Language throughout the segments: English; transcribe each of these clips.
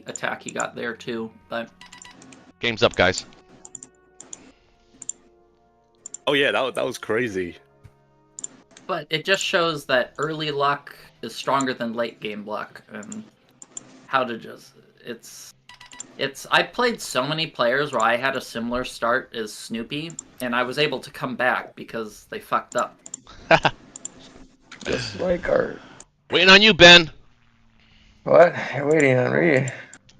attack he got there too. But Game's up, guys. Oh yeah, that was crazy. But it just shows that early luck is stronger than late game luck, and how to just I played so many players where I had a similar start as Snoopy, and I was able to come back because they fucked up. Just like art. Waiting on you, Ben. What? You're waiting on me.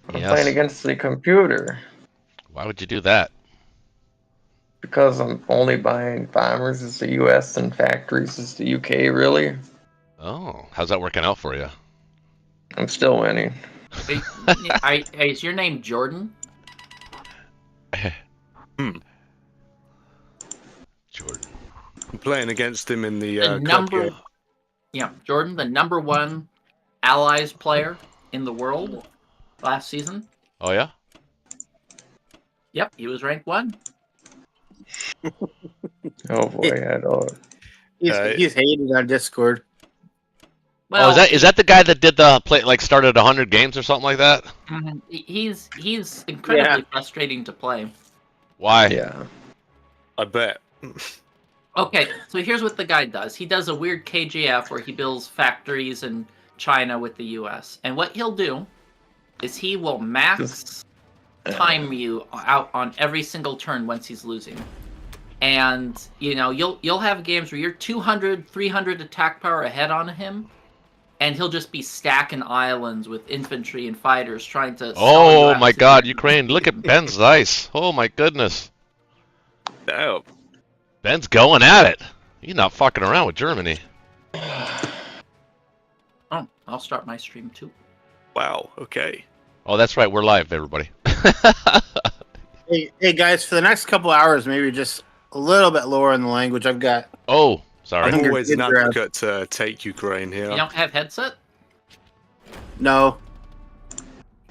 I'm Yes. playing against the computer. Why would you do that? Because I'm only buying bombers as the US and factories as the UK, really. Oh, how's that working out for you? I'm still winning. Is your name Jordan? Jordan. I'm playing against him in the The club number, game. yeah, Jordan, the #1 Allies player in the world last season. Oh, yeah? Yep, he was ranked 1. Oh boy, I don't. He's hated on Discord. Well, is that the guy that did the play, like started 100 games or something like that? he's incredibly Yeah. frustrating to play. Why? Yeah. I bet. Okay, so here's what the guy does. He does a weird KGF where he builds factories in China with the US. And what he'll do is he will max time you out on every single turn once he's losing. And, you know, you'll have games where you're 200, 300 attack power ahead on him, and he'll just be stacking islands with infantry and fighters trying to... Oh my god, Ukraine, look at Ben's dice. Oh my goodness. Damn. Ben's going at it. He's not fucking around with Germany. Oh, I'll start my stream too. Wow. Okay. Oh, that's right, we're live, everybody. Hey guys, for the next couple hours, maybe just a little bit lower in the language. I've got. Oh, sorry. I'm Under always an good grab. advocate to take Ukraine here. You don't have headset? No.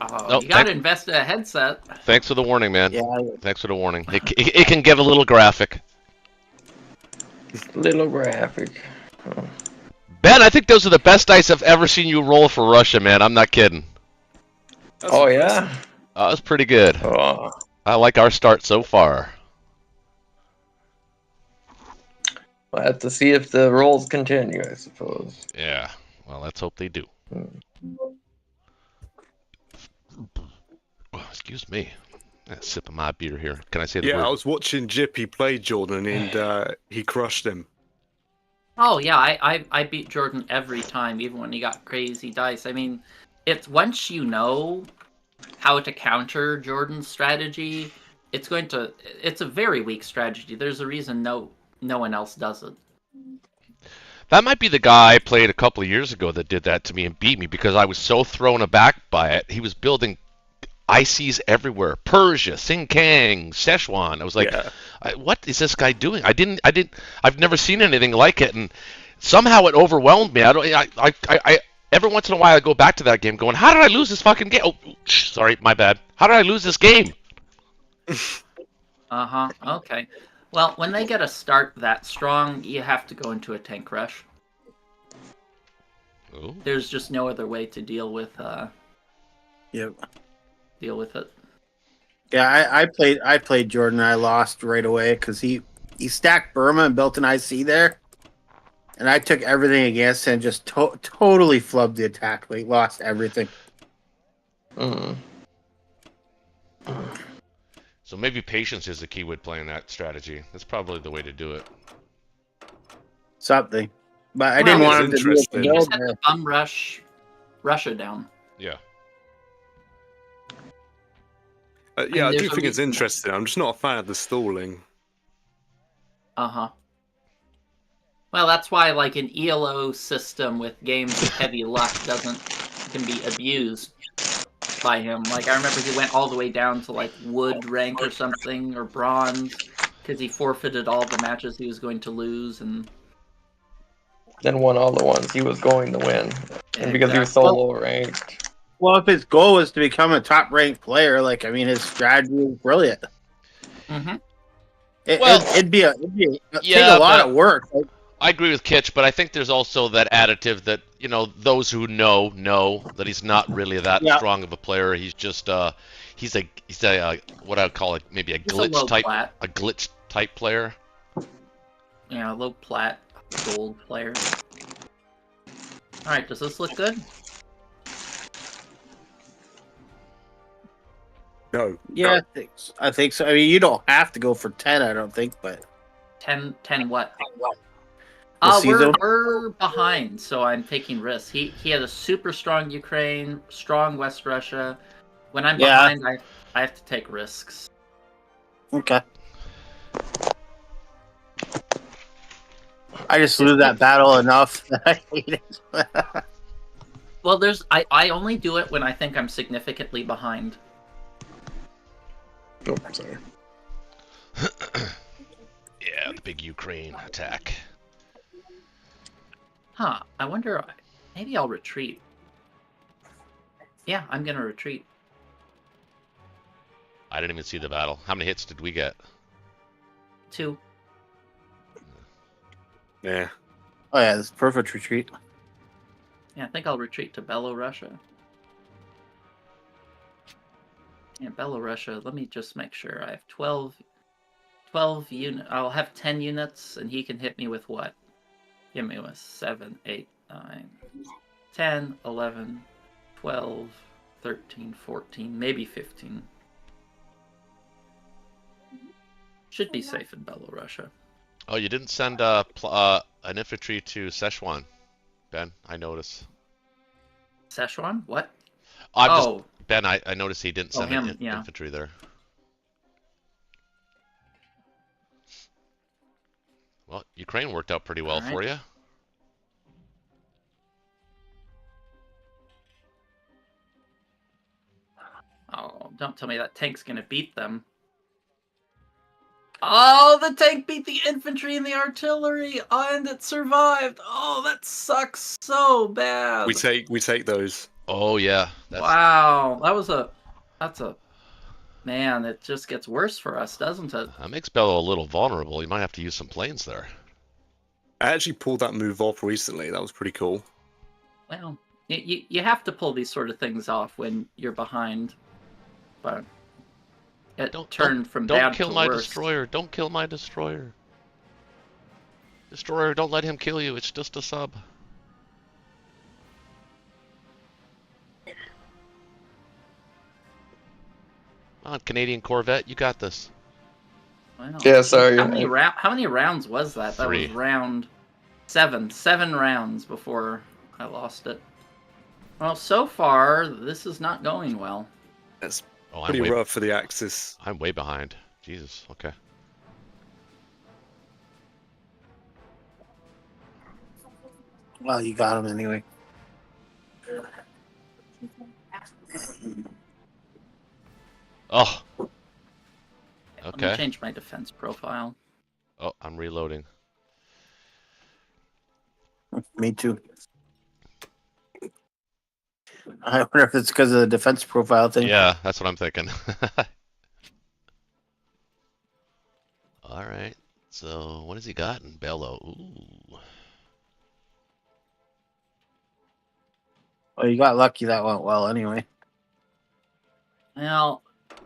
Oh, Nope, you gotta thank- invest in a headset. Thanks for the warning, man. Yeah. Thanks for the warning. It can give a little graphic. Little graphic. Oh. Ben, I think those are the best dice I've ever seen you roll for Russia, man. I'm not kidding. That's Oh impressive. yeah. That was pretty good. Oh. I like our start so far. We'll have to see if the rolls continue, I suppose. Yeah. Well, let's hope they do. Oh, excuse me. A sip of my beer here. Can I say the Yeah, word? I was watching Jippy play Jordan, and he crushed him. Oh yeah, I beat Jordan every time, even when he got crazy dice. I mean, it's once you know how to counter Jordan's strategy, it's a very weak strategy. There's a reason no one else does it. That might be the guy I played a couple of years ago that did that to me and beat me because I was so thrown aback by it. He was building ICs everywhere. Persia, Sinkang, Szechuan. I was like, Yeah. what is this guy doing? I've never seen anything like it, and somehow it overwhelmed me. I every once in a while I go back to that game going, how did I lose this fucking game? Oh, sorry, my bad. How did I lose this game? Uh-huh, okay. Well, when they get a start that strong, you have to go into a tank rush. Ooh. There's just no other way to deal with Yep. it. Yeah, I played Jordan. And I lost right away because he stacked Burma and built an IC there, and I took everything against him and just totally flubbed the attack. Like lost everything. Mm. So maybe patience is the key with playing that strategy. That's probably the way to do it. Something, but I Well, didn't it's want him to be able to interesting. You build just have there. to bum rush Russia down. Yeah. Yeah, I there's do a think it's reason. interesting. I'm just not a fan of the stalling. Uh-huh. Well, that's why, like, an ELO system with games with heavy luck can be abused by him. Like, I remember he went all the way down to, like, wood rank or something, or bronze, because he forfeited all the matches he was going to lose, and... Then won all the ones he was going to win. And because he was so low ranked. Well, if his goal was to become a top ranked player, like I mean, his strategy was brilliant. Mm-hmm. It'd take Yeah, a lot but- of work. Like, I agree with Kitch, but I think there's also that additive that those who know that he's not really that Yeah. strong of a player. He's just he's a what I'd call it, maybe a He's a low plat. glitch type player. Yeah, low plat gold player. All right, does this look good? No. Yeah, I think so. I mean, you don't have to go for 10, I don't think, but 10 what? Season? We're behind, so I'm taking risks. He had a super strong Ukraine, strong West Russia. When I'm behind, I have to take risks. Okay. I just lose that battle enough that I hate it. Well, I only do it when I think I'm significantly behind. Oh, sorry. Yeah, the big Ukraine attack. Huh, I wonder, maybe I'll retreat. Yeah, I'm gonna retreat. I didn't even see the battle. How many hits did we get? 2. Yeah. Oh yeah, this is perfect retreat. Yeah, I think I'll retreat to Belorussia. Yeah, Belorussia, let me just make sure. I have 12 units. I'll have 10 units, and he can hit me with what? Give me with 7, 8, 9, 10, 11, 12, 13, 14, maybe 15. Should be safe in Belorussia. Oh, you didn't send an infantry to Szechuan, Ben. I noticed. Szechuan? What? Ben, I noticed he didn't send yeah. infantry there. Well, Ukraine worked out pretty well for you. Oh, don't tell me that tank's gonna beat them. Oh, the tank beat the infantry and the artillery, and it survived. Oh, that sucks so bad. We take those. Oh yeah. Wow, that's a man. It just gets worse for us, doesn't it? That makes Bello a little vulnerable. You might have to use some planes there. I actually pulled that move off recently. That was pretty cool. Well, you have to pull these sort of things off when you're behind, but it turned from bad to worse. Don't kill my destroyer. Don't kill my destroyer. Destroyer, don't let him kill you. It's just a sub. Come on, Canadian Corvette, you got this. Wow. Yeah, sorry. How many rounds was that? 3. That was round 7. 7 rounds before I lost it. Well, so far, this is not going well. That's pretty rough for the Axis. I'm way behind. Jesus, okay. Well, you got him anyway. Oh. Let me change my defense profile. Oh, I'm reloading. Me too. I wonder if it's because of the defense profile thing. Yeah, that's what I'm thinking. All right. So, what has he got in Bello? Ooh. Well, you got lucky that went well anyway. Well,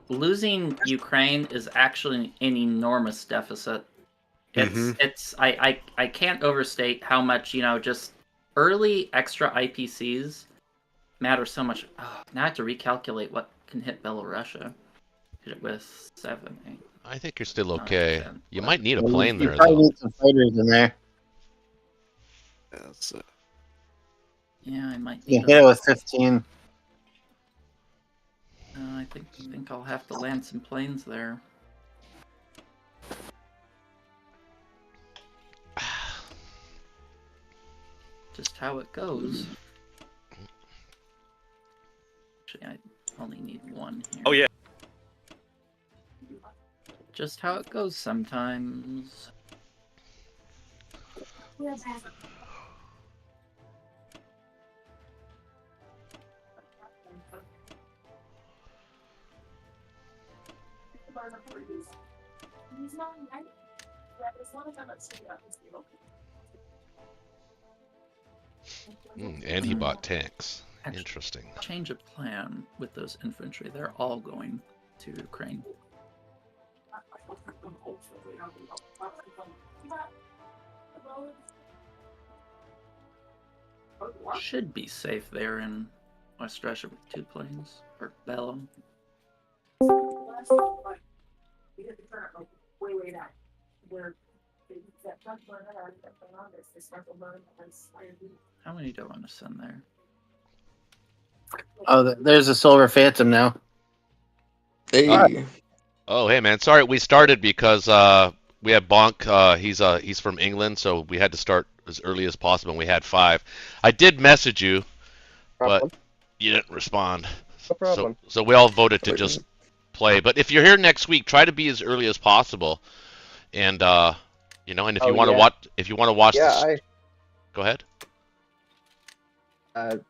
losing Ukraine is actually an enormous deficit. I can't overstate how much, just early extra IPCs matter so much. Oh, now I have to recalculate what can hit Belorussia. Hit it with 7, 8. I think you're still okay. 10, you might need a plane you there, probably though. need some fighters in there. Yeah, I might You need hit it with 15. I think I'll have to land some planes there. Just how it goes. Actually, I only need 1 here. Oh yeah. Just how it goes sometimes. And he bought tanks. Interesting. Change of plan with those infantry. They're all going to Ukraine. Should be safe there in West Russia with 2 planes or Bellum. How many do I want to send there? Oh, there's a Silver Phantom now. Hey, Oh, hey man, sorry we started because we have Bonk. He's from England, so we had to start as early as possible. And we had 5. I did message you, Problem. but you didn't respond. No problem. So we all voted to just play. But if you're here next week, try to be as early as possible. And you know, and if you want to watch, Yeah, go ahead.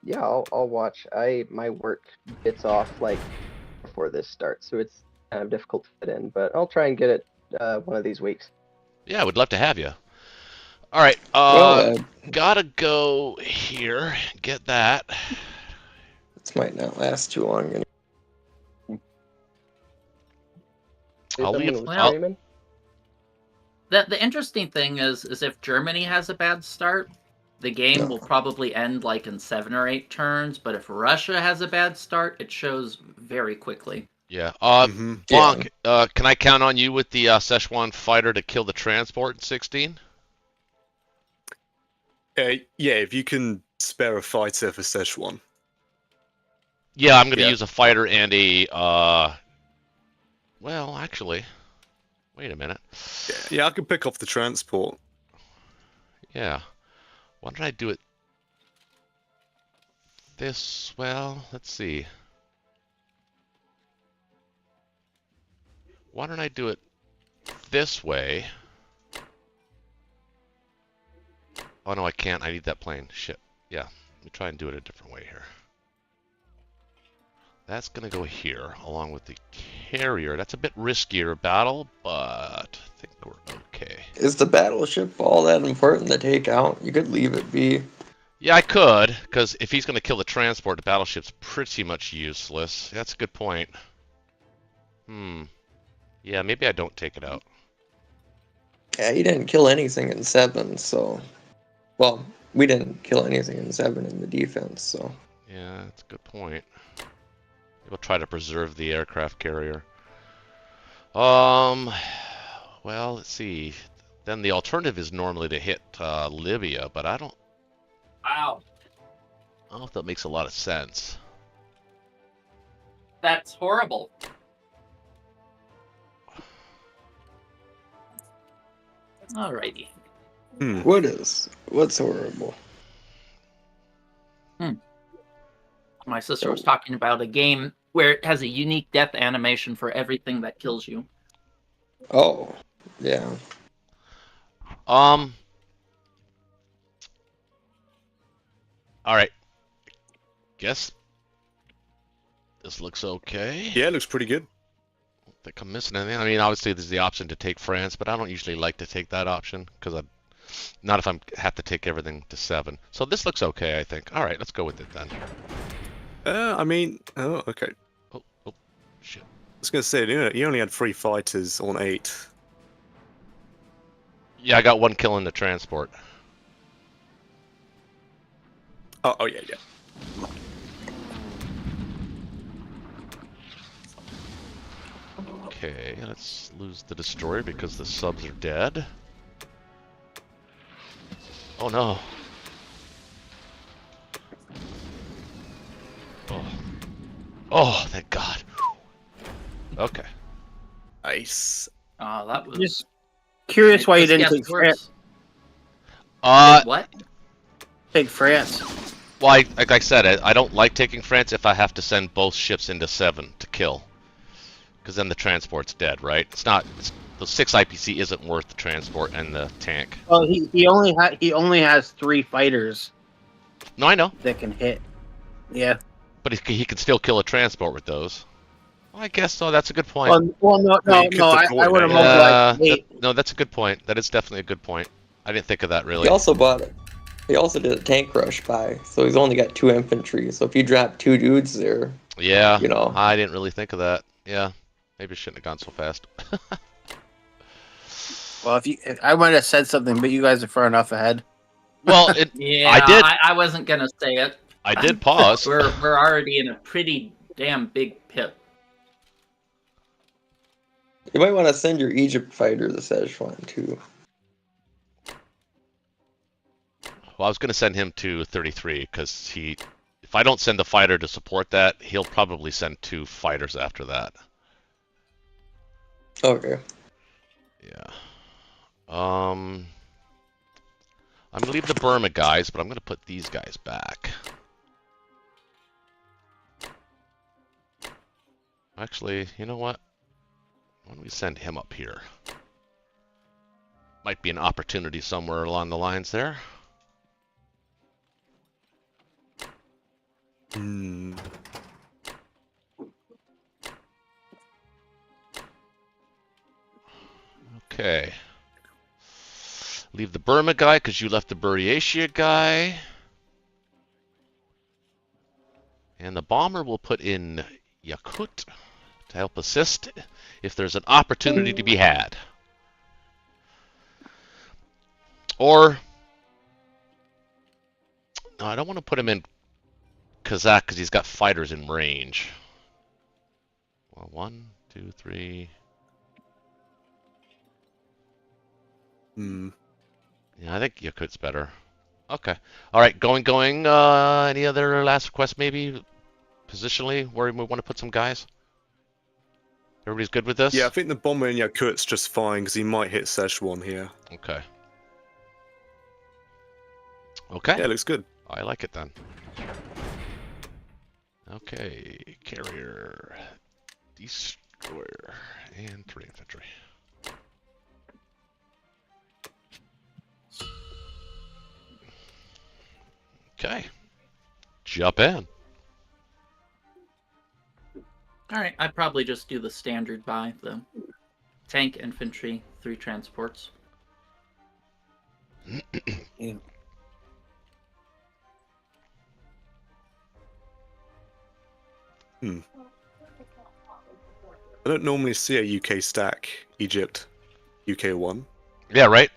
yeah, I'll watch. My work gets off like before this starts, so it's kind of difficult to fit in. But I'll try and get it one of these weeks. Yeah, I would love to have you. All right, well, gotta go here. Get that. this might not last too long. I'll leave- Someone was I'll- streaming? The interesting thing is if Germany has a bad start, the game will probably end like in 7 or 8 turns. But if Russia has a bad start, it shows very quickly. Yeah. Mhm. Bonk, can I count on you with the Szechuan fighter to kill the transport in 16? Yeah, if you can spare a fighter for Szechuan. Yeah, I'm gonna Yeah. use a fighter and a well, actually, wait a minute. Yeah, I can pick off the transport. Yeah. Why don't I do it this? Well, let's see. Why don't I do it this way? Oh no, I can't. I need that plane. Shit. Yeah. Let me try and do it a different way here. That's gonna go here, along with the carrier. That's a bit riskier battle, but I think we're okay. Is the battleship all that important to take out? You could leave it be. Yeah, I could, because if he's gonna kill the transport, the battleship's pretty much useless. That's a good point. Yeah, maybe I don't take it out. Yeah, he didn't kill anything in 7, so. Well, we didn't kill anything in 7 in the defense, so. Yeah, that's a good point. We'll try to preserve the aircraft carrier. Well, let's see. Then the alternative is normally to hit Libya, but I don't Wow, know if that makes a lot of sense. that's horrible. Alrighty. What's horrible? My sister was talking about a game where it has a unique death animation for everything that kills you. Oh, yeah. All right. Guess this looks okay. Yeah, it looks pretty good. I don't think I'm missing anything. I mean, obviously there's the option to take France, but I don't usually like to take that option because not if I have to take everything to 7. So this looks okay, I think. All right, let's go with it then. Oh, okay. Oh, shit. I was gonna say, you only had 3 fighters on 8. Yeah, I got 1 kill in the transport. Oh yeah. Okay, let's lose the destroyer because the subs are dead. Oh no. Oh, thank God. Okay. Nice. Oh, that was Just curious why you This didn't gets take France. What? Take France. Well, like I said, I don't like taking France if I have to send both ships into 7 to kill. Because then the transport's dead, right? The 6 IPC isn't worth the transport and the tank. Well, he only has 3 fighters No, I know. that can hit. Yeah. But he can still kill a transport with those. Well, I guess so. That's a good point. Well, no. you could I deploy would have that. mobilized 8. No, that's a good point. That is definitely a good point. I didn't think of that really. He also bought it. He also did a tank rush by, so he's only got 2 infantry. So if you drop 2 dudes there, Yeah, you know. I didn't really think of that. Yeah, maybe I shouldn't have gone so fast. Well, if I might have said something, but you guys are far enough ahead. Well, Yeah, I did. I wasn't gonna say it. I did pause. We're already in a pretty damn big pit. You might want to send your Egypt fighter to Szechuan too. Well, I was going to send him to 33 because if I don't send a fighter to support that, he'll probably send 2 fighters after that. Okay. Yeah. I'm going to leave the Burma guys, but I'm going to put these guys back. Actually, you know what? Why don't we send him up here? Might be an opportunity somewhere along the lines there. Hmm. Okay. Leave the Burma guy because you left the Buryatia guy. And the bomber will put in Yakut to help assist if there's an opportunity to be had. Or, no, I don't want to put him in Kazakh because he's got fighters in range. Well, 1, 2, 3. Hmm. Yeah, I think Yakut's better. Okay. All right, going. Any other last requests maybe? Positionally, where we want to put some guys? Everybody's good with this? Yeah, I think the bomber in Yakut's just fine because he might hit Szechuan here. Okay. Okay. Yeah, looks good. I like it then. Okay, carrier, destroyer, and 3 infantry. Okay. Jump in. Alright, I'd probably just do the standard buy, the tank, infantry, 3 transports. Yeah. I don't normally see a UK stack Egypt UK 1. Yeah, right?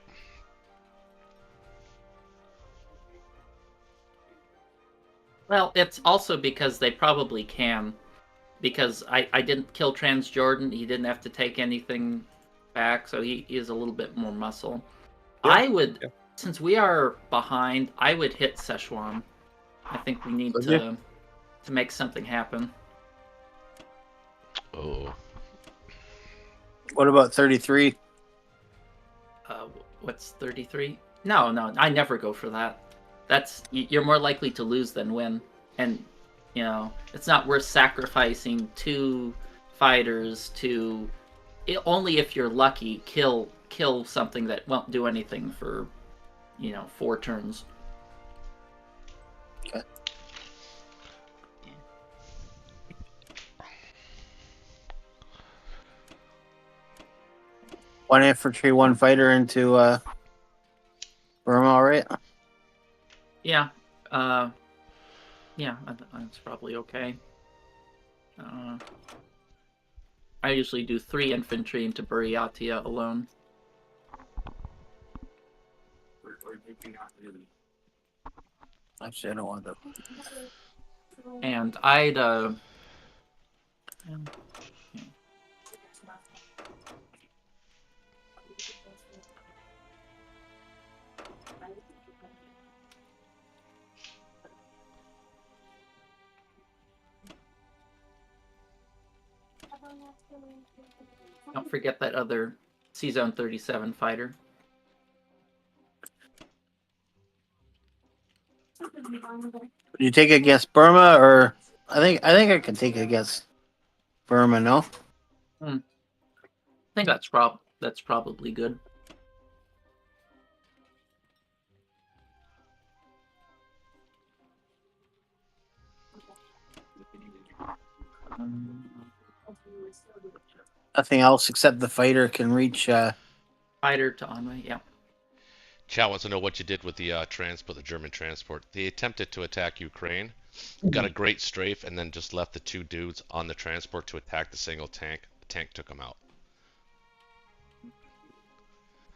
Well, it's also because they probably can. Because I didn't kill Transjordan, he didn't have to take anything back, so he is a little bit more muscle. Yeah, I would, yeah. since we are behind, I would hit Szechuan. I think we need Would to make something happen. Oh. What about 33? What's 33? No, I never go for that. You're more likely to lose than win, and you know it's not worth sacrificing 2 fighters to only if you're lucky kill something that won't do anything for 4 turns. Okay. One infantry, 1 fighter into Burma, all right? Yeah, that's probably okay. I usually do 3 infantry into Buryatia alone. Actually, I don't want that. And I'd don't forget that other C-Zone 37 fighter. You take it against Burma, or I think I can take it against Burma. No, I think that's probably good. nothing else except the fighter can reach. Fighter to Envoy, yeah. Chow wants to know what you did with the transport, the German transport. They attempted to attack Ukraine, got a great strafe, and then just left the 2 dudes on the transport to attack the single tank. The tank took them out.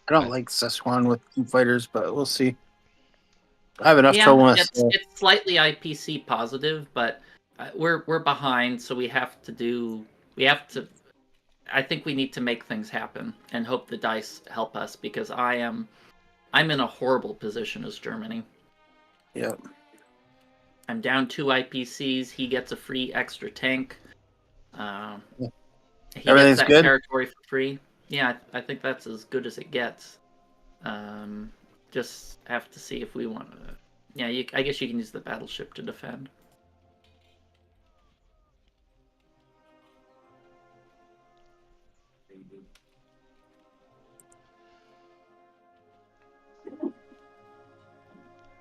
I don't like Szechuan with 2 fighters, but we'll see. I have enough Yeah, trouble with it's slightly IPC positive, but we're behind, so we have to. I think we need to make things happen and hope the dice help us, because I'm in a horrible position as Germany. Yep. I'm down 2 IPCs. He gets a free extra tank. He Everything's gets that good? territory for free. Yeah, I think that's as good as it gets. Just have to see if we want to. Yeah, I guess you can use the battleship to defend.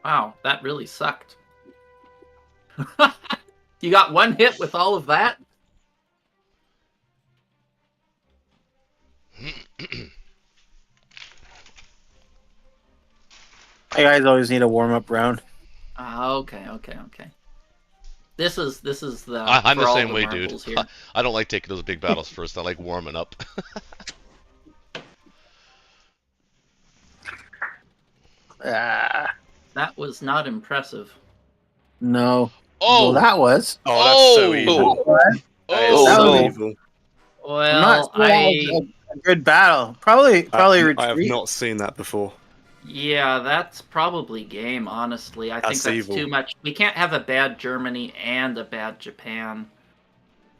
Wow, that really sucked. You got 1 hit with all of that? You guys always need a warm-up round. Okay. This is the. I'm for the all same way, dude. marbles here. I don't like taking those big battles first. I like warming up. Ah, That was not impressive. no. Oh! Well, that was. Oh, that's so Oh! evil. That is Oh! That so was- evil. I'm Well, not sure that was a good battle. Probably I have retreat. not seen that before. yeah, that's probably game. Honestly, I think That's that's evil. too much. We can't have a bad Germany and a bad Japan.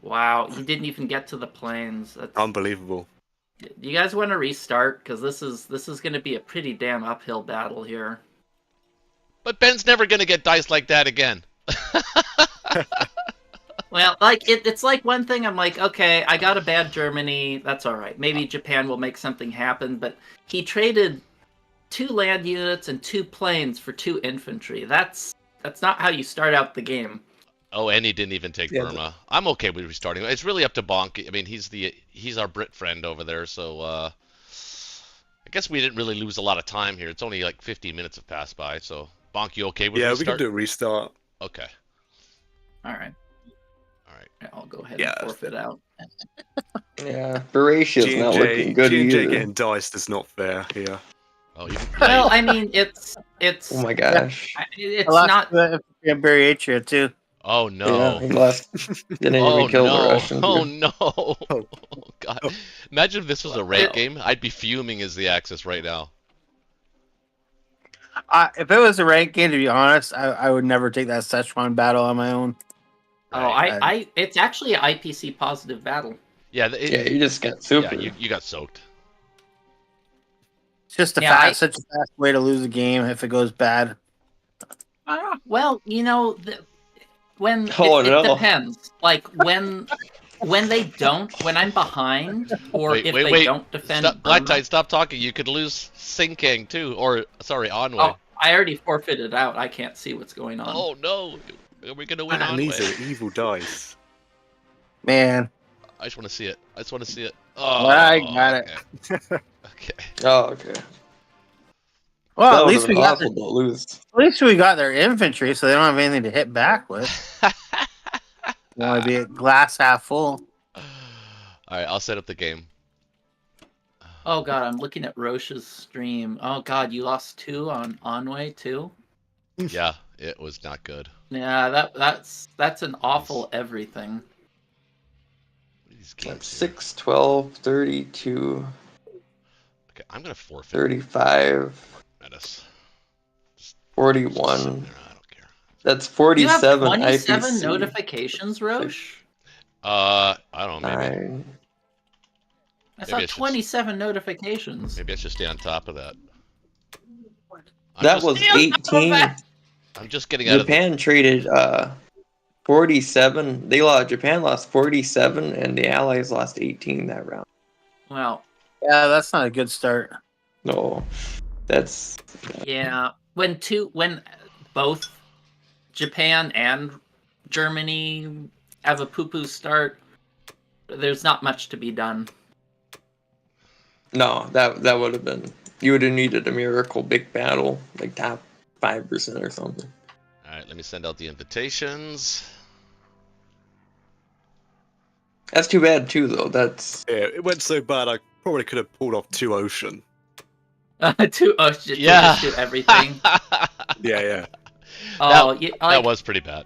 Wow, he didn't even get to the planes. That's... Unbelievable. You guys want to restart? Because this is going to be a pretty damn uphill battle here. But Ben's never gonna get dice like that again. Well, like it's like one thing. I'm like, okay, I got a bad Germany. That's all right. Maybe Japan will make something happen. But he traded 2 land units and 2 planes for 2 infantry. That's not how you start out the game. Oh, and he didn't even take Yeah, Burma. I'm okay with restarting. It's really up to Bonk. I mean, he's our Brit friend over there, so I guess we didn't really lose a lot of time here. It's only like 15 minutes have passed by, so Bonk, you okay with Yeah, we restart? can do a restart. Okay. All right. All right. I'll go ahead Yeah. and forfeit out. Yeah, Baratia's not looking good G&J either. getting diced is not fair here. Oh, you Well, I mean, it's Oh my gosh. it's I lost not. the Barry Atria too. Oh Yeah, no. he lost. Didn't Oh even kill the no. Russians. Oh here. no. Oh god. Imagine if this was a raid Wow. game. I'd be fuming as the Axis right now. If it was a ranked game, to be honest, I would never take that Szechuan battle on my own. Oh, Right. it's actually an IPC positive battle. Yeah, Yeah, you just got super. yeah, you got soaked. It's just such a fast way to lose a game if it goes bad. Well, when Oh, it no. depends. Like when they don't, when I'm behind, or if they don't defend. Black Burma- Tide, stop talking. You could lose Sinking too, or sorry, Anway. Oh, I already forfeited out. I can't see what's going on. Oh no, are we gonna win And these Anway? are evil dice. Man, I just want to see it. I got it. Okay. Oh, okay. Well, That at would least have we been got awful to lose. their infantry, so they don't have anything to hit back with. Want to be a glass half full? All right, I'll set up the game. Oh god, I'm looking at Roche's stream. Oh god, you lost 2 on Onway too. Yeah, it was not good. Yeah, that's an awful everything. These games here. 6, 12, 32, Okay, I'm gonna forfeit. 35, Menace. 41. I don't care. That's You have 47 27 IPC. notifications, Roche? I don't know. Maybe 9. I Maybe saw I should- 27 notifications. maybe I should stay on top of that. That was 18. I'm just getting out of. Japan traded 47. Japan lost 47, and the Allies lost 18 that round. Well, Yeah, that's not a good start. No, that's yeah. When both Japan and Germany have a poo-poo start, there's not much to be done. No, that would have been. You would have needed a miracle big battle, like top 5% or something. All right, let me send out the invitations. That's too bad too, though. That's Yeah, it went so bad I probably could have pulled off 2 Ocean. To just Yeah. do everything. Yeah. Oh, yeah, that like, was pretty bad.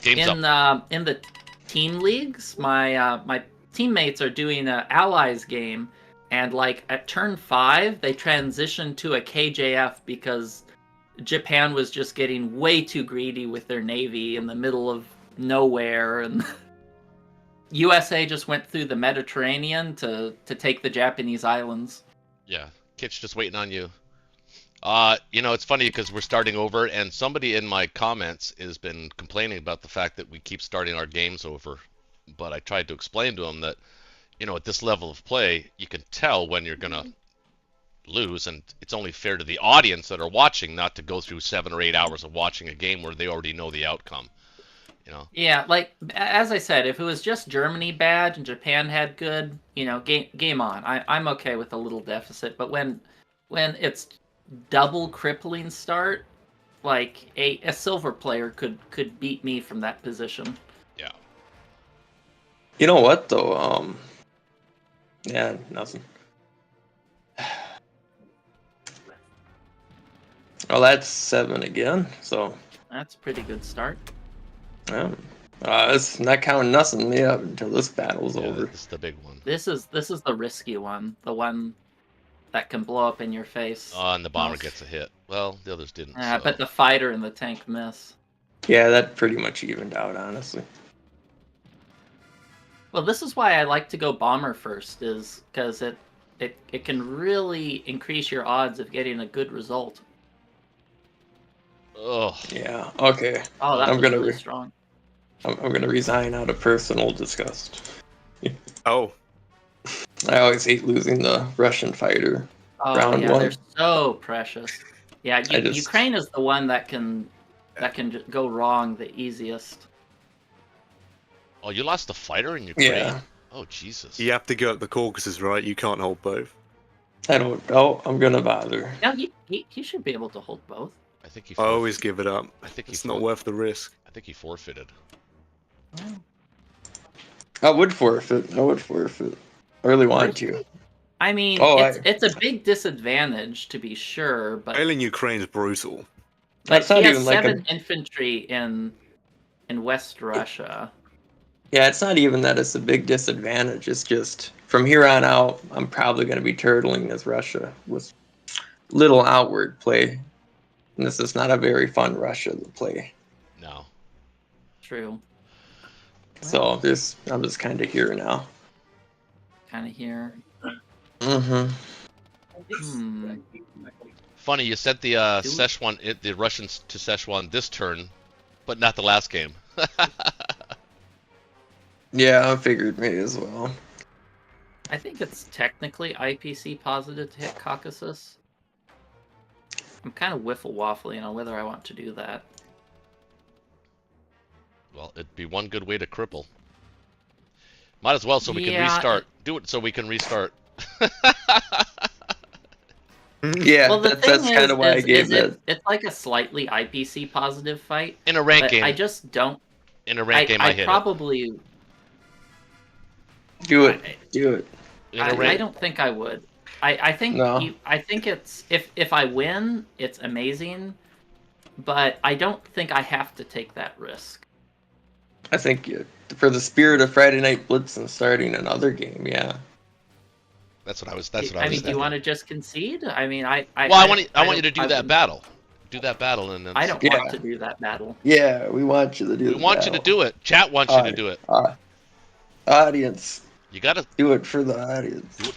Game's in up. in the team leagues, my teammates are doing an allies game, and like at turn 5 they transitioned to a KJF because Japan was just getting way too greedy with their navy in the middle of nowhere, and USA just went through the Mediterranean to take the Japanese islands. Yeah, Kit's just waiting on you. It's funny because we're starting over, and somebody in my comments has been complaining about the fact that we keep starting our games over. But I tried to explain to him that, at this level of play, you can tell when you're gonna lose, and it's only fair to the audience that are watching not to go through 7 or 8 hours of watching a game where they already know the outcome. Yeah, like as I said, if it was just Germany bad and Japan had good, game on. I'm okay with a little deficit, but when it's double crippling start, like a silver player could beat me from that position. Yeah. You know what though? Yeah, nothing. Well, that's 7 again. So That's a pretty good start. yeah, it's not counting nothing yet until this battle's Yeah, over. this is the big one. This is the risky one, the one that can blow up in your face. And the bomber Most. gets a hit. Well, the others didn't. Yeah, so. but the fighter and the tank miss. Yeah, that pretty much evened out, honestly. Well, this is why I like to go bomber first, is because it can really increase your odds of getting a good result. Ugh. Yeah. Okay. Oh, that I'm was gonna really strong. I'm gonna resign out of personal disgust. Oh, I always hate losing the Russian fighter. Oh Round yeah, one. they're so precious. Yeah, I just- Ukraine is the one that can go wrong the easiest. Oh, you lost the fighter in Ukraine? Yeah. Oh, Jesus. you have to go up the Caucasus, right? You can't hold both. I don't. Oh, I'm gonna bother. Yeah, he should be able to hold both. I think he. I always give it up. I think It's he not worth the risk. I think he forfeited. I would forfeit. I really want to. I mean, Oh, it's a big disadvantage to be sure, but Failing Ukraine's brutal. That's he not has even like 7 infantry in West Russia. Yeah, it's not even that it's a big disadvantage. It's just from here on out, I'm probably going to be turtling as Russia with little outward play. And this is not a very fun Russia to play. No. True. So I'm just kind of here now. Kind of here. Mm-hmm. Funny, you sent the Szechuan, the Russians to Szechuan this turn, but not the last game. Yeah, I figured me as well. I think it's technically IPC positive to hit Caucasus. I'm kind of wiffle-waffling on whether I want to do that. Well, it'd be one good way to cripple. Might as well, so we can Yeah, restart. Do it so we can restart. Yeah, Well, the that's thing kind of why I gave that. it's like a slightly IPC positive fight. In a rank But game. I just don't. In a rank game, I hit probably. Do it. Do it. it. In a I rank... don't think I would. I think No. I think it's if I win, it's amazing, but I don't think I have to take that risk. I think for the spirit of Friday Night Blitz and starting another game, yeah. That's what I was. I mean, do you thinking. want to just concede? I mean, I want you don't- to do I that wouldn't- battle. Do that battle, and then I don't Yeah. want to do that battle. Yeah, we want you to do We the want you to do it. Chat wants you to do it. Audience, You gotta do it for the audience. do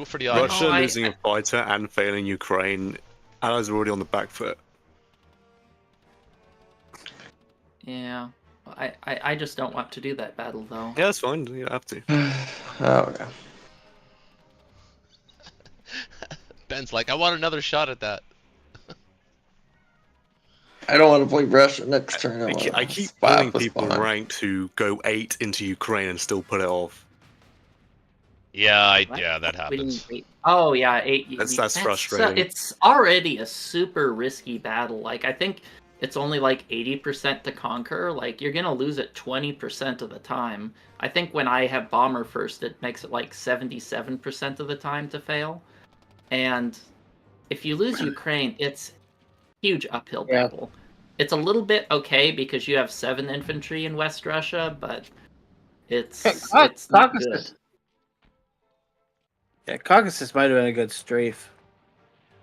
it for the audience. Russia Oh, I- losing a fighter and failing Ukraine, Allies are already on the back foot. Yeah, I just don't want to do that battle though. Yeah, that's fine. You don't have to. Oh, yeah. Ben's like, I want another shot at that. I don't want to play Russia next turn. I keep spot pulling for people spawn. ranked who go 8 into Ukraine and still put it off. Yeah, What? yeah, that What do you mean happens. 8? Oh yeah, 8. That's frustrating. It's already a super risky battle. Like I think it's only like 80% to conquer. Like you're gonna lose it 20% of the time. I think when I have bomber first, it makes it like 77% of the time to fail. And if you lose Ukraine, it's huge uphill Yeah. battle. It's a little bit okay because you have 7 infantry in West Russia, but it's not good. Caucasus. Yeah, Caucasus might have been a good strafe.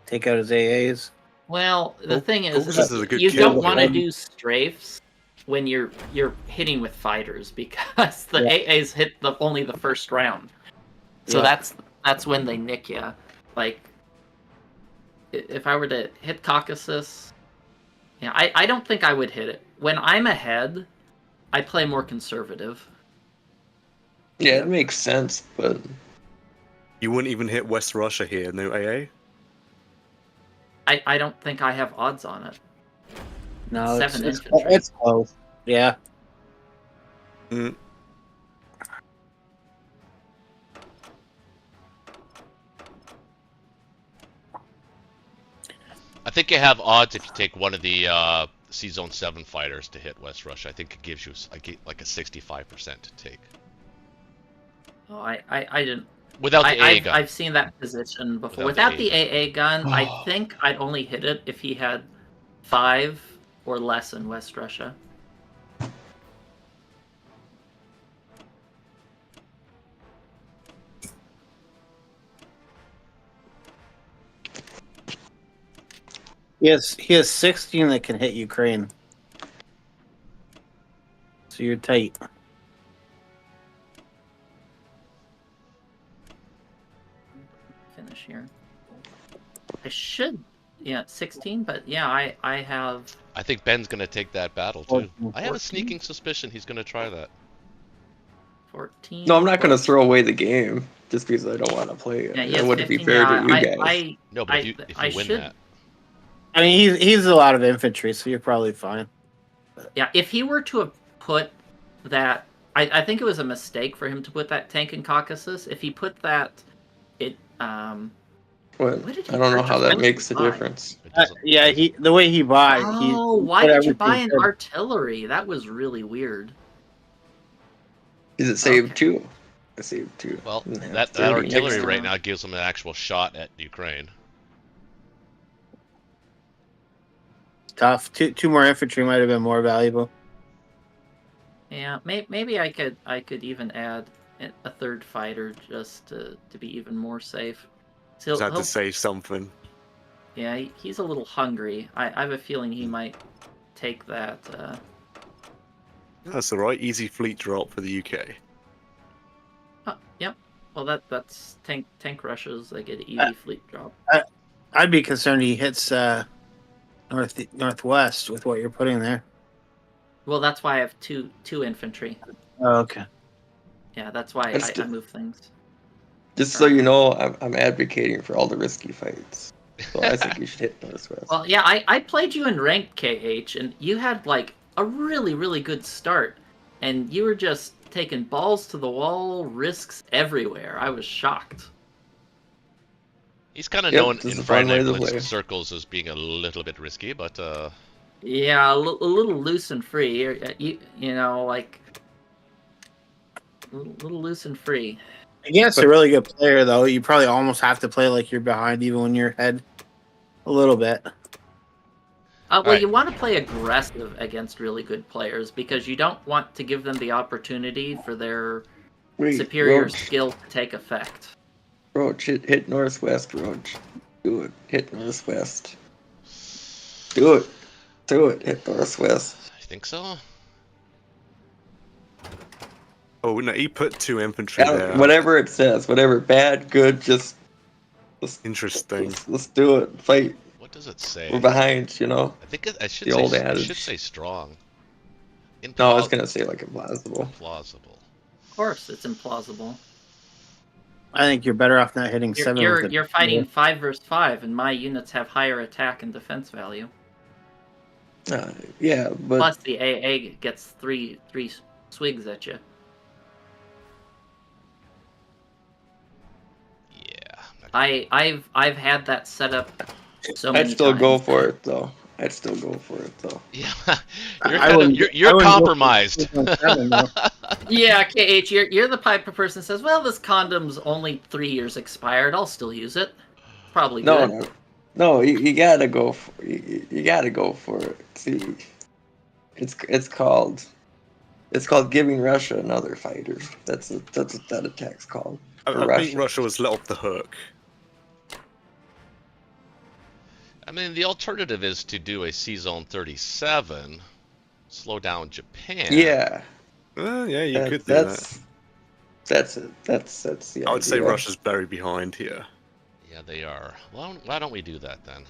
Take out his AAs. Well, the thing is, Caucasus is a good you kill. don't want to Yeah. do strafes when you're hitting with fighters because the Yeah. AAs hit only the first round. So Yeah. that's when they nick you. Like if I were to hit Caucasus, yeah, I don't think I would hit it. When I'm ahead, I play more conservative. Yeah, it makes sense, but You wouldn't even hit West Russia here, no AA? I don't think I have odds on it. No, 7 it's infantry. it's close. Yeah. Mm. I think you have odds if you take one of the C Zone 7 fighters to hit West Russia. I think it gives you like a 65% to take. Oh, I didn't. Without the AA gun. I've seen that position before. Without Without the the AA gun, I think I'd only hit it if he had 5 or less in West Russia. He has 16 that can hit Ukraine. So you're tight. Finish here. I should, 16, but yeah, I have. I think Ben's gonna take that battle too. 14. I have a sneaking suspicion he's gonna try that. 14. no, I'm not going to throw away the game just because I don't want to play it. Yeah, he That has wouldn't be 15. fair Yeah, to you guys. No, but if you I win should. that, I mean, he's a lot of infantry, so you're probably fine. Yeah, if he were to have put that, I think it was a mistake for him to put that tank in Caucasus. If he put that, What? What did he I don't know purchase? how What that did makes he a buy? difference. it doesn't. Yeah, the way he bought, Oh, he why put did you buy everything an in. artillery? That was really weird. Is it saved Okay. too? I saved 2. Well, Yeah, that 30 artillery next right round. now gives him an actual shot at Ukraine. Tough. Two more infantry might have been more valuable. Yeah, maybe I could even add a 3rd fighter just to be even more safe. So Just had to say something. yeah, he's a little hungry. I have a feeling he might take that. That's alright, easy fleet drop for the UK. Yep. Well, that's tank rushes. They get easy fleet drop. I'd be concerned he hits northwest with what you're putting there. Well, that's why I have two infantry. Oh, okay. Yeah, that's why That's I move things. Just so you know, I'm advocating for all the risky fights. So I think you should hit northwest. Well, yeah, I played you in ranked KH, and you had like a really, really good start, and you were just taking balls to the wall, risks everywhere. I was shocked. He's kind of Yep, known this is in a fun way to Blitz play. circles as being a little bit risky, but Yeah, a little loose and free. You know, like a little loose and free. Against a really good player, though, you probably almost have to play like you're behind, even when you're ahead a little bit. Well, Right. you want to play aggressive against really good players because you don't want to give them the opportunity for their Wait, superior Roach, skill to take effect. Roach, hit northwest, Roach. Do it. Hit northwest. Do it. Do it. Hit northwest. I think so. Oh no, he put 2 infantry there. Whatever it says, whatever, bad, good, just Interesting. let's do it. Fight. What does it say? We're behind, you know. I think I should The say old it adage. should say strong. No, I was gonna say like implausible. Plausible. Of course, it's implausible. I think you're better off not hitting 7. with it. You're fighting 5 versus 5, and my units have higher attack and defense value. Yeah, but Plus, the AA gets three swigs at you. I've had that set up so many I'd still times. go for it though. I'd still go for it though. Yeah, I wouldn't- I you're wouldn't go for compromised. 2.7 though. Yeah, KH, you're the type of person that says, well, this condom's only 3 years expired. I'll still use it. Probably No, good. no, you gotta go for you gotta go for it. See, it's called giving Russia another fighter. That's what that attack's called. I think Russia was let off the hook. I mean, the alternative is to do a C-Zone 37, slow down Japan. Yeah. Yeah, you could do that. That's it. That's the I would say idea. Russia's very behind here. Yeah, they are. Well, why don't we do that then?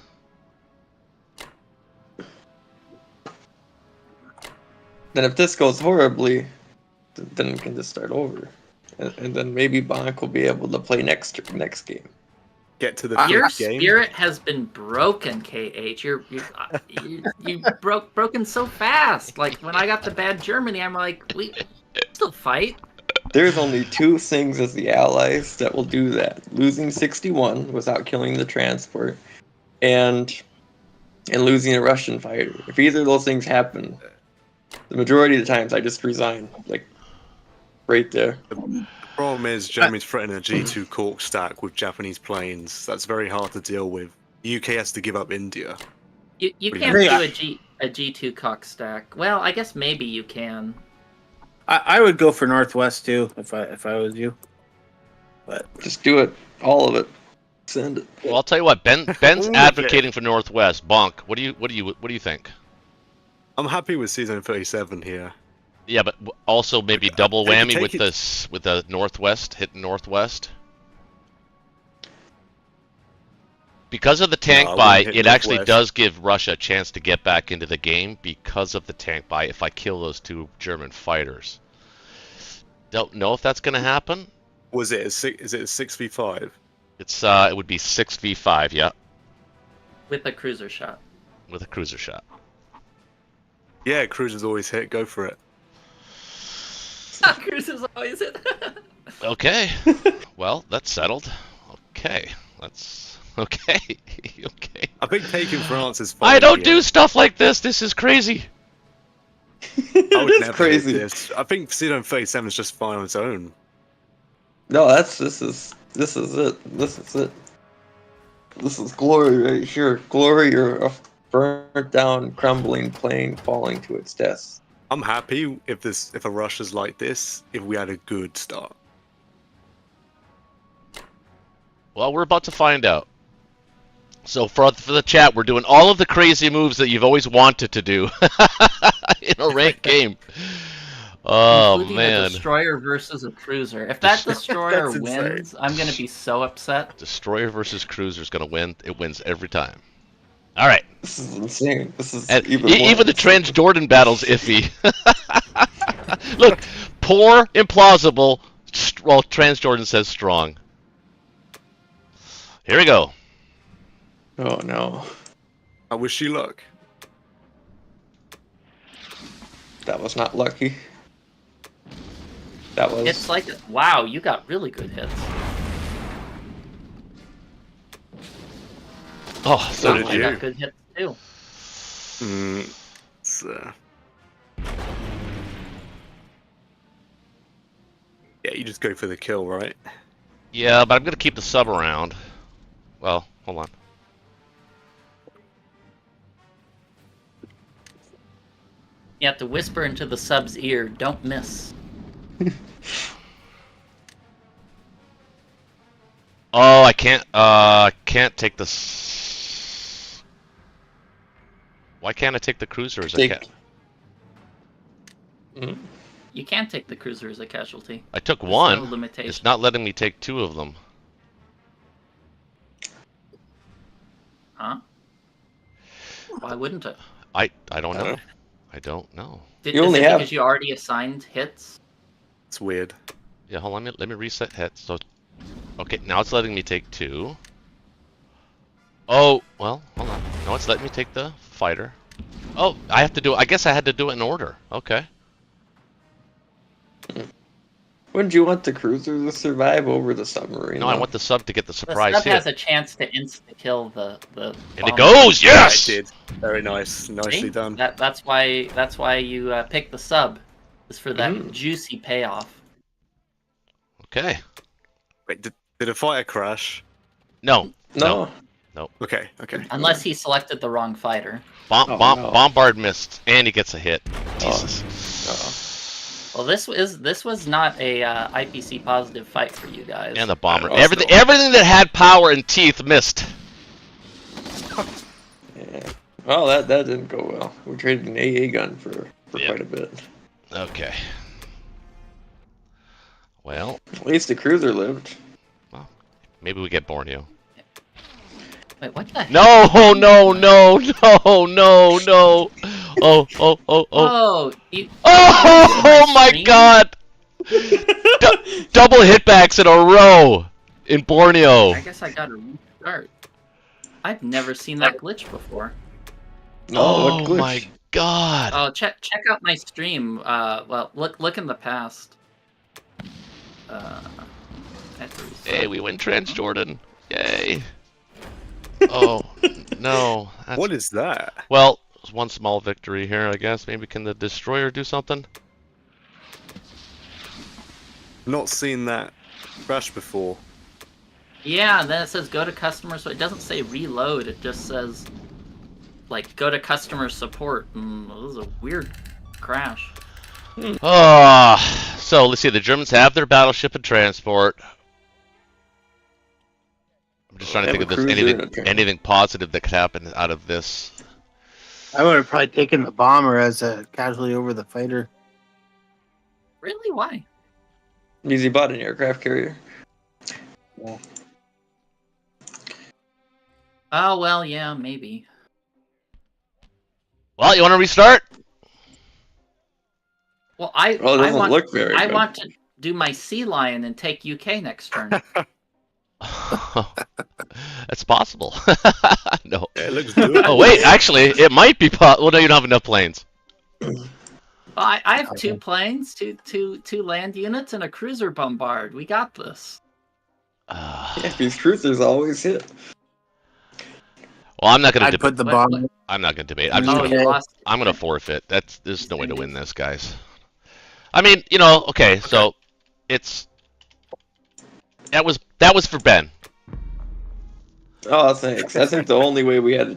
Then if this goes horribly, then we can just start over, and then maybe Bonk will be able to play next game. Get to the Your fifth game. spirit has been broken, KH. You broken so fast. Like when I got the bad Germany, I'm like, we still fight. There's only two things as the Allies that will do that: losing 61 without killing the transport, and losing a Russian fighter. If either of those things happen, the majority of the times I just resign, like right there. The problem is Germany's threatening a G2 cork stack with Japanese planes. That's very hard to deal with. The UK has to give up India. You What do can't you do a G2 cock stack. Well, I guess maybe you can. I would go for Northwest too if I was you. But Just do it, all of it. Send it. Well, I'll tell you what. Ben's advocating for Northwest. Bonk. What do you think? I'm happy with season 37 here. Yeah, but also maybe double Take whammy it- with this with the Northwest, hitting Northwest. Because of the tank No, I buy, wouldn't hit it actually Northwest. does give Russia a chance to get back into the game because of the tank buy if I kill those two German fighters. Don't know if that's going to happen. Was it is it a 6v5? It would be 6v5, yeah, With a cruiser shot. with a cruiser shot. Yeah, cruisers always hit. Go for it. Cruisers always it. Okay. Well, that's settled. Okay. That's okay. Okay. I think taking France is fine. I don't here. do stuff like this. This is crazy. I would It's never crazy. do this. I think season 37 is just fine on its own. No, this is it. This is it. This is glory right here. Glory or a burnt down, crumbling plane falling to its death. I'm happy if a rush is like this, if we had a good start. Well, we're about to find out. So for the chat, we're doing all of the crazy moves that you've always wanted to do in a ranked game. Oh Including a man! destroyer versus a cruiser. If that destroyer That's insane. wins, I'm gonna be so upset. Destroyer versus Cruiser is gonna win. It wins every time. All right. This is insane. This is And even more even the insane. Transjordan battle's iffy. Look, poor, implausible. Well, Transjordan says strong. Here we go. Oh no, I wish you luck. that was not lucky. That was. It's like, wow, you got really good hits. Oh, So Wow, did I you. got good hits too. It's, yeah, you just go for the kill, right? yeah, but I'm gonna keep the sub around. Well, hold on. You have to whisper into the sub's ear, don't miss. Oh, I can't take this. Why can't I take the cruiser as a Take- cat? Mhm. You can take the cruiser as a casualty. I took There's one. No limitation. It's not letting me take two of them. Huh? Why wouldn't it? I don't I know. don't- I don't know. You Is only it have- because you already assigned hits? It's weird. Yeah, hold on. Let me reset hits. So, okay, now it's letting me take two. Oh, well, hold on. No, it's letting me take the fighter. Oh, I have to do. I guess I had to do it in order. Okay. Wouldn't you want the cruiser to survive over the submarine? No, I though? want the sub to get the The surprise sub hit. has a chance to insta-kill the And it bomber. goes, Yeah, yes! it did. Very nice. Nicely See? done. That's why you pick the sub, is for that juicy payoff. Okay. Wait, did a fighter crash? No. No. Okay. Unless he selected the wrong fighter. no. Bombard missed, and he gets a hit. Oh. Jesus. Well, this was not a IPC positive fight for you guys. And the bomber. Oh, Everything that had power and teeth missed. Yeah. Well, that didn't go well. We traded an AA gun for quite a bit. Okay. Well, At least the cruiser lived. maybe we get Borneo. Wait, what the heck? No! Oh! Oh, you, Oh my stream? God! Double hitbacks in a row in Borneo. I guess I gotta restart. I've never seen that glitch before. No, Oh what glitch? my God! Oh, check out my stream. Well, look in the past. Hey, we win Transjordan. Yay! Oh no! What is that? Well, one small victory here, I guess. Maybe can the destroyer do something? Not seen that crash before. Yeah, and then it says go to customer, so it doesn't say reload. It just says like go to customer support. This is a weird crash. So let's see. The Germans have their battleship and transport. I'm just trying to think of this, anything positive that could happen out of this. I would have probably taken the bomber as a casualty over the fighter. Really? Why? Because he bought an aircraft carrier. Yeah. Oh well, yeah, maybe. Well, you want to restart? Well, Well, it doesn't look very I good. want to do my sea lion and take UK next turn. That's possible. No. Yeah, it looks good. Oh wait, actually, it might be. Well, no, you don't have enough planes. Well, I have 2 planes, two land units, and a cruiser bombard. We got this. Yeah, these cruisers always hit. Well, I'm not gonna I'd put the bomber. I'm not gonna debate. I'm just Oh, gonna, you lost. I'm gonna forfeit. There's no way to win this, guys. I mean, okay, so it's that was for Ben. Oh, thanks. I think the only way we had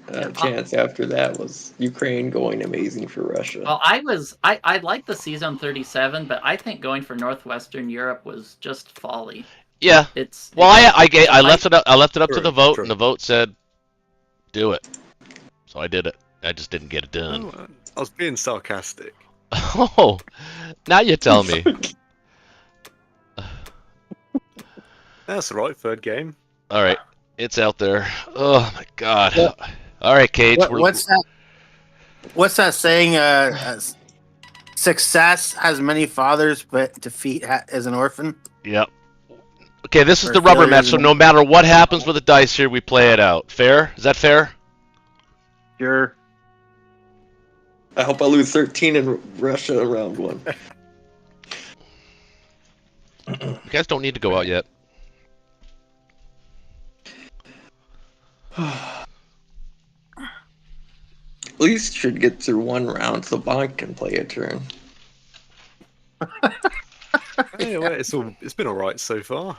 a chance after that was Ukraine going amazing for Russia. Well, I like the C-Zone 37, but I think going for Northwestern Europe was just folly. Yeah. It's Well, I left it up. I left it up to True, the vote, true. and the vote said, "Do it." So I did it. I just didn't get it done. Oh, I was being sarcastic. Oh, now you tell me. That's right, third game. All right, it's out there. Oh my God. All right, Cage. What's that? What's that saying? Success has many fathers, but defeat is an orphan. Yep. Okay, this is Or the rubber failure match, is so an- no matter what happens with the dice here, we play it out. Fair? Is that fair? Sure. I hope I lose 13 in Russia round 1. You guys don't need to go out yet. At least should get through 1 round so Bonk can play a turn. Anyway, it's been alright so far.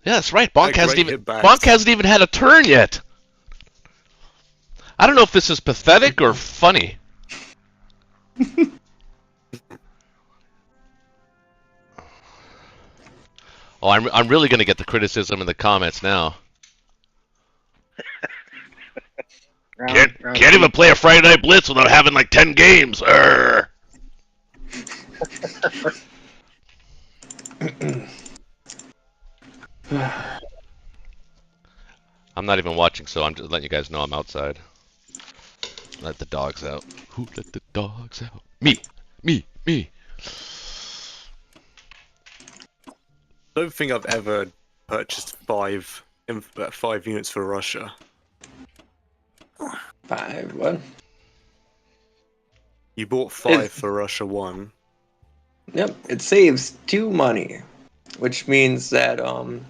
Yeah, that's right. Bonk hasn't great even hitbacks. Bonk hasn't even had a turn yet. I don't know if this is pathetic or funny. Oh, I'm really gonna get the criticism in the comments now. Can't even play a Friday Night Blitz without having like 10 games. Arr. I'm not even watching, so I'm just letting you guys know I'm outside. Let the dogs out. Who let the dogs out? Me. I don't think I've ever purchased 5 units for Russia. 5, what? You bought 5 for Russia 1. Yep, it saves 2 money, which means that You'll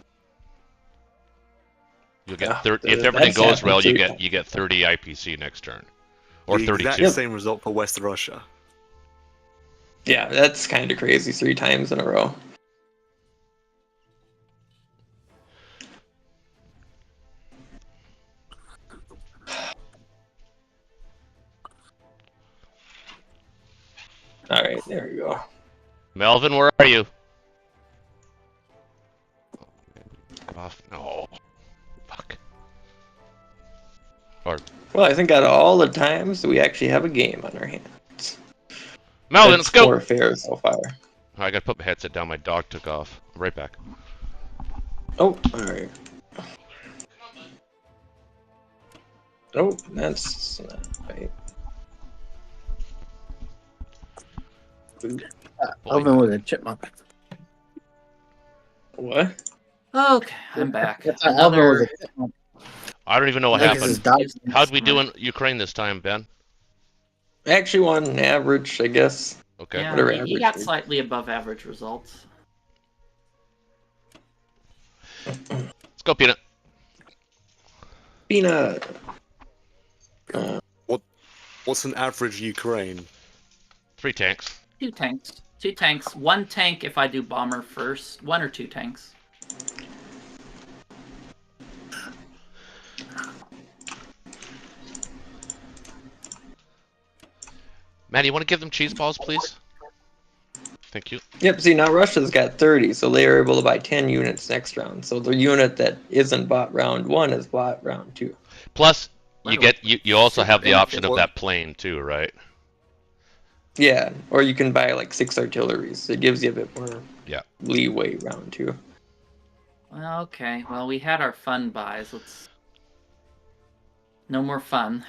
get yeah, 30. If that's everything goes happened well, you 3 get times. you get 30 IPC next turn, or The 32. exact same result for West Russia. Yeah, that's kind of crazy 3 times in a row. All right, there we go. Melvin, where are you? Off. No. Fuck. Or Well, I think out of all the times, we actually have a game on our hands. Melvin, It's let's go. more fair so far. I gotta put my headset down. My dog took off. I'm right back. Oh, all right. Oh, that's not right. Oven with a chipmunk. What? Okay, I'm back. That's how Oven was Another. a chipmunk. I don't even know what I think it's his happened. dog. How'd we do in Ukraine this time, Ben? Actually, won average, I guess. Okay. Yeah, Whatever he average got is. slightly above average results. Let's go, Peanut. Peanut. What's an average Ukraine? 3 tanks. 2 tanks. 2 tanks. 1 tank if I do bomber first. 1 or 2 tanks. Maddie, you want to give them cheese balls, please? Thank you. Yep, see, now Russia's got 30, so they are able to buy 10 units next round. So the unit that isn't bought round 1 is bought round 2. Plus, you also have the option of What- that plane too, right? Yeah, or you can buy like 6 artilleries. It gives you a bit more Yeah. leeway round 2. Well, okay. Well, we had our fun buys. Let's. No more fun.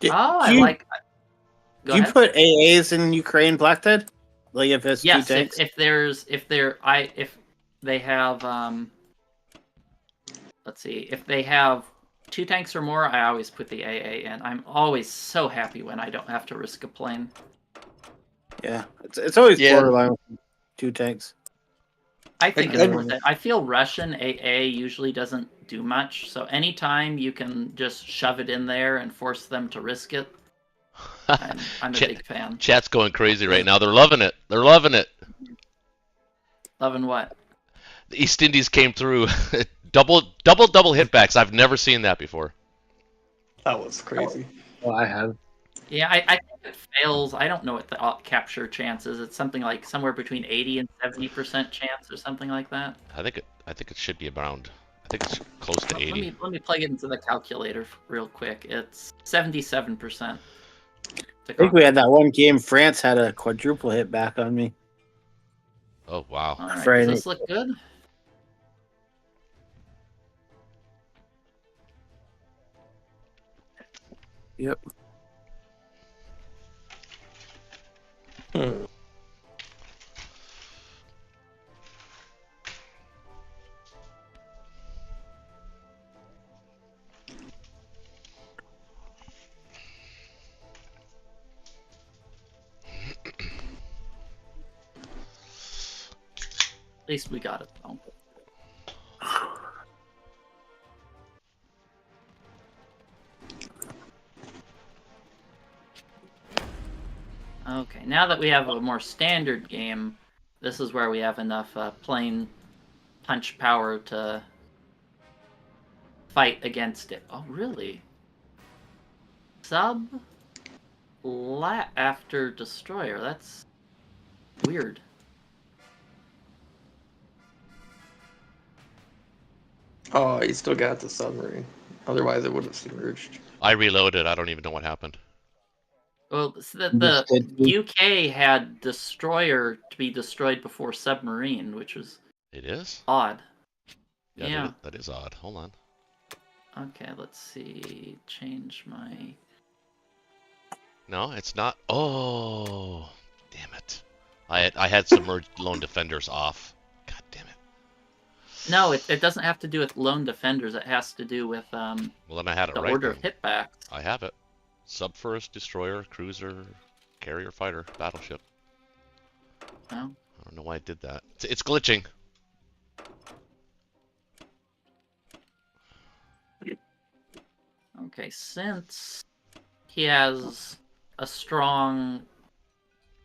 Did Oh, I you- like. Go Do you ahead. put AAs in Ukraine Black Dead? Like if it's Yes, 2 tanks? if they have let's see, if they have 2 tanks or more, I always put the AA in. I'm always so happy when I don't have to risk a plane. Yeah, it's always Yeah. borderline with 2 tanks. I think I- it's I- worth it. I feel Russian AA usually doesn't do much, so anytime you can just shove it in there and force them to risk it, I'm a Chat- big fan. Chat's going crazy right now. They're loving it. They're loving it. Loving what? The East Indies came through. double hitbacks. I've never seen that before. That was crazy. Well, I have. Yeah, I think it fails. I don't know what the capture chance is. It's something like somewhere between 80 and 70% chance or something like that. I think it should be around. I think it's close to 80. Let me plug it into the calculator real quick. It's 77%. I think we had that one game. France had a quadruple hit back on me. Oh wow. All right, Friday. does this look good? Yep. Hmm. At least we got it though. Okay, now that we have a more standard game, this is where we have enough plane punch power to fight against it. Oh, really? Sub after destroyer. That's weird. Oh, you still got the submarine. Otherwise, it would have submerged. I reloaded. I don't even know what happened. Well, the UK had destroyer to be destroyed before submarine, which was It is? odd. Yeah, Yeah. That is odd. Hold on. Okay, let's see. Change my. No, it's not. Oh, damn it! I had submerged lone defenders off. God damn it. No, it doesn't have to do with lone defenders. It has to do with Well, then I had it the right. order then. of hitbacks. I have it. Sub first, destroyer, cruiser, carrier, fighter, battleship. No. I don't know why I did that. It's glitching. Okay, since he has a strong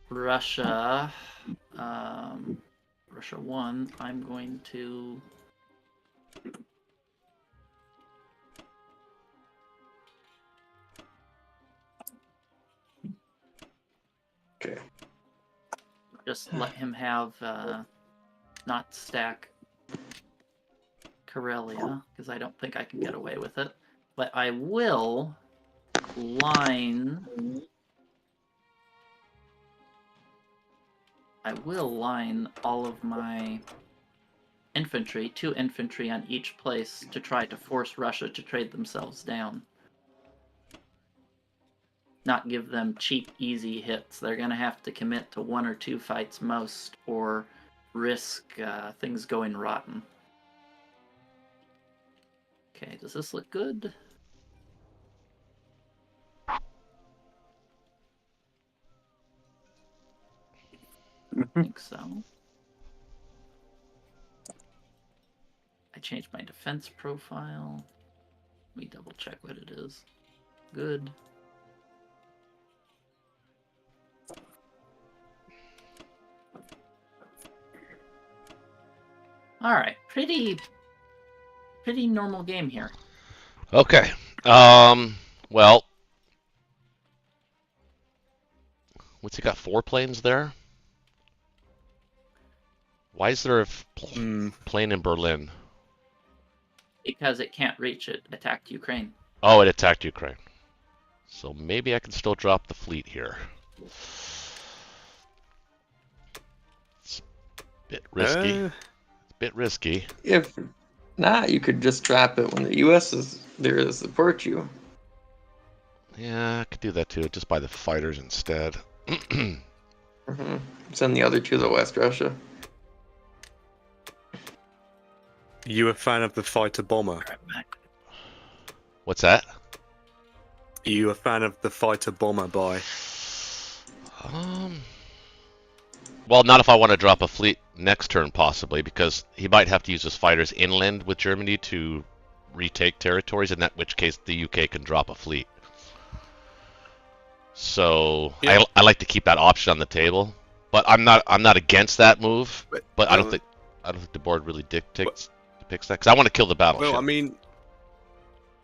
Russia, Russia 1, I'm going to... Okay. just let him have, not stack Karelia, because I don't think I can get away with it. But I will line... all of my infantry, 2 infantry on each place, to try to force Russia to trade themselves down. Not give them cheap, easy hits. They're going to have to commit to 1 or 2 fights most, or risk things going rotten. Okay, does this look good? I think so. I changed my defense profile. Let me double check what it is. Good. Alright, pretty normal game here. Okay. Well, what's he got? 4 planes there? Why is there a plane in Berlin? Because it can't reach it. Attacked Ukraine. Oh, it attacked Ukraine. So maybe I can still drop the fleet here. It's a bit risky. It's a bit risky. If not, you could just drop it when the U.S. is there to support you. Yeah, I could do that too. Just buy the fighters instead. Send the other 2 to West Russia. You a fan of the fighter bomber? What's that? You a fan of the fighter bomber buy? Well, not if I want to drop a fleet next turn, possibly, because he might have to use his fighters inland with Germany to retake territories, in that which case the UK can drop a fleet. So Yeah. I like to keep that option on the table, but I'm not against that move. But I don't think the board really depicts that, because I want to kill the battleship. Well, I mean,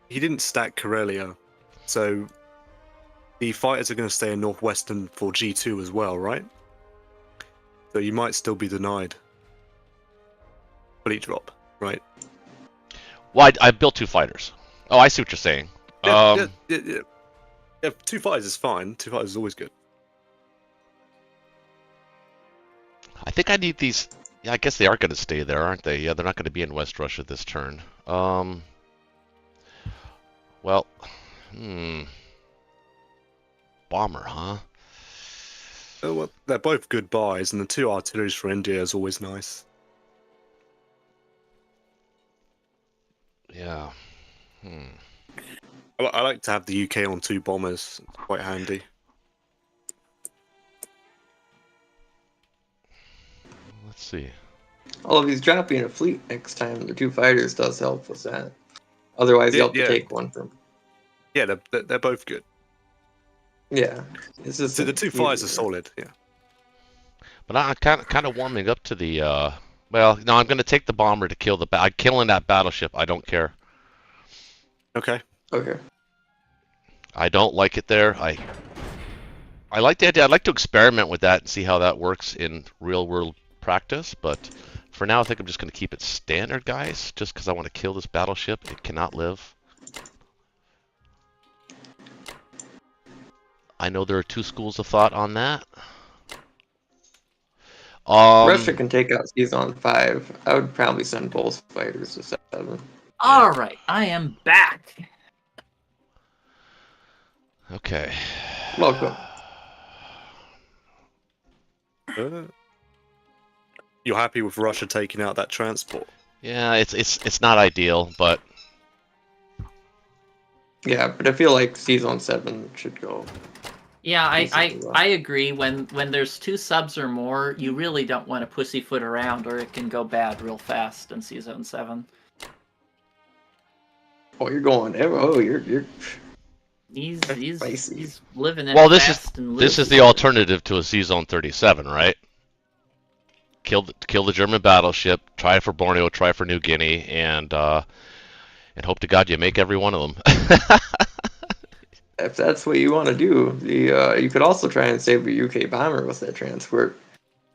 he didn't stack Karelia, so the fighters are going to stay in northwestern for G2 as well, right? So you might still be denied fleet drop, right? Well, I built 2 fighters. Oh, I see what you're saying. Yeah, 2 fighters is fine. 2 fighters is always good. I think I need these. Yeah, I guess they are going to stay there, aren't they? Yeah, they're not going to be in West Russia this turn. Well, bomber, huh? Oh, well, they're both good buys, and the 2 artilleries for India is always nice. Yeah. I like to have the UK on 2 bombers. It's quite handy. Let's see. Well, if he's dropping a fleet next time, the 2 fighters does help with that. Otherwise, you have to take 1 from. Yeah, they're both good. Yeah. It's just So the 2 fighters are solid, yeah. But I'm kind of warming up to the. Well, no, I'm going to take the bomber to kill the. I'm killing that battleship. I don't care. Okay. Okay. I don't like it there. I like the idea. I'd like to experiment with that and see how that works in real world practice. But for now, I think I'm just going to keep it standard, guys. Just because I want to kill this battleship. It cannot live. I know there are 2 schools of thought on that. Russia can take out Season 5. I would probably send both fighters to 7. Alright, I am back. Okay. Welcome. You're happy with Russia taking out that transport? Yeah, it's not ideal, but Yeah, but I feel like Season 7 should go. Yeah, decently well. I agree. When there's 2 subs or more, you really don't want to pussyfoot around, or it can go bad real fast in Season 7. Oh, you're going. Oh, you're. He's Spicy. he's living it Well, fast and this is the alternative to a Z-Zone 37, right? Kill the German battleship, try for Borneo, try for New Guinea, and hope to God you make every one of them. If that's what you want to do, you could also try and save your UK bomber with that transport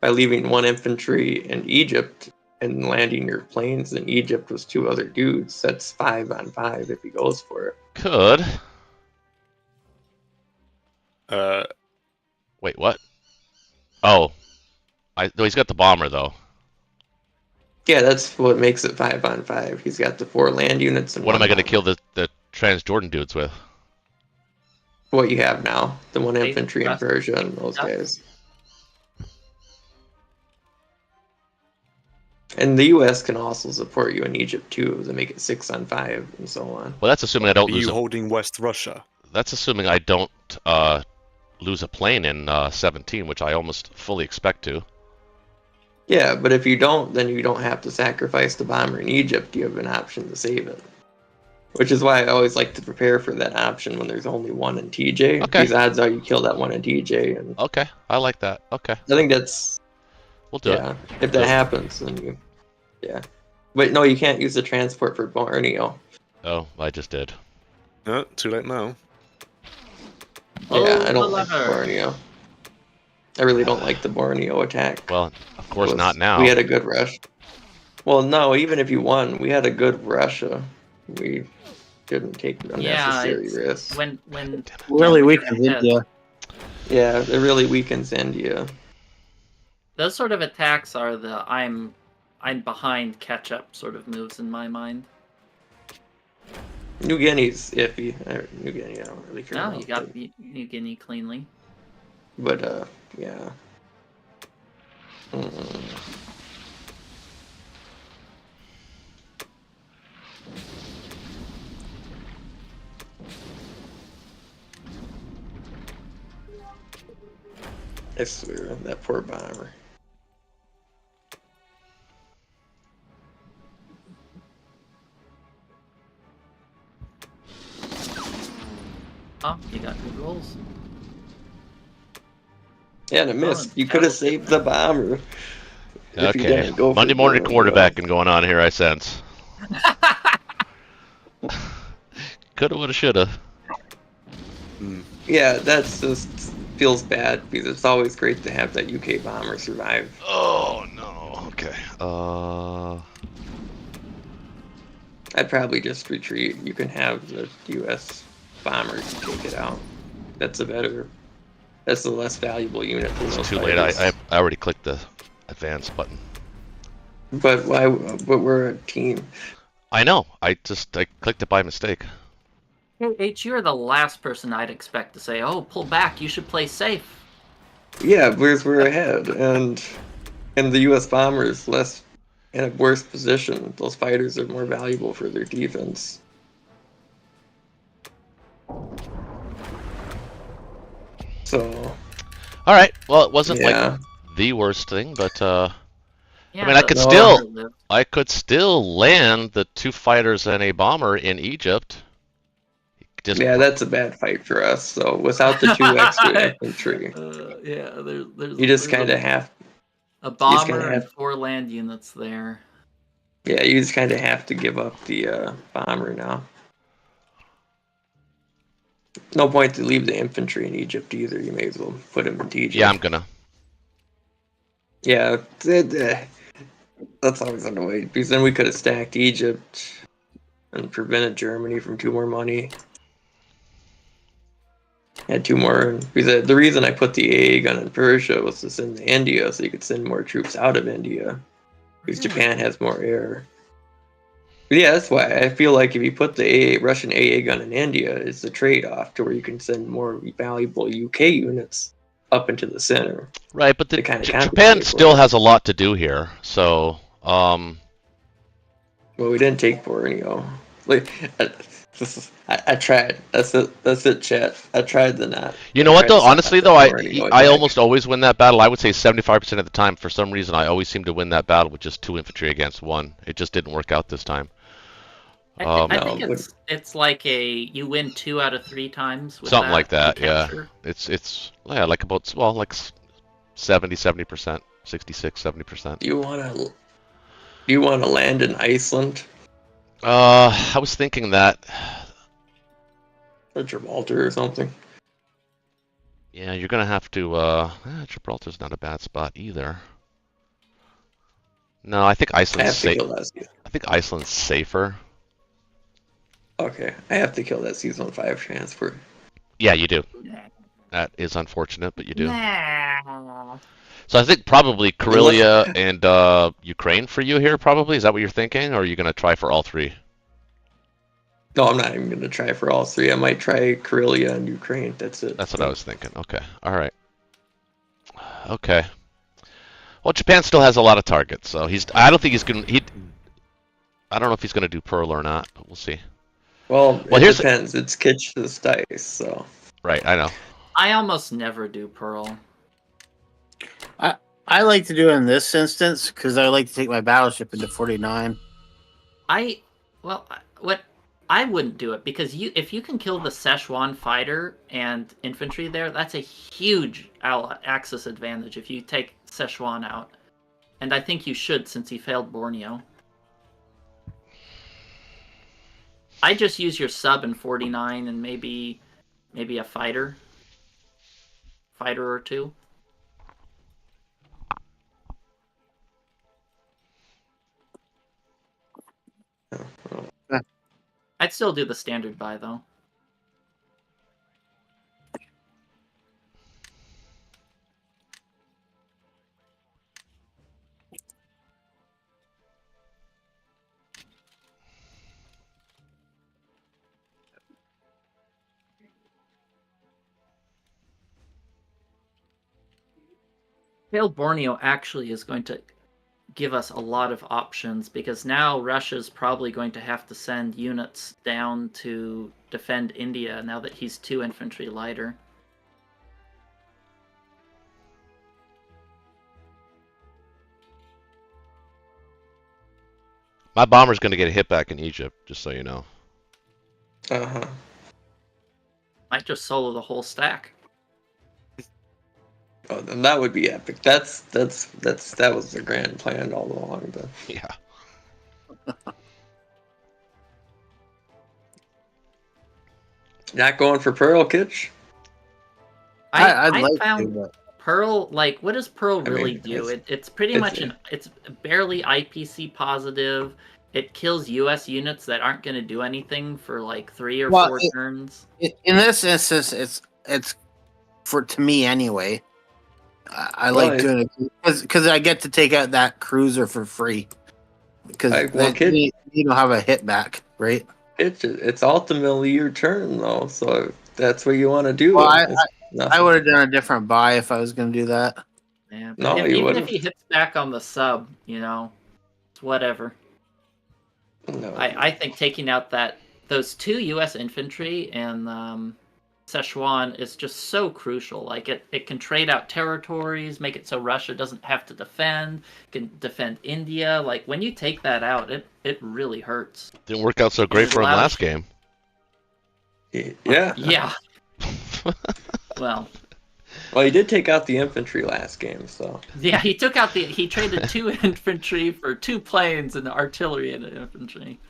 by leaving 1 infantry in Egypt and landing your planes in Egypt with 2 other dudes. That's 5 on 5 if he goes for it. Could. Uh, Wait, what? Oh. No, he's got the bomber, though. Yeah, that's what makes it 5 on 5. He's got the 4 land units and What am I going to bomber. kill the Transjordan dudes with? What you have now, the 1 They- infantry in Russia- Persia and those Yeah. guys. And the U.S. can also support you in Egypt too to make it 6 on 5 and so on. Well, that's assuming I are don't lose you a... holding West Russia? That's assuming I don't lose a plane in 17, which I almost fully expect to. Yeah, but if you don't, then you don't have to sacrifice the bomber in Egypt. You have an option to save it. Which is why I always like to prepare for that option when there's only 1 in TJ. Okay. These odds are you kill that 1 in TJ. And Okay, I like that. Okay, I think that's... we'll do it. Yeah, if that happens, then you... Yeah. But no, you can't use the transport for Borneo. Oh, I just did. No, too late now. Yeah, I don't the like lever. Borneo. I really don't like the Borneo attack. Well, of course not now. We had a good rush. Well, no, even if you won, we had a good Russia. We didn't take unnecessary it's- risks. When Really yeah, weakens yeah. India. Yeah, it really weakens India. those sort of attacks are the I'm behind catch up sort of moves in my mind. New Guinea's iffy. New Guinea, I don't really care No, about. you got New Guinea cleanly. But, yeah. Mm. I swear, that poor bomber. Oh, you got good rolls. Yeah, and it missed. Oh, You could have that was saved the bomber. if you Okay, didn't go for Monday morning Borneo. quarterbacking going on here, I sense. Coulda, woulda, shoulda. Yeah, that's just feels bad because it's always great to have that UK bomber survive. Oh no. Okay. I'd probably just retreat. You can have the US bombers take it out. That's the less valuable unit than It's those too late. fighters. I already clicked the advance button. But why? But we're a team. I know. I clicked it by mistake. Hey, H, you're the last person I'd expect to say, "Oh, pull back. You should play safe." Yeah, because we're ahead, and the US bomber is less in a worse position. Those fighters are more valuable for their defense. So All right. Well, it wasn't like yeah, the worst thing, but Yeah, mean, I the- could the still- bomber lived. I could still land the 2 fighters and a bomber in Egypt. Just yeah, that's a bad fight for us. So without the 2 extra infantry, Yeah, there's you just there's kind of have. a bomber kinda and have- 4 land units there. Yeah, you just kind of have to give up the bomber now. No point to leave the infantry in Egypt either. You may as well put him in TJ. yeah, I'm gonna. Yeah, that's always annoying because then we could have stacked Egypt and prevented Germany from 2 more money. Had 2 more. Because the reason I put the AA gun in Persia was to send to India so you could send more troops out of India. Because Japan has more air. But yeah, that's why I feel like if you put the Russian AA gun in India, it's a trade-off to where you can send more valuable UK units up into the center. Right, but To kinda Japan compensate for still it. has a lot to do here. So, Well, we didn't take Borneo. Like, I tried. That's it. That's it, chat. I tried the knot. You know what though? Honestly though, I I almost always win that battle. I would say 75% of the time. For some reason, I always seem to win that battle with just 2 infantry against 1. It just didn't work out this time. I No, think it's like you win 2 out of 3 times with Something like that, yeah. capture. It's yeah, like about, well, like 70%, 66, 70%. Do you wanna land in Iceland I was thinking that. or Gibraltar or something? Yeah, you're gonna have to. Gibraltar's not a bad spot either. No, I think I Iceland's have to safe. kill that. I think Iceland's safer. Okay, I have to kill that season 5 transport. Yeah, you do. Nah. That is unfortunate, but you do. Nah. So I think probably Karelia and Ukraine for you here. Probably, is that what you're thinking, or are you gonna try for all 3? No, I'm not even gonna try for all 3. I might try Karelia and Ukraine. That's it. That's what I was thinking. Okay, all right. Okay. Well, Japan still has a lot of targets, so I don't think he's gonna. I don't know if he's gonna do Pearl or not, but we'll see. Well, Well, it depends. It's Kitch's dice, so. Right, I know. I almost never do Pearl. I like to do it in this instance because I like to take my battleship into 49. I wouldn't do it because if you can kill the Szechuan fighter and infantry there, that's a huge axis advantage if you take Szechuan out. And I think you should since he failed Borneo. I just use your sub in 49 and maybe a fighter or 2. I'd still do the standard buy though. Failed Borneo actually is going to give us a lot of options because now Russia's probably going to have to send units down to defend India now that he's 2 infantry lighter. My bomber's gonna get a hit back in Egypt, just so you know. Uh-huh. Might just solo the whole stack. Oh, then that would be epic. That was the grand plan all along. Then. Yeah. Not going for Pearl, Kitch? I'd I like found to, but Pearl, like, what does Pearl really mean, do? It's pretty much it's barely IPC positive. It kills US units that aren't going to do anything for like 3 or 4 turns. in this instance, it's to me anyway. I like doing it because I get to take out that cruiser for free because you don't have a hit back, right? It's ultimately your turn though, so if that's what you want to do. Well, I would have done a different buy if I was going to do that. Yeah, but No, you even wouldn't. if he hits back on the sub, it's whatever. No. I think taking out those 2 US infantry and Szechuan is just so crucial. Like it can trade out territories, make it so Russia doesn't have to defend, can defend India. Like when you take that out, it really hurts. Didn't work out so great for him last game. Yeah. Yeah. Well, he did take out the infantry last game, so. Yeah, he traded 2 infantry for 2 planes and artillery and infantry.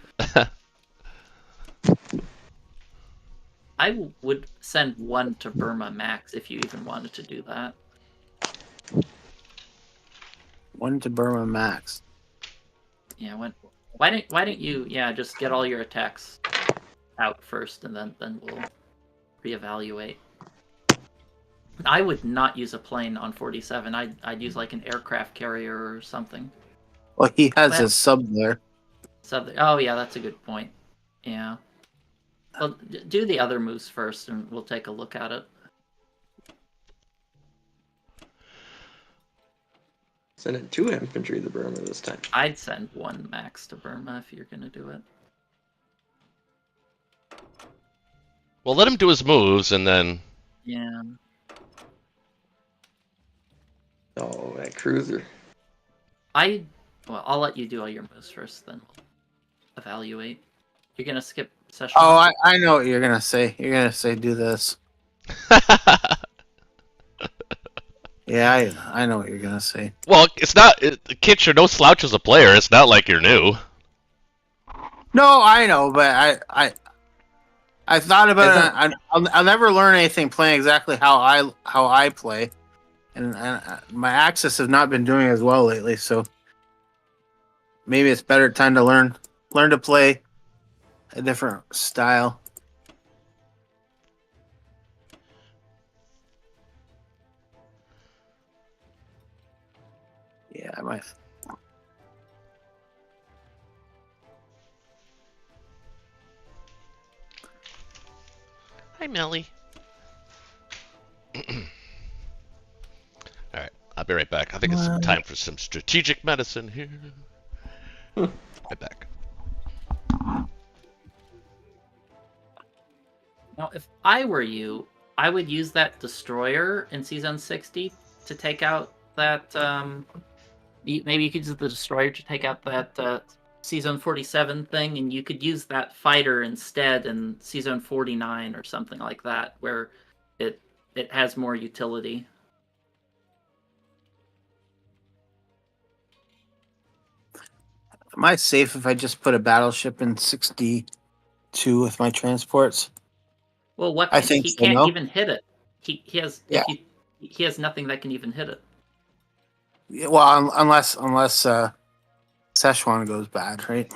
I would send 1 to Burma max if you even wanted to do that. 1 to Burma max. Yeah, why don't you just get all your attacks out first and then we'll reevaluate. I would not use a plane on 47. I'd use like an aircraft carrier or something. Well, he has his sub there. Oh yeah, that's a good point. Yeah. Well, do the other moves first, and we'll take a look at it. Sending 2 infantry to Burma this time. I'd send 1 max to Burma if you're gonna do it. Well, let him do his moves, and then... Yeah. Oh, that cruiser. Well, I'll let you do all your moves first, then we'll evaluate. You're gonna skip session. Oh, I know what you're gonna say. You're gonna say do this. Yeah, I know what you're gonna say. Well, it's not... Kitch, you're no slouch as a player. It's not like you're new. No, I know, but I thought about it. I'll never learn anything playing exactly how I play, and my Axis have not been doing as well lately. So maybe it's better time to learn to play a different style. Yeah, I might. Hi, Melly. Alright, I'll be right back. I think it's time for some strategic medicine here. Right back. Now, if I were you, I would use that destroyer in Season 60 to take out that. Maybe you could use the destroyer to take out that Season 47 thing, and you could use that fighter instead in Season 49 or something like that, where it has more utility. Am I safe if I just put a battleship in 62 with my transports? Well, what I think he so, can't no? even hit it. He has Yeah. he has nothing that can even hit it. Yeah, well, unless Szechuan goes bad, right?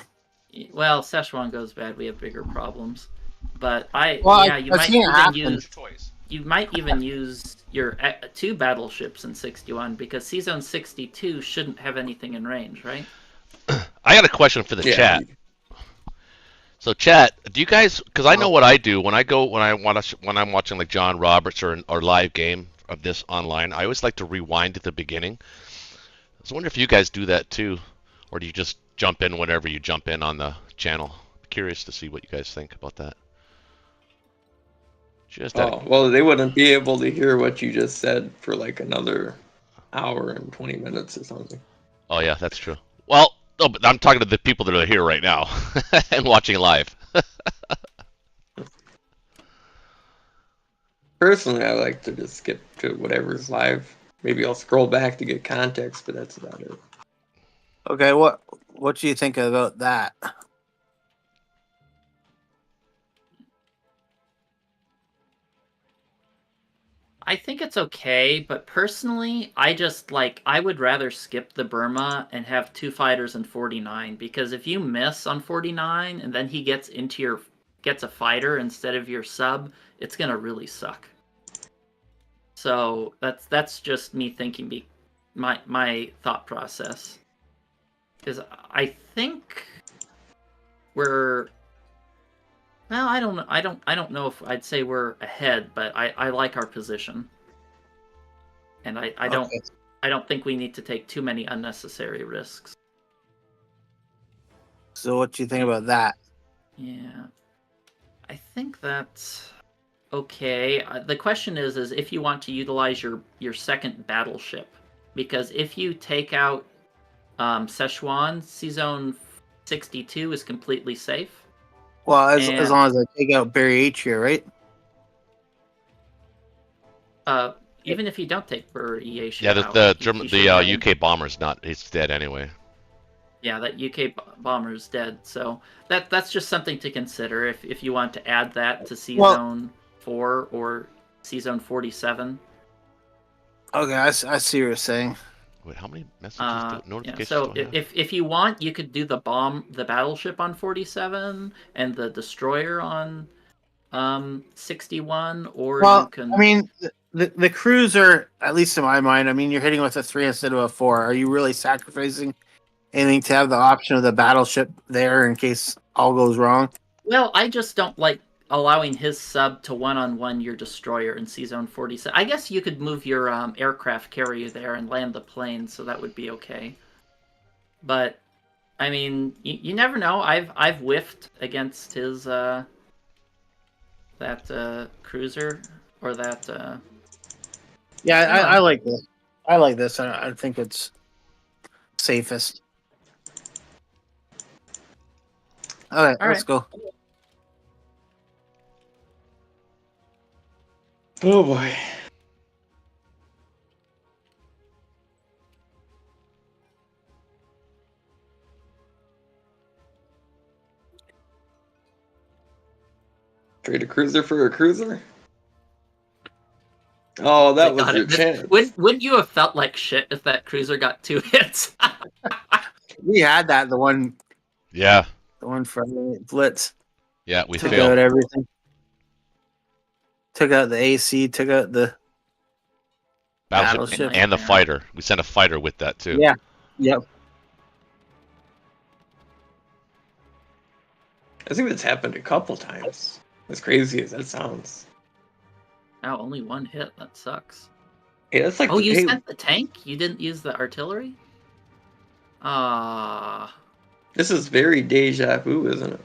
Well, Szechuan goes bad, we have bigger problems. But Well, you I've might seen it even happen. use your 2 battleships in 61 because Season 62 shouldn't have anything in range, right? I got a question for the chat. So, chat, do you guys? Because I know what I do when I'm watching like John Roberts or live game of this online. I always like to rewind at the beginning. I was wondering if you guys do that too, or do you just jump in whenever you jump in on the channel? Curious to see what you guys think about that. Well, they wouldn't be able to hear what you just said for like another hour and 20 minutes or something. Oh yeah, that's true. Well, no, but I'm talking to the people that are here right now and watching live. Personally, I like to just skip to whatever's live. Maybe I'll scroll back to get context, but that's about it. Okay, what do you think about that? I think it's okay, but personally, I would rather skip the Burma and have 2 fighters in 49 because if you miss on 49 and then he gets a fighter instead of your sub, it's gonna really suck. So that's just me thinking, my thought process, because I think we're. Well, I don't know. I don't know if I'd say we're ahead, but I like our position, and I don't think we need to take too many unnecessary risks. So, what do you think about that? Yeah, I think that's okay. The question is if you want to utilize your second battleship, because if you take out Szechuan, Season 62 is completely safe. Well, as long as I take out Barry H here, right? Even if you don't take Barry H, Yeah, the UK bomber's he's dead anyway. Yeah, that UK bomber is dead. So that's just something to consider if you want to add that to Season 4 or Season 47. Okay, I see what you're saying. Wait, how many messages notifications so do I have? if you want, you could do the battleship on 47 and the destroyer on 61, or you can. I mean, the cruiser, at least in my mind, I mean, you're hitting with a 3 instead of a 4. Are you really sacrificing anything to have the option of the battleship there in case all goes wrong? Well, I just don't like allowing his sub to one-on-one your destroyer in Season 47. I guess you could move your aircraft carrier there and land the plane, so that would be okay. But I mean, you never know. I've whiffed against his cruiser or that. Yeah, Hang I on. like this. I like this. I think it's safest. Okay, All let's right. go. Oh boy. Trade a cruiser for a cruiser? Oh, They that was got your it. chance. Wouldn't you have felt like shit if that cruiser got 2 hits? We had that the one Yeah, from Blitz. yeah, we Took failed. out everything. Took out the AC. Took out the battleship. And the Yeah. fighter. We sent a fighter with that too. Yeah. Yep. I think that's happened a couple times. As crazy as that sounds. Now only 1 hit. That sucks. Hey, that's like Oh, you hey, sent the tank? You didn't use the artillery? Ah. this is very deja vu, isn't it?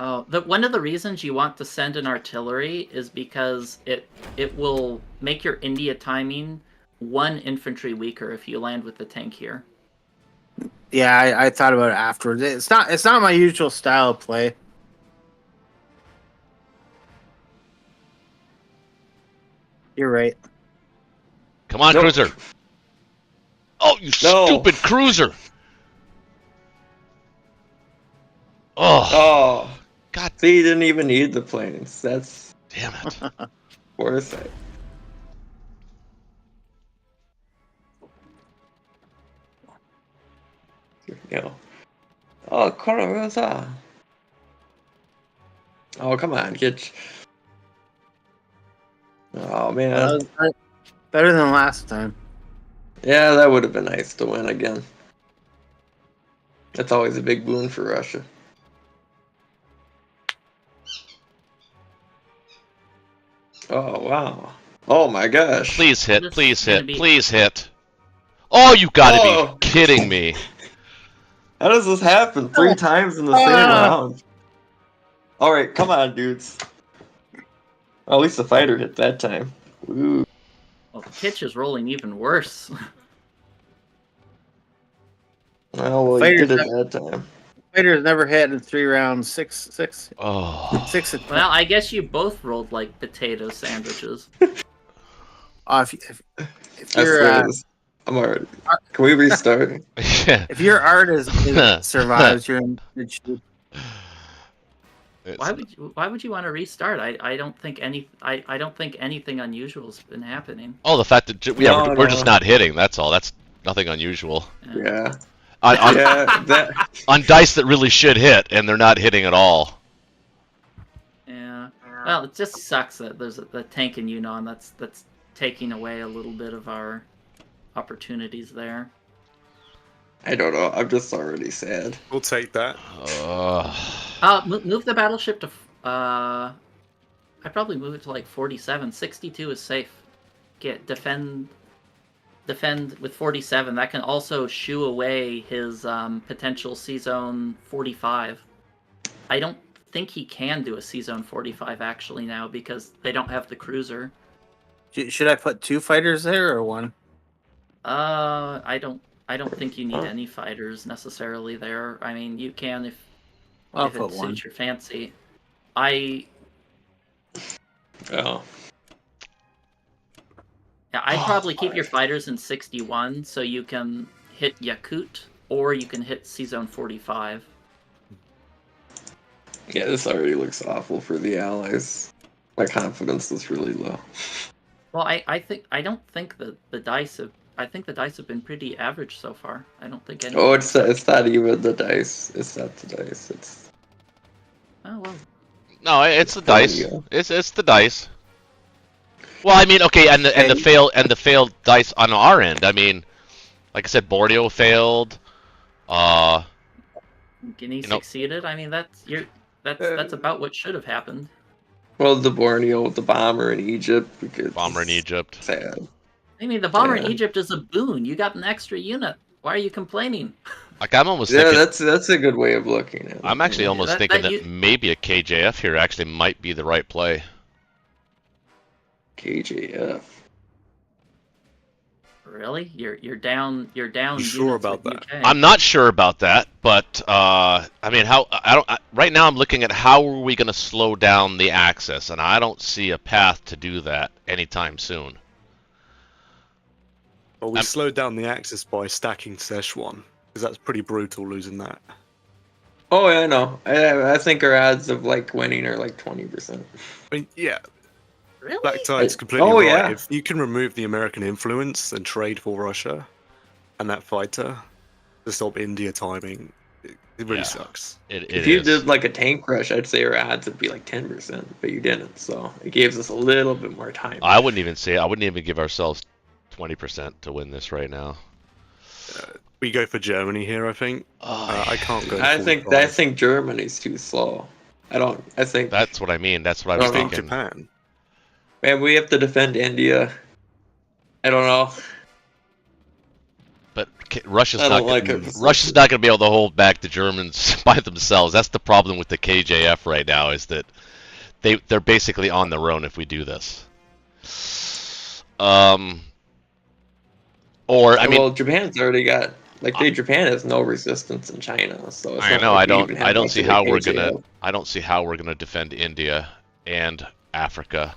Oh, one of the reasons you want to send an artillery is because it will make your India timing 1 infantry weaker if you land with the tank here. Yeah, I thought about it afterwards. It's not my usual style of play. You're right. Come on, Nope. cruiser. Oh, you No. stupid cruiser. Oh, Oh, God so you didn't even need the planes. That's damn it. foresight. You know. Oh, Coroza. Oh, come on, get. Oh man. Better than last time. Yeah, that would have been nice to win again. That's always a big boon for Russia. Oh wow. Oh my gosh. Please hit, This please is gonna hit, be- please hit. Oh, you gotta Oh. be kidding me. How does this happen 3 times in the same round? Alright, come on, dudes. Well, at least the fighter hit that time. Ooh. Well, Kitch is rolling even worse. Well, you Fighters did it that time. Fighters never hit in 3 rounds. Six Oh. Well, I guess you both rolled like potato sandwiches. If I your swear this. I'm already. Can we restart? if your art is survives, you're in good shape. Why would you want to restart? I don't think anything unusual's been happening. Oh, the fact that No, we're just no. not hitting. That's all. That's nothing unusual. Yeah. On Yeah, that. on dice that really should hit, and they're not hitting at all. Yeah. Well, it just sucks that there's the tank in Yunnan that's taking away a little bit of our opportunities there. I don't know. I'm just already sad. We'll take that. Move the battleship to. I'd probably move it to like 47. 62 is safe. Defend with 47. That can also shoo away his potential C-Zone 45. I don't think he can do a C-Zone 45 actually now because they don't have the cruiser. Should I put 2 fighters there or 1? I don't think you need any fighters necessarily there. I mean, you can if I'll it put 1. suits your fancy. Oh. Yeah, I'd probably keep your fighters in 61 so you can hit Yakut or you can hit C-Zone 45. Yeah, this already looks awful for the Allies. My confidence is really low. Well, I don't think that the dice have been pretty average so far. I don't think any. Oh, it's not even the dice. It's not the dice. It's. Oh well. No, it's the There dice. you go. It's the dice. Well, I mean, okay, and the failed dice on our end. I mean, like I said, Borneo failed. Guinea succeeded. I mean, that's about what should have happened. Well, the Borneo, the bomber in Egypt. Because Bomber in Egypt. Sad. I mean, the bomber in Yeah. Egypt is a boon. You got an extra unit. Why are you complaining? Like I'm almost Yeah, thinking. that's a good way of looking at it. I'm actually almost that- thinking that that maybe a KJF here actually might be the right play. KJF. Really? You're down. You're down. You sure units about with that? UK. I'm not sure about that, but I mean, right now I'm looking at how are we going to slow down the Axis, and I don't see a path to do that anytime soon. Well, we slowed down the Axis by stacking Szechuan, because that's pretty brutal losing that. Oh yeah, I know. I think our odds of like winning are like 20%. I mean, yeah, Really? Black Tide's completely Oh, right. yeah. If you can remove the American influence and trade for Russia and that fighter to stop India timing, it really Yeah. sucks. It If you is. did like a tank rush, I'd say our odds would be like 10%, but you didn't, so it gives us a little bit more time. I wouldn't even give ourselves 20% to win this right now. We go for Germany here, I think. Oh, I can't go. I 45. think Germany's too slow. I think that's what I mean. That's what I I was think thinking. Japan. man, we have to defend India. I don't know. But Russia's I not don't like gonna, it. Russia's not going to be able to hold back the Germans by themselves. That's the problem with the KJF right now, is that they're basically on their own if we do this. Or I mean, well, Japan's already got Japan has no resistance in China, so it's I not know like we I even have don't much see of a how we're KJF. gonna defend India and Africa.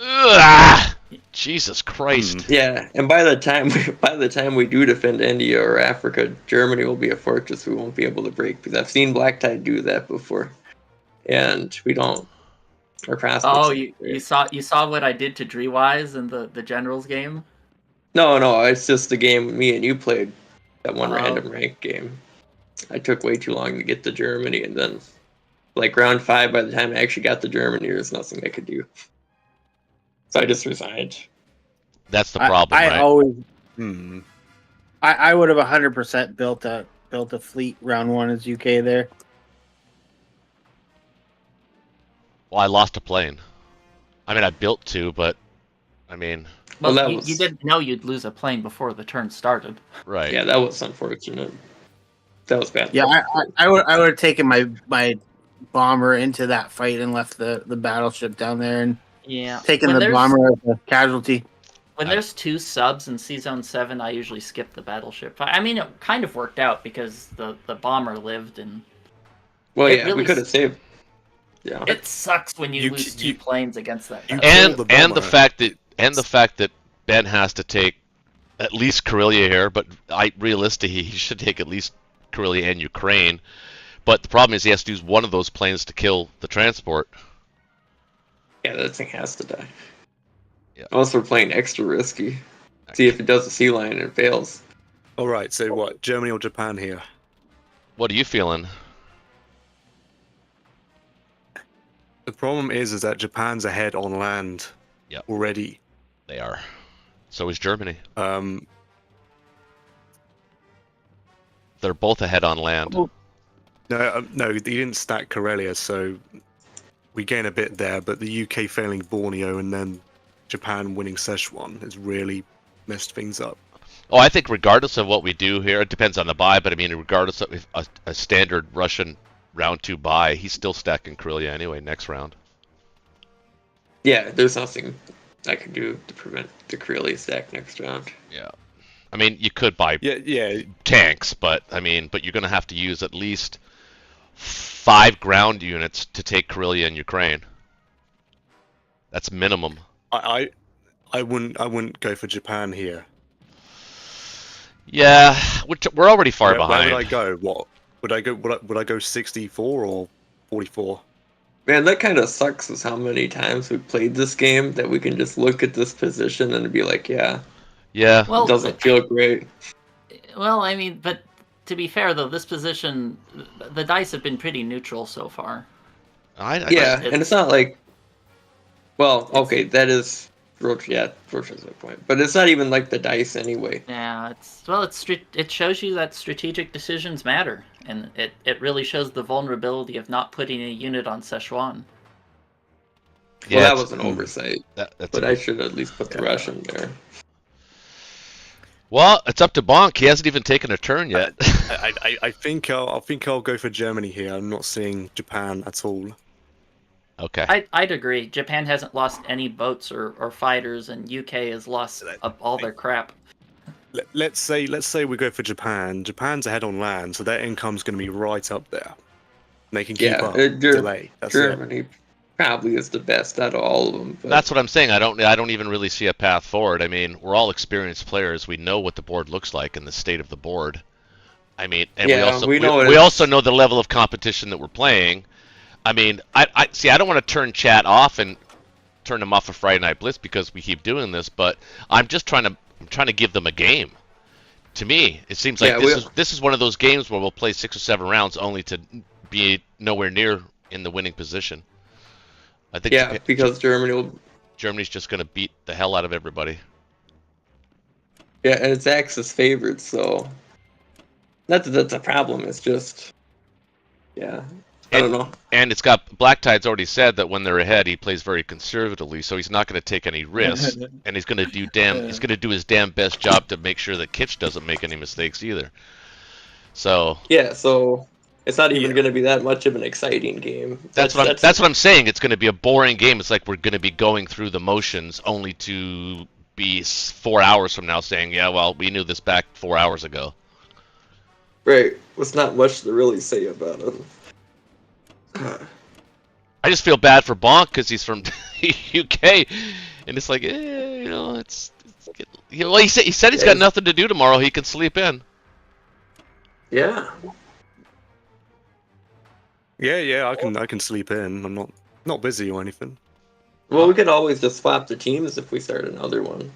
Ugh! Jesus Christ! Yeah, and by the time we do defend India or Africa, Germany will be a fortress we won't be able to break, because I've seen Black Tide do that before, and we don't. Our prospects. Oh, you saw what I did to Dreewise in the Generals game? No, it's just the game me and you played, that one Oh, random rank game. I took way too long to get to Germany, and then, like round 5, by the time I actually got to Germany, there's nothing I could do. So I just resigned. That's the problem, I right? always, Hmm. I would have 100% built a fleet round 1 as UK there. Well, I lost a plane. I mean, I built 2, but I mean, well, Well, that you was- didn't know you'd lose a plane before the turn started. right? Yeah, that was unfortunate. That was bad. Yeah, I would have taken my bomber into that fight and left the battleship down there and Yeah. taken When the there's- bomber as a casualty. When there's 2 subs in C-Zone 7, I usually skip the battleship. I mean, it kind of worked out because the bomber lived, and Well, it yeah, really we could have saved. Yeah. it sucks when you You- lose you- 2 planes against that. you- battleship. Kill the And the bomber. fact that Ben has to take at least Karelia here, but realistically he should take at least Karelia and Ukraine. But the problem is he has to use one of those planes to kill the transport. Yeah, that thing has to die. Yeah. Unless we're playing extra risky. See if it does a sea line and it fails. All right. So what? Germany or Japan here? What are you feeling? The problem is that Japan's ahead on land Yep. already. They are. So is Germany. They're both ahead on land. No, he didn't stack Karelia, so we gain a bit there. But the UK failing Borneo and then Japan winning Szechuan has really messed things up. Oh, I think regardless of what we do here, it depends on the buy, but I mean, regardless of if a standard Russian round 2 buy, he's still stacking Karelia anyway next round. Yeah, there's nothing I can do to prevent the Karelia stack next round. Yeah. I mean, you could buy Yeah. tanks, but I mean, but you're going to have to use at least 5 ground units to take Karelia and Ukraine. That's minimum. I wouldn't go for Japan here. Yeah, we're already far Where behind. would I go? What would I go? Would I go 64 or 44? Man, that kind of sucks is how many times we played this game that we can just look at this position and be like, yeah, Yeah. it Well, doesn't feel great. well, I mean, but to be fair though, this position, the dice have been pretty neutral so far. Yeah, and it's not like, well, okay, that is, Roach has a point, but it's not even like the dice anyway. Yeah, it shows you that strategic decisions matter, and it really shows the vulnerability of not putting a unit on Szechuan. Yeah, Well, that it's- was an oversight, that's but I should at least put the Russian there. Well, it's up to Bonk. He hasn't even taken a turn yet. I think I'll go for Germany here. I'm not seeing Japan at all. Okay. I'd agree. Japan hasn't lost any boats or fighters, and UK has lost all their crap. Let's say we go for Japan. Japan's ahead on land, so their income's going to be right up there. They can keep up. Delay. That's it. Germany probably is the best out of all of them. But... That's what I'm saying. I don't even really see a path forward. I mean, we're all experienced players. We know what the board looks like and the state of the board. I mean, and we also know the level of competition that we're playing. I mean, I don't want to turn chat off and turn them off of Friday Night Blitz because we keep doing this, but I'm just trying to give them a game. To me, it seems like this is one of those games where we'll play 6 or 7 rounds only to be nowhere near in the winning position. I think because Germany's just going to beat the hell out of everybody. Yeah, and it's Axis favored, so not that that's a problem. It's just, I don't know. And it's got Black Tide's already said that when they're ahead, he plays very conservatively, so he's not going to take any risks, and he's going to do his damn best job to make sure that Kitch doesn't make any mistakes either. So so it's not even going to be that much of an exciting game. That's what I'm saying. It's going to be a boring game. It's like we're going to be going through the motions, only to be 4 hours from now saying, "Yeah, well, we knew this back 4 hours ago." Right. There's not much to really say about it. I just feel bad for Bonk because he's from UK, and it's like, it's well, he said he's got nothing to do tomorrow. He can sleep in. Yeah. Yeah, I can sleep in. I'm not busy or anything. Well, we could always just swap the teams if we start another one,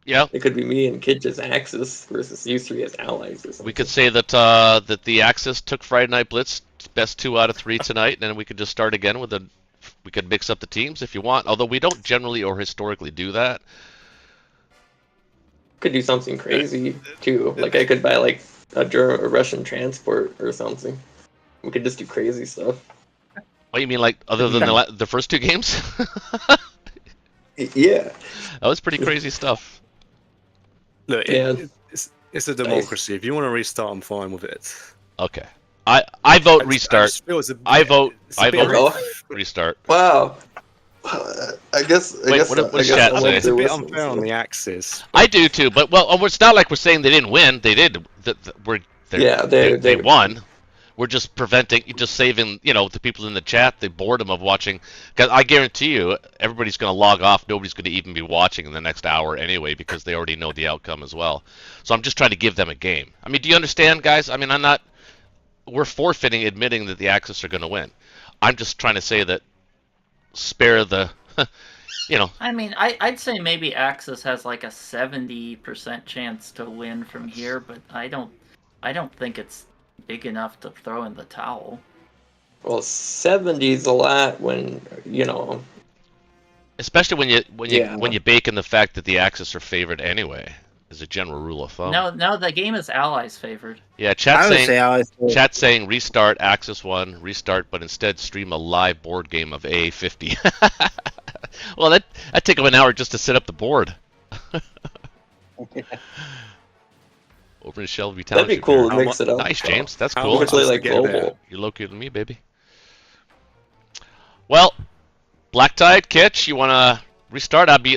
Yeah. It could be me and Kitch as Axis versus you 3 as allies or something. We could say that that the Axis took Friday Night Blitz best 2 out of 3 tonight, and then we could just start again we could mix up the teams if you want, although we don't generally or historically do that. Could do something crazy too. Like I could buy like a Russian transport or something. We could just do crazy stuff. What you mean, like other than the first 2 games? Yeah. That was pretty crazy stuff. Look, it's a democracy. If you want to restart, I'm fine with it. Okay. I vote restart. I vote restart. Wow. I guess. What does chat say? It's a bit unfair on the Axis. I do too, but it's not like we're saying they didn't win. They did. They won. We're just saving, the people in the chat the boredom of watching. Because I guarantee you, everybody's going to log off. Nobody's going to even be watching in the next hour anyway, because they already know the outcome as well. So I'm just trying to give them a game. I mean, do you understand, guys? I mean, we're forfeiting admitting that the Axis are going to win. I'm just trying to say that spare the, I mean, I'd say maybe Axis has like a 70% chance to win from here, but I don't think it's big enough to throw in the towel. Well, 70 is a lot when especially when you bake in the fact that the Axis are favored anyway, as a general rule of thumb. No, the game is allies favored. Yeah, chat saying restart Axis 1, restart, but instead stream a live board game of A50. Well, that take them an hour just to set up the board. Over in Shelby Township. That'd be cool to mix it up. Nice, James. That's cool. Much like global. You're located than me, baby. Well, Black Tide, Kitch, you want to restart? I'd be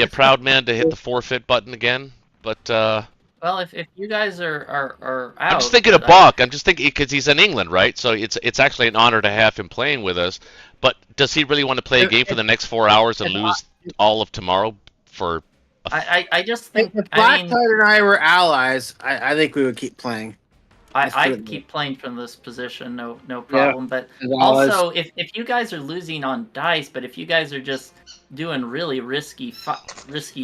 a proud man to hit the forfeit button again. But well, if you guys are out, I'm just thinking of Bach. I'm just thinking because he's in England, right? So it's actually an honor to have him playing with us. But does he really want to play a game for the next 4 hours and lose all of tomorrow for? I just think if Black Tide and I were allies, I think we would keep playing. I'd keep playing from this position, no problem. Yeah, but also, if you guys are losing on dice, but if you guys are just doing really risky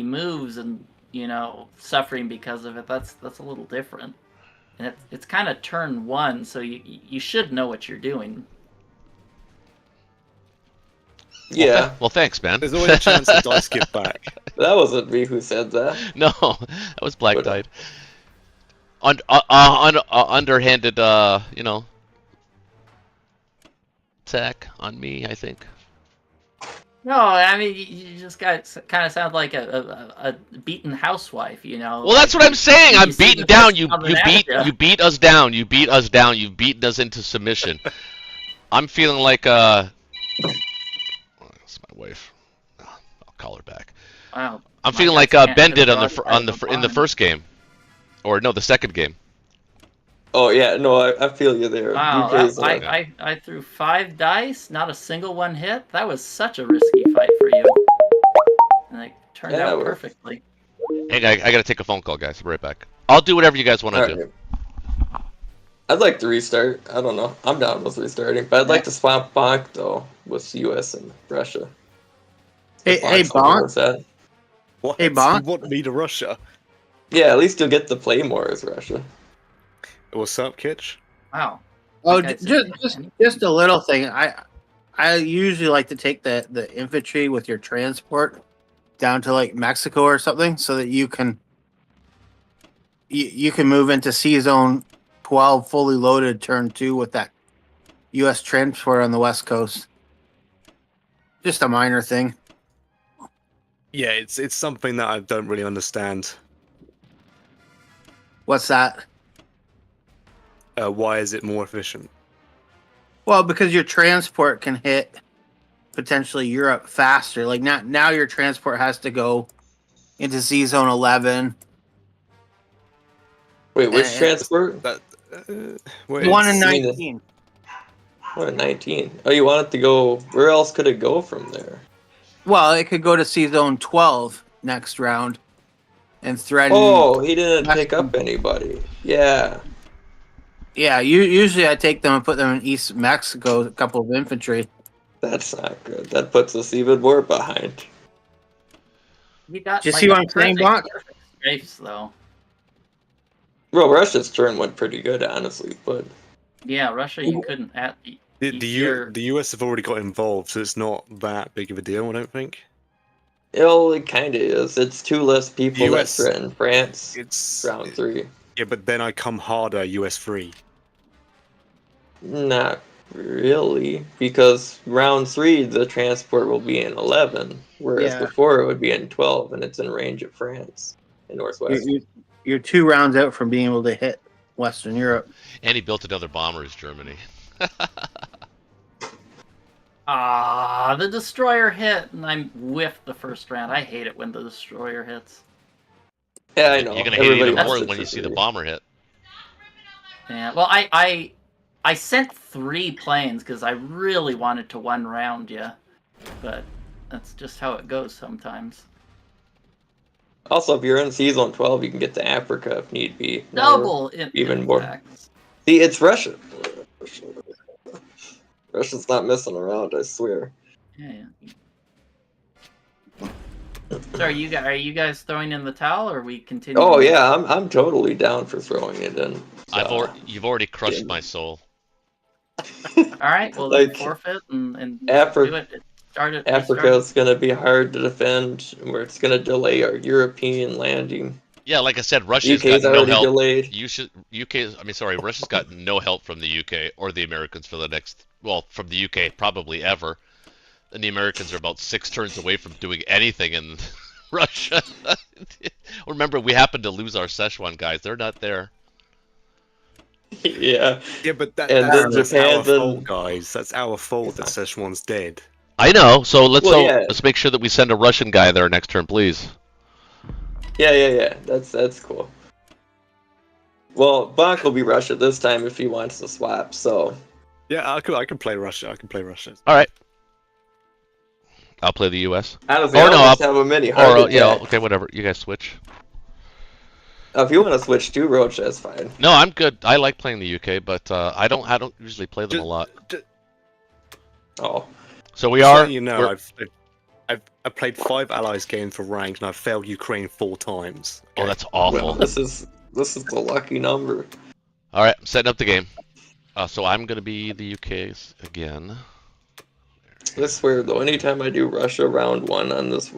moves and suffering because of it, that's a little different. And it's kind of turn 1, so you should know what you're doing. Yeah. Well, thanks, man. There's always a chance the dice get back. That wasn't me who said that. No, that was Black Tide. Underhanded, attack on me, I think. No, I mean you just kind of sound like a beaten housewife, Well, that's what I'm saying. I'm beaten down. You beat us down. You beat us down. You've beaten us into submission. I'm feeling like wife. I'll call her back. Wow. I'm My feeling like guys can't Ben hit did a on the broadside in the of a first game, or no, the second game. Oh yeah, no, I feel you there. Wow, UK's I threw 5 dice, not a single one hit. That was such a risky fight for you. And it turned Yeah, out we're- perfectly. Hey, I gotta take a phone call, guys. I'll be right back. I'll do whatever you guys want to do. Alright. I'd like to restart. I don't know. I'm down with restarting, but I'd like to swap Bonk though with US and Russia. Hey, Bonk's Bonk. what's that? What? Hey, Bonk. You want me to Russia? Yeah, at least you'll get to play more as Russia. What's up, Kitch? Wow. Oh, Like I said, just a little thing. I usually like to take the infantry with your transport down to like Mexico or something, so that you can move into C Zone 12 fully loaded turn 2 with that U.S. transport on the West Coast. Just a minor thing. Yeah, it's something that I don't really understand. What's that? Why is it more efficient? Well, because your transport can hit potentially Europe faster. Like now your transport has to go into C Zone 11. Wait, which Eh, transport? That wait, The one in it's- 19. What, 19? Oh, you want it to go... Where else could it go from there? Well, it could go to C Zone 12 next round and threaten. Oh, he didn't pick up anybody. Yeah. Yeah, usually I take them and put them in East Mexico, a couple of infantry. That's not good. That puts us even more behind. You got, Do you see what I'm saying, Bonk? perfect strafes, though. Well, Russia's turn went pretty good, honestly, but... Yeah, Russia, you couldn't at the US have already got involved, so it's not that big of a deal, I don't think. It kind of is. It's 2 less people US that threaten France. It's Round 3. Yeah, but then I come harder US free. Not really, because round 3 the transport will be in 11, whereas Yeah. before it would be in 12, and it's in range of France in northwest. You're 2 rounds out from being able to hit Western Europe. And he built another bomber as Germany. the destroyer hit, and I whiffed the first round. I hate it when the destroyer hits. Yeah, I know. You're gonna hate it Everybody even more wants it when for you see the free. bomber hit. Yeah, well, I sent 3 planes because I really wanted to one round you, but that's just how it goes sometimes. Also, if you're in Zone 12, you can get to Africa if need be. Double even more. attacks. See, it's Russia. Russia's not messing around, I swear. Yeah. So are you guys throwing in the towel, or are we continuing? Oh yeah, I'm totally down for throwing it in. You've already crushed my soul. All right, well then Like, forfeit and Afri- do it. Start it. Africa is going to be hard to defend, where it's going to delay our European landing. Yeah, like I said, Russia's UK's got no already help. delayed. Russia's got no help from the UK or the Americans for the next, from the UK probably ever. And the Americans are about 6 turns away from doing anything in Russia. Remember, we happened to lose our Szechuan guys. They're not there. Yeah. Yeah, but And then that's our Japan's in- fault, guys. That's our fault that Szechuan's dead. I know. So yeah. let's make sure that we send a Russian guy there next turn, please. Yeah. That's cool. Well, Bonk will be Russia this time if he wants to swap. So Yeah, I can play Russia. All right. I'll play the U.S. honestly, Or I no, almost have a mini heart attack. okay, whatever. You guys switch. If you want to switch to Roach, that's fine. No, I'm good. I like playing the UK, but I don't usually play them a lot. Oh, So we Just are. letting you know, we're- I've played 5 allies games for ranked, and I've failed Ukraine 4 times. Oh, that's awful. well, this is the lucky number. All right, I'm setting up the game. So I'm gonna be the UK's again. I swear though, anytime I do Russia round 1 on this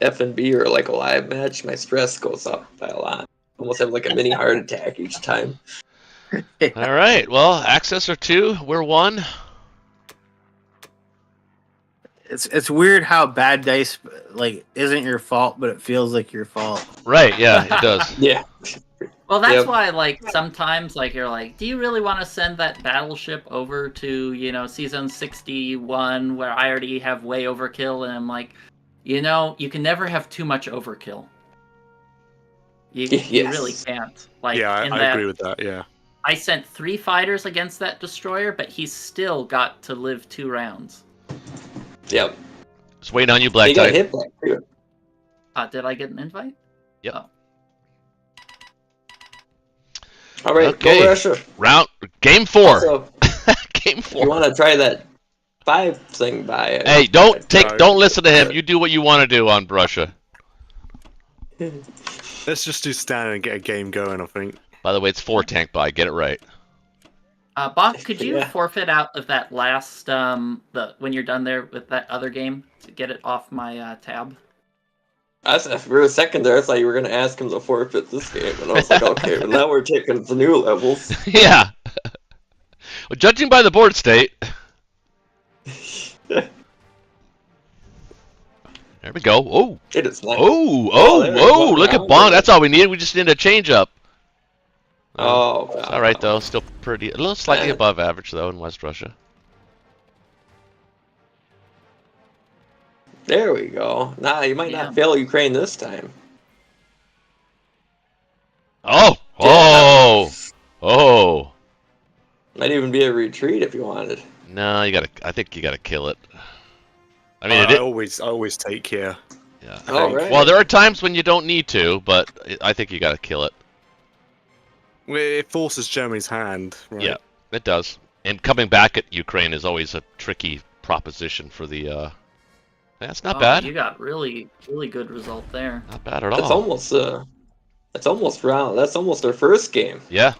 F&B or like a live match, my stress goes up by a lot. Almost have like a mini heart attack each time. All right. Well, access are 2. We're 1. It's weird how bad dice isn't your fault, but it feels like your fault. Right. Yeah, it does. Yeah, Well, that's Yep. why, like, sometimes, like, you're like, do you really want to send that battleship over to, season 61 where I already have way overkill? And I'm like, you can never have too much overkill. You really Yes. can't. Like, Yeah, in I that, agree with that. Yeah. I sent 3 fighters against that destroyer, but he still got to live 2 rounds. Yep. Just waiting on you, Black He got Tide. hit back too. Did I get an invite? Yep. Oh. All right, Okay. go Russia. Game 4. Also, Game if you 4. want to try that 5 thing by it. Hey, don't listen to him. You do what you want to do on Russia. Let's just do standard and get a game going, I think. By the way, it's 4 tank buy. Get it right. Bob, could you Yeah. forfeit out of that last when you're done there with that other game to get it off my tab? For a second there, I thought you were going to ask him to forfeit this game, and I was like, okay, well, now we're taking the new levels. Yeah. Well, judging by the board state. There we go. Oh. It is nice. Oh, there we go. look Now at Bong. we're That's all we needed. We just need a change up. Oh, It's all right, though. Still a little slightly above average, though, in West Russia. There we go. Nah, you might Yeah. not fail Ukraine this time. Oh! Yeah. Oh! Might even be a retreat if you wanted. No, I think you gotta kill it. I mean, I always take care. Yeah. All right. Well, there are times when you don't need to, but I think you gotta kill it. Well, it forces Germany's hand, right? Yeah, it does. And coming back at Ukraine is always a tricky proposition for the. That's not bad. You got really, really good result there. Not bad at all. That's almost our first game. Yeah.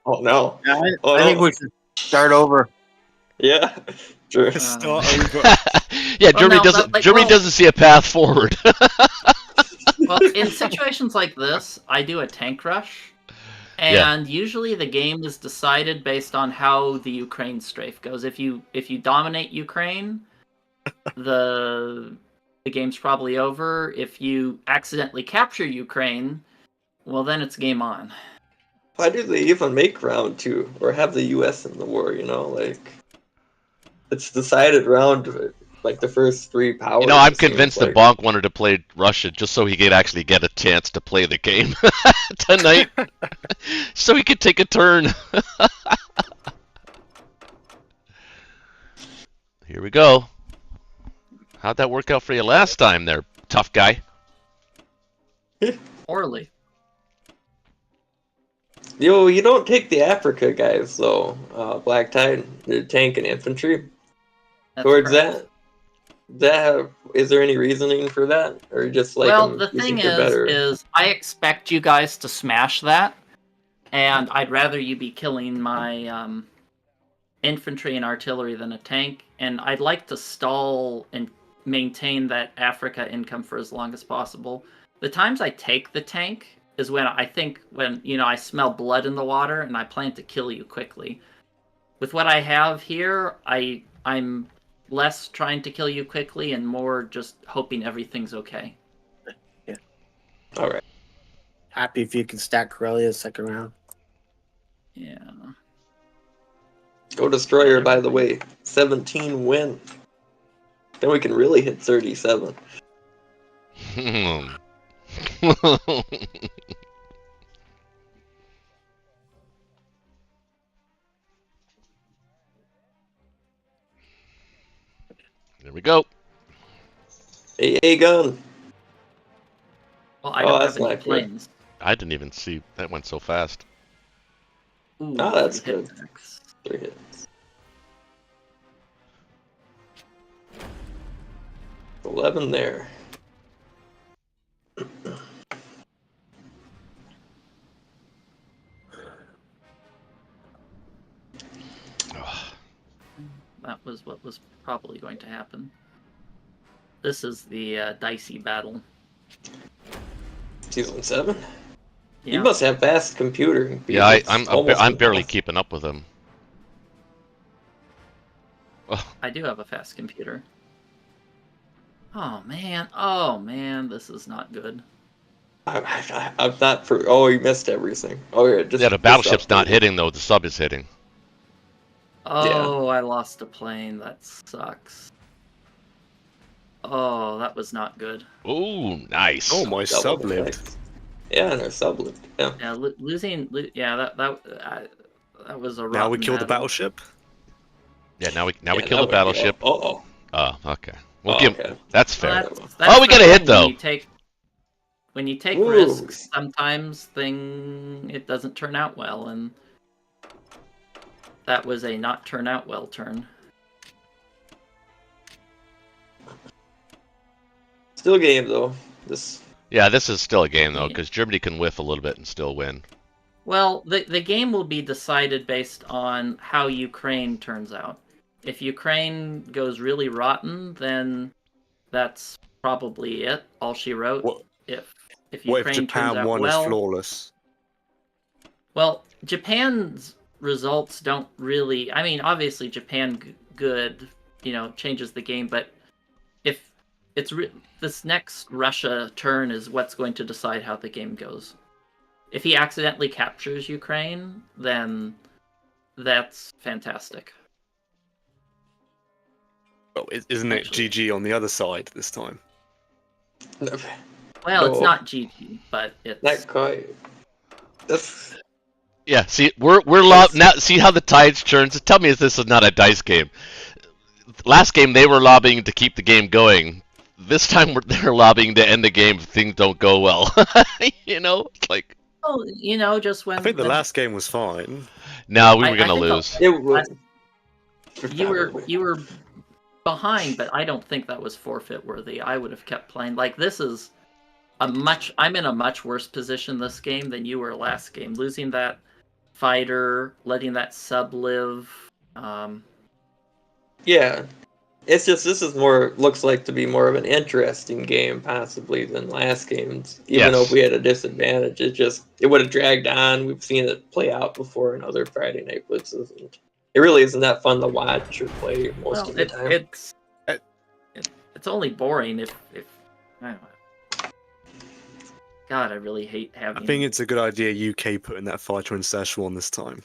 Oh no. Yeah, Oh, I think no. we should start over. Yeah. Sure. Start over. Yeah, Well, Germany no, doesn't. but, Germany doesn't see a path forward. Well, in situations like this, I do a tank rush, and usually the game is decided based on how the Ukraine strafe goes. If you dominate Ukraine, the game's probably over. If you accidentally capture Ukraine, well, then it's game on. Why do they even make round 2 or have the U.S. in the war? Like it's decided round like the first 3 powers. I'm it seems convinced like. that Bonk wanted to play Russia just so he could actually get a chance to play the game tonight, so he could take a turn. Here we go. How'd that work out for you last time there, tough guy? Poorly. You don't take the Africa guys though. Black Tide, the tank and infantry. That's Towards correct. is there any reasoning for that, or just like? Well, the you thing think you're better? is I expect you guys to smash that, and I'd rather you be killing my infantry and artillery than a tank, and I'd like to stall and maintain that Africa income for as long as possible. The times I take the tank is when I smell blood in the water and I plan to kill you quickly. With what I have here, I'm less trying to kill you quickly and more just hoping everything's okay. Yeah. All right. Happy if you can stack Karelia second round. Yeah. Go Destroyer, by the way. 17 win. Then we can really hit 37. There we go. AA gun. Well, I don't that's have any not good. planes. I didn't even see that went so fast. Ooh, Oh, that's 3 hit good. attacks. 3 hits. 11 there. That was what was probably going to happen. This is the dicey battle. Season 7? Yeah. You must have fast computer. Yeah, It's I'm almost barely impossible. keeping up with him. I do have a fast computer. Oh man, this is not good. I'm not for. Oh, you missed everything. Oh, yeah, just Yeah, the battleship's not updated. hitting though. The sub is hitting. Oh, I lost a plane. That sucks. Oh, that was not good. Ooh, nice. Oh, my Double sub lived. effects. Yeah, and our sub lived. Yeah. Yeah, yeah, that was a rotten Now we kill the battle. battleship. Yeah, now we Yeah, kill the that would be- battleship. Oh, Oh, okay. We'll oh, give. okay. That's Well, fair. that's Oh, we the got a hit, thing, though. When you take Ooh. risks, sometimes it doesn't turn out well, and that was a not turn out well turn. Still game though. This. Yeah, this is still a game though, because Germany can whiff a little bit and still win. Well, the game will be decided based on how Ukraine turns out. If Ukraine goes really rotten, then that's probably it. All she wrote. What? If What Ukraine if turns Japan out won well, is flawless? well, Japan's results don't really. I mean, obviously Japan good, changes the game, but if it's this next Russia turn is what's going to decide how the game goes. If he accidentally captures Ukraine, then that's fantastic. Oh, isn't it Actually. GG on the other side this time? Well, it's No. not GG, but it's Not quite. That's. Yeah, see, we're now. See how the tides turns. Tell me, if this is not a dice game? Last game they were lobbying to keep the game going. This time they're lobbying to end the game if things don't go well. Like. oh, just when I think the last game was fine. No, we I- were I gonna think lose. It was. you were behind, but I don't think that was forfeit worthy. I would have kept playing. Like this is I'm in a much worse position this game than you were last game. Losing that fighter, letting that sub live. Yeah. It's just this is looks like to be more of an interesting game possibly than last games. Even though Yes. if we had a disadvantage, it would have dragged on. We've seen it play out before in other Friday night blitzes, and it really isn't that fun to watch or play most of the time. It's only boring if I don't know. God, I really hate having. I think it's a good idea UK putting that fighter in Szechuan this time.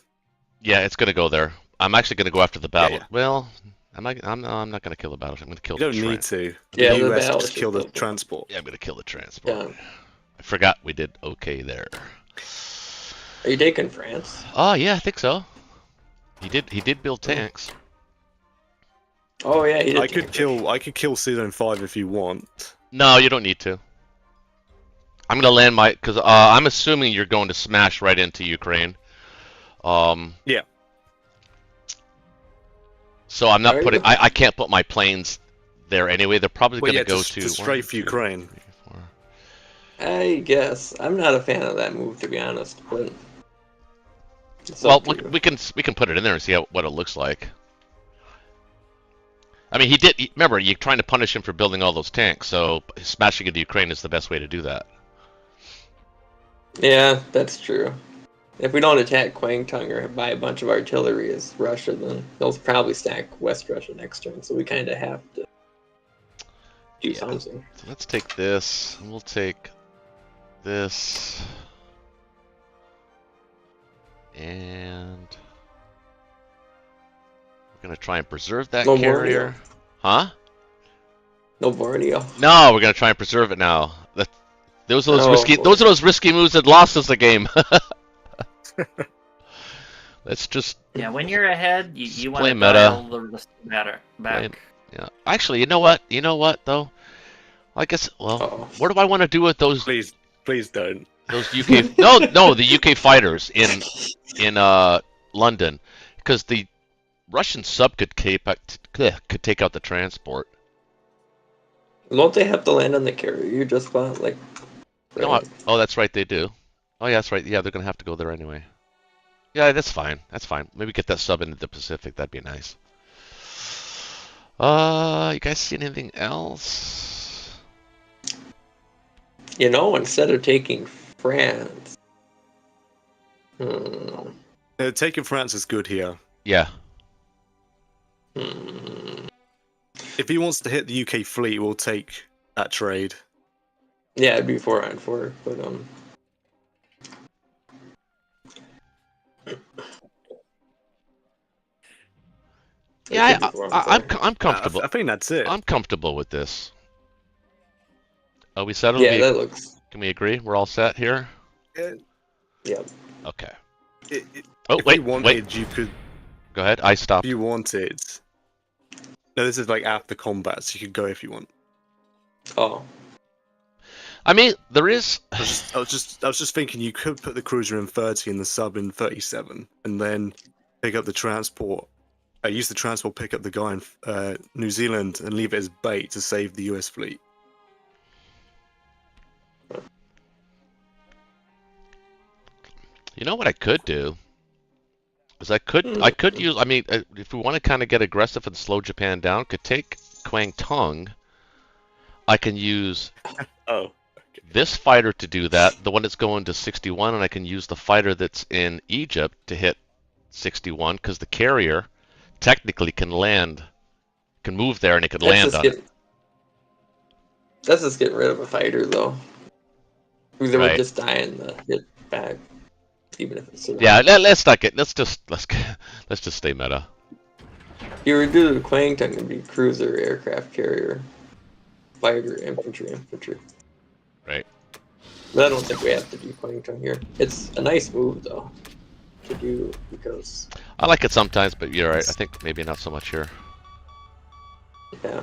Yeah, it's gonna go there. I'm actually gonna go after the battle. Yeah. Well, I'm not gonna kill the battleship. I'm gonna kill You the don't train. need to. Yeah, the the US just battleship kill the will- transport. Yeah, I'm gonna kill the transport. Yeah. I forgot we did okay there. Are you taking France? Oh yeah, I think so. He did build tanks. Oh yeah, he did I could kill Season 5 if you want. No, you don't need to. I'm gonna land because I'm assuming you're going to smash right into Ukraine. Yeah. So I'm not Are putting. you? I can't put my planes there anyway. They're probably Well, gonna yeah, go to to strafe 1, 2, Ukraine. 3, 4. I guess I'm not a fan of that move to be honest, but it's Well, up to you. we can put it in there and see what it looks like. I mean, remember, you're trying to punish him for building all those tanks, so smashing into Ukraine is the best way to do that. Yeah, that's true. If we don't attack Kwangtung or buy a bunch of artillery as Russia, then they'll probably stack West Russia next turn, so we kind of have to do Yeah. something. So let's take this, and we'll take this, and we're gonna try and preserve that No carrier. Borneo. Huh? No Borneo. No, we're gonna try and preserve it now. Those are those Oh, risky. boy. Those are those risky moves that lost us the game. Let's just Yeah, when you're ahead, you want play to meta. dial the risk matter back. yeah. Actually, you know what? You know what though? I guess. Well, Uh-oh. what do I want to do with those Please don't. UK? no, the UK fighters in London, because the Russian sub could take out the transport. Won't they have to land on the carrier you just bought? Like, No, oh, that's right, they do. Oh, yeah, that's right. Yeah, they're gonna have to go there anyway. Yeah, that's fine. That's fine. Maybe get that sub into the Pacific. That'd be nice. You guys see anything else? instead of taking France. Taking France is good here. Yeah. If he wants to hit the UK fleet, we'll take that trade. Yeah, it'd be 4-on-4, but Yeah, it could be 4-on-4. I'm comfortable. I think that's it. I'm comfortable with this. Are we settled? Yeah, that looks. Can we agree? We're all set here? Yeah. Okay. If Wait, you wanted, you could. Go ahead. I stopped. If you wanted. No, this is like after combat, so you could go if you want. Oh. I mean, there is. I was just thinking you could put the cruiser in 30 and the sub in 37, and then pick up the transport. Use the transport, pick up the guy in New Zealand, and leave it as bait to save the US fleet. You know what I could do? Is I could use. I mean, if we want to kind of get aggressive and slow Japan down, could take Kwang Tung. I can use this fighter to do that, the one that's going to 61, and I can use the fighter that's in Egypt to hit 61, because the carrier technically can move there, and it could land on it. That's just getting rid of a fighter, though. They would Right. just die in the hit back, even if it's. Yeah, let's not get. Let's just stay meta. You would do the Kwang Tung and be cruiser, aircraft carrier, fighter, infantry. Right. But I don't think we have to do Kwang Tung here. It's a nice move, though, to do, because. I like it sometimes, but you're right. I think maybe not so much here. Yeah.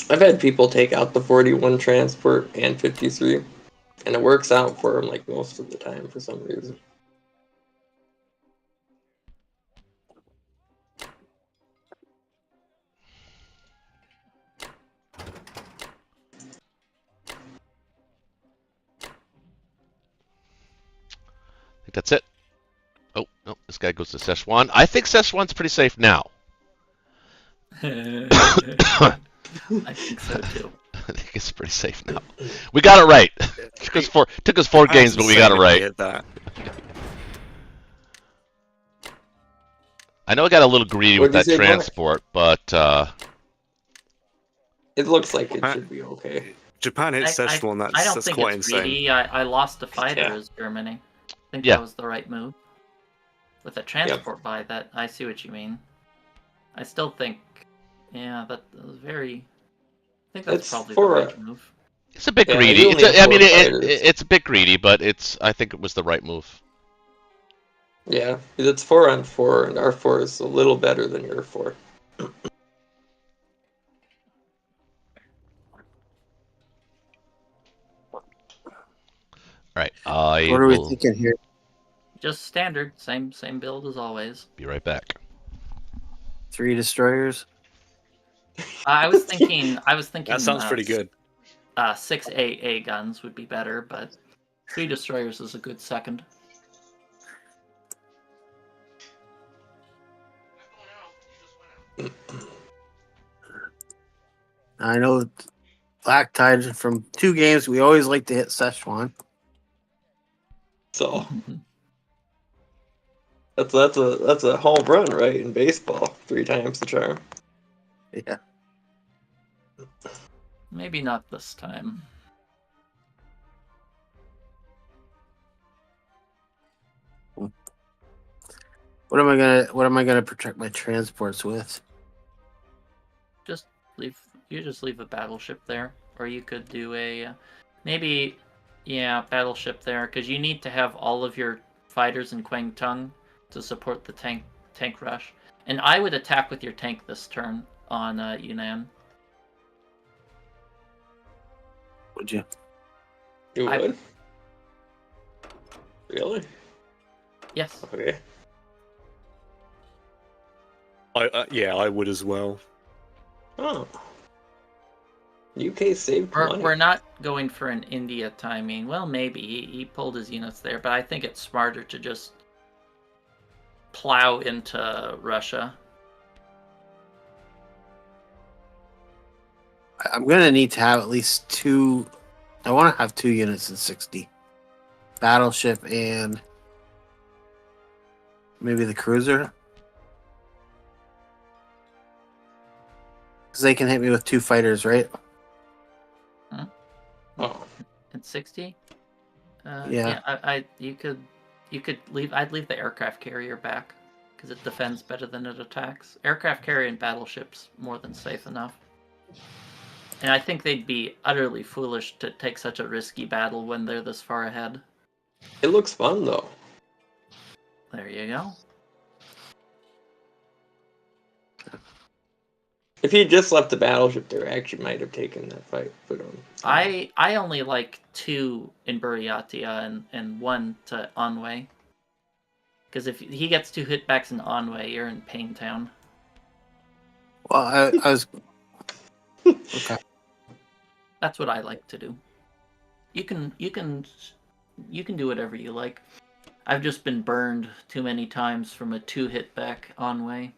I've had people take out the 41 transport and 53, and it works out for them like most of the time for some reason. I think that's it. Oh, no, this guy goes to Szechuan. I think Szechuan's pretty safe now. I think so too. I think it's pretty safe now. We got it right. Took us four games, but we got it right. I know I got a little greedy with that transport, but it looks like it should be okay. Japan hit Szechuan. I don't That's think quite it's insane. greedy. I lost a fighter as Germany. I think that was the right move. With a transport buy, that I see what you mean. I still think, that was very. I think that's probably the right move. It's a bit greedy. It's a bit greedy, but I think it was the right move. Yeah, it's 4-on-4, and our 4 is a little better than your 4. Right. What are we thinking here? Just standard, same build as always. Be right back. 3 destroyers. I was thinking. That sounds pretty good. 6 AA guns would be better, but 3 destroyers is a good second. I know Black Tide from 2 games. We always like to hit Szechuan. So that's a home run, right, in baseball. 3 times the charm. Yeah. Maybe not this time. What am I gonna protect my transports with? Just leave a battleship there, or you could do a battleship there, because you need to have all of your fighters in Kwang Tung to support the tank rush. And I would attack with your tank this turn on Yunnan. Would you? You would? Really? Yes. Okay. I would as well. Oh. UK saved money. We're not going for an India timing. Well, maybe he pulled his units there, but I think it's smarter to just plow into Russia. I'm gonna need to have at least 2. I want to have 2 units in 60. battleship and maybe the cruiser. Because they can hit me with 2 fighters, right? Oh, At 60. Yeah. You could leave. I'd leave the aircraft carrier back because it defends better than it attacks. Aircraft carrier and battleships more than safe enough. And I think they'd be utterly foolish to take such a risky battle when they're this far ahead. it looks fun though. There you go. If he just left the battleship there, I actually might have taken that fight. But I only like 2 in Buryatia and 1 to Anhui. Because if he gets 2 hitbacks in Anhui, you're in Pain Town. Well, I was... Okay. That's what I like to do. You can do whatever you like. I've just been burned too many times from a 2 hitback Anhui.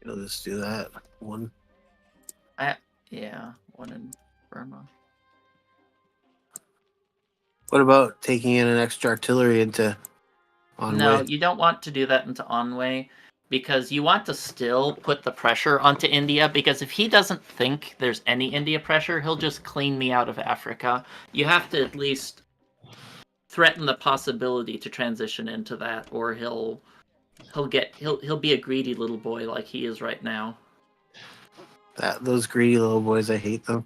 I'll just do that. 1. Yeah, 1 in Burma. What about taking in an extra artillery into Anhui? No, you don't want to do that into Anhui because you want to still put the pressure onto India, because if he doesn't think there's any India pressure, he'll just clean me out of Africa. You have to at least threaten the possibility to transition into that, or he'll be a greedy little boy like he is right now. Those greedy little boys, I hate them.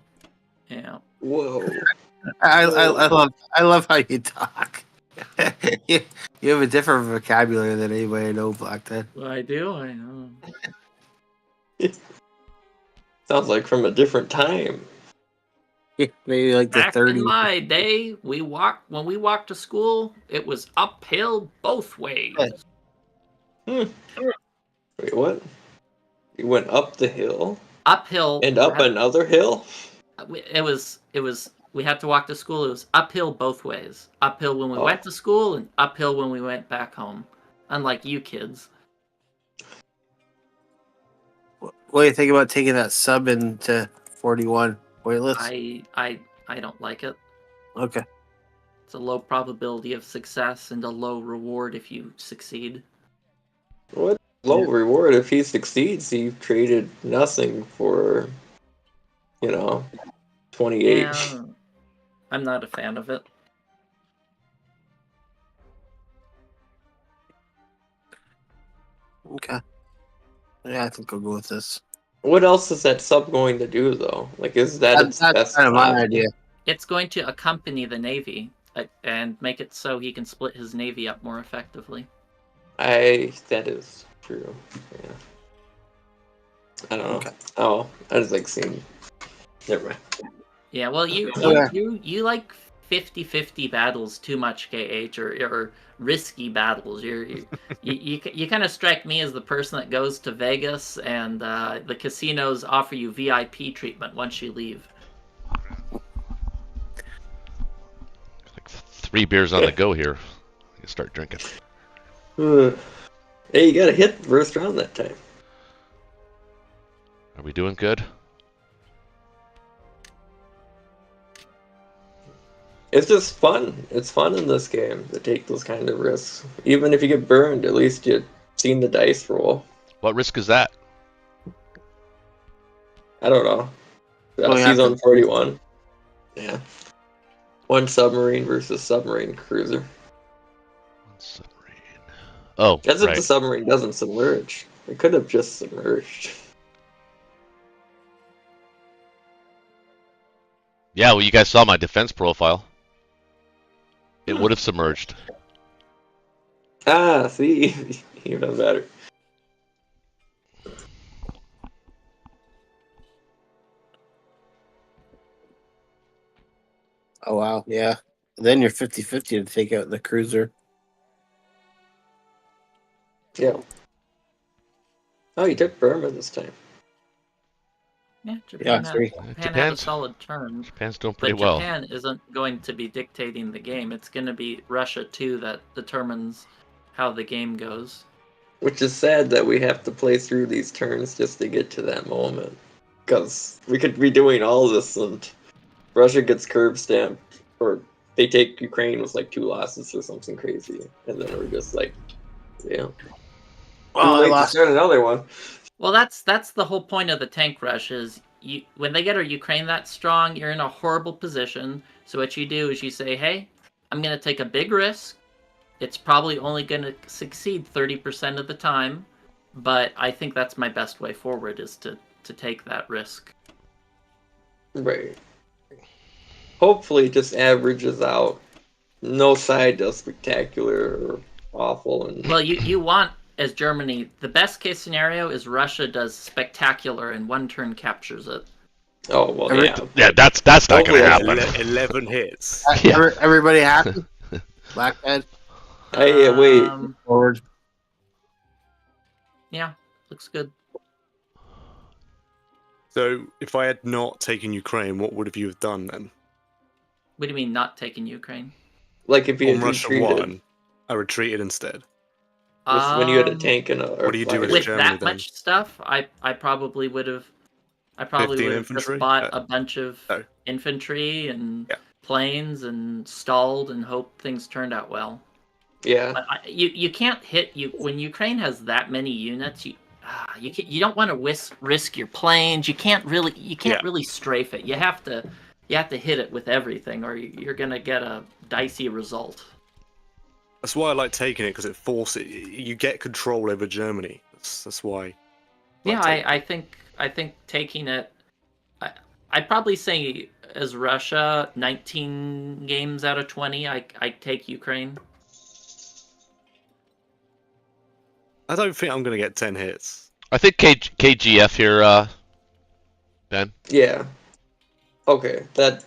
Yeah. whoa. I love how you talk. you have a different vocabulary than anybody I know, Blackhead. Well, I do. I know. Sounds like from a different time. Maybe like the Back 30s. in my day, when we walked to school, it was uphill both ways. Wait, what? You went up the hill Uphill and up another hill? It was we had to walk to school. It was uphill both ways. Uphill when we went to school and uphill when we went back home. Unlike you kids. What do you think about taking that sub into 41 pointless? I don't like it. Okay. It's a low probability of success and a low reward if you succeed. What low reward if he succeeds? He traded nothing for, 28. Yeah, I'm not a fan of it. Okay. Yeah, I think I'll go with this. What else is that sub going to do though? Like, is that its That's best kind of my option? idea. It's going to accompany the Navy and make it so he can split his Navy up more effectively. That is true. Yeah. I don't know. Okay. Oh, I just like seeing. Never mind. Yeah, well, you Yeah. you like 50-50 battles too much, KH, or risky battles. You kind of strike me as the person that goes to Vegas and the casinos offer you VIP treatment once you leave. Like 3 beers on the go here. You start drinking. Hey, you got to hit the first round that time. Are we doing good? It's just fun. It's fun in this game to take those kind of risks. Even if you get burned, at least you've seen the dice roll. What risk is that? I don't know. Well, you have Season to- 41. Yeah. 1 submarine versus submarine cruiser. Submarine. Oh, That's if right. the submarine doesn't submerge. It could have just submerged. Yeah, well, you guys saw my defense profile. It would have submerged. Ah, see? Even better. Oh, wow. Yeah. Then you're 50-50 to take out the cruiser. Yeah. Oh, you took Burma this time. Yeah, Yeah, Japan, 3. Japan had a Japan's- solid turn. Japan's doing But pretty well. Japan isn't going to be dictating the game. It's going to be Russia too that determines how the game goes. Which is sad that we have to play through these turns just to get to that moment. Because we could be doing all this and Russia gets curb stamped, or they take Ukraine with like 2 losses or something crazy, and then we're just like, yeah. Well, Too I late to lost. start another one. Well, that's the whole point of the tank rush is when they get a Ukraine that strong, you're in a horrible position. So what you do is you say, hey, I'm going to take a big risk. It's probably only going to succeed 30% of the time, but I think that's my best way forward is to take that risk. Right. Hopefully it just averages out. No side does spectacular or awful. And Well, you want, as Germany, the best case scenario is Russia does spectacular and 1 turn captures it. oh, well, Every- yeah. Yeah, that's not Hopefully going to that's happen. 11 hits. Yeah. Everybody happy? Blackhead Hey, wait. forward. Yeah, looks good. So if I had not taken Ukraine, what would have you have done then? What do you mean not taking Ukraine? Like if you On had Russia retreated, 1, I retreated instead. when you had a tank and a. what do you do fire. With Germany, that then? much stuff, I probably would have. I probably 15 would have just infantry? bought a bunch of Oh. infantry and Yeah. planes and stalled and hope things turned out well. Yeah. But you can't hit you when Ukraine has that many units. You don't want to risk your planes. You can't really strafe it. You have to hit it with everything, or you're gonna get a dicey result. That's why I like taking it, because it forces you get control over Germany. That's why. I Yeah, take it. I think taking it. I'd probably say as Russia, 19 games out of 20, I take Ukraine. I don't think I'm going to get 10 hits. I think KGF here, Ben. Yeah. Okay, that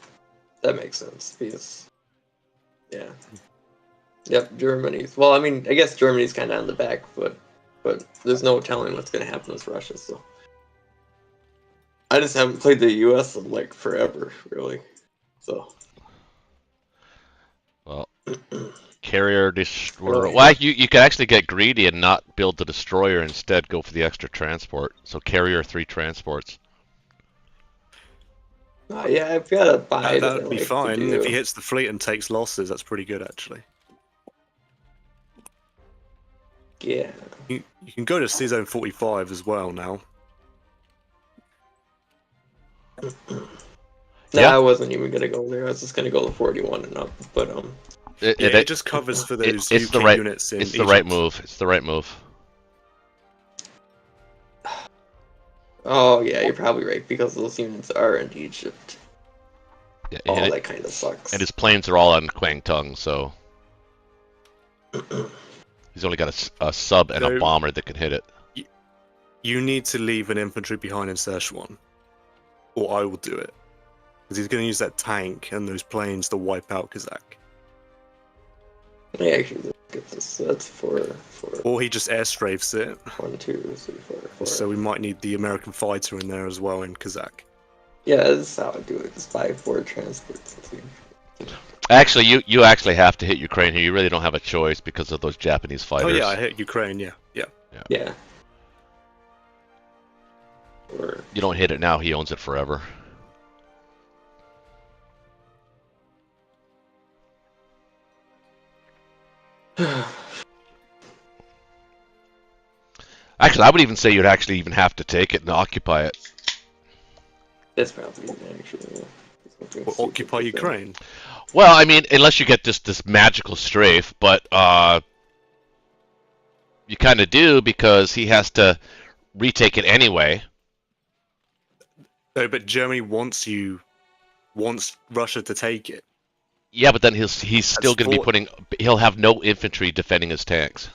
makes sense because. Yeah. Yep, Germany's. Well, I mean, I guess Germany's kind of on the back foot, but there's no telling what's going to happen with Russia. So I just haven't played the U.S. in like forever, really. So. Well, carrier destroyer. Oh, Well, you could actually get greedy and not build the destroyer, instead go for the extra transport. So carrier 3 transports. Yeah, I've got a buy That would be like fine. to If do. he hits the fleet and takes losses, that's pretty good, actually. Yeah. You can go to C-Zone 45 as well now. No, Yeah. I wasn't even gonna go there. I was just gonna go to 41 and up. But It just covers for those it's UK the right units in it's the right Egypt. move. It's the right move. oh yeah, you're probably right because those units are in Egypt. Yeah, Oh, and, that kind of sucks. and his planes are all on Kwangtung, so he's only got a sub and a So- bomber that can hit it. You need to leave an infantry behind in Szechuan, or I will do it. Because he's going to use that tank and those planes to wipe out Kazakh. Let me actually look at this. That's four, Or he just airstrafes it, 1, 2, 3, 4, 4. so we might need the American fighter in there as well in Kazakh. Yeah, this is how I do it. Just buy 4 transports. Actually, you actually have to hit Ukraine here. You really don't have a choice because of those Japanese Oh fighters. yeah, I hit Ukraine, yeah. Yeah. Or You don't hit it now, he owns it forever. Actually, I would even say you'd actually even have to take it and occupy it. that's probably actually. Yeah. Something Or stupid occupy like that. Ukraine. Well, I mean, unless you get this magical strafe, but you kind of do because he has to retake it anyway. No, but Germany wants Russia to take it. Yeah, but then he's still going to be fought- putting. He'll have no infantry defending his tanks.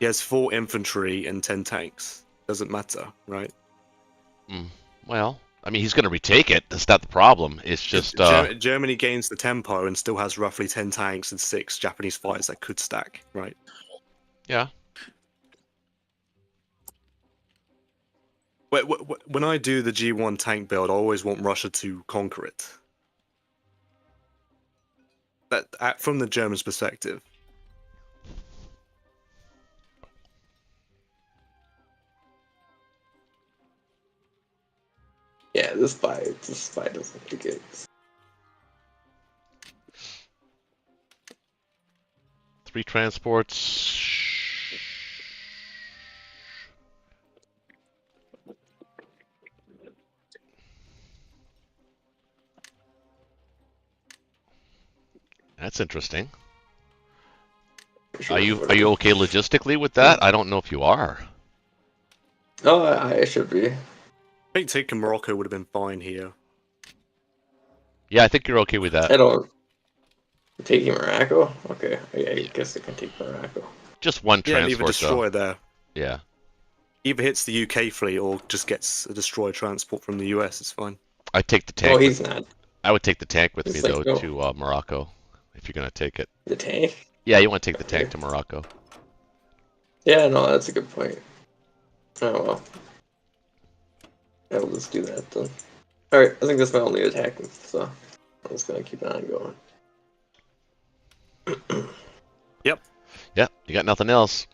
He has 4 infantry and 10 tanks. Doesn't matter, right? Well, I mean, he's going to retake it. That's not the problem. It's just Germany gains the tempo and still has roughly 10 tanks and 6 Japanese fighters that could stack, right? yeah. When I do the G1 tank build, I always want Russia to conquer it. From the Germans' perspective. Yeah, this spy doesn't make it. 3 transports. That's interesting. Sure, Are you whatever. okay logistically with that? I don't know if you are. Oh, I should be. I think taking Morocco would have been fine here. Yeah, I think you're okay with that. I don't. Taking Morocco? Okay, I Yeah. guess I can take Morocco. Just one Yeah, leave a transport though. destroyer there. Yeah. Either hits the UK fleet or just gets a destroyer transport from the US. It's fine. I take the tank. Oh, he's not. I would take the tank with He's me like, though no. to Morocco, if you're gonna take it. The tank? Yeah, you want to take the tank Okay. to Morocco. Yeah, no, that's a good point. Oh well. Yeah, we'll just do that then. Alright, I think that's my only attacking, so I'm just gonna keep on going. Yeah, you got nothing else.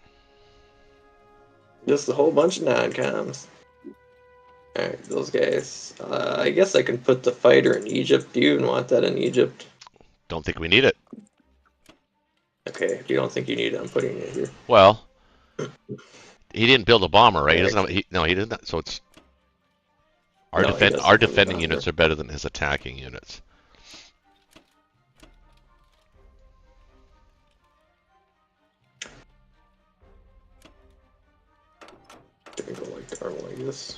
Just a whole bunch of non-coms. Alright, those guys. I guess I can put the fighter in Egypt. Do you even want that in Egypt? Don't think we need it. Okay, if you don't think you need it, I'm putting it here. Well, he didn't build a bomber, right? He Yeah. doesn't have, no, he didn't. So it's our No, he doesn't our have a defending bomber. units are better than his attacking units. Gonna go like armor like this.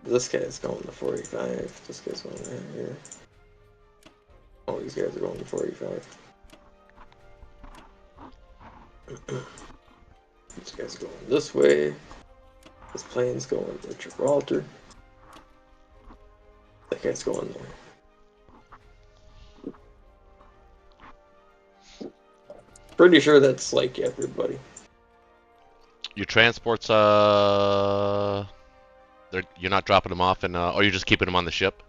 This guy's going to 45. This guy's going right here. All these guys are going to 45. This guy's going this way. This plane's going to Gibraltar. That guy's going there. Pretty sure that's like everybody. Your transports, you're not dropping them off, and or you're just keeping them on the ship.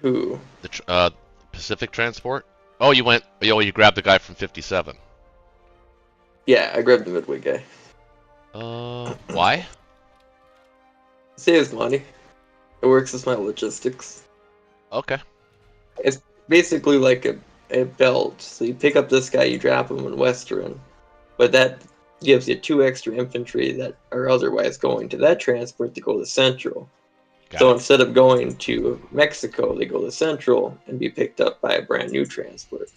Who? The Pacific transport. Oh, you grabbed the guy from 57. Yeah, I grabbed the Midway guy. Why? Saves money. It works as my logistics. Okay. It's basically like a belt. So you pick up this guy, you drop him in Western, but that gives you 2 extra infantry that are otherwise going to that transport to go to Central. Got So it. instead of going to Mexico, they go to Central and be picked up by a brand new transport.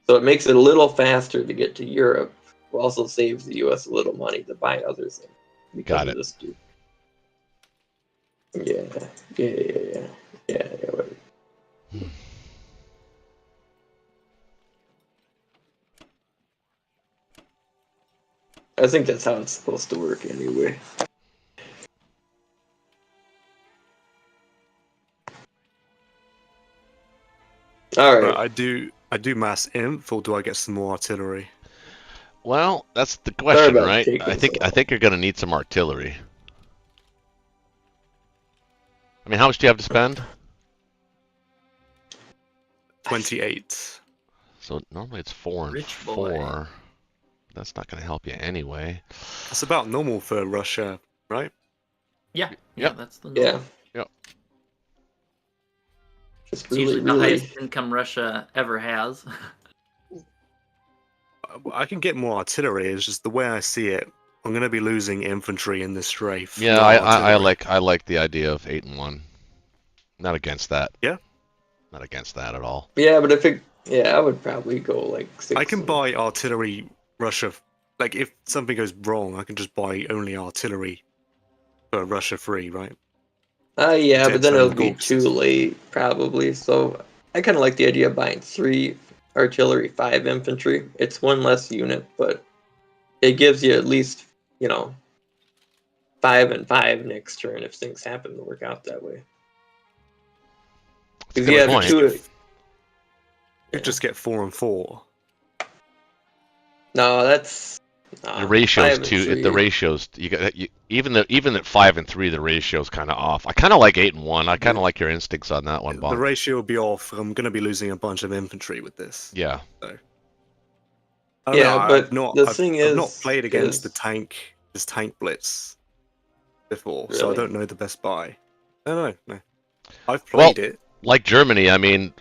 So it makes it a little faster to get to Europe. It also saves the U.S. a little money to buy other things. Because Got of it. this dude. Yeah. Wait. I think that's how it's supposed to work anyway. All right. But I do mass inf, or do I get some more artillery? Well, that's the question, about right? taking I some. think you're gonna need some artillery. I mean, how much do you have to spend? 28. So normally it's 4 and Rich boy. 4. That's not gonna help you anyway. That's about normal for Russia, right? Yeah, Yep. that's the Yeah. Yep. Just It's usually really, the really. highest income Russia ever has. I can get more artillery. It's just the way I see it. I'm going to be losing infantry in this strafe. Yeah, not I artillery. I like the idea of 8 and 1. Not against that. Yeah. Not against that at all. Yeah, but I would probably go like 6. I can buy artillery Russia. Like, if something goes wrong, I can just buy only artillery for Russia free, right? Yeah, to but then its it'll own be costs. too late, probably. So I kind of like the idea of buying 3 artillery, 5 infantry. It's 1 less unit, but it gives you at least, 5 and 5 next turn if things happen to work out that way. That's a Because good you have point. 2. You just get 4 and 4. No, that's The ratios 5 and too. 3. The ratios even at 5 and 3, the ratio's kind of off. I kind of like 8 and 1. I kind of like your instincts on that one, The Bob. ratio will be off. I'm going to be losing a bunch of infantry with this. Yeah. I don't Yeah, know, but the I've thing I've not is- played against is- this tank blitz before, so I Really? don't know the best buy. No. I've Well, played it. like Germany, I mean,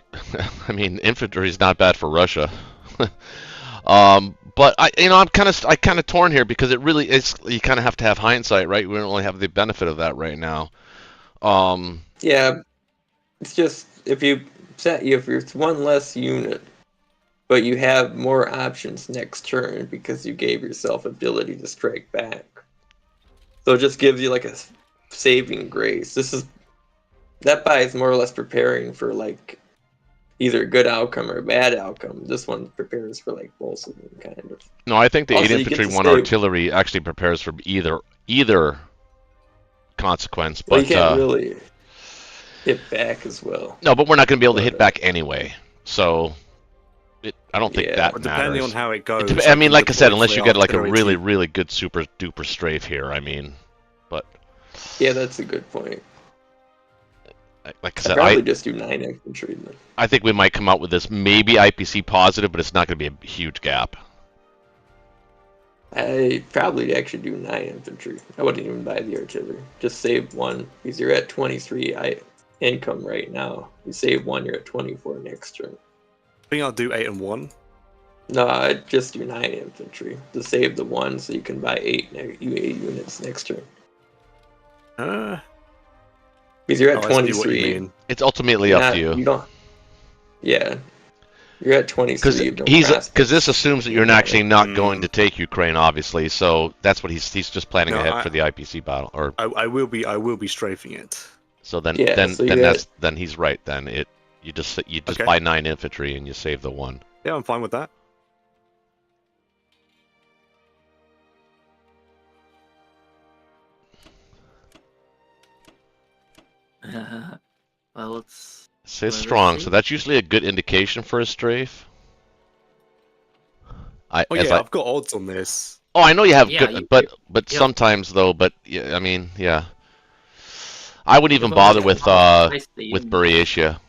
I mean, infantry is not bad for Russia. But I'm kind of torn here because it really is. You kind of have to have hindsight, right? We don't really have the benefit of that right now. Yeah, it's just if it's one less unit, but you have more options next turn because you gave yourself ability to strike back. So it just gives you like a saving grace. That buy is more or less preparing for like either a good outcome or a bad outcome. This one prepares for like both of them, kind of. No, I think the Also, 8 you get infantry, to 1 stay- artillery actually prepares for either consequence. Well, But you can't really hit back as well. no, but we're not going to be able to But, hit back anyway. So I don't think Yeah. that But depending matters. on how it goes. I mean, can like I said, deploy unless you free get like a artillery really, to- really good super duper strafe here. I mean, but Yeah, that's a good point. like I I'd said, probably just do 9 infantry then. I think we might come out with this maybe IPC positive, but it's not going to be a huge gap. I probably actually do 9 infantry. I wouldn't even buy the artillery. Just save 1 because you're at 23 income right now. You save 1, you're at 24 next turn. I think I'll do 8 and 1. No, I'd just do 9 infantry to save the 1 so you can buy 8 units next turn. Because you're at I see what you 23. mean. It's ultimately You're up not- to you. You don't. Yeah. You're at 23. Because you have no prospects. this assumes that you're Yeah. actually not going to take Ukraine, obviously. So that's what he's just planning No, ahead for the IPC battle. Or I will be strafing it. so then Yeah, then so you then got- then he's right. Then you just Okay. buy 9 infantry and you save the 1. Yeah, I'm fine with that. Well, it's So it's Let us strong. see. So that's usually a good indication for a strafe. Oh yeah, I've got odds on this. I know you have Yeah, good, you- but yep. sometimes though, but yeah, I mean, yeah. I wouldn't even You've bother only with got twice the unit. Buryatia.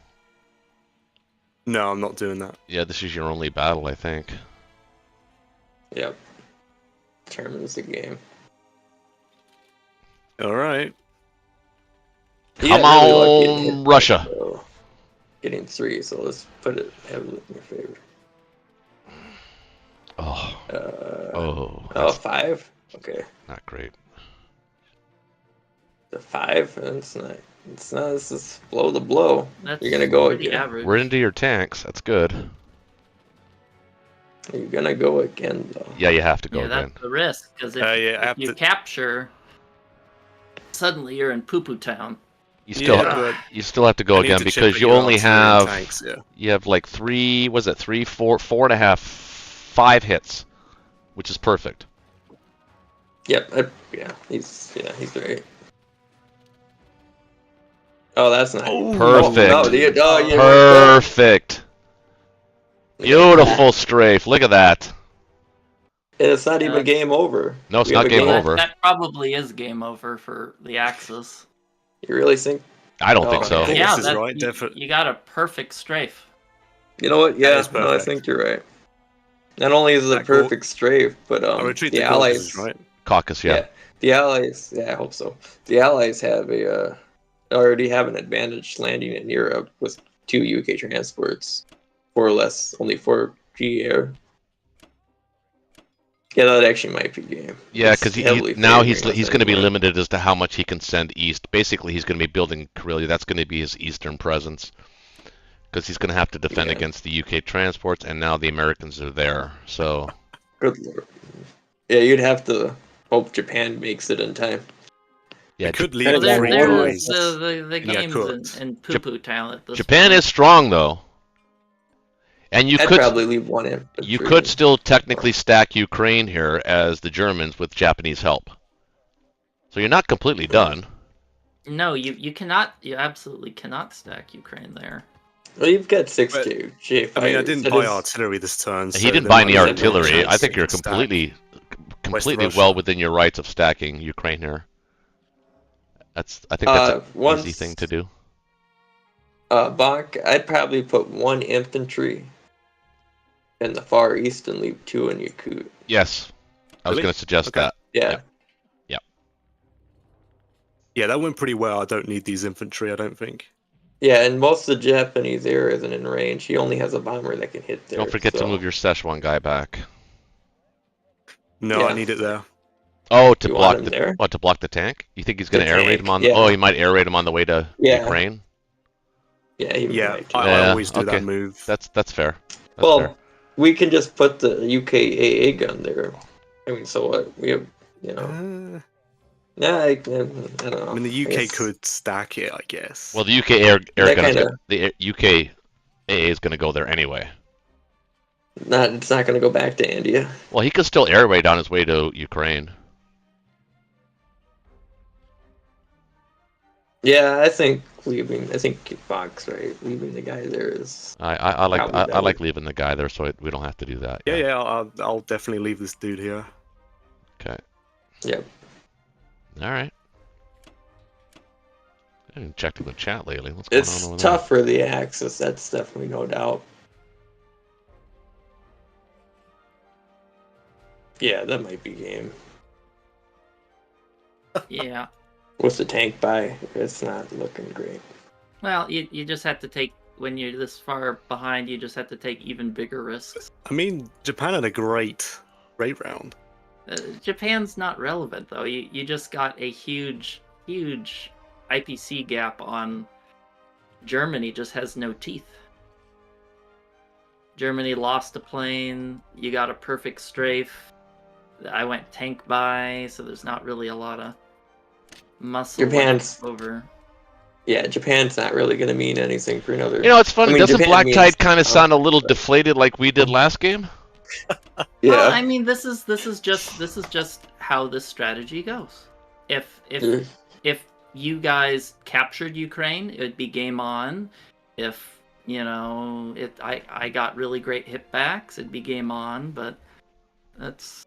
No, I'm not doing that. Yeah, this is your only battle, I think. Yep. Determines the game. All right. You Come got really lucky in on, hit Russia. back, though. Getting 3, so let's put it heavily in your favor. Oh, Oh, that's 5? Okay. not great. The 5? It's not. This is blow the blow. That's You're gonna go pretty again. average. We're into your tanks. That's good. You're gonna go again, though. Yeah, you have to go Yeah, again. that's the risk because if, Yeah, I if have you to- capture, suddenly you're in poo poo town. You still Yeah, but you still have to go I need again to chip because at you your only artillery and have tanks, yeah. you have like 3, was it 3, 4, 4.5, 5 hits, which is perfect. Yep. He's right. Oh, that's not. Perfect. No, you Perfect. Beautiful strafe. Look at that. And it's not Yeah. even game over. No, it's We not have a game Well, over. That probably is game over for the Axis. You really think? I don't Oh, think so. I think Yeah, this is right, definitely. you got a perfect strafe. You know what? Yeah, is no, I perfect. think you're right. Not only is it a That cool- perfect strafe, but I retreat the the allies, Caucasus, right? Caucus, yeah. the allies, I hope so. The allies have already have an advantage landing in Europe with 2 UK transports, 4 less, only 4 G air. Yeah, that actually might be game. Yeah, It's because heavily now favoring us he's going to be anyway. limited as to how much he can send east. Basically, he's going to be building Karelia. That's going to be his eastern presence because he's going to have to defend Yeah. against the UK transports, and now the Americans are there. So Good lord. Yeah, you'd have to hope Japan makes it in time. yeah, It could Well, lead Well, to there- three there there guys. is the Yeah, games cooked. in poo poo town at this Japan point. is strong though, and you I'd could probably leave 1 in. you could still technically stack Ukraine here as the Germans with Japanese help. So you're not completely done. No, you cannot. You absolutely cannot stack Ukraine there. Well, you've got 6 But, J fighters. I mean, I didn't That buy is- artillery this turn. He so didn't there buy might any be a artillery. chance I think to you're stack. completely Russia. well within your rights of stacking Ukraine here. I think that's an once- easy thing to do. Bach, I'd probably put 1 infantry in the Far East and leave 2 in Yakut. Yes, I was Really? going to suggest Okay. that. Yeah. Yeah, that went pretty well. I don't need these infantry, I don't think. Yeah, and most of the Japanese air isn't in range. He only has a bomber that can hit there. Don't forget to so- move your Szechuan guy back. No, I Yeah. need it there. Oh, to You block want him there? what? To block the tank? You think he's going to The air raid tank, him on? yeah. Oh, he might air raid him on the way to Yeah. Ukraine. Yeah, he Yeah, might. I Yeah, always do okay. that move. That's fair. That's Well, fair. we can just put the UKAA gun there. I mean, so what? We have, you know. I don't know. I mean, the I UK guess- could stack it, I guess. Well, the UK air That gun kinda- the UK AA is going to go there anyway. It's not going to go back to India. Well, he could still air raid on his way to Ukraine. Yeah, I think Fox, right? Leaving the guy there is. I like Probably I better. like leaving the guy there, so we don't have to do that. yeah, I'll definitely leave this dude here. Okay. Yep. All right. I haven't checked in the chat lately. What's going It's on over tough for the Axis, that's definitely no doubt. Yeah, that might be game. Yeah. With the tank buy, it's not looking great. Well, you just have to take, when you're this far behind, you just have to take even bigger risks. I mean, Japan had a great round. Japan's not relevant, though. You just got a huge IPC gap on Germany, just has no teeth. Germany lost a plane, you got a perfect strafe. I went tank buy, so there's not really a lot of muscle Japan's- over. Yeah, Japan's not really going to mean anything for another. You know, it's funny. I mean, Doesn't Japan Black means- Tide kind of sound a little deflated like we did last game? Yeah. Well, I mean, this is just how this strategy goes. If you guys captured Ukraine, it would be game on. If I got really great hit backs, it'd be game on. But that's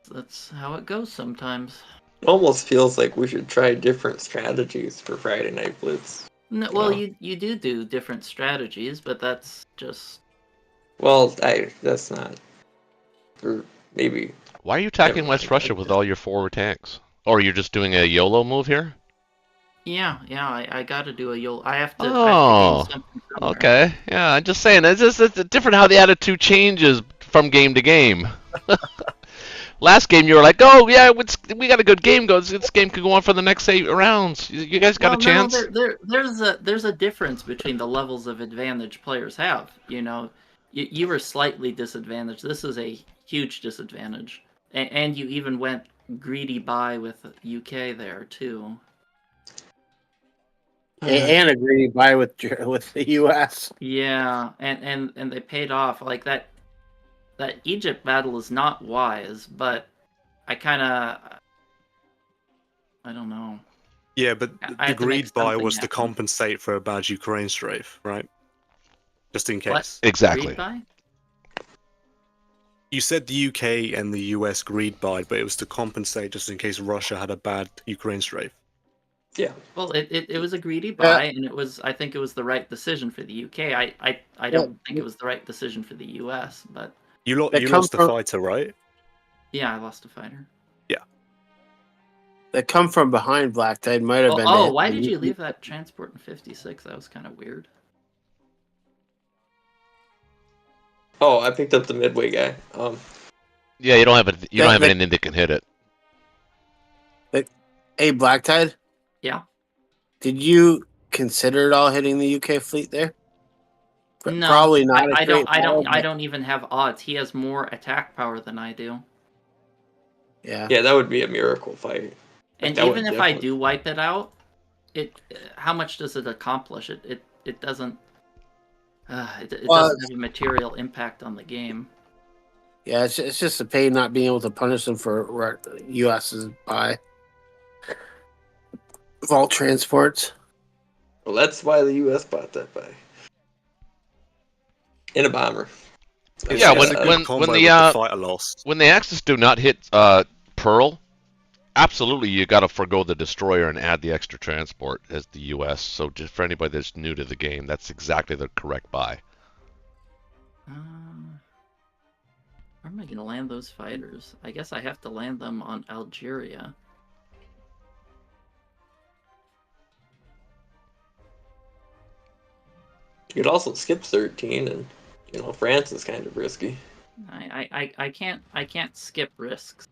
how it goes sometimes. It almost feels like we should try different strategies for Friday Night Blitz. No, well, Yeah. you do different strategies, but that's just Well, that's not. Or maybe. Why are you attacking Never West mind. Russia with all your forward tanks? Or you're just doing a YOLO move here? yeah. I got to do a YOLO. I have to. Oh, gain something somewhere. Okay, yeah, I'm just saying, it's different how the attitude changes from game to game. Last game you were like, oh yeah, we got a good game. This game could go on for the next 8 rounds. You guys got a chance? No, there's a difference between the levels of advantage players have. You know, you were slightly disadvantaged. This is a huge disadvantage, and you even went greedy buy with UK there too. And a greedy buy with the U.S. Yeah, and they paid off. Like that Egypt battle is not wise, but I don't know. Yeah, but I the have to make greed buy something was to happen. compensate for a bad Ukraine strafe, right? Just in What? case. Exactly. Greed buy? You said the UK and the US greed buy, but it was to compensate just in case Russia had a bad Ukraine strafe. Yeah. Well, it was a greedy buy, and I think it was the right decision for the UK. I don't think it was the right decision for the US, but You That lost the comes from- fighter, right? yeah, I lost a fighter. That come from behind Black Tide might have been. Why did you leave that transport in 56? That was kind of weird. Oh, I picked up the Midway guy. Yeah, you don't have That- anything that can hit it. Hey, Black Tide. Yeah. Did you consider at all hitting the UK fleet there? No, Probably not. a I great call, I but- don't even have odds. He has more attack power than I do. Yeah. Yeah, that would be a miracle fight. And That would even if I definitely- do wipe it out, how much does it accomplish? It doesn't. It Well, doesn't have a material impact on the game. Yeah, it's just a pain not being able to punish them for U.S.'s buy. Vault transports. Well, that's why the U.S. bought that buy. In a bomber. It's Yeah, just when- a good when combo the, with uh, fighter lost. When the Axis do not hit Pearl, absolutely you got to forgo the destroyer and add the extra transport as the U.S. So just for anybody that's new to the game, that's exactly the correct buy. Where am I gonna land those fighters? I guess I have to land them on Algeria. You could also skip 13, and France is kind of risky. I can't skip risks.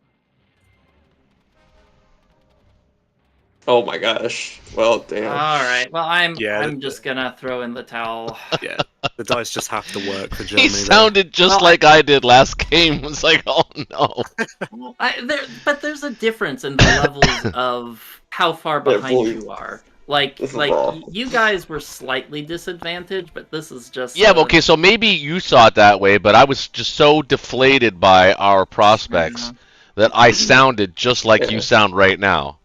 Oh my gosh. Well, damn. All right. Well, I'm Yeah. just gonna throw in the towel. Yeah, the dice just have to work for Germany. He sounded just Well, like I did last game. It's like, oh no. Well, but there's a difference in the levels of how far behind fully- you are. Like This is awful. you guys were slightly disadvantaged, but this is just Yeah, but okay, so maybe you saw it that way, but I was just so deflated by our prospects that I sounded just like Yeah. you sound right now.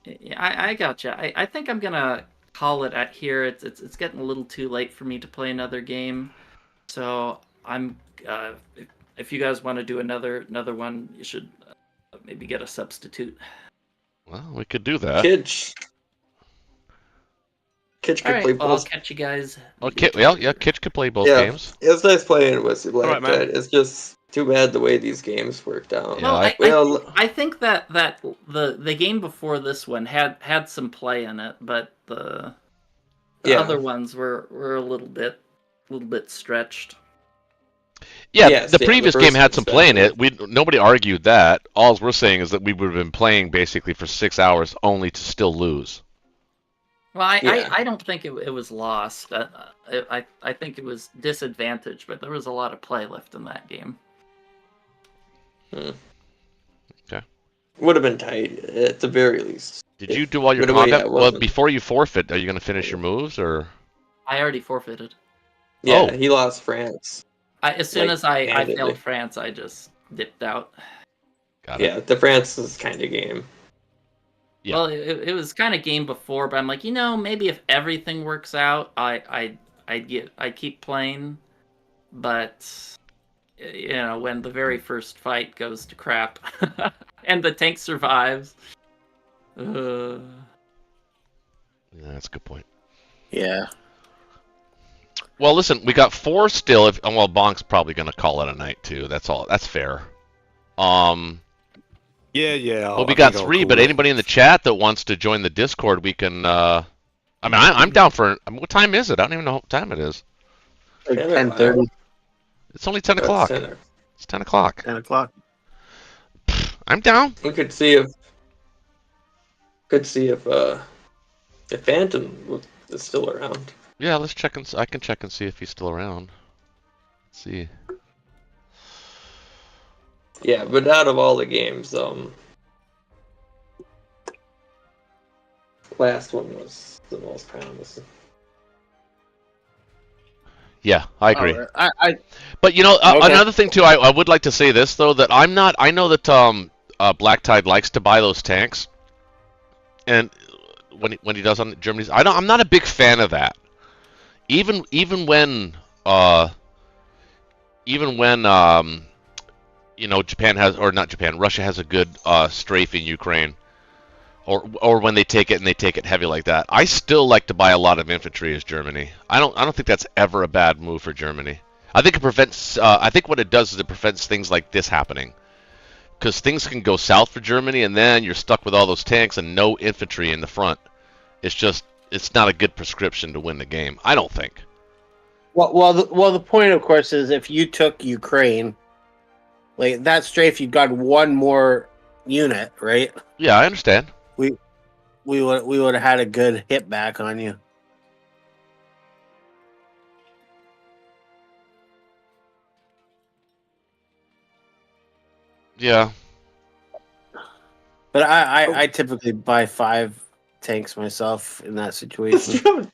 Yeah, I gotcha. I think I'm gonna call it at here. It's getting a little too late for me to play another game, so I'm if you guys want to do another one, you should maybe get a substitute. Well, we could do that. Kitch All could right, play well, I'll both. catch you guys. Okay, well, yeah, Kitch could play both Yeah. games. It's nice playing with you like Alright, man. that. It's just too bad the way these games worked out. Yeah, Well, I- I think that the game before this one had some play in it, but the Yeah. other ones were a little bit stretched. Yeah, Yes, the yeah, previous the game first had some one's play in it. Nobody argued that. All we're saying is that we would have been playing basically for 6 hours only to still lose. Well, Yeah. I don't think it was lost. I think it was disadvantaged, but there was a lot of play left in that game. Would have been tight at the very least. Did you do all your But wait, combat? yeah, it Well, wasn't. before you forfeit, are you going to finish your moves or? I already forfeited. Yeah, Oh. he lost France. As soon Like, as I handedly. failed France, I just dipped out. Got it. Yeah, the France kind of game. Yeah. Well, it was kind of game before, but I'm like, maybe if everything works out, I keep playing. But when the very first fight goes to crap and the tank survives, Yeah, that's a good point. Yeah. Well, listen, we got 4 still. Well, Bonk's probably going to call it a night too. That's all. That's fair. Yeah. Well, we I got think I'll 3, call but it. anybody in the chat that wants to join the Discord, we can. I'm down for. What time is it? I don't even know what time it is. Like Yeah, 10:30, It's only 10 o'clock. It's 10 o'clock. 10 o'clock. I'm down. We could see if Phantom is still around. Yeah, let's check and I can check and see if he's still around. Let's see. Yeah, but out of all the games, last one was the most promising. Yeah, I agree. Oh, I But Okay. another thing too, I would like to say this though, that I'm not. I know that Black Tide likes to buy those tanks, and when he does on Germany's, I'm not a big fan of that. Even when Japan has, or not Japan, Russia has a good strafe in Ukraine, or when they take it and they take it heavy like that. I still like to buy a lot of infantry as Germany. I don't think that's ever a bad move for Germany. I think it prevents. I think what it does is it prevents things like this happening, because things can go south for Germany, and then you're stuck with all those tanks and no infantry in the front. It's not a good prescription to win the game. I don't think. well, the point, of course, is if you took Ukraine, like that strafe, you'd got one more unit, right? Yeah, I understand. We would have had a good hit back on you. Yeah. But I typically buy 5 tanks myself in that situation.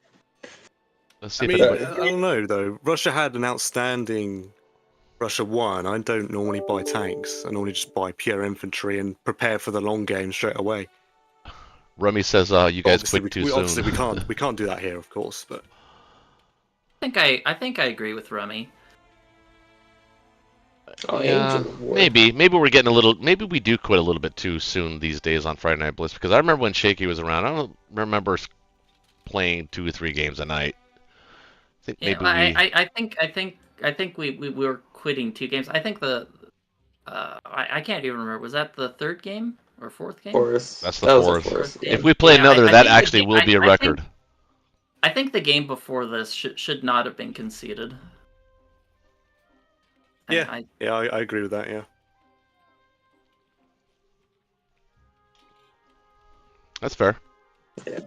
Let's see I if mean, anybody. I don't know though. Russia had an outstanding Russia 1. I don't normally buy tanks. I normally just buy pure infantry and prepare for the long game straight away. Rummy says you guys Obviously, quit too obviously soon. we can't do that here, of course. But I think I agree with Rummy. Oh, Yeah, Angel War. maybe we're getting a little. Maybe we do quit a little bit too soon these days on Friday Night Blitz, because I remember when Shaky was around. I don't remember playing 2 or 3 games a night. I think maybe we. I think we were quitting 2 games. I think the I can't even remember. Was that the third game or fourth game? Forest. That's the That was fourth. a Forest game. If we play Yeah, another, I that think the actually game- will be a I record. I think the game before this should not have been conceded. Yeah. Yeah, I agree with that. Yeah. That's fair. Yeah,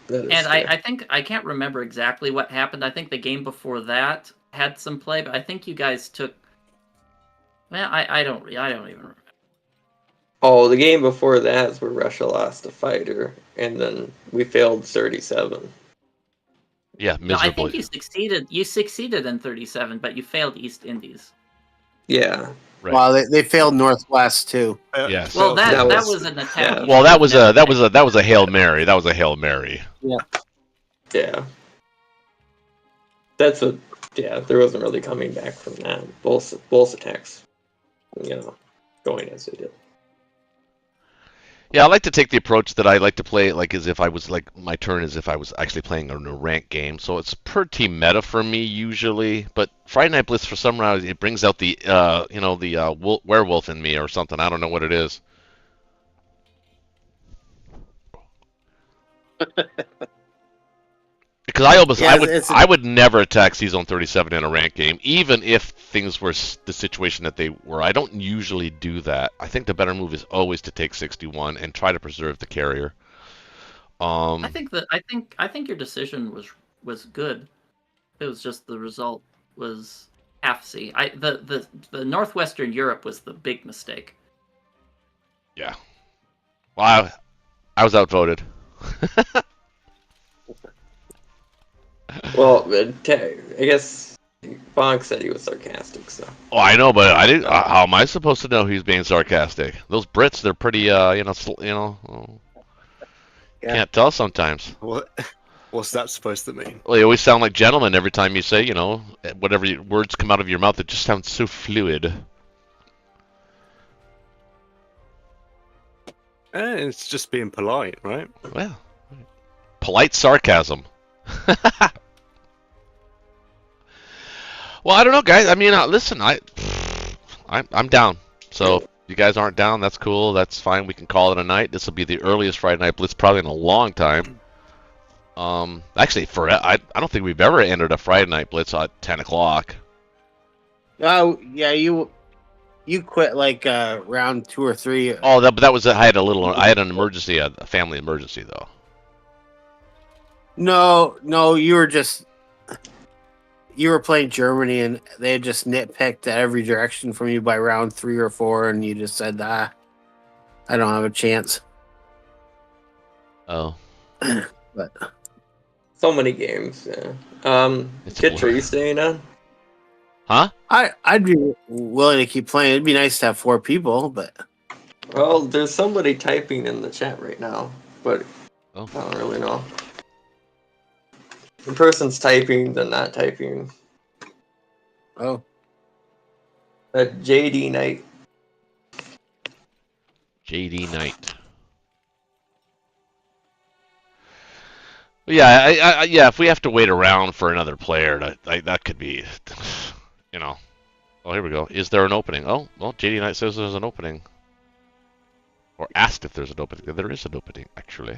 that is And fair. I think I can't remember exactly what happened. I think the game before that had some play, but I think you guys took. Well, I don't even remember. Oh, the game before that is where Russia lost a fighter, and then we failed 37. Yeah, No, I think miserably. you succeeded. You succeeded in 37, but you failed East Indies. Yeah. Right. Well, they failed Northwest too. Yes. Well, that That was, was- an attack. yeah. you Well, should that was have never a Hail Mary. That was a Hail Mary. Yeah. That's what. Yeah, there wasn't really coming back from that. Both attacks, going as they did. Yeah, I like to take the approach that I like to play like as if I was like my turn as if I was actually playing a ranked game. So it's per team meta for me usually. But Friday Night Blitz for some reason it brings out the werewolf in me or something. I don't know what it is. Because I would never attack C-Zone 37 in a ranked game, even if things were the situation that they were. I don't usually do that. I think the better move is always to take 61 and try to preserve the carrier. I think your decision was good. It was just the result was half C. The Northwestern Europe was the big mistake. Yeah. Well, I was outvoted. Well, I guess Bonk said he was sarcastic, so. Oh, I know, but I didn't. How am I supposed to know he's being sarcastic? Those Brits, they're pretty, can't tell sometimes. What's that supposed to mean? Well, you always sound like gentlemen every time you say, whatever words come out of your mouth. It just sounds so fluid. It's just being polite, right? Well, polite sarcasm. Well, I don't know, guys. I mean, listen, I'm down. So if you guys aren't down, that's cool. That's fine. We can call it a night. This will be the earliest Friday Night Blitz probably in a long time. Actually, I don't think we've ever entered a Friday Night Blitz at 10 o'clock. Oh yeah, you quit like round 2 or 3. Oh, that was I had an emergency, a family emergency though. No, you were playing Germany and they had just nitpicked at every direction from you by round 3 or 4, and you just said, I don't have a chance. Oh. But So many games, yeah. It's Kitcher, blurry. you staying on? Huh? I'd be willing to keep playing. It'd be nice to have 4 people, but Well, there's somebody typing in the chat right now, but Oh. I don't really know. The person's typing, they're not typing. oh, JD Knight. JD Knight. Yeah, yeah. If we have to wait around for another player, that could be, Oh, here we go. Is there an opening? Oh, well, JD Knight says there's an opening, or asked if there's an opening. There is an opening, actually.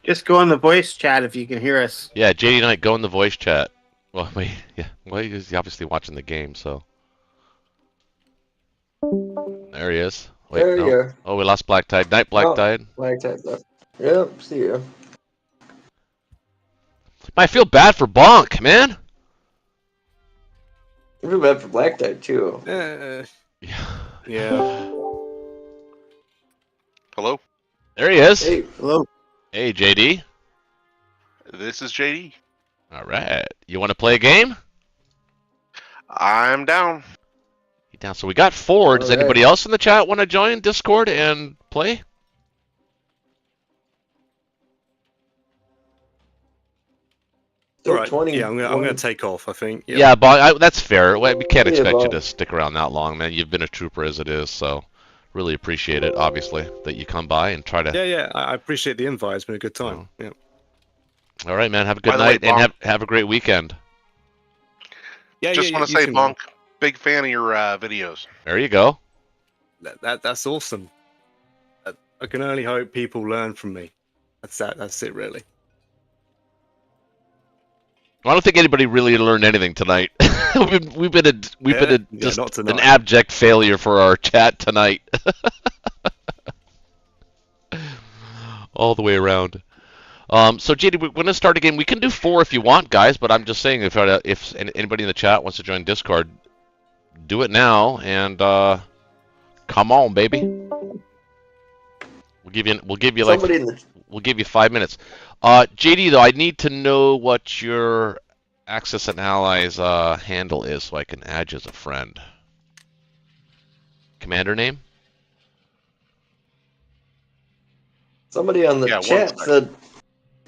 just go in the voice chat if you can hear us. Yeah, JD Knight, go in the voice chat. Well, wait, yeah. Well, he's obviously watching the game, so. There he is. Wait, There no. you are. Oh, we lost Black Tide. Night, Black Oh. Tide. Black type left. Yep, see ya. I feel bad for Bonk, man. I feel bad for Black type too. Yeah. Hello, There he is. Hey, Hello. Hey, JD. this is JD. All right. You want to play a game? I'm down. You down? So we got 4. Does All right. anybody else in the chat want to join Discord and play? still All right. 20. Yeah, I'm gonna take off. I think. Yeah, Bonk, that's fair. We can't Yeah, expect you Bonk. to stick around that long, man. You've been a trooper as it is, so really appreciate it, obviously, that you come by and try to. Yeah. I appreciate the invite. It's been a good time. Yeah. All right, man. Have a good By the way, night and Bonk. have a great weekend. Yeah. Just yeah, want to you say, can- Bonk, big fan of your videos. There you go. That's awesome. I can only hope people learn from me. That's it, really. I don't think anybody really learned anything tonight. we've been just not an tonight. abject failure for our chat tonight. All the way around. So JD, we're going to start again. We can do 4 if you want, guys, but I'm just saying if anybody in the chat wants to join Discord, do it now and come on, baby. We'll give you 5 minutes. JD, though, I need to know what your Access and Allies handle is so I can add you as a friend. Commander name? Somebody on the Yeah, chat said,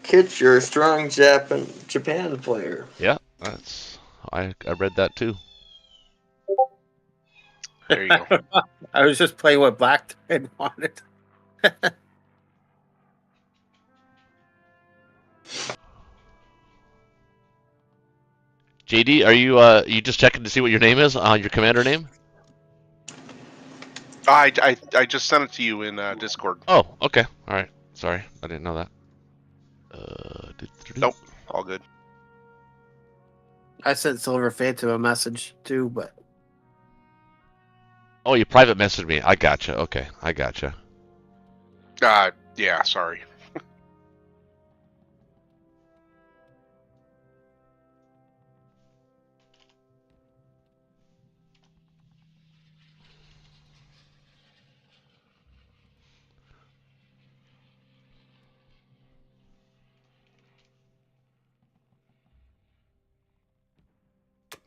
"Kit, you're a strong Japan player." Yeah, I read that too. There you go. I was just playing what Black Tide wanted. JD, are you just checking to see what your name is? Your commander name? I just sent it to you in Discord. Oh, okay. All right. Sorry, I didn't know that. Nope, all good. I sent Silver Phantom a message too, but Oh, you private messaged me. I gotcha. Okay, I gotcha. Yeah, sorry.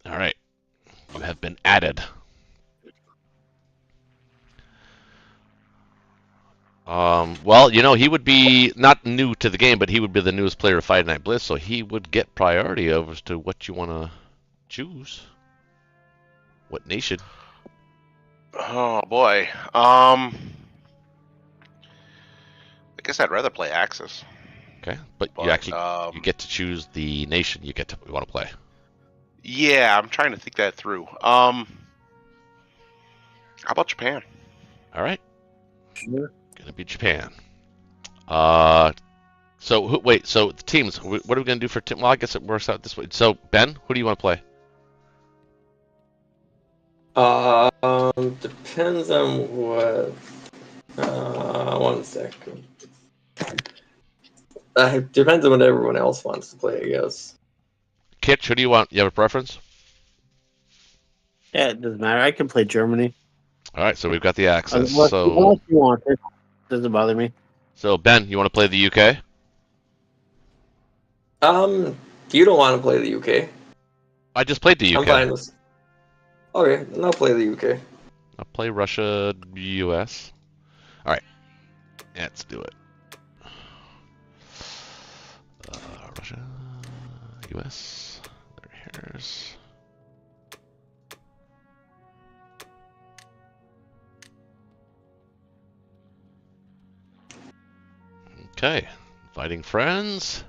All right, you have been added. Well, he would be not new to the game, but he would be the newest player of Friday Night Blitz, so he would get priority over as to what you want to choose. What nation? Oh boy. I guess I'd rather play Axis. Okay, but you you get to choose the nation you want to play. Yeah, I'm trying to think that through. How about Japan? All right. sure. Gonna be Japan. So the teams. What are we gonna do for team? Well, I guess it works out this way. So Ben, who do you want to play? Depends on what. 1 second. Depends on what everyone else wants to play, I guess. Kitch, who do you want? You have a preference? Yeah, it doesn't matter. I can play Germany. All right, so we've got the access. What So you want? It doesn't bother me. So Ben, you want to play the UK? You don't want to play the UK. I just played the UK. I'm fine with. Okay, then I'll play the UK. I'll play Russia, US. All right, let's do it. Russia, US. Here's. Okay, inviting friends.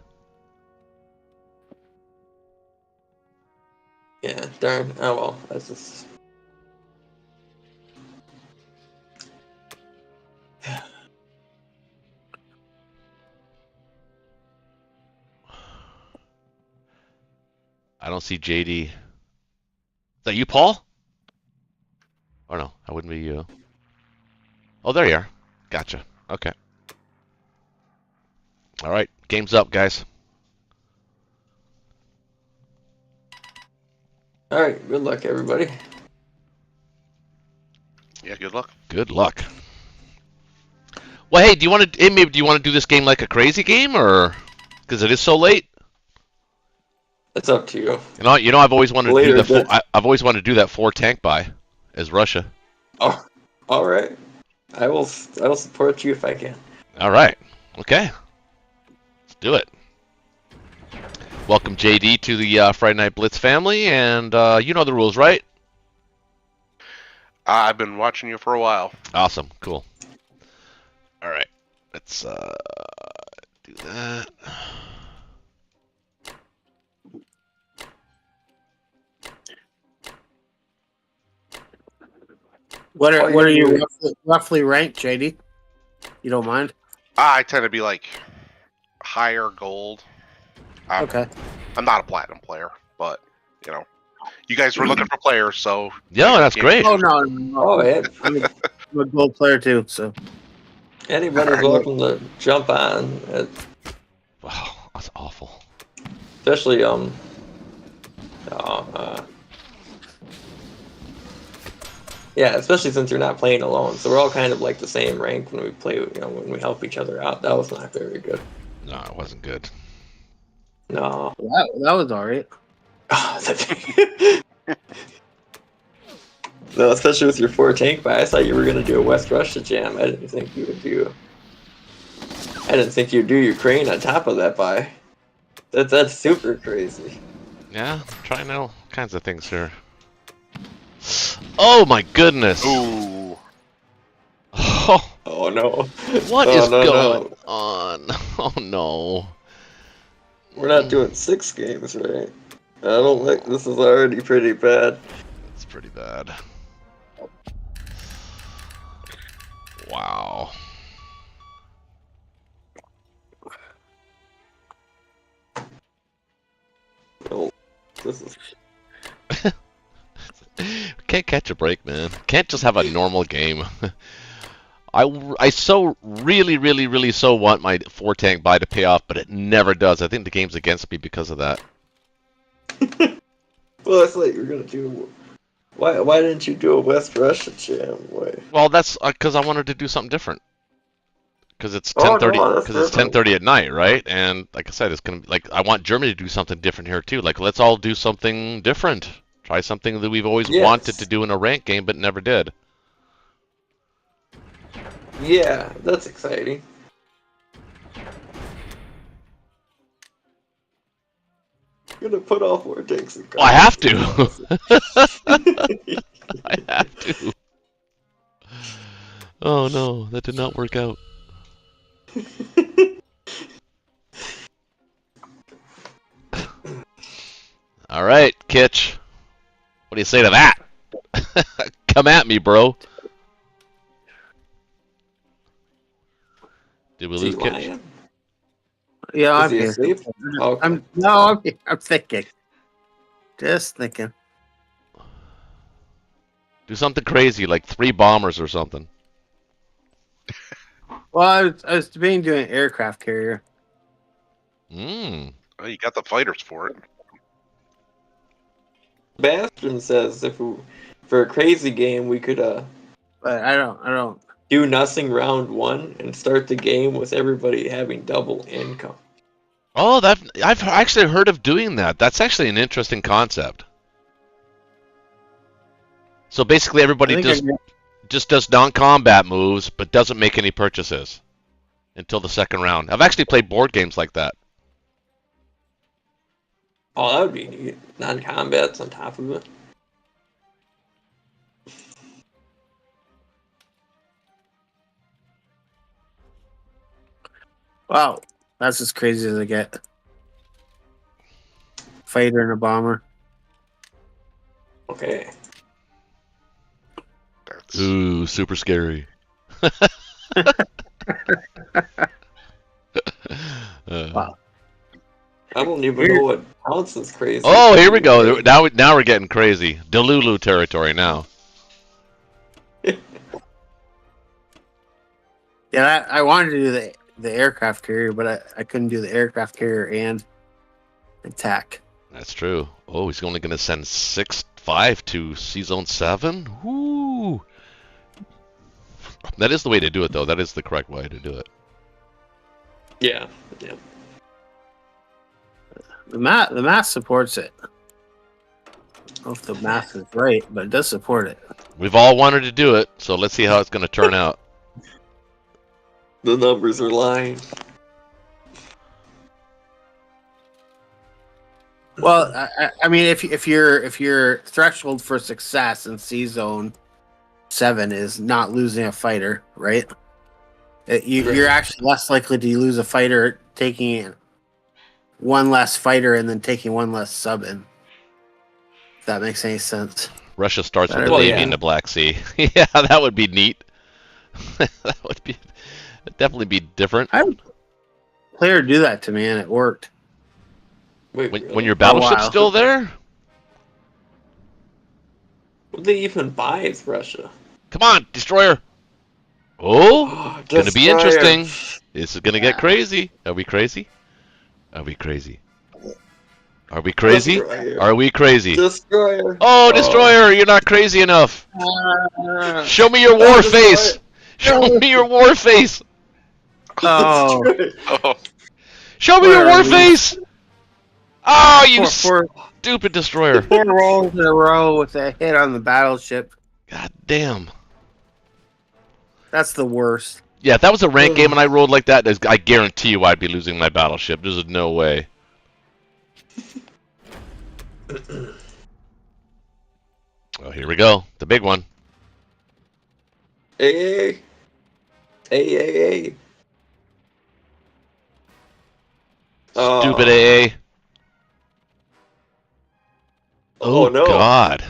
Yeah, darn. Oh well, that's just. I don't see JD. Is that you, Paul? Oh no, that wouldn't be you. Oh, there you are. Gotcha. Okay. All right, game's up, guys. All right, good luck, everybody. Yeah, good luck. Good luck. Well, hey, do you want to do this game like a crazy game, or because it is so late? It's up to you. You know, I've always wanted Later, to do that. I've always wanted to do that 4 tank buy as Russia. Oh, all right. I will support you if I can. All right. Okay. Let's do it. Welcome, JD, to the Friday Night Blitz family, and you know the rules, right? I've been watching you for a while. Awesome. Cool. All right. Let's do that. What All are you what are you do- roughly ranked, JD? You don't mind? I tend to be like higher gold. Okay. I'm not a platinum player, but you know, you guys were looking for players, so Yeah, that's great. Oh no. Oh, yeah. I'm a gold player too. So Anybody's welcome to jump on, Wow, that's awful. especially yeah, especially since you're not playing alone. So we're all kind of like the same rank when we play. When we help each other out. That was not very good. No, it wasn't good. No. that was alright. No, especially with your 4 tank buy. I thought you were gonna do a West Russia jam. I didn't think you would do. I didn't think you'd do Ukraine on top of that buy. That's super crazy. Yeah, I'm trying all kinds of things here. Oh my goodness! ooh, Oh, Oh no. what Oh, is no, going no. on? Oh no! We're not doing 6 games, right? I don't like this. Is already pretty bad. It's pretty bad. Wow. Oh, this is. Can't catch a break, man. Can't just have a normal game. I so really so want my 4 tank buy to pay off, but it never does. I think the game's against me because of that. Well, I thought you were gonna do. Why didn't you do a West Russia jam? Why? Well, that's because I wanted to do something different. Because it's Oh, no, 10:30. that's Because it's different. 10:30 at night, right? And like I said, it's gonna be like I want Germany to do something different here too. Like let's all do something different. Try something that we've always Yes. wanted to do in a ranked game, but never did. Yeah, that's exciting. You're gonna put all 4 tanks in. I have to. I have to. Oh no, that did not work out. All right, Kitch. What do you say to that? Come at me, bro. Did we lose Kitch? Lion? Yeah, Is I'm he here. asleep? Okay. I'm thinking. Just thinking. Do something crazy, like 3 bombers or something. Well, I was debating doing an aircraft carrier. Mmm. well, you got the fighters for it. Bastion says for a crazy game we could But I don't. do nothing round 1 and start the game with everybody having double income. Oh, that I've actually heard of doing that. That's actually an interesting concept. So basically, everybody I think just does non-combat moves, but doesn't make any purchases until the second round. I've actually played board games like that. Oh, that would be neat. Non-combats on top of it. Wow, that's as crazy as I get. Fighter and a bomber. Okay. That's Ooh, super scary. Wow. I don't even know what counts as crazy. Oh, here we go. Now we're getting crazy. Delulu territory now. Yeah, I wanted to do the aircraft carrier, but I couldn't do the aircraft carrier and attack. That's true. Oh, he's only going to send 6-5 to C-Zone 7? Woo! That is the way to do it, though. That is the correct way to do it. Yeah. The math supports it. I don't know if the math is right, but it does support it. We've all wanted to do it, so let's see how it's going to turn out. The numbers are lying. Well, I mean, if your threshold for success in C Zone 7 is not losing a fighter, right? You're actually less likely to lose a fighter taking one less fighter and then taking one less sub in. If that makes any sense. Russia starts with the Well, Navy yeah. in the Black Sea. Yeah, that would be neat. That would be definitely be different. I had a player do that to me, and it worked. Wait, When really? your battleship's while. still there? What they even buy is Russia. Come on, destroyer. Oh, gonna be Destroyer. interesting. This is gonna get Yeah. crazy. Are we crazy? Are we crazy? Are we crazy? Destroyer. Are we crazy? Destroyer. Oh, destroyer, you're not crazy enough. Show me your war face. Show me your war face. Oh, Oh, Show me Where your are war we? face. Oh, you four stupid destroyer. rolls in a row with a hit on the battleship. God damn. That's the worst. Yeah, if that was a ranked game and I rolled like that, I guarantee you I'd be losing my battleship. There's no way. Oh, here we go. The big one. Hey. Stupid AA. Oh, no. God.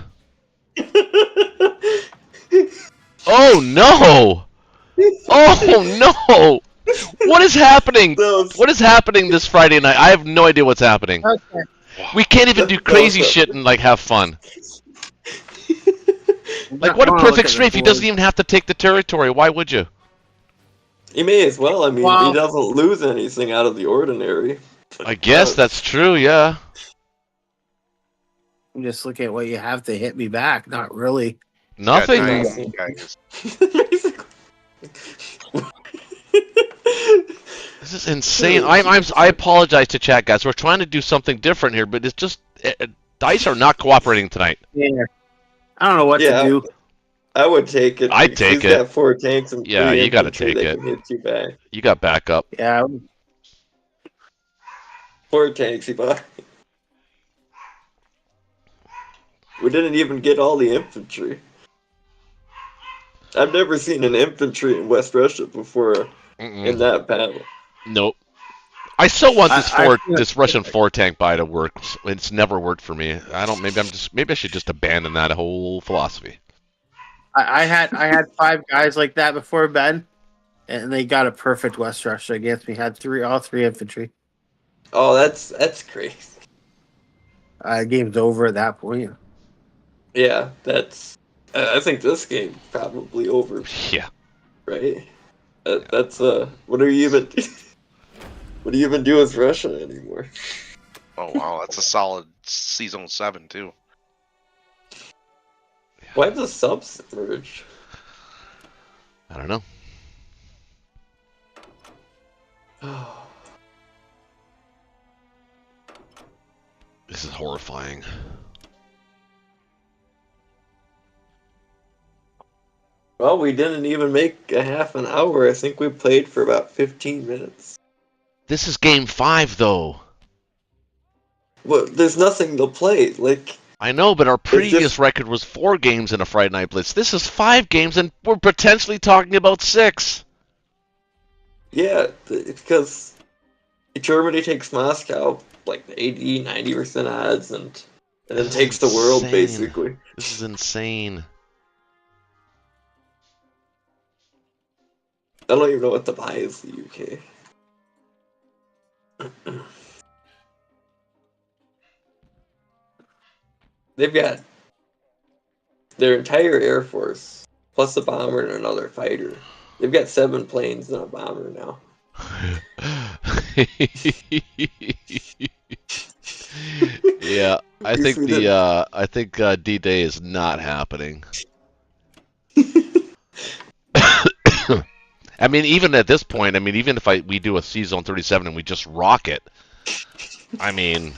Oh, no. Oh, no. What is happening? What is happening this Friday night? I have no idea what's happening. Okay. We can't even do crazy shit and, like, have fun. Like, what a perfect strafe. He doesn't even have to take the territory. Why would you? He may as well. I mean, Wow. he doesn't lose anything out of the ordinary. I guess that's true, yeah. I'm just looking at what you have to hit me back. Not really. Nothing. yeah, Nothing. guys. This is insane. I apologize to chat, guys. We're trying to do something different here, but it's just... dice are not cooperating tonight. Yeah. I don't know what to do. I would take it. I'd because take he's it. got 4 tanks and Yeah, 3 you gotta infantry take that it. can hit you back. You got backup. Yeah. 4 tanks he bought. We didn't even get all the infantry. I've never seen an infantry in West Russia before in that battle. Nope. I still want I- this Russian 4 tank buy to work. It's never worked for me. I don't. Maybe I should just abandon that whole philosophy. I had 5 guys like that before Ben, and they got a perfect West Russia against me. Had all three infantry. Oh, that's crazy. Game's over at that point. Yeah, that's. I think this game probably over, Yeah. right? That's What do you even? What do you even do with Russia anymore? Oh wow, that's a solid season 7 too. Why the submerge? I don't know. This is horrifying. Well, we didn't even make a half an hour. I think we played for about 15 minutes. This is game 5, though. Well, there's nothing to play. Like, I know, but our previous just- record was 4 games in a Friday Night Blitz. This is 5 games, and we're potentially talking about 6. yeah, because Germany takes Moscow like 80, 90% odds, and then This is takes the world, insane. basically. This is insane. I don't even know what to buy as the UK. They've got their entire air force, plus a bomber and another fighter. They've got 7 planes and a bomber now. Yeah, I think D-Day is not happening. I mean, even at this point, even if we do a C-Zone 37 and we just rock it, I mean,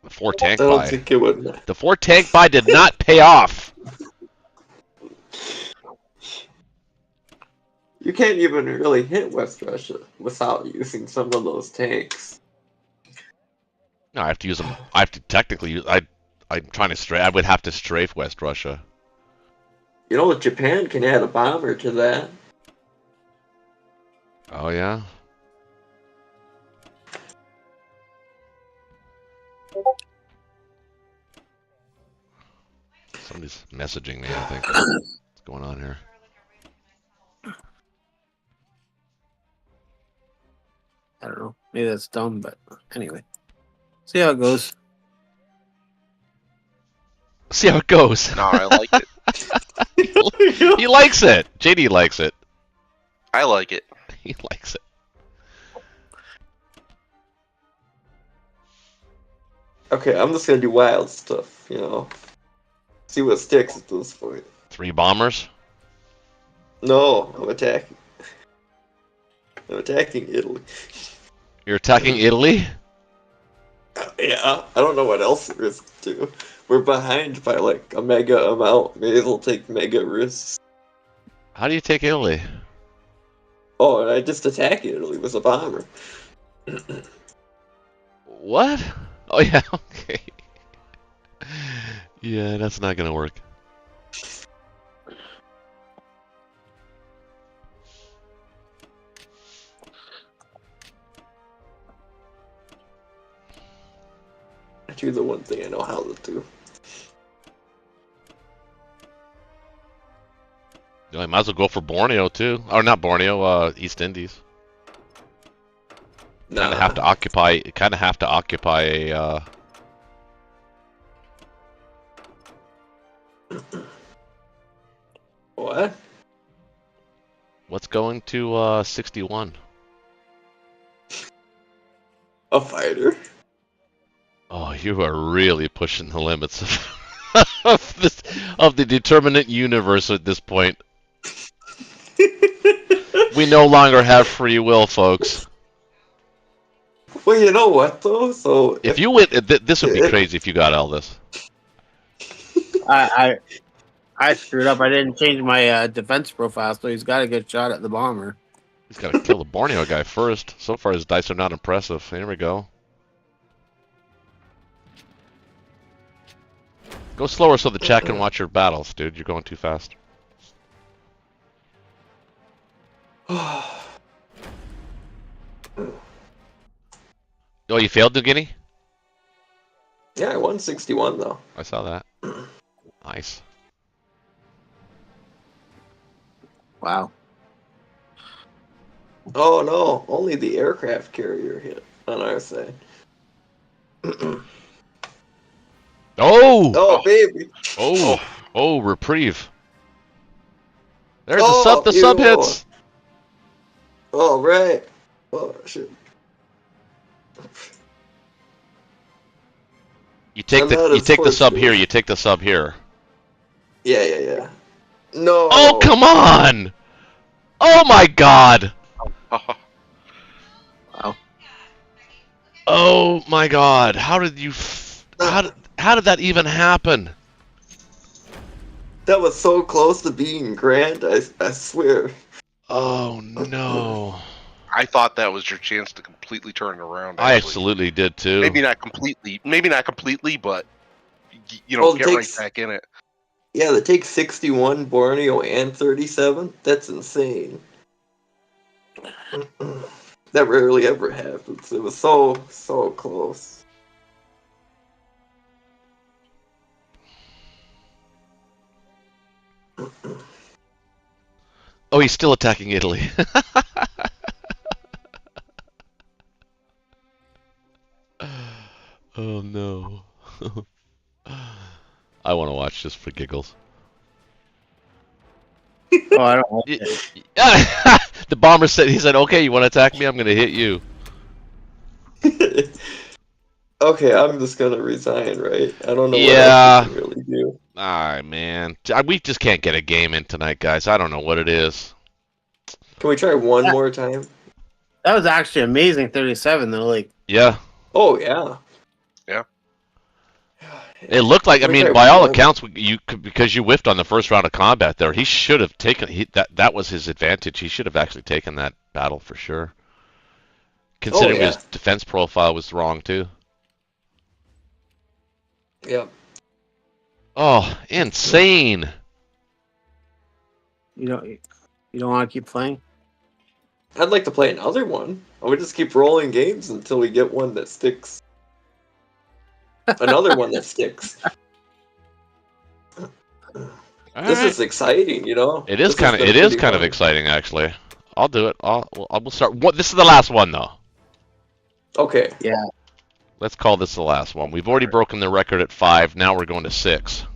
the 4 tank I don't buy. think it would. The 4 tank buy did not pay off. You can't even really hit West Russia without using some of those tanks. No, I have to use them. I have to technically use. I'm trying to strafe. I would have to strafe West Russia. You know, Japan can add a bomber to that. Oh yeah. Somebody's messaging me, I think. What's going on here? I don't know. Maybe that's dumb, but anyway. See how it goes. See how it goes. No, I like it. He likes it. JD likes it. I like it. He likes it. Okay, I'm just gonna do wild stuff, you know. See what sticks at this point. 3 bombers. No, I'm attacking. I'm attacking Italy. You're attacking Italy? Yeah, I don't know what else there is to do. We're behind by like a mega amount. Maybe they'll take mega risks. How do you take Italy? Oh, and I just attack Italy with a bomber. What? Oh yeah, okay. Yeah, that's not gonna work. I do the one thing I know how to do. You might as well go for Borneo too, or not Borneo, East Indies. Kind of have to occupy. Kind of have to occupy a. What? What's going to 61? A fighter? Oh, you are really pushing the limits of the determinate universe at this point. We no longer have free will, folks. Well, you know what though? So If you went, this would be crazy if you got all this. I screwed up. I didn't change my defense profile, so he's got a good shot at the bomber. He's got to kill the Borneo guy first. So far, his dice are not impressive. Here we go. Go slower so the chat can watch your battles, dude. You're going too fast. Oh, you failed New Guinea? Yeah, I won 61 though. I saw that. Nice. Wow. Oh no, only the aircraft carrier hit on our side. Oh! Oh baby! Oh, reprieve. There's Oh, the sub hits. Oh right. Oh shit. You take the sub here. You take the sub here. Yeah. No. Oh, come on! Oh my God! Wow. Oh my God! How did you? How did that even happen? That was so close to being grand. I swear. Oh no! I thought that was your chance to completely turn it around. I actually. absolutely did too. Maybe not completely, but you know, get right back in it. Yeah, they take 61 Borneo and 37. That's insane. That rarely ever happens. It was so close. Oh, he's still attacking Italy. Oh no. I want to watch this for giggles. Oh, I don't like it. The bomber said, he said, okay, you want to attack me? I'm going to hit you. Okay, I'm just gonna resign, right? I don't know what Yeah. else we can really do. Alright, man. We just can't get a game in tonight, guys. I don't know what it is. Can we try one more time? That was actually amazing. 37 though. Like, Yeah. Oh yeah. Yeah. It looked like, I Can we mean, try by all one? accounts, because you whiffed on the first round of combat there, he should have taken, that was his advantage. He should have actually taken that battle for sure. Considering yeah. his defense profile was wrong too. Yep. Oh, insane. you don't want to keep playing? I'd like to play another one. I would just keep rolling games until we get one that sticks. Another one that sticks. This right. is exciting, you know. It is This has kind of been it is pretty kind of fun. exciting actually. I'll do it. We'll start. This is the last one though. Okay. Yeah. Let's call this the last one. We've already broken the record at 5. Now we're going to 6.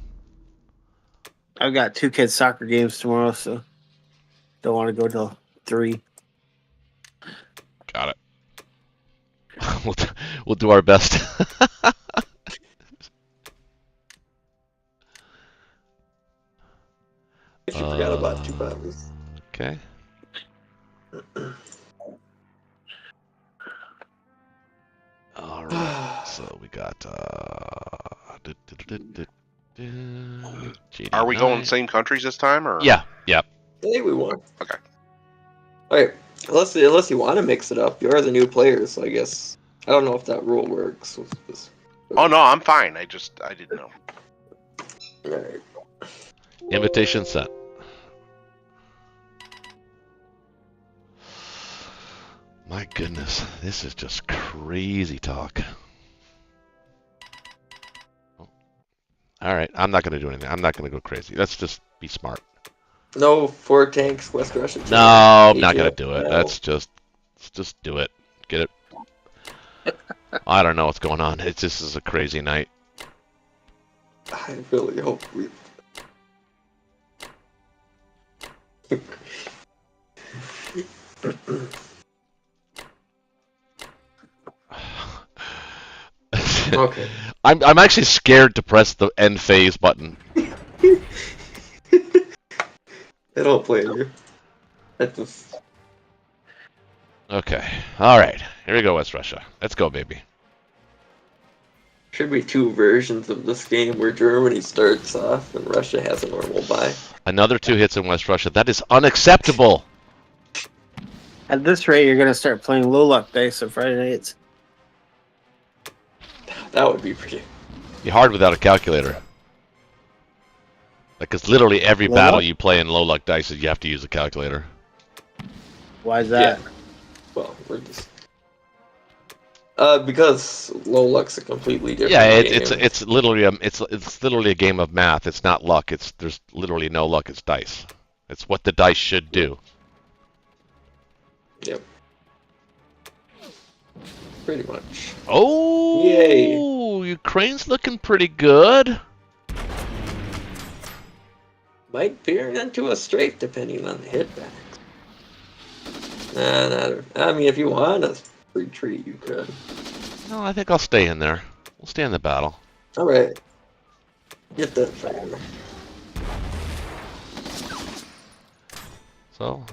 I've got 2 kids' soccer games tomorrow, so don't want to go till 3. Got it. We'll do our best. If you forgot about 2 copies. Okay. All right. So we got. Are we going same countries this time, or? Yeah. Yeah. I think we won. Okay. Alright. Unless you want to mix it up. You are the new players, so I guess. I don't know if that rule works with this. Oh no, I'm fine. I didn't know. Alright. Invitation sent. My goodness, this is just crazy talk. All right, I'm not going to do anything. I'm not going to go crazy. Let's just be smart. No 4 tanks, West Russia. No, I'm not going to do it. No. Let's just do it. Get it. I don't know what's going on. This is a crazy night. I really hope we. Okay. I'm actually scared to press the end phase button. I don't blame you. I just. Okay. All right. Here we go, West Russia. Let's go, baby. Should be 2 versions of this game where Germany starts off and Russia has a normal bye. Another 2 hits in West Russia. That is unacceptable. At this rate, you're going to start playing low luck dice on Friday nights. That would be pretty. Be hard without a calculator. Like, it's literally every Low battle luck? you play in low luck dice, you have to use a calculator. Why is that? Well, we're just. Because low luck's a completely different Yeah, game. it's literally it's literally a game of math. It's not luck. There's literally no luck. It's dice. It's what the dice should do. Yep. Pretty much. Oh, Yay. Ukraine's looking pretty good. Might veer into a straight depending on the hitbacks. Nah, I mean, if you want to retreat, you could. No, I think I'll stay in there. We'll stay in the battle. All right. Get that fire. So,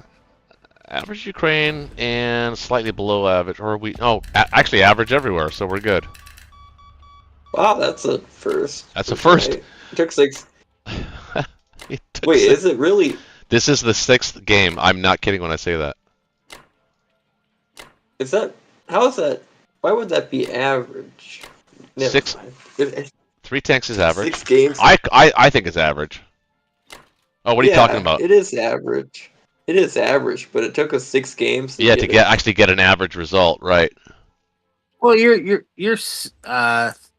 average Ukraine and slightly below average, or actually average everywhere. So we're good. Wow, that's a first. That's a first. It took 6. It took Wait, 6. is it really? This is the 6th game. I'm not kidding when I say that. Is that? How is that? Why would that be average? Never 6. mind. 3 tanks is average. 6 games. I think it's average. Oh, what are you talking about? It is average. It is average, but it took us 6 games. Yeah, to actually get an average result, right? Well, your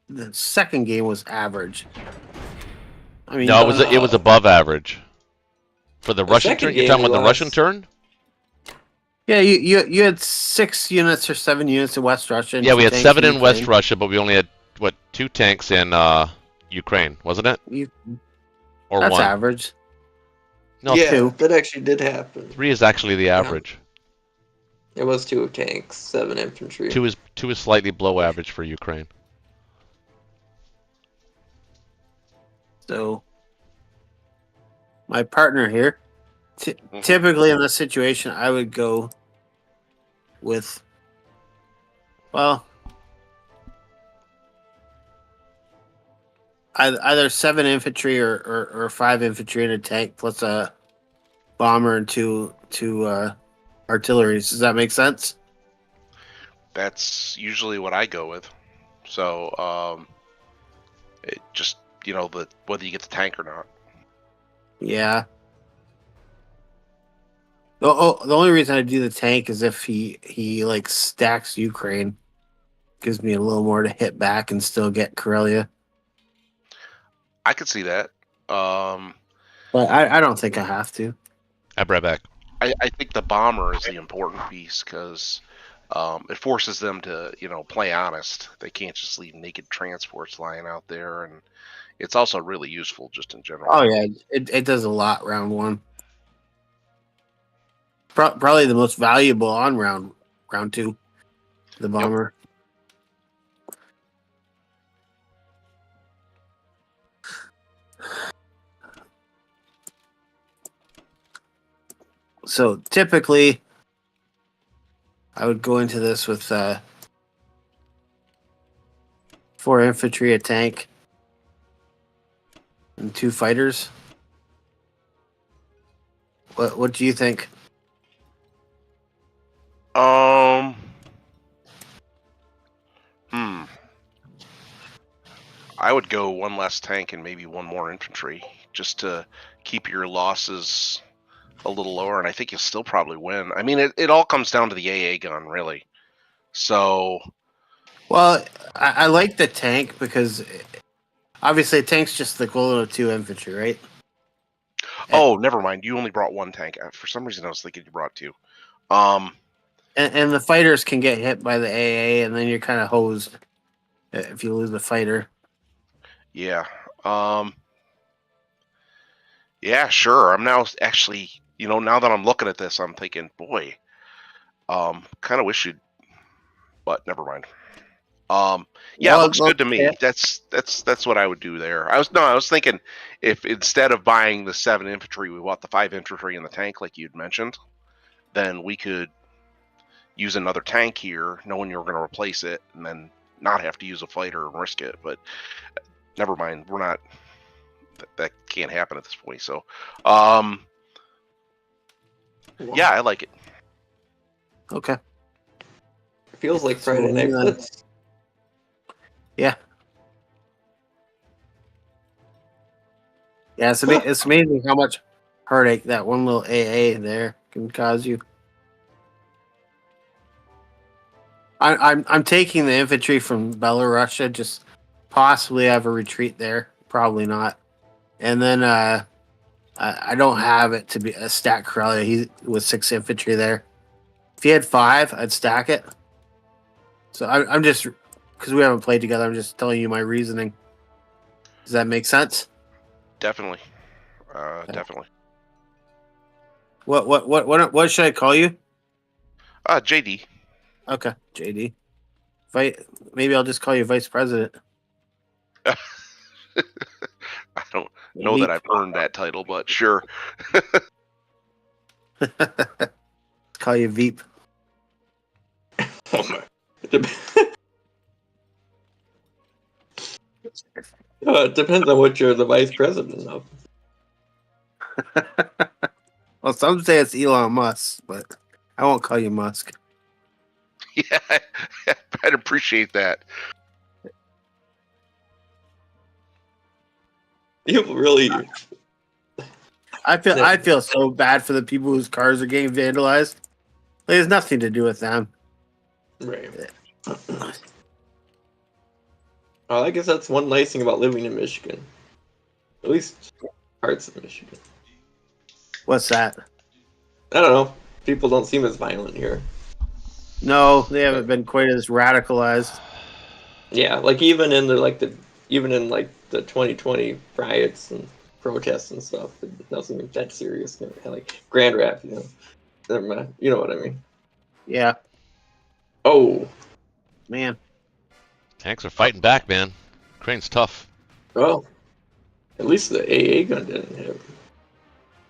the second game was average. I mean, No, it was above average. For the Russian second turn, you're game talking about the was- Russian turn? yeah, you had 6 units or 7 units in West Russia. And Yeah, we 2 had tanks 7 in in West Ukraine. Russia, but we only had 2 tanks in Ukraine, wasn't it? Or That's 1? average. No, yeah, 2. that actually did happen. 3 is actually the average. It was 2 tanks, 7 infantry. 2 is slightly below average for Ukraine. So, my partner here, typically in this situation, I would go with, well, either 7 infantry or 5 infantry and a tank plus a bomber and two artillery. Does that make sense? That's usually what I go with. So, it just whether you get the tank or not. Yeah. The only reason I do the tank is if he like stacks Ukraine, gives me a little more to hit back and still get Karelia. I could see that. But I don't think I have to. I'll be right back. I think the bomber is the important piece because it forces them to, play honest. They can't just leave naked transports lying out there, and it's also really useful just in general. Oh yeah, it does a lot round one. Probably the most valuable on round two, the bomber. So typically, I would go into this with 4 infantry, a tank, and 2 fighters. What do you think? I would go 1 less tank and maybe 1 more infantry just to keep your losses a little lower, and I think you'll still probably win. I mean, it all comes down to the AA gun, really. So, well, I like the tank because obviously a tank's just the equivalent of 2 infantry, right? Oh, never mind. You only brought 1 tank. For some reason, I was thinking you brought 2. And the fighters can get hit by the AA, and then you're kind of hosed if you lose the fighter. Yeah. Yeah, sure. I'm now actually, now that I'm looking at this, I'm thinking, boy, kind of wish you'd, but never mind. Yeah, Well, it looks good to me. yeah. That's what I would do there. I was thinking if instead of buying the 7 infantry, we bought the 5 infantry and the tank like you'd mentioned, then we could use another tank here, knowing you're going to replace it, and then not have to use a fighter and risk it. But never mind, we're not. That can't happen at this point. So, yeah, I like it. Okay. Feels like Friday Night Blitz. Yeah. Yeah, it's amazing how much heartache that one little AA there can cause you. I'm taking the infantry from Belarusia, just possibly have a retreat there. Probably not. And then I don't have it to be a stack Corellia. He with 6 infantry there. If he had 5, I'd stack it. So I'm just, because we haven't played together, I'm just telling you my reasoning. Does that make sense? Definitely. Definitely. What should I call you? JD. Okay, JD. Maybe I'll just call you Vice President. I don't know that I've earned that title, but sure. Call you Veep. It depends on what you're the vice president of. Well, some say it's Elon Musk, but I won't call you Musk. Yeah, I'd appreciate that. You really. I feel so bad for the people whose cars are getting vandalized. It has nothing to do with them. Right. Well, I guess that's one nice thing about living in Michigan. At least parts of Michigan. What's that? I don't know. People don't seem as violent here. No, they haven't been quite as radicalized. Yeah, like even in the 2020 riots and protests and stuff, it doesn't seem that serious. Like Grand Rapids, Never mind. You know what I mean? Yeah. Oh, man. Tanks are fighting back, man. Ukraine's tough. Well, at least the AA gun didn't hit.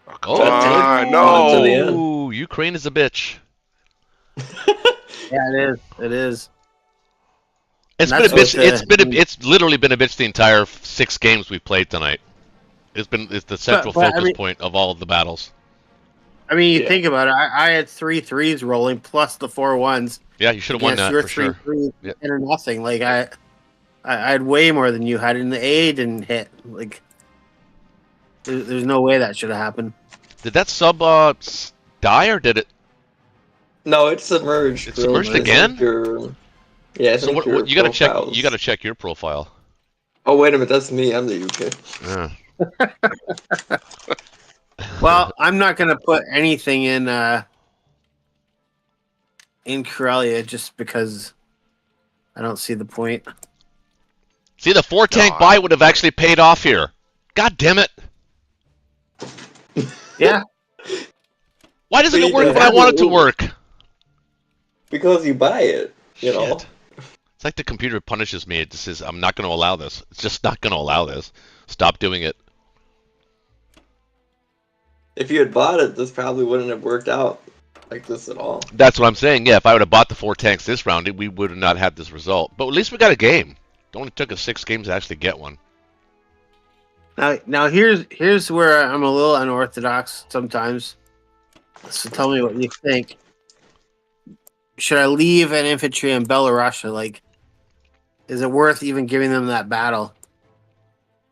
Oh, come on, no! To the end. Ooh, Ukraine is a bitch. Yeah, it is. It is. It's been a bitch. It's literally been a bitch the entire 6 games we've played tonight. It's the central focus point of all of the battles. I mean, you think about it. I had 3 3s rolling plus the 4 1s. Yeah, you should have won that your for 3 sure. 3s or nothing. Like I had way more than you had, and the AA didn't hit. Like there's no way that should have happened. Did that sub die or did it? No, it's submerged. It's submerged again. Yeah. So what, you gotta check. You gotta check your profile. Oh wait a minute, that's me. I'm the UK. Yeah. Well, I'm not going to put anything in Karelia just because I don't see the point. See, the 4-tank buy would have actually paid off here. God damn it. Yeah. Why doesn't But it you work can when I have want it it to move. work? Because you buy it, you know. Shit. It's like the computer punishes me. It just says, I'm not going to allow this. It's just not going to allow this. Stop doing it. If you had bought it, this probably wouldn't have worked out like this at all. That's what I'm saying. Yeah, if I would have bought the 4 tanks this round, we would have not had this result. But at least we got a game. It only took us 6 games to actually get one. Now here's where I'm a little unorthodox sometimes. So tell me what you think. Should I leave an infantry in Belarusia? Like, is it worth even giving them that battle?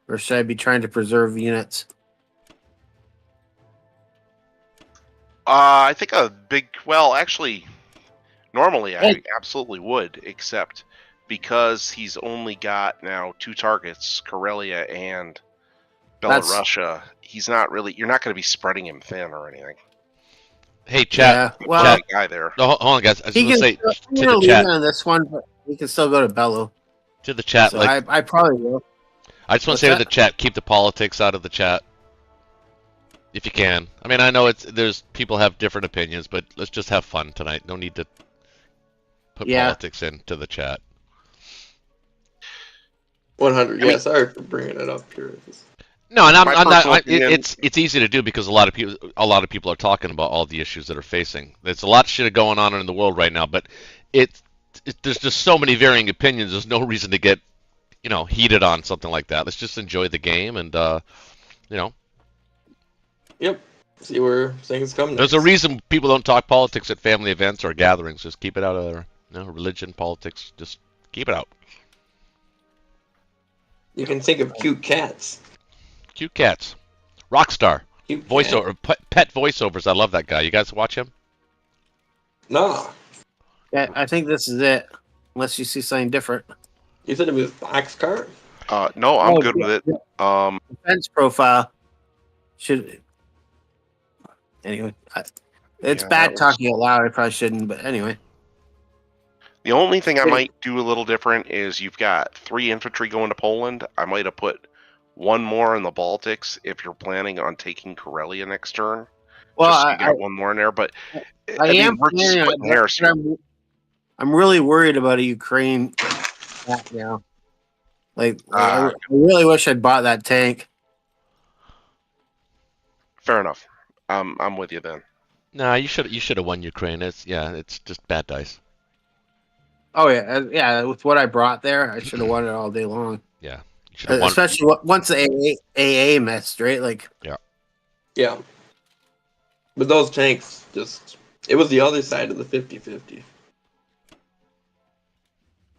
Or should I be trying to preserve units? I think actually, normally I absolutely would, except because he's only got now 2 targets, Karelia and Belarusia. He's not really. You're not going to be spreading him thin or anything. Hey, chat. Yeah, well, Chat. Guy there. Oh, hold on, guys. I was he going to say can to the chat. on this one, but he can still go to Belo. To the chat, So like I probably will. I just want to say to the chat, keep the politics out of the chat, if you can. I mean, I know there's people have different opinions, but let's just have fun tonight. No need to put politics into the chat. 100. Yeah, sorry for bringing it up here. No, and I'm not. Opinion, it's easy to do because a lot of people are talking about all the issues that are facing. There's a lot of shit going on in the world right now, but there's just so many varying opinions. There's no reason to get heated on something like that. Let's just enjoy the game and Yep. See where things come. There's a reason people don't talk politics at family events or gatherings. Just keep it out of there. Religion, politics, just keep it out. You can think of cute cats. Cute cats. Rockstar. Cute Voiceover. Pet voiceovers. I love that guy. You guys watch him? No. Yeah, I think this is it. Unless you see something different. You said it was Boxcar? No, I'm good with it. Defense profile should. Anyway, it's bad talking out loud. I probably shouldn't, but anyway. The only thing I might do a little different is you've got 3 infantry going to Poland. I might have put 1 more in the Baltics if you're planning on taking Karelia next turn. Well, just so you got 1 more in there, but I am planning on it. I'm really worried about a Ukraine attack now. I really wish I'd bought that tank. Fair enough. I'm with you then. Nah, you should have won Ukraine. It's just bad dice. Oh yeah. With what I brought there, I should have won it all day long. Yeah, especially once the AA messed, right? Yeah. But those tanks it was the other side of the 50-50.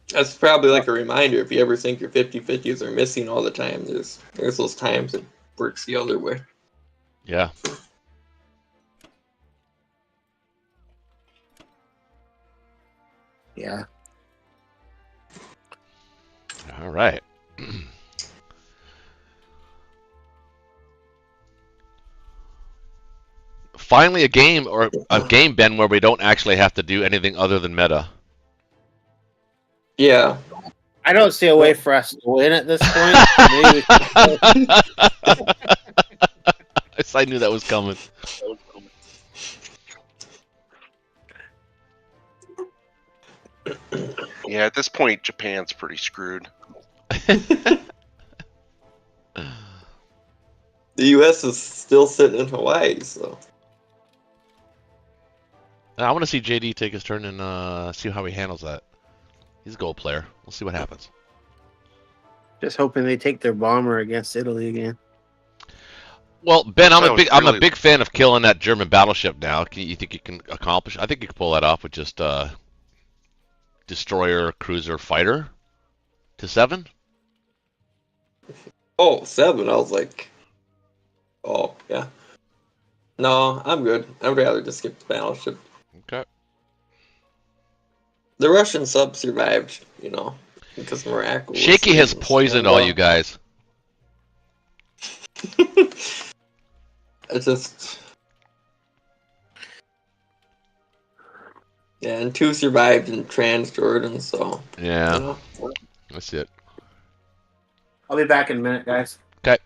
That's probably like a reminder if you ever think your 50-50s are missing all the time. There's those times it works the other way. Yeah. Yeah. All right. Finally, a game, Ben, where we don't actually have to do anything other than meta. Yeah. I don't see a way for us to win at this point. I knew that was coming. Yeah, at this point, Japan's pretty screwed. The U.S. is still sitting in Hawaii, so. I want to see JD take his turn and see how he handles that. He's a goal player. We'll see what happens. Just hoping they take their bomber against Italy again. Well, Ben, I'm a big fan of killing that German battleship now. You think you can accomplish? I think you can pull that off with just destroyer, cruiser, fighter to 7. Oh, 7. I was like, oh yeah. No, I'm good. I'd rather just skip the battleship. Okay. The Russian sub survived, because Morocco. Shaky has poisoned all you guys. it's just. Yeah, and 2 survived in Jordan, so. Yeah, You know. that's it. I'll be back in a minute, guys. Okay.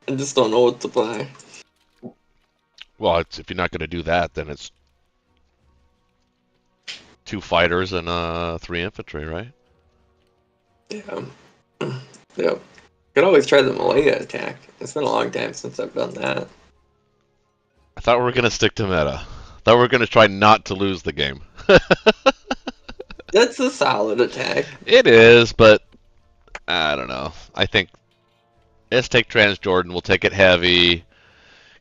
I just don't know what to play. Well, if you're not going to do that, then it's 2 fighters and 3 infantry, right? Yeah. Yeah. Could always try the Malaya attack. It's been a long time since I've done that. I thought we were going to stick to meta. I thought we were going to try not to lose the game. That's a solid attack. It is, but I don't know. I think let's take Transjordan. We'll take it heavy,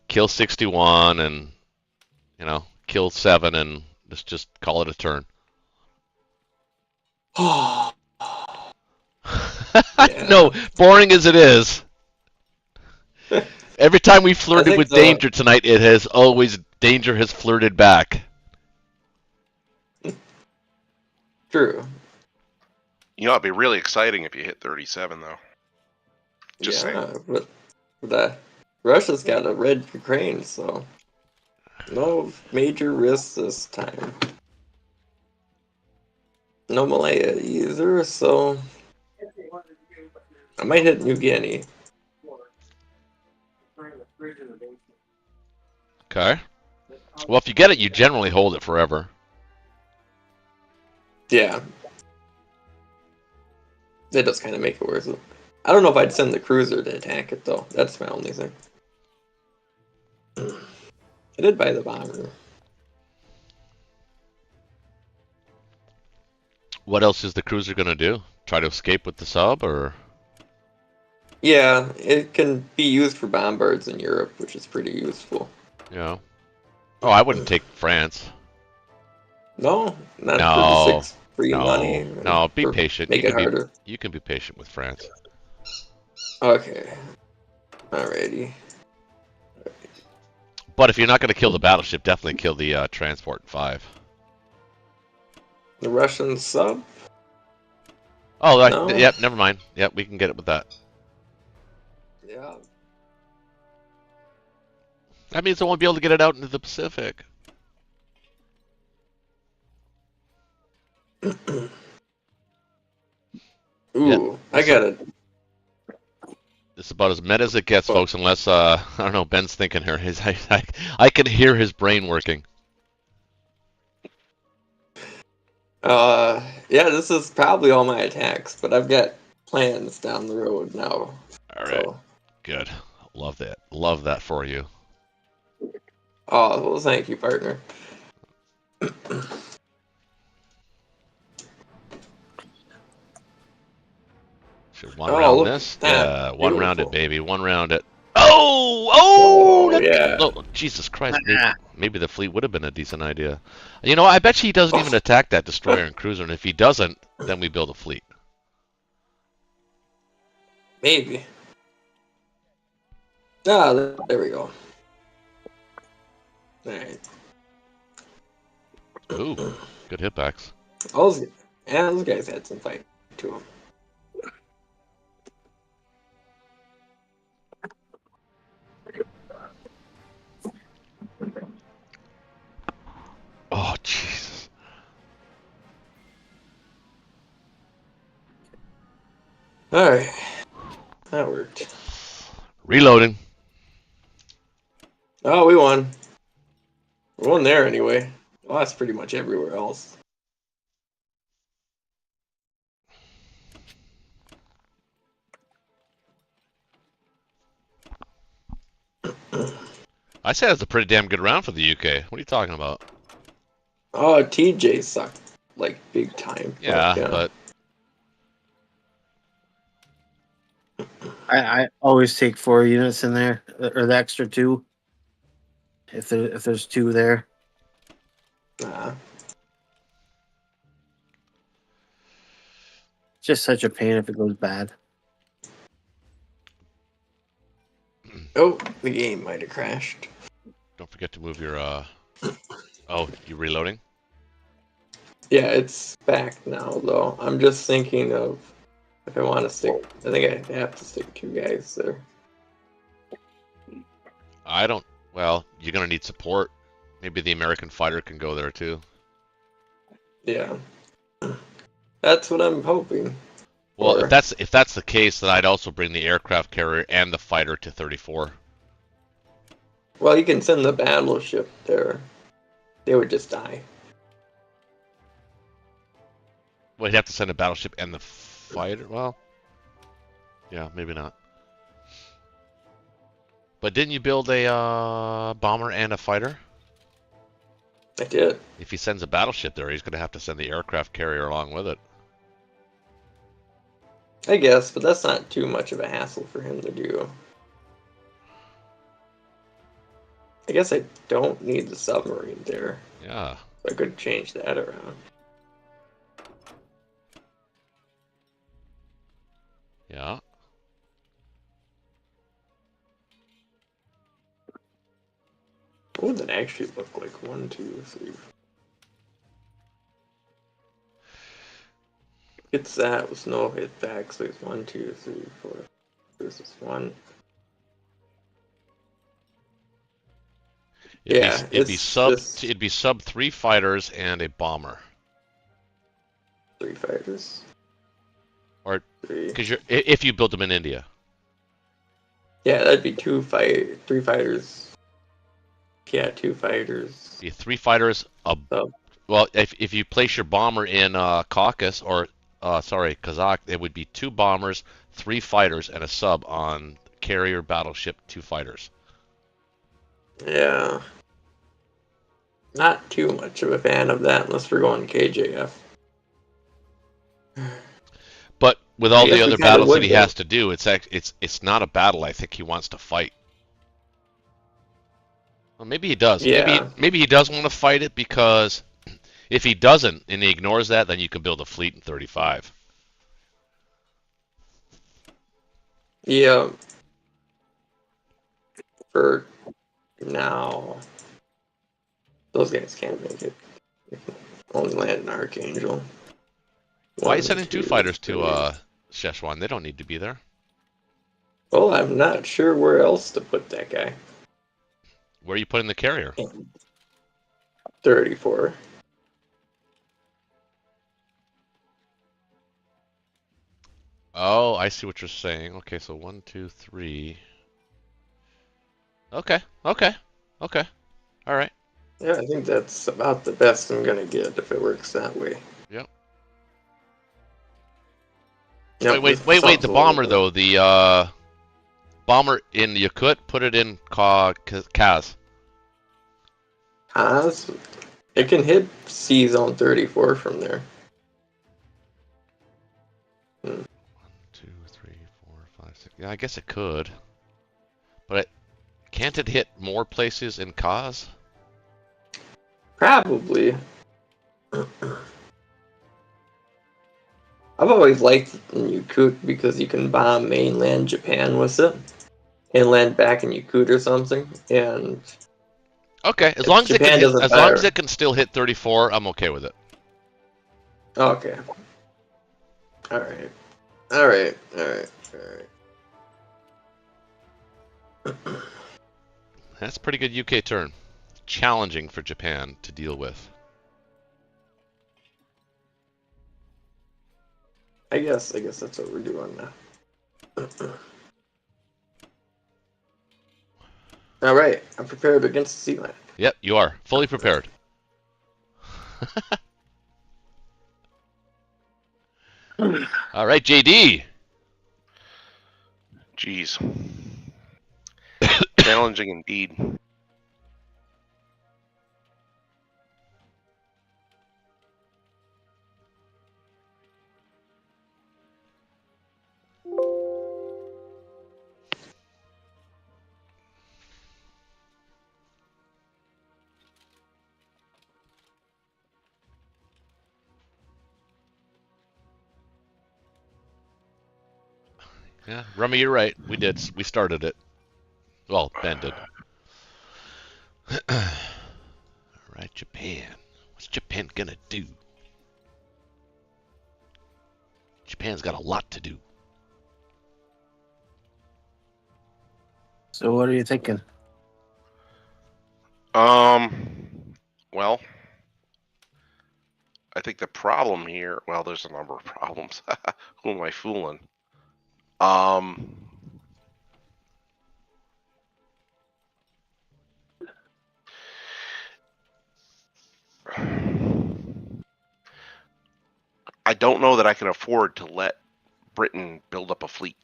kill 61, and kill 7, and let's just call it a turn. Oh. No, boring as it is. Every time we flirted with danger tonight, danger has flirted back. True. You know, it'd be really exciting if you hit 37, though. Just saying. But Russia's got a red Ukraine, so no major risks this time. No Malaya either, so I might hit New Guinea. Okay. Well, if you get it, you generally hold it forever. Yeah. That does kind of make it worth it. I don't know if I'd send the cruiser to attack it, though. That's my only thing. I did buy the bomber. What else is the cruiser going to do? Try to escape with the sub, or? Yeah, it can be used for bombards in Europe, which is pretty useful. Yeah. Oh, I wouldn't take France. No, not No, for the 6 free no, money. No, be patient. Make it harder. You can be patient with France. Okay. Alrighty. But if you're not going to kill the battleship, definitely kill the transport 5. The Russian sub? Oh, No. Yep, never mind. Yep, we can get it with that. Yeah. That means I won't be able to get it out into the Pacific. Ooh, Yeah, I got it. It's about as meta as it gets, folks, unless, I don't know, Ben's thinking here. I can hear his brain working. Yeah, this is probably all my attacks, but I've got plans down the road now. All right. So. Good. Love that. Love that for you. Oh, well, thank you, partner. Should one round this? Yeah, one round it, baby. One round it. Oh, yeah. Oh, Jesus Christ. Maybe the fleet would have been a decent idea. You know, I bet he doesn't even attack that destroyer and cruiser, and if he doesn't, then we build a fleet. Maybe. Ah, there we go. Alright. Ooh, good hitbacks. Those guys had some fight to them. Oh, Jesus. Alright. That worked. Reloading. Oh, we won. We won there anyway. Well, that's pretty much everywhere else. I said it's a pretty damn good round for the UK. What are you talking about? Oh, TJ sucked like big time. Yeah, but I always take 4 units in there, or the extra 2. If there's 2 there. Nah. It's just such a pain if it goes bad. Oh, the game might have crashed. don't forget to move your, Oh, you reloading? Yeah, it's back now, though. I'm just thinking of if I want to stick. I think I have to stick 2 guys there. I don't. Well, you're gonna need support. Maybe the American fighter can go there too. Yeah. That's what I'm hoping. Well, Or- if that's the case, then I'd also bring the aircraft carrier and the fighter to 34. Well, you can send the battleship there. They would just die. Well, you'd have to send a battleship and the fighter. Well, yeah, maybe not. But didn't you build a bomber and a fighter? I did. If he sends a battleship there, he's going to have to send the aircraft carrier along with it. I guess, but that's not too much of a hassle for him to do. I guess I don't need the submarine there. Yeah. I could change that around. Yeah. What would that actually look like? 1, 2, 3. It's that with no hit back, so it's 1, 2, 3, 4 versus 1. It'd be sub 3 fighters and a bomber. 3 fighters. Or 3. because if you built them in India. Yeah, that'd be 3 fighters. Yeah, 2 fighters. Be 3 fighters. Sub. Well, if you place your bomber in Caucasus or Kazakh, it would be 2 bombers, 3 fighters, and a sub on carrier, battleship, 2 fighters. Yeah. Not too much of a fan of that unless we're going KJF. But with all I guess the we other kinda battles that would, he though. has to do, it's not a battle I think he wants to fight. Well, maybe he does. Yeah. Maybe he does want to fight it because if he doesn't and he ignores that, then you can build a fleet in 35. Yeah. For now, those guys can't make it. They can only land in Archangel. Why are you 1, sending 2 2, fighters 3. to Szechuan? They don't need to be there. Well, I'm not sure where else to put that guy. Where are you putting the carrier? 34. Oh, I see what you're saying. Okay, so 1, 2, 3. Okay. All right. Yeah, I think that's about the best I'm gonna get if it works that way. Yep. Yep, Wait. this The sounds a bomber little- though. The bomber in Yakut. Put it in Kaz. Kaz? It can hit C zone 34 from there. 1, 2, 3, 4, 5, 6. Yeah, I guess it could. But can't it hit more places in Kaz? Probably. I've always liked Yakut because you can bomb mainland Japan with it and land back in Yakut or something. And Okay, as If long as it Japan can hit, doesn't as long as fire- it can still hit 34, I'm okay with it. okay. All right. That's a pretty good UK turn. Challenging for Japan to deal with. I guess that's what we're doing now. All right, I'm prepared against the sea land. Yep, you are fully prepared. All right, JD. Jeez. Challenging indeed. Yeah, Rummy, you're right. We did. We started it. Well, Ben did. All right, Japan. What's Japan gonna do? Japan's got a lot to do. So what are you thinking? Well, I think the problem here. Well, there's a number of problems. Who am I fooling? Um. I don't know that I can afford to let Britain build up a fleet.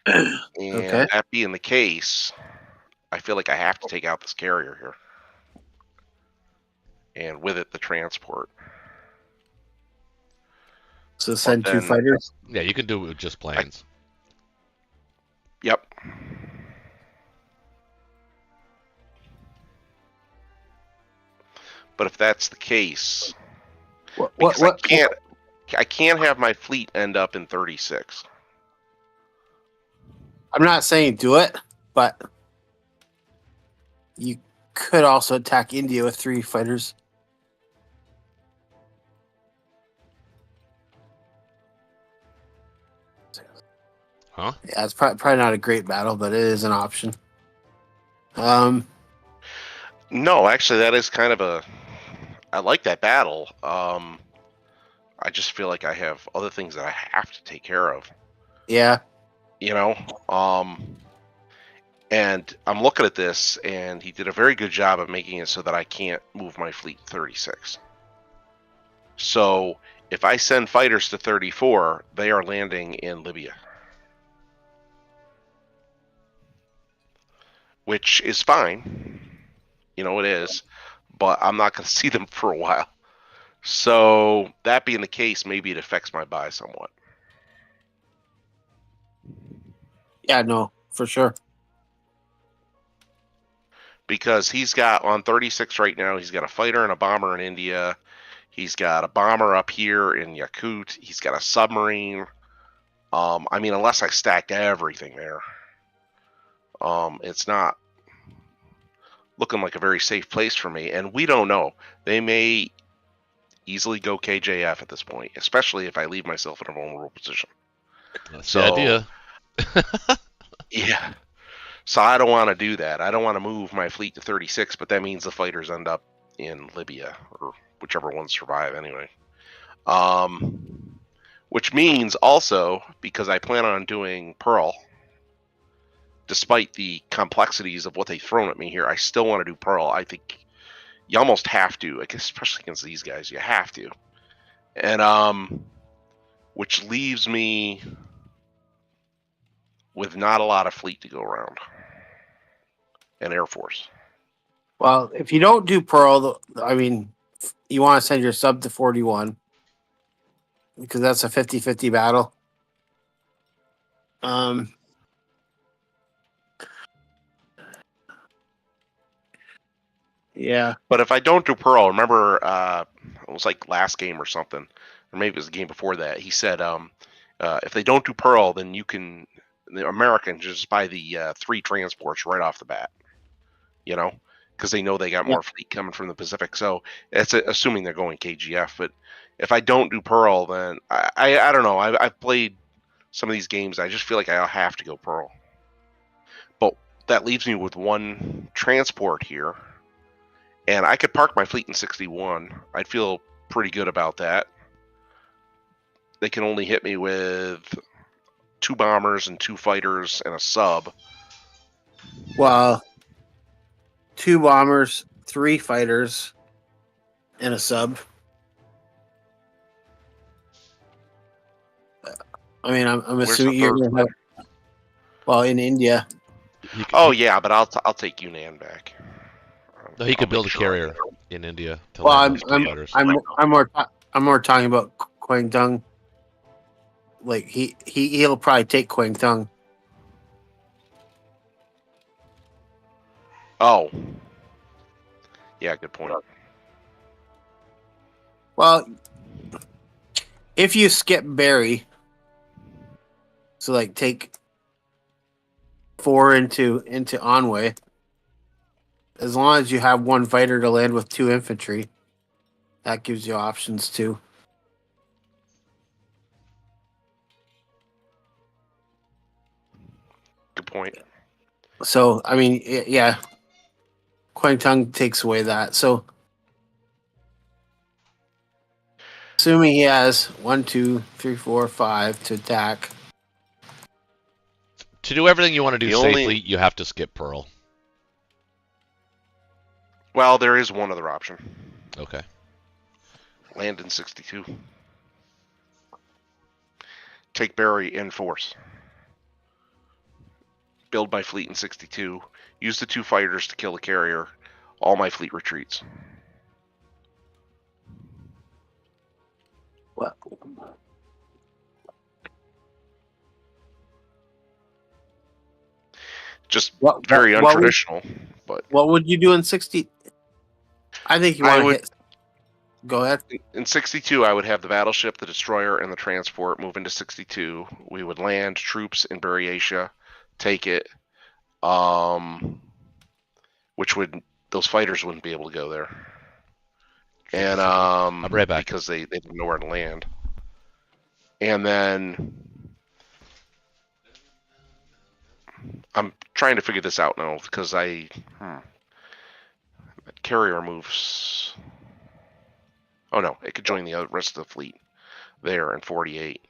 And Okay. that being the case, I feel like I have to take out this carrier here. And with it, the transport. So send two then- fighters. Yeah, you can do it with just planes. Yep. But if that's the case, because I can't have my fleet end up in 36. I'm not saying do it, but you could also attack India with 3 fighters. Huh? Yeah, it's probably not a great battle, but it is an option. No, actually, that is kind of a. I like that battle. I just feel like I have other things that I have to take care of. Yeah. You know, and I'm looking at this, and he did a very good job of making it so that I can't move my fleet 36. So if I send fighters to 34, they are landing in Libya, which is fine. You know, it is, but I'm not going to see them for a while. So that being the case, maybe it affects my buy somewhat. Yeah, no, for sure. Because he's got on 36 right now, he's got a fighter and a bomber in India. He's got a bomber up here in Yakut. He's got a submarine. I mean, unless I stacked everything there, it's not looking like a very safe place for me. And we don't know. They may easily go KJF at this point, especially if I leave myself in a vulnerable position. That's the idea. Yeah. So I don't want to do that. I don't want to move my fleet to 36, but that means the fighters end up in Libya or whichever ones survive anyway. Which means also, because I plan on doing Pearl, despite the complexities of what they've thrown at me here, I still want to do Pearl. I think you almost have to, especially against these guys. You have to. And which leaves me with not a lot of fleet to go around. And Air Force. Well, if you don't do Pearl, I mean, you want to send your sub to 41 because that's a 50-50 battle. Yeah. But if I don't do Pearl, remember it was like last game or something, or maybe it was the game before that. He said, if they don't do Pearl, then the Americans just buy the 3 transports right off the bat. You know, because they know they got more fleet coming from the Pacific. So it's assuming they're going KGF. But if I don't do Pearl, then I don't know. I've played some of these games. I just feel like I'll have to go Pearl. But that leaves me with 1 transport here. And I could park my fleet in 61. I'd feel pretty good about that. They can only hit me with 2 bombers and 2 fighters and a sub. Well, 2 bombers, 3 fighters, and a sub. I mean, I'm assuming you're going to have. Well, in India. Oh yeah, but I'll take Yunnan back. No, he could build a carrier in India. To Well, land those 2 fighters. I'm more talking about Kwangtung. Like he'll probably take Kwangtung. Oh. Yeah, good point. Well, if you skip Barry, so like take 4 into Anhui, as long as you have 1 fighter to land with 2 infantry, that gives you options too. point. So I mean, yeah, Quang takes away that. So assuming he has 1, 2, 3, 4, 5 to attack. To do everything you want to do The only- safely, you have to skip Pearl. Well, there is one other option. Okay. Land in 62. Take Barry in force. Build my fleet in 62. Use the 2 fighters to kill the carrier. All my fleet retreats. What? Just What- very what would- untraditional. But What would you do in 60? I think you I want to would- hit. Go ahead. in 62, I would have the battleship, the destroyer, and the transport move into 62. We would land troops in Buryatia, take it. Which would those fighters wouldn't be able to go there. And I'll be right back. because they didn't know where to land. And then I'm trying to figure this out now because that carrier moves. Oh no, it could join the rest of the fleet there in 48.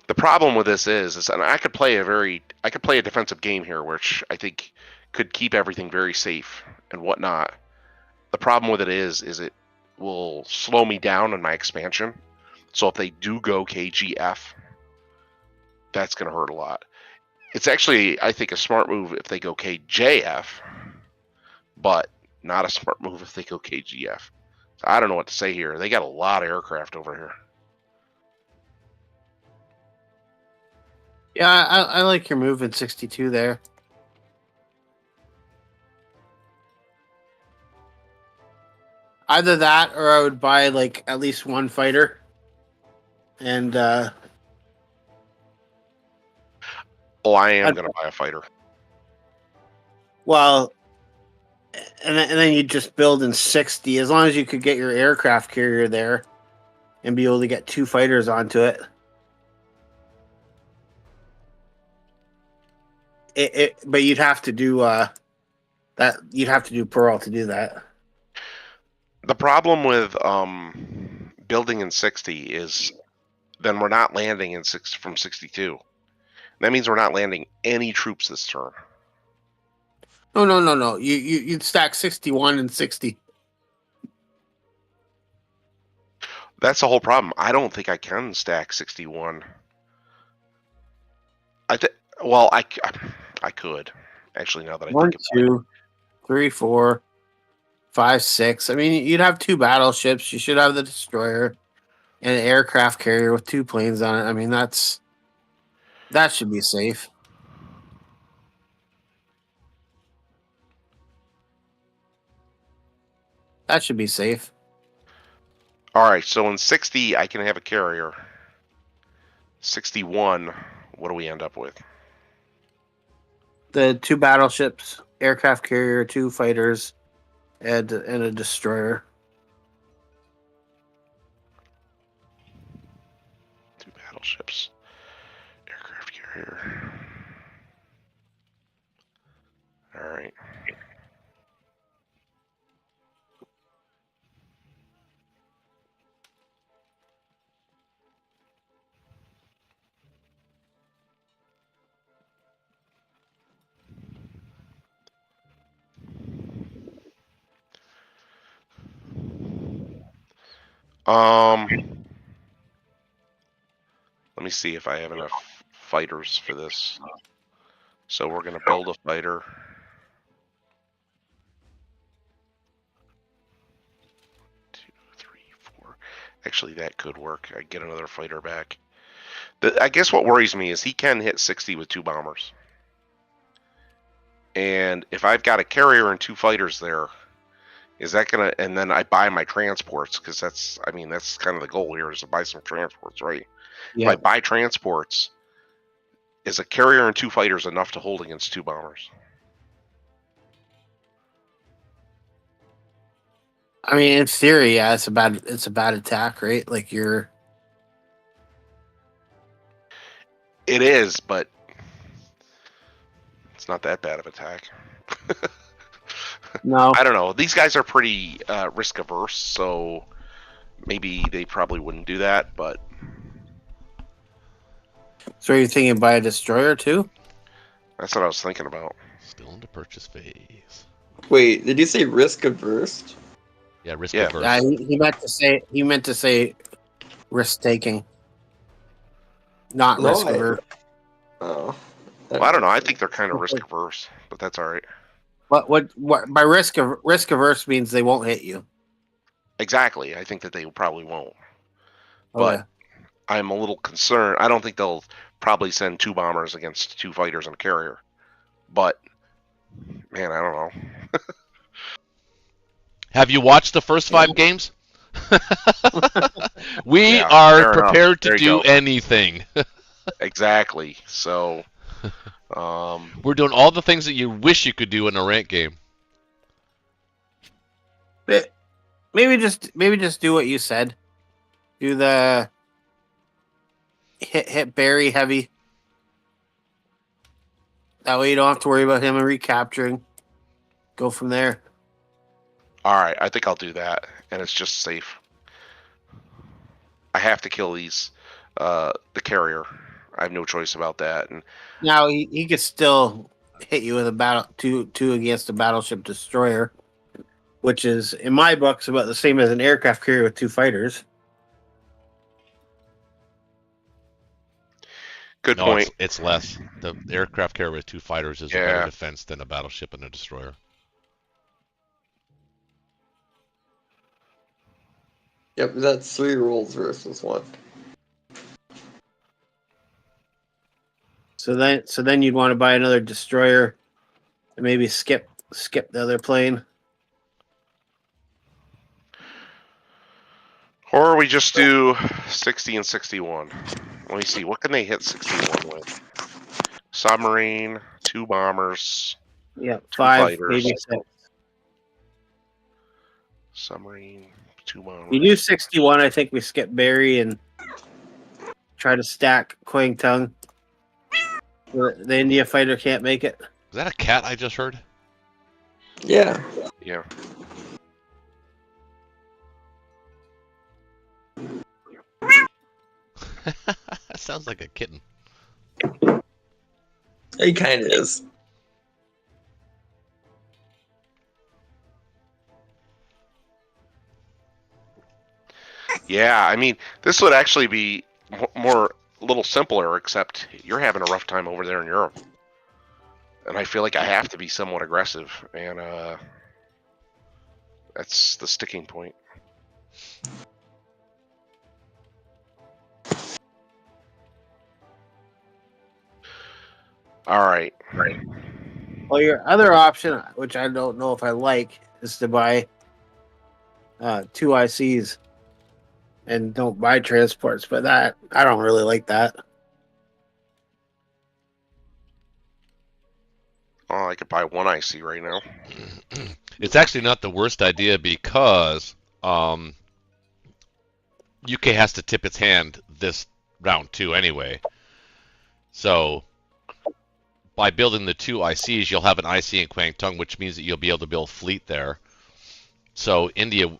The problem with this is and I could play a defensive game here, which I think could keep everything very safe and whatnot. The problem with it is it will slow me down in my expansion. So if they do go KGF, that's going to hurt a lot. It's actually, I think, a smart move if they go KJF, but not a smart move if they go KGF. So I don't know what to say here. They got a lot of aircraft over here. Yeah, I like your move in 62 there. Either that, or I would buy like at least 1 fighter, and I am going to buy a fighter. well, and then you just build in 60. As long as you could get your aircraft carrier there, and be able to get 2 fighters onto it. But you'd have to do that. You'd have to do Pearl to do that. The problem with building in 60 is then we're not landing in from 62. That means we're not landing any troops this turn. No. You'd stack 61 and 60. That's the whole problem. I don't think I can stack 61. Well, I could actually, now that I 1, think about it. 2, 3, 4, 5, 6. I mean, you'd have 2 battleships. You should have the destroyer and an aircraft carrier with 2 planes on it. I mean, that should be safe. That should be safe. All right, so in 60, I can have a carrier. 61, what do we end up with? The 2 battleships, aircraft carrier, 2 fighters, and a destroyer. 2 battleships, aircraft carrier. All right. Let me see if I have enough fighters for this. So we're going to build a fighter. Two, three, four. Actually, that could work. I get another fighter back. I guess what worries me is he can hit 60 with 2 bombers. And if I've got a carrier and 2 fighters there, is that gonna? And then I buy my transports because that's kind of the goal here is to buy some transports, right? Yeah. If I buy transports, is a carrier and 2 fighters enough to hold against 2 bombers? I mean, in theory, yeah, it's a bad attack, right? Like you're. It is, but it's not that bad of attack. No. I don't know. These guys are pretty risk averse, so maybe they probably wouldn't do that. But So are you thinking buy a destroyer too? that's what I was thinking about. Still in the purchase phase. Wait, did you say risk averse? Yeah, risk Yeah. averse. Yeah, he meant to say risk taking, not No, risk averse. Oh. Well, I don't know. I think they're kind of risk averse, but that's all right. What by risk averse means they won't hit you. Exactly. I think that they probably won't. Okay. But I'm a little concerned. I don't think they'll probably send 2 bombers against 2 fighters and a carrier. But man, I don't know. Have you watched the first 5 games? We Yeah, are fair enough. prepared to There you do go. anything. Exactly. So, We're doing all the things that you wish you could do in a rank game. Maybe just do what you said. Do the hit Barry heavy. That way you don't have to worry about him and recapturing. Go from there. all right, I think I'll do that, and it's just safe. I have to kill these, the carrier. I have no choice about that. And Now he could still hit you with a battle two against a battleship destroyer, which is in my books about the same as an aircraft carrier with 2 fighters. good No, point. it's less. The aircraft carrier with 2 fighters is a Yeah. better defense than a battleship and a destroyer. Yep, that's 3 rolls versus 1. So then you'd want to buy another destroyer and maybe skip the other plane. Or we just do 60 and 61. Let me see. What can they hit 61 with? Submarine, 2 bombers, Yeah, 2 5, fighters. maybe 6. Submarine, 2 bombers. You do 61. I think we skip Barry and try to stack Quang Tung. The India fighter can't make it. Is that a cat I just heard? Yeah. Yeah. That sounds like a kitten. He kind of is. Yeah, I mean, this would actually be more a little simpler, except you're having a rough time over there in Europe. And I feel like I have to be somewhat aggressive, and that's the sticking point. All right. Well, your other option, which I don't know if I like, is to buy 2 ICs and don't buy transports. But that I don't really like that. Oh, I could buy 1 IC right now. It's actually not the worst idea because UK has to tip its hand this round 2 anyway. So by building the 2 ICs, you'll have an IC in Quang Tung, which means that you'll be able to build fleet there. So India,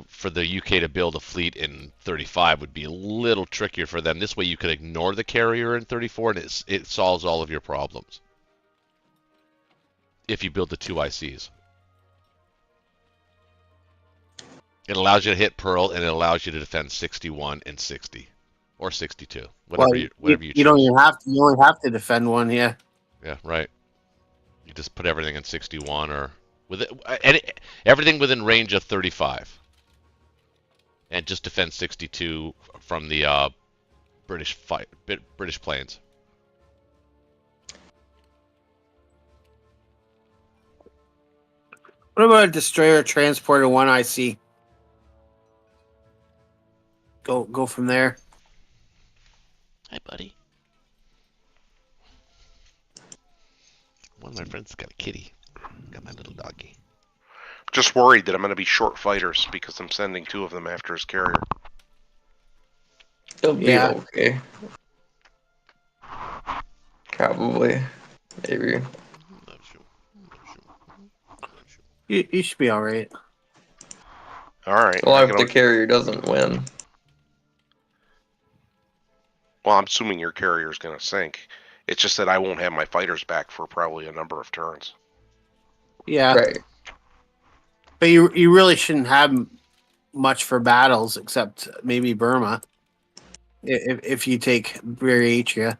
for the UK to build a fleet in 35 would be a little trickier for them. This way you could ignore the carrier in 34 and it solves all of your problems. If you build the 2 ICs. It allows you to hit Pearl and it allows you to defend 61 and 60. Or 62. Whatever you choose. You don't even have to. You only have to defend 1. Yeah. Yeah, right. You just put everything in 61 or everything within range of 35, and just defend 62 from the British planes. What about a destroyer transporter 1 IC? Go from there. Hi, buddy. One of my friends got a kitty. Got my little doggy. Just worried that I'm going to be short fighters because I'm sending 2 of them after his carrier. He'll be okay. Probably. Maybe. You should be all right. All right. Well, if the carrier doesn't win. Well, I'm assuming your carrier is going to sink. It's just that I won't have my fighters back for probably a number of turns. Yeah. Right. But you really shouldn't have much for battles except maybe Burma. If you take Buryatia.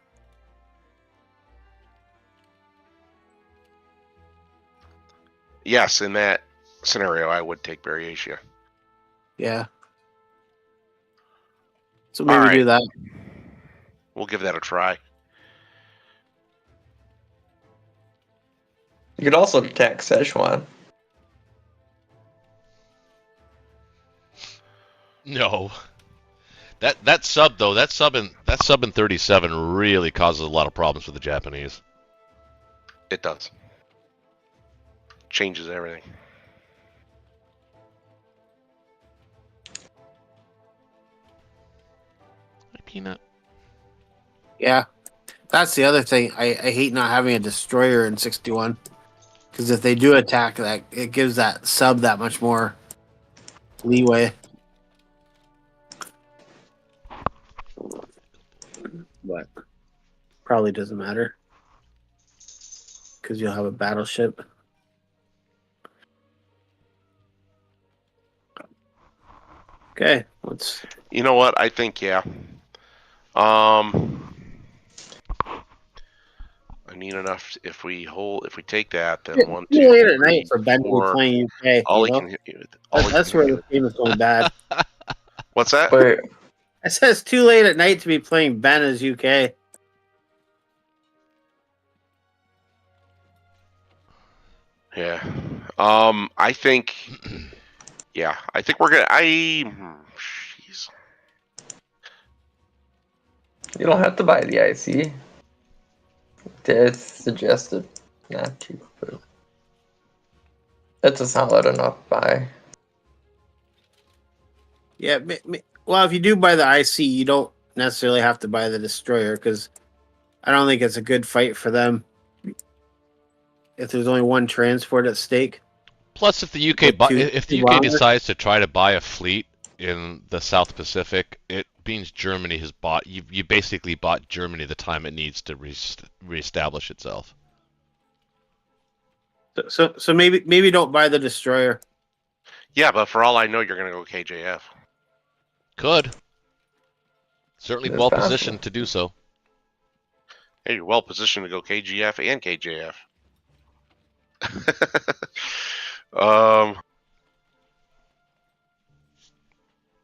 Yes, in that scenario, I would take Buryatia. Yeah. So maybe do that. We'll give that a try. You could also attack Szechuan. No. That sub in 37 really causes a lot of problems for the Japanese. It does. Changes everything. Peanut. Yeah. That's the other thing. I hate not having a destroyer in 61. Because if they do attack, that it gives that sub that much more leeway. But probably doesn't matter. Because you'll have a battleship. Okay, let's. You know what? I think I need enough. If we take that, then It's 1, too 2, late at 3, night for Ben to be 4. playing UK. All you he know? can. That's where the game is going bad. What's that? But I said it's too late at night to be playing Ben as UK. Yeah. I think. Yeah, I think we're gonna. Jeez. you don't have to buy the IC. It's suggested not to. But that's a solid enough buy. Yeah, well, if you do buy the IC, you don't necessarily have to buy the destroyer because I don't think it's a good fight for them. If there's only one transport at stake. Plus, if the UK if the UK decides to try to buy a fleet in the South Pacific, it means Germany has bought. You basically bought Germany the time it needs to reestablish itself. So maybe don't buy the destroyer. Yeah, but for all I know, you're gonna go KJF. Could. Certainly It's well possible. positioned to do so. Hey, you're well positioned to go KGF and KJF.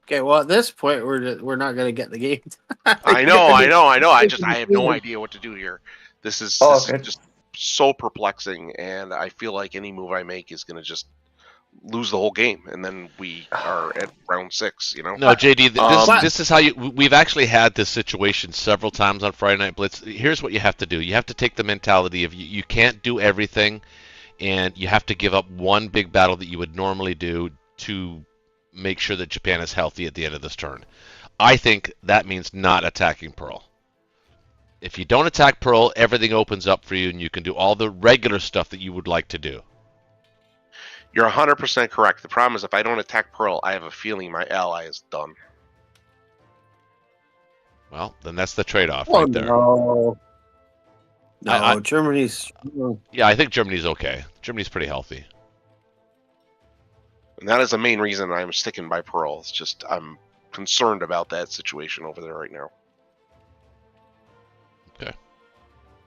Okay, well at this point we're not going to get the game. I know. I have no idea what to do here. This is just so perplexing, and I feel like any move I make is going to just lose the whole game, and then we are at round 6. You know? No, JD, this is how we've actually had this situation several times on Friday Night Blitz. Here's what you have to do. You have to take the mentality of you can't do everything, and you have to give up one big battle that you would normally do to make sure that Japan is healthy at the end of this turn. I think that means not attacking Pearl. If you don't attack Pearl, everything opens up for you, and you can do all the regular stuff that you would like to do. You're 100% correct. The problem is if I don't attack Pearl, I have a feeling my ally is done. Well, then that's the trade-off right there. No, Germany's... Yeah, I think Germany's okay. Germany's pretty healthy. And that is the main reason I'm sticking by Pearl. It's just I'm concerned about that situation over there right now. Okay.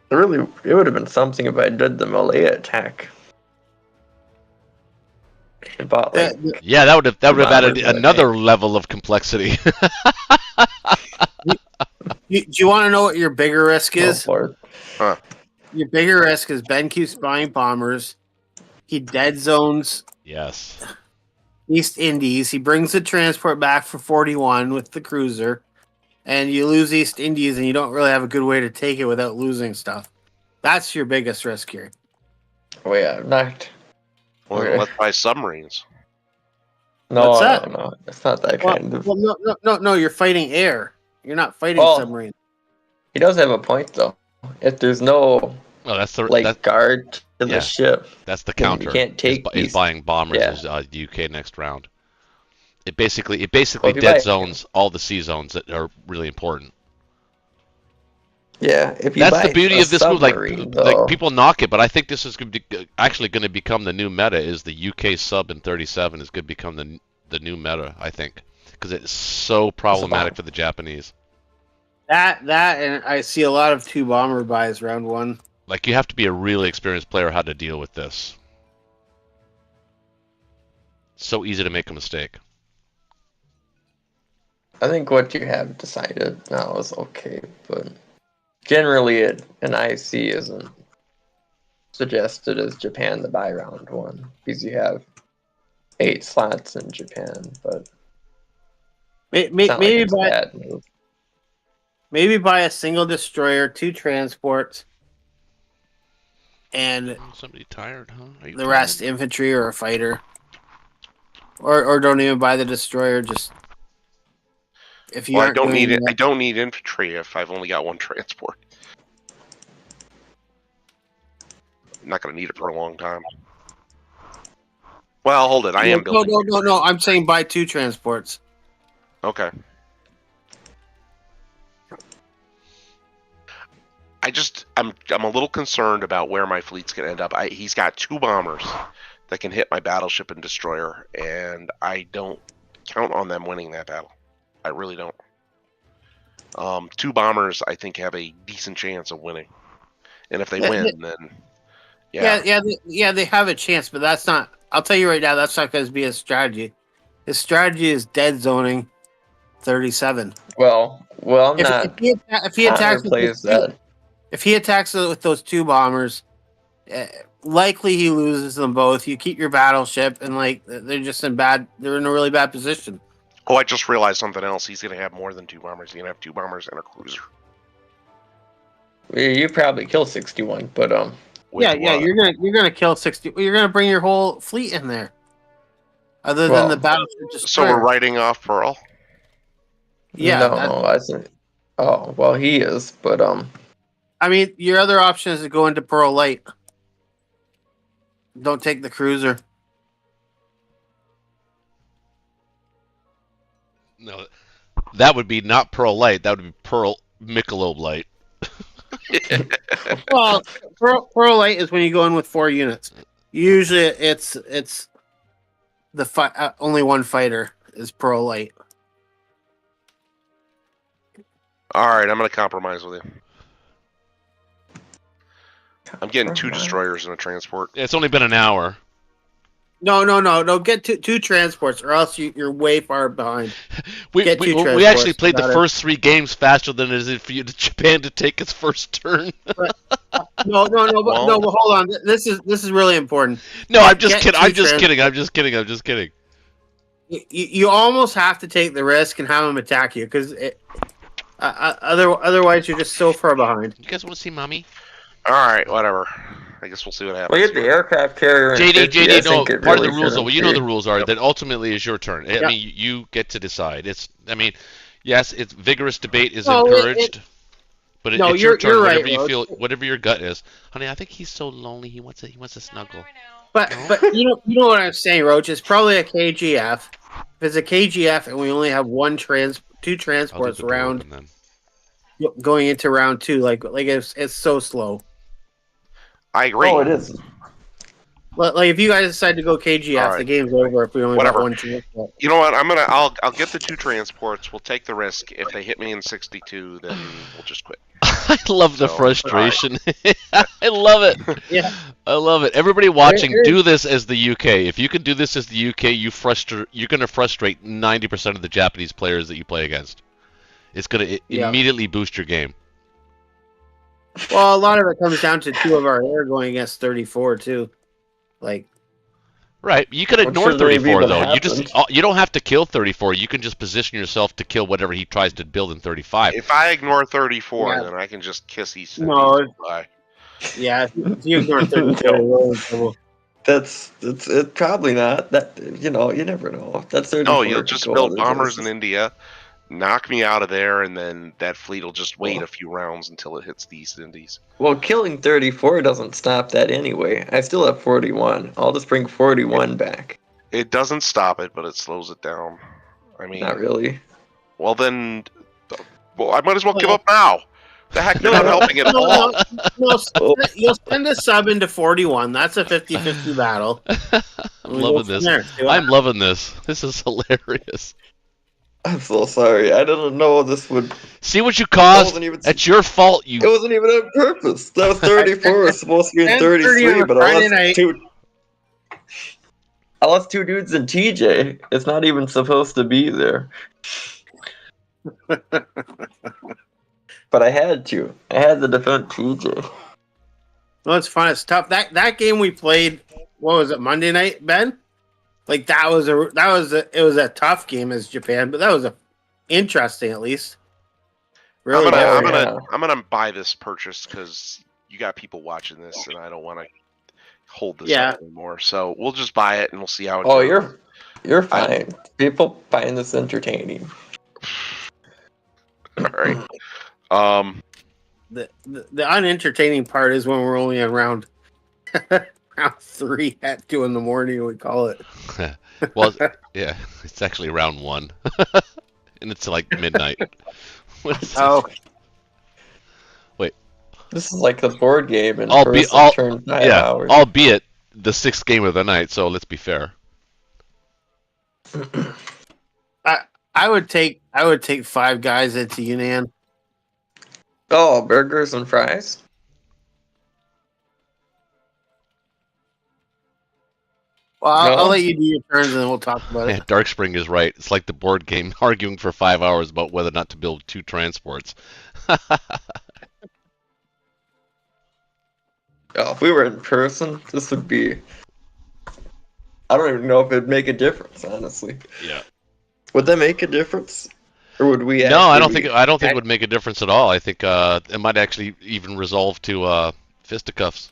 It would have been something if I did the Malaya attack. About, yeah, that would have added another level of complexity. Do you want to know what your bigger risk is? Huh. Your bigger risk is Ben keeps buying bombers. He dead zones. Yes. East Indies. He brings the transport back for 41 with the cruiser, and you lose East Indies, and you don't really have a good way to take it without losing stuff. That's your biggest risk here. Oh yeah, not. Well, Okay. let's buy submarines. No, What's that? no, it's not that Well, kind of. no. You're fighting air. You're not fighting Oh. submarine. He does have a point though. If there's no Oh, that's the like guard to yeah. the ship, that's the then counter. you can't take is these. buying bombers Yeah. is UK next round. It basically Well, if you dead buy- zones all the sea zones that are really important. Yeah, if you That's buy the beauty a of this move. Like submarine, though, people knock it, but I think this is actually going to become the new meta. Is the UK sub in 37 is going to become the new meta? I think because it's so problematic for the Japanese. That and I see a lot of 2 bomber buys round 1. Like you have to be a really experienced player how to deal with this. So easy to make a mistake. I think what you have decided now is okay, but generally an IC isn't suggested as Japan to buy round 1 because you have 8 slots in Japan, but it's not like it's a bad move. Maybe buy a single destroyer, 2 transports, and Somebody tired, huh? Are you the rest tired? infantry or a fighter. Or don't even buy the destroyer. Just if you Well, I aren't don't doing need it. that- I don't need infantry if I've only got 1 transport. I'm not going to need it for a long time. Well, hold it. I am building. No. I'm saying buy 2 transports. Okay. I'm a little concerned about where my fleet's going to end up. He's got 2 bombers that can hit my battleship and destroyer, and I don't count on them winning that battle. I really don't. 2 bombers, I think, have a decent chance of winning, and if they win, then Yeah, they have a chance, but that's not. I'll tell you right now, that's not going to be his strategy. His strategy is dead zoning 37. Well, I'm not. If he attacks plays that. If he attacks with those 2 bombers, likely he loses them both. You keep your battleship, and like they're in a really bad position. Oh, I just realized something else. He's going to have more than 2 bombers. He's going to have 2 bombers and a cruiser. You probably kill 61, but With what? You're gonna kill 60. You're gonna bring your whole fleet in there, other than the battleship. So we're writing off Pearl. Yeah. no, I think. Oh well, he is, but I mean, your other option is to go into Pearl Light. Don't take the cruiser. No, that would be not Pearl Light. That would be Pearl Michelob Light. Well, Pearl Light is when you go in with 4 units. Usually, it's the only 1 fighter is Pearl Light. All right, I'm going to compromise with you. I'm getting 2 destroyers and a transport. It's only been an hour. No. Get 2 transports, or else you're way far behind. We transports, actually played the got it. first 3 games faster than it is for you to Japan to take its first turn. No, but hold on. This is really important. No, I'm just Get kidding. 2 I'm just kidding. You almost have to take the risk and have them attack you, because otherwise you're just so far behind. You guys want to see mommy? All right, whatever. I guess we'll see what happens. look at the aircraft carrier. in 50, I JD, no. think it Part really of the rules, though. Well, you know the shouldn't rules are Yep. that ultimately is your turn. I mean, you get to decide. Yes, it's vigorous debate is encouraged. But it's your you're turn. right, Whatever you Rose. feel, whatever your gut is, honey. I think he's so lonely. He wants to snuggle. But you know what I'm saying, Roach. It's probably a KGF. If it's a KGF and we only have 2 I'll transports do the door round open then. going into round 2, like it's so slow. I agree. Oh, it is. Like if you guys decide to go KGF, All right. the game's over. If we only Whatever. got 1 transport. You know what? I'll get the 2 transports. We'll take the risk. If they hit me in 62, then we'll just quit. I love the So, frustration. I love it. Yeah. I love it. Everybody watching, Here- do this as the UK. If you can do this as the UK, you're going to frustrate 90% of the Japanese players that you play against. It's going to Yeah. immediately boost your game. Well, a lot of it comes down to 2 of our air going against 34 too. Like, Right. You can What ignore should maybe 34 what though. You don't have to kill 34. You can just position yourself to kill whatever he tries to build in 35. If I ignore 34, Yeah. then I can just kiss these. No. Bye. yeah, if you ignore 34, you're really in trouble. That's it. Probably not. That you never know. That's 34. No, you'll just could go build other bombers in places. India, knock me out of there, and then that fleet will just wait a few rounds until it hits the East Indies. Well, killing 34 doesn't stop that anyway. I still have 41. I'll just bring 41 back. It doesn't stop it, but it slows it down. I mean, Not really. well then, I might as well give up now. The heck, you're not helping at all. You'll send a sub into 41. That's a 50-50 battle. I'm loving this. I'm loving this. This is hilarious. I'm so sorry. I didn't know this would. See what you caused? It's your fault. It wasn't even on purpose. That was 34. It's supposed to be in 33, but I lost two dudes in TJ. It's not even supposed to be there. But I had to. I had to defend TJ. Well, it's fun. It's tough. That game we played. What was it? Monday night, Ben? Like it was a tough game as Japan, but that was interesting at least. Really, I'm gonna buy this purchase because you got people watching this, and I don't want to hold this up anymore. So we'll just buy it, and we'll see how it goes. You're fine. People find this entertaining. All right. The unentertaining part is when we're only on round 3 at 2 in the morning. We call it. Well, yeah, it's actually round 1, and it's like midnight. Wait. This is like the board game, and albeit the 6th game of the night. So let's be fair. I would take 5 guys into Yunnan. Oh, burgers and fries. Well, I'll let you do your turns, and then we'll talk about it. Darkspring is right. It's like the board game arguing for 5 hours about whether or not to build 2 transports. If we were in person, this would be. I don't even know if it'd make a difference, honestly. Yeah. Would that make a difference, or would we? No, I don't think it would make a difference at all. I think it might actually even resolve to fisticuffs.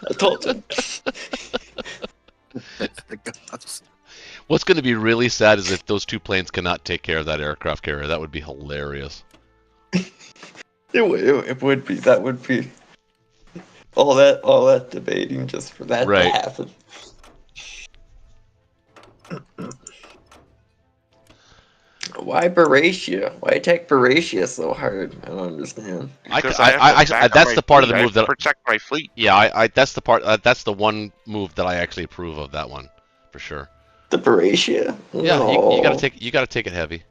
I told you. What's going to be really sad is if those 2 planes cannot take care of that aircraft carrier. That would be hilarious. It would be. That would be all that debating just for that to happen. Why Baratia? Why take Baratia so hard? I don't understand. That's the part of the move that protect my fleet. Yeah, that's the part. That's the one move that I actually approve of. That one, for sure. The Baratia. Yeah, no. you gotta take it heavy.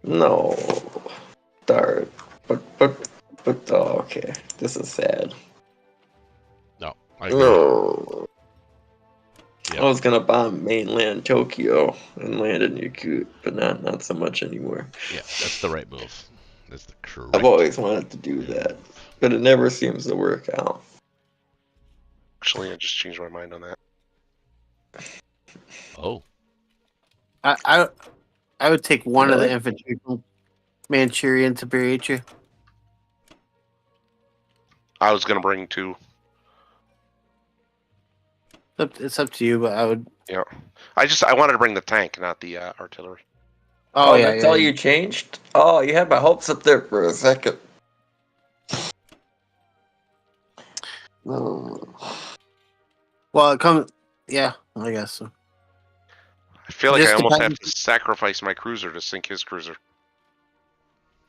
No, darn. But oh, okay. This is sad. No, I agree. No. Yep. I was gonna bomb mainland Tokyo and land in Yakut, but not so much anymore. Yeah, that's the right move. That's the correct. I've always wanted to do that, but it never seems to work out. Actually, I just changed my mind on that. Oh. I would take one of the infantry from Manchurian to Baratia. I was gonna bring 2. It's up to you, but I would. Yeah, I wanted to bring the tank, not the artillery. Oh yeah, that's all you changed. Oh, you had my hopes up there for a second. Well, it comes. Yeah, I guess so. I feel like I almost have to sacrifice my cruiser to sink his cruiser.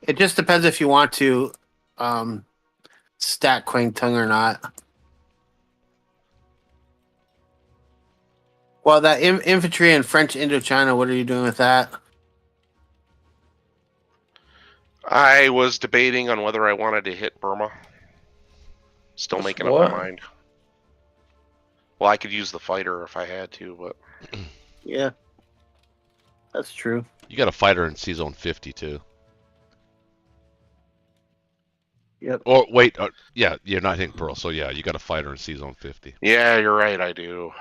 It just depends if you want to stack Quang Tung or not. Well, that infantry in French Indochina, what are you doing with that? I was debating on whether I wanted to hit Burma. Still making up my mind. Well, I could use the fighter if I had to, but... Yeah. That's true. You got a fighter in C-Zone 50, too. Yep. Or, wait, yeah, you're not hitting Pearl, so yeah, you got a fighter in C-Zone 50. Yeah, you're right, I do.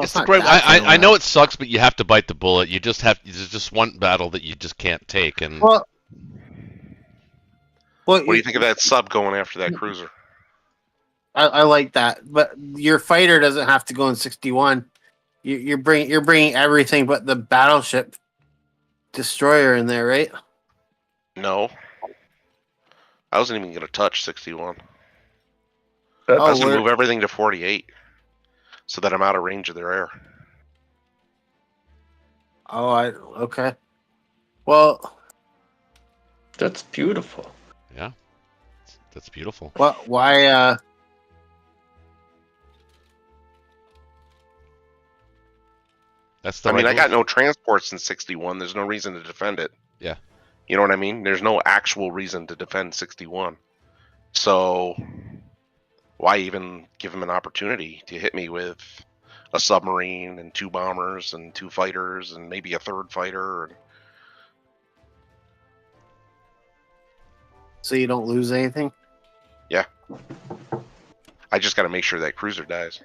It's the great. I know it sucks, but you have to bite the bullet. There's just one battle that you just can't take, and well, Well, What do you think of that sub going after that cruiser? I like that, but your fighter doesn't have to go in 61. You're bringing everything but the battleship destroyer in there, right? No. I wasn't even going to touch 61. That's I was going to where- move everything to 48 so that I'm out of range of their air. Okay. Well, that's beautiful. Yeah, that's beautiful. why? That's the I mean, right I got move. no transports in 61. There's no reason to defend it. Yeah. You know what I mean? There's no actual reason to defend 61. So why even give him an opportunity to hit me with a submarine and 2 bombers and 2 fighters and maybe a 3rd fighter? So you don't lose anything? I just got to make sure that cruiser dies.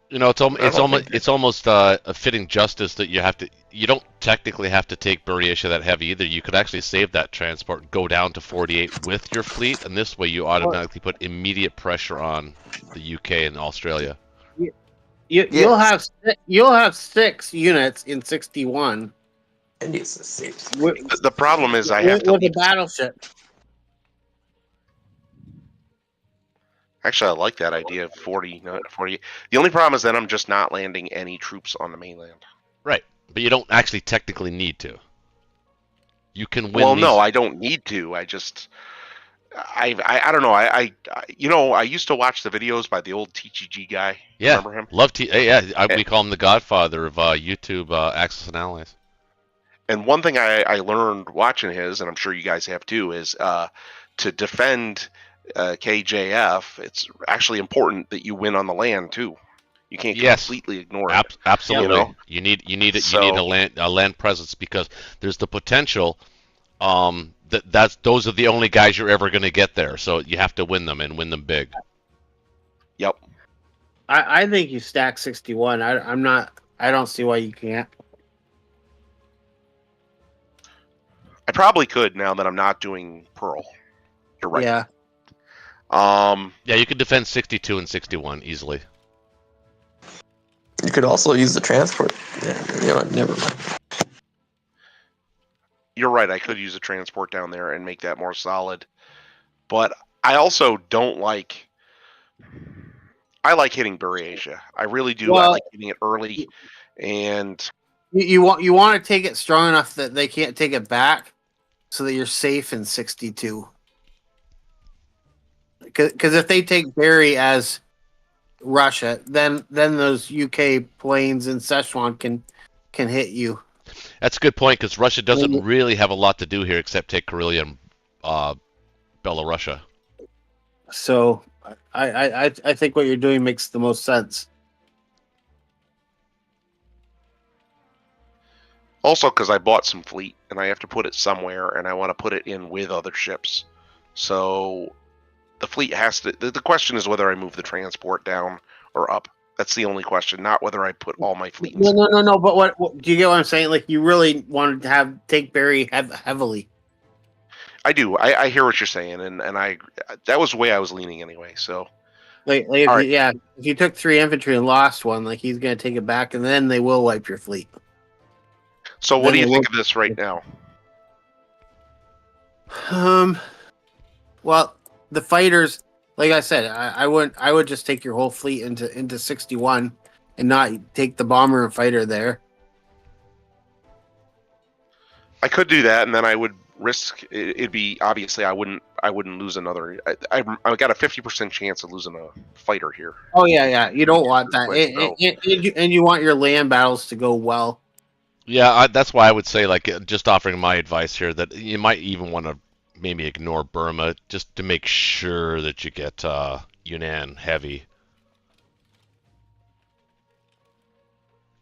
You know, it's don't almost a fitting justice that you don't technically have to take Buryatia that heavy either. You could actually save that transport and go down to 48 with your fleet, and this way you automatically put immediate pressure on the UK and Australia. You'll have 6 units in 61 And it's a safe. The problem is I have to with a battleship. Actually, I like that idea of 40, not 40. The only problem is that I'm just not landing any troops on the mainland. Right, but you don't actually technically need to. You can win. Well, these... no, I don't need to. I just, I don't know. I used to watch the videos by the old TGG guy. Yeah, Remember him? we call him the godfather of YouTube Axis and Allies. And one thing I learned watching his, and I'm sure you guys have too, is to defend KJF, it's actually important that you win on the land too. You can't completely ignore it. Absolutely, You know? you need a land presence because there's the potential those are the only guys you're ever going to get there. So you have to win them and win them big. Yep. I think you stack 61. I don't see why you can't. I probably could now that I'm not doing Pearl. You're right. Yeah. Yeah, you could defend 62 and 61 easily. You could also use the transport. Yeah, never mind. You're right. I could use a transport down there and make that more solid. But I also don't like. I like hitting Buryatia. I really do. Well, I like hitting it early, and you want to take it strong enough that they can't take it back, so that you're safe in 62. Because if they take Barry as Russia, then those UK planes in Szechuan can hit you. That's a good point because Russia doesn't really have a lot to do here except take Karelia and Belarusia. So I think what you're doing makes the most sense. also because I bought some fleet and I have to put it somewhere, and I want to put it in with other ships. So the fleet has to. The question is whether I move the transport down or up. That's the only question, not whether I put all my fleet in. No. But what do you get what I'm saying? Like, you really wanted to take Barry heavily. I do. I hear what you're saying, and I that was the way I was leaning anyway. So, Like if you took 3 infantry and lost one, like, he's gonna take it back, and then they will wipe your fleet. so what do you think of this right now? Well, the fighters, like I said, I would just take your whole fleet into 61 and not take the bomber and fighter there. I could do that, and then I would risk. It'd be obviously I wouldn't lose another. I got a 50% chance of losing a fighter here. Oh yeah. You don't want that, and you want your land battles to go well. Yeah, that's why I would say, like, just offering my advice here, that you might even want to maybe ignore Burma just to make sure that you get Yunnan heavy.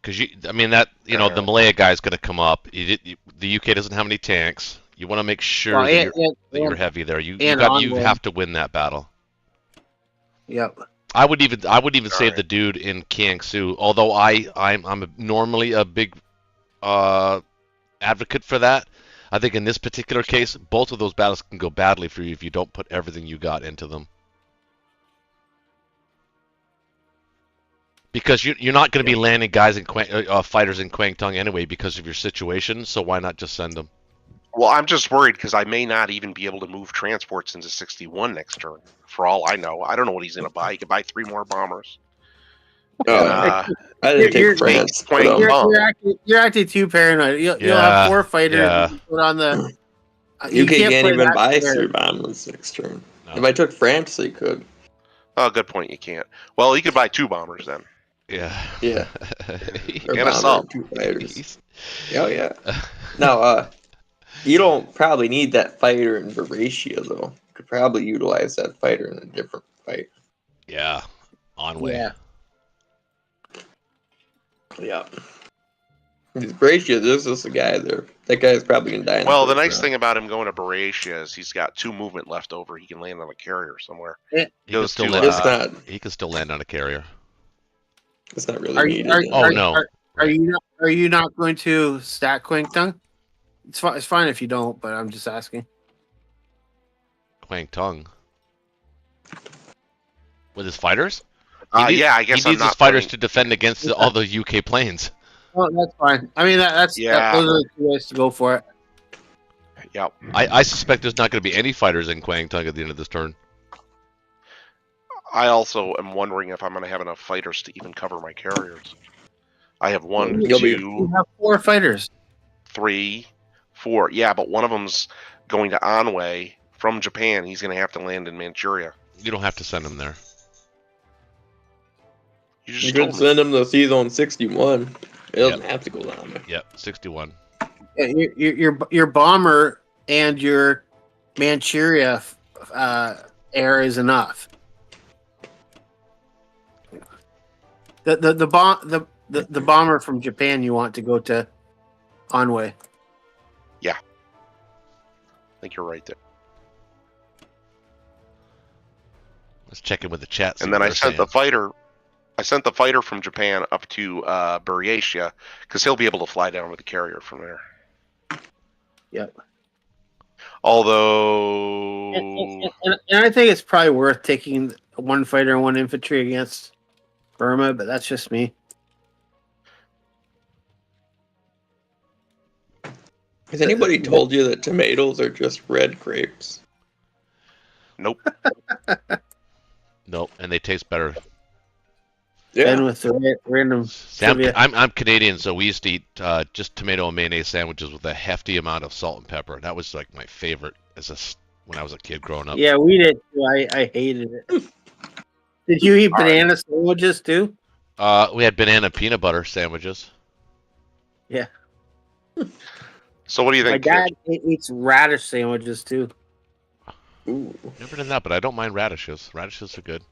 Because the Malaya guy is going to come up. The UK doesn't have any tanks. You want to make sure that you're heavy there. You have to win that battle. Yep. I would even save the dude in Kiangsu, although I'm normally a big advocate for that. I think in this particular case, both of those battles can go badly for you if you don't put everything you got into them. Because you're not going to be landing guys in fighters in Kwangtung anyway because of your situation, so why not just send them? Well, I'm just worried because I may not even be able to move transports into 61 next turn. For all I know, I don't know what he's going to buy. He could buy 3 more bombers. I didn't take France. But, You're actually too paranoid. You'll have 4 fighters. Yeah. Put on the. you can't play even that buy square. 3 bombers next turn. No. If I took France, I could. Oh, good point. You can't. Well, he could buy 2 bombers then. Yeah. Yeah. Or And assault. 2 fighters. Oh yeah. Now, you don't probably need that fighter in Veracia though. You could probably utilize that fighter in a different fight. Yeah. On way. Yeah. Yeah. Veracia, there's just a guy there. That guy's probably gonna die. Well, the nice thing about him going to Baratia is he's got 2 movement left over. He can land on a carrier somewhere. Yeah. He can Goes still to, land. It's He can still land on a carrier. it's not really Are you needed. are you not going to stack Kwangtung? It's fine. It's fine if you don't, but I'm just asking. Kwangtung. With his fighters? Yeah, I guess he I'm needs not his fighters playing- to defend against all the UK planes. Oh, that's fine. I mean, those are the 2 ways to go for it. Yep. I suspect there's not going to be any fighters in Kwangtung at the end of this turn. I also am wondering if I'm going to have enough fighters to even cover my carriers. I have 1, You'll be- 2, You have 4 fighters. 3, 4. Yeah, but one of them's going to Anhui from Japan. He's going to have to land in Manchuria. You don't have to send them there. You You just could told me. send him to C-Zone 61. It doesn't Yep. have to go down there. Yep, 61. Yeah, your bomber and your Manchuria air is enough. The bomber from Japan you want to go to Anhui. I think you're right there. Let's check in with the chat. see And then what I they're sent the saying. fighter. I sent the fighter from Japan up to Baratia because he'll be able to fly down with the carrier from there. Yep. Although, And I think it's probably worth taking 1 fighter and 1 infantry against Burma, but that's just me. Has anybody told you that tomatoes are just red grapes? nope. Nope, and they taste better. And with the random Sam, trivia. I'm Canadian, so we used to eat just tomato and mayonnaise sandwiches with a hefty amount of salt and pepper. That was like my favorite when I was a kid growing up. Yeah, we did too. I hated it. Did you eat banana sandwiches too? We had banana peanut butter sandwiches. Yeah. So what do you My think? dad eats radish sandwiches too. Ooh. Never done that, but I don't mind radishes. Radishes are good.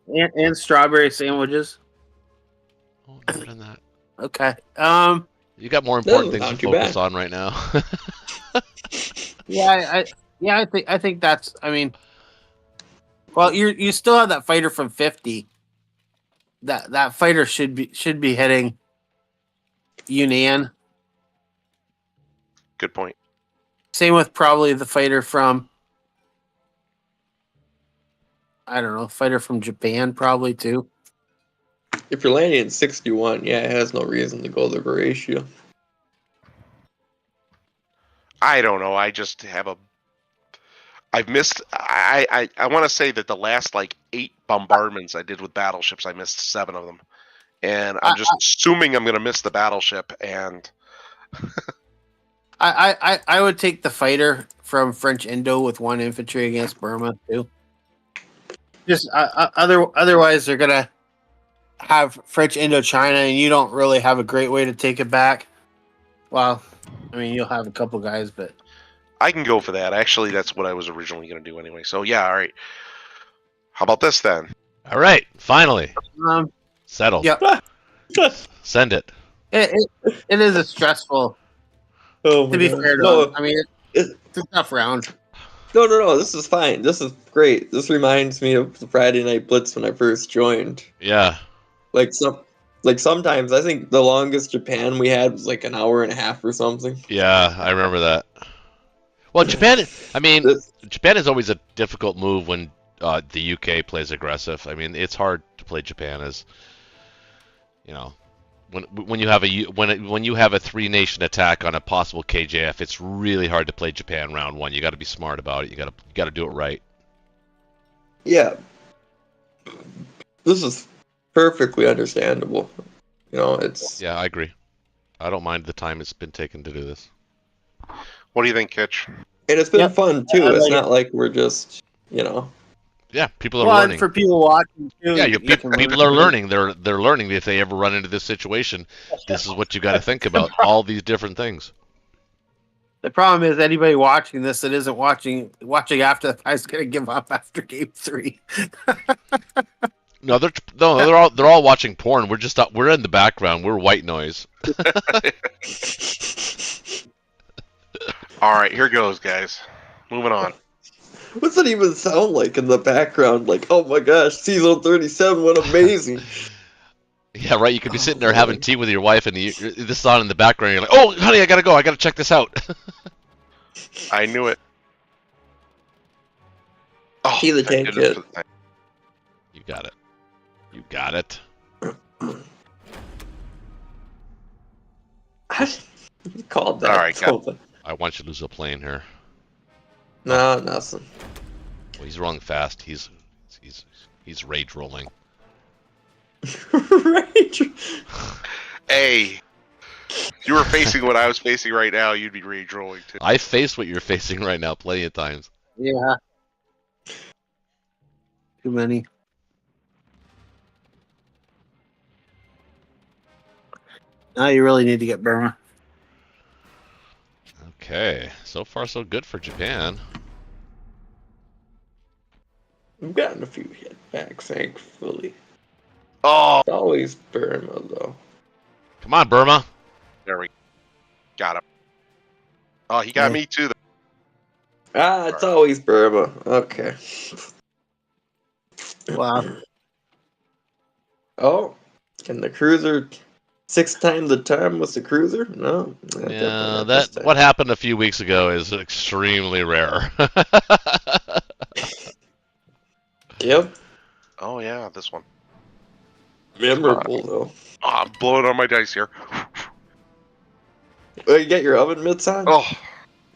And strawberry sandwiches. Oh, never done that. Okay. You got more important No, things to not too focus bad. on right now. I think that's. I mean, well, you still have that fighter from 50. That fighter should be heading Yunnan. Good point. Same with probably the fighter from. I don't know, fighter from Japan probably too. If you're landing in 61, yeah, it has no reason to go to Veracia. I don't know. I just have a. I've missed. I want to say that the last like 8 bombardments I did with battleships, I missed 7 of them, and I'm just assuming I'm going to miss the battleship. And I would take the fighter from French Indo with 1 infantry against Burma too. Just otherwise they're gonna have French Indochina, and you don't really have a great way to take it back. Well, I mean, you'll have a couple guys, but I can go for that. Actually, that's what I was originally going to do anyway. So yeah, all right. How about this then? All right, finally settled. yeah, Send it. it is a stressful. Oh, To be fair, no, I mean, it's a tough round. no, this is fine. This is great. This reminds me of the Friday Night Blitz when I first joined. Yeah. Sometimes I think the longest Japan we had was like an hour and a half or something. Yeah, I remember that. Well, Japan. I mean, This- Japan is always a difficult move when the UK plays aggressive. I mean, it's hard to play Japan as, you know, when you have when you have a 3-nation attack on a possible KJF, it's really hard to play Japan round 1. You got to be smart about it. You got to do it right. Yeah. This is perfectly understandable. You know, it's Yeah, I agree. I don't mind the time it's been taken to do this. What do you think, Kitch? and it's been Yep. fun too. I It's like not like we're just, you know. Yeah, people are Well, and learning. for people watching too. Yeah, you can learn. people are learning. They're learning if they ever run into this situation. This is what you got to think about. All these different things. The problem is anybody watching this that isn't watching after the guy's gonna give up after game 3. No, they're all watching porn. We're in the background. We're white noise. All right, here goes, guys. Moving on. What's that even sound like in the background? Like, oh my gosh, season 37, what amazing. Yeah, right. You could be sitting there having tea with your wife, and this is on in the background. You're like, "Oh, honey, I gotta go. I gotta check this out." I knew it. Oh, See the thank tank goodness hit. for the tank. You got it. You got it. You called that. All right, got something. I want you to lose a plane here. No, nothing. Well, he's rolling fast. He's rage rolling. Right. Hey, if you were facing what I was facing right now, you'd be rage rolling too. I faced what you're facing right now plenty of times. Yeah. Too many. Now you really need to get Burma. Okay, so far so good for Japan. We've gotten a few hit back, thankfully. Oh, It's always Burma, though. Come on, Burma. there we got him. Oh, he got Yeah. me too. Ah, it's always Burma. Okay. Wow. Oh, can the cruiser 6 times the time was the cruiser? No. definitely Yeah, not this time. what happened a few weeks ago is extremely rare. Yep. Oh yeah, this one. Memorable, though. Oh, I'm blowing on my dice here. Oh, you got your oven mitts on? Oh,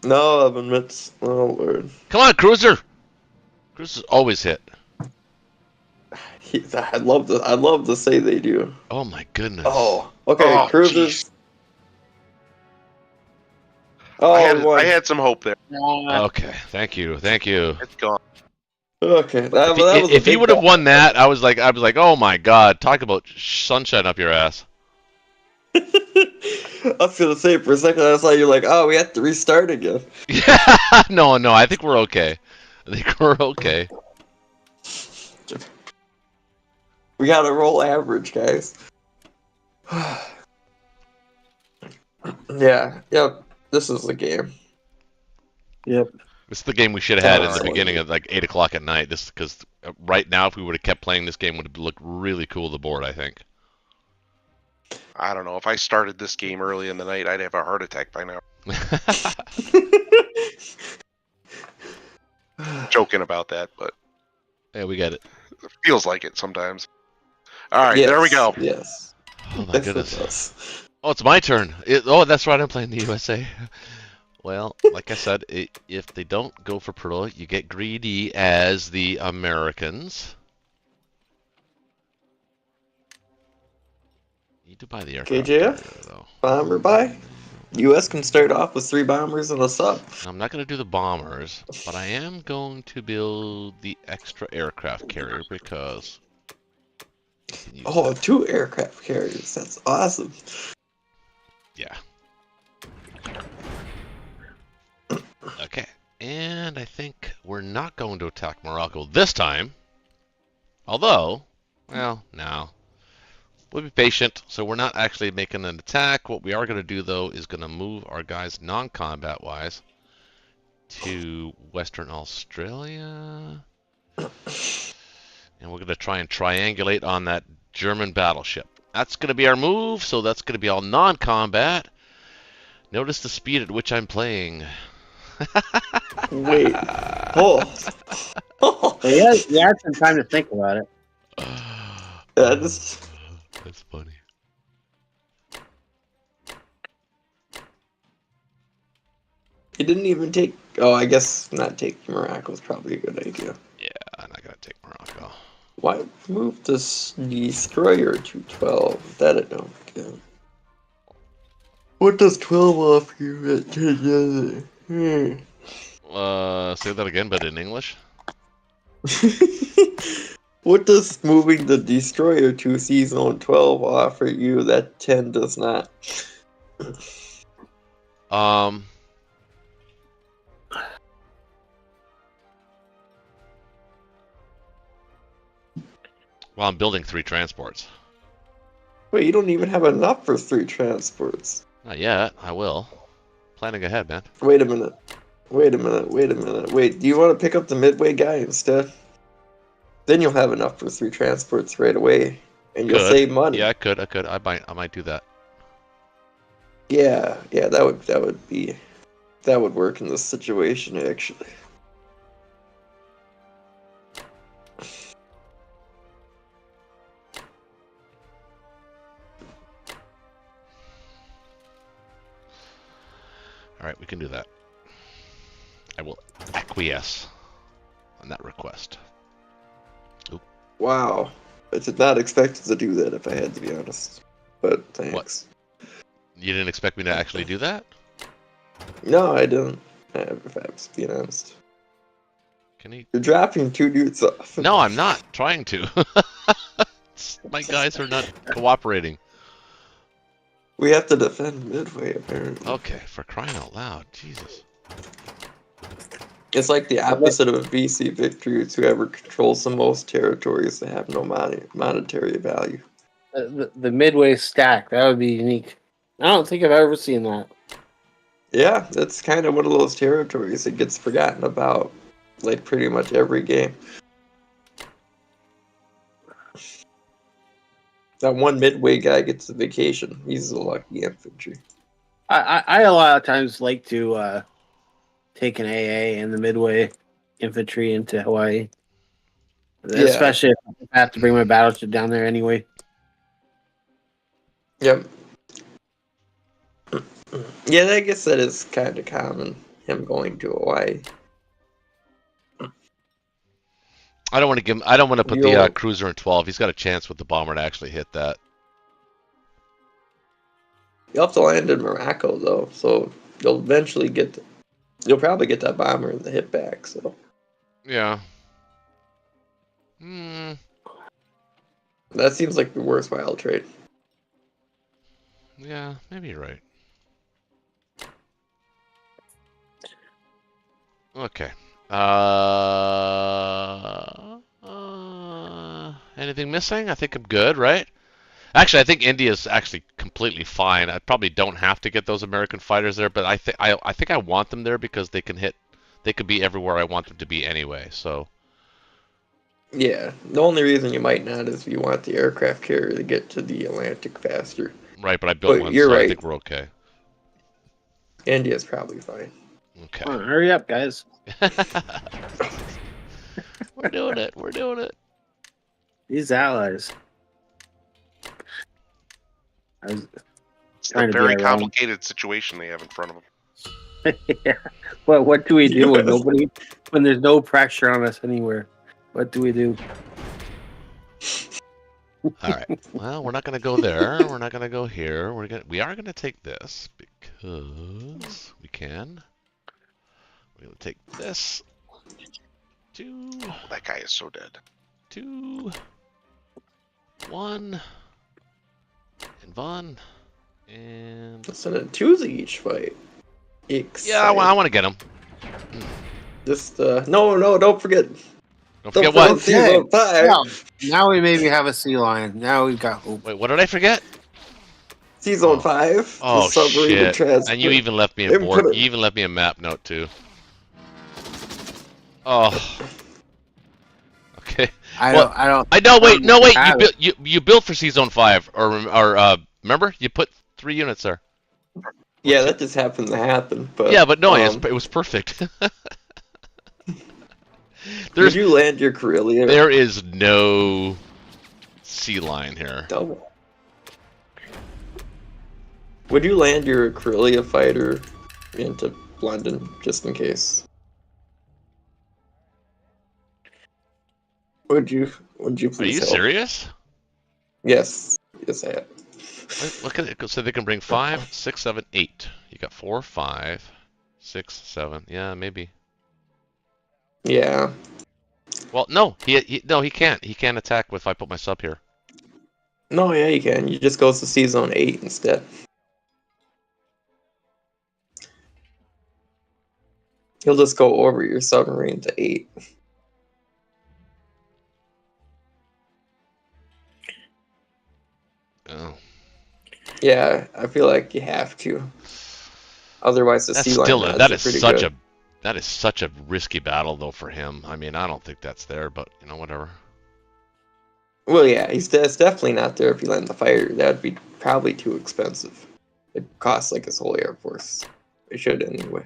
No oven mitts. Oh, Lord. Come on, cruiser. Cruisers always hit. I'd love to say they do. Oh my goodness. Oh, okay, Oh, cruisers. jeez. Oh, I had some hope there. Okay, thank you. It's gone. okay. That was a If he big would have ball. won that, I was like, oh my god, talk about sunshine up your ass. I was gonna say for a second, I saw you like, oh, we have to restart again. Yeah, no, I think we're okay. We gotta roll average, guys. Yeah, yep. This is the game. Yep. This is the game we should have had in the Oh. beginning at like 8 o'clock at night. This because right now, if we would have kept playing this game, would have looked really cool. The board, I think. I don't know. If I started this game early in the night, I'd have a heart attack by now. Joking about that, but Yeah, we get it. it feels like it sometimes. All right, there we go. Yes. Oh my Yes, it goodness. does. Oh, it's my turn. That's right. I'm playing the USA. Well, like I said, if they don't go for Pearl, you get greedy as the Americans. Need to buy the aircraft KJF? carrier, though. Bomber buy? US can start off with 3 bombers and a sub. I'm not going to do the bombers, but I am going to build the extra aircraft carrier because. we can use Oh, that. 2 aircraft carriers. That's awesome. Yeah. Okay, and I think we're not going to attack Morocco this time. Although, well, no. We'll be patient, so we're not actually making an attack. What we are going to do, though, is going to move our guys non-combat-wise to Western Australia. And we're going to try and triangulate on that German battleship. That's going to be our move, so that's going to be all non-combat. Notice the speed at which I'm playing. Wait. Oh. He had some time to think about it. That's funny. He didn't even take. Oh, I guess not take Morocco is probably a good idea. Yeah, I'm not gonna take Morocco. Why move this destroyer to 12? That I don't get. What does 12 offer you at together? Say that again, but in English. What does moving the destroyer to Sea Zone 12 offer you that 10 does not? Well, I'm building 3 transports. Wait, you don't even have enough for 3 transports. Not yet. I will. Planning ahead, man. Wait a minute. Wait, do you want to pick up the Midway guy instead? Then you'll have enough for 3 transports right away. And you'll save money. Yeah, I could. I might do that. Yeah, that would work in this situation actually. All right, we can do that. I will acquiesce on that request. Oop. Wow. I did not expect to do that if I had to be honest. But thanks. What? You didn't expect me to actually do that? No, I didn't. If I was being honest. Can he? You're dropping 2 dudes off. No, I'm not trying to. My guys are not cooperating. We have to defend Midway, apparently. Okay, for crying out loud, Jesus. It's like the opposite of a VC victory. It's whoever controls the most territories that have no monetary value. The Midway stack, that would be unique. I don't think I've ever seen that. Yeah, that's kind of one of those territories that gets forgotten about, like pretty much every game. That one Midway guy gets a vacation. He's a lucky infantry. I a lot of times like to take an AA and the Midway infantry into Hawaii. Yeah. Especially if I have to bring my battleship down there anyway. Yep. Yeah, I guess that is kind of common, him going to Hawaii. I don't want to give him. I don't want to put the cruiser in 12. He's got a chance with the bomber to actually hit that. You'll have to land in Morocco though, so you'll eventually get. You'll probably get that bomber in the hit back. So. Yeah. That seems like the worthwhile trade. Yeah, maybe you're right. Okay. Anything missing? I think I'm good, right? Actually, I think India's actually completely fine. I probably don't have to get those American fighters there, but I think I want them there because they can hit. They could be everywhere I want them to be anyway. So. Yeah, the only reason you might not is if you want the aircraft carrier to get to the Atlantic faster. Right, but I built one, you're so right. I think we're okay. India's probably fine. Okay. Come on, hurry up, guys. We're doing it. We're doing it. These allies. It's a very complicated situation they have in front of them. Yeah. Well, what do we do when there's no pressure on us anywhere? What do we do? All right. Well, we're not going to go there. We're not going to go here. We are going to take this because we can. We're going to take this. 2. Oh, that guy is so dead. 2. 1. And 1. And. Listen, a 2's each fight. Yeah, I want to get him. Just no, don't forget. Don't forget what? Zone 5. Now we maybe have a sea lion. Now we've got hope. Wait, what did I forget? Sea Zone 5. Oh shit! Transport. And you even left me a board. You even left me a map note too. Oh. Okay. I don't. I know. Wait. No. Wait. You built for Sea Zone 5, or remember you put 3 units there. Yeah, that just happened to happen. But Yeah, but no, it was perfect. Would you land your Corellia? There is no sea line here. Double. Would you land your Corellia fighter into London just in case? Would you please? Are you help? serious? Yes. Yes, I am. Look at it. So they can bring 5, 6, 7, 8. You got 4, 5, 6, 7. Yeah, maybe. Yeah. Well, no, he can't. He can't attack if I put my sub here. No, yeah, you can. You just go to Sea Zone 8 instead. He'll just go over your submarine to 8. Oh. Yeah, I feel like you have to. Otherwise, the sea line odds That are is pretty such good. that is such a risky battle though for him. I mean, I don't think that's there, but you know, whatever. Well, yeah, it's definitely not there if you land the fighter. That would be probably too expensive. It costs like his whole air force. It should anyway.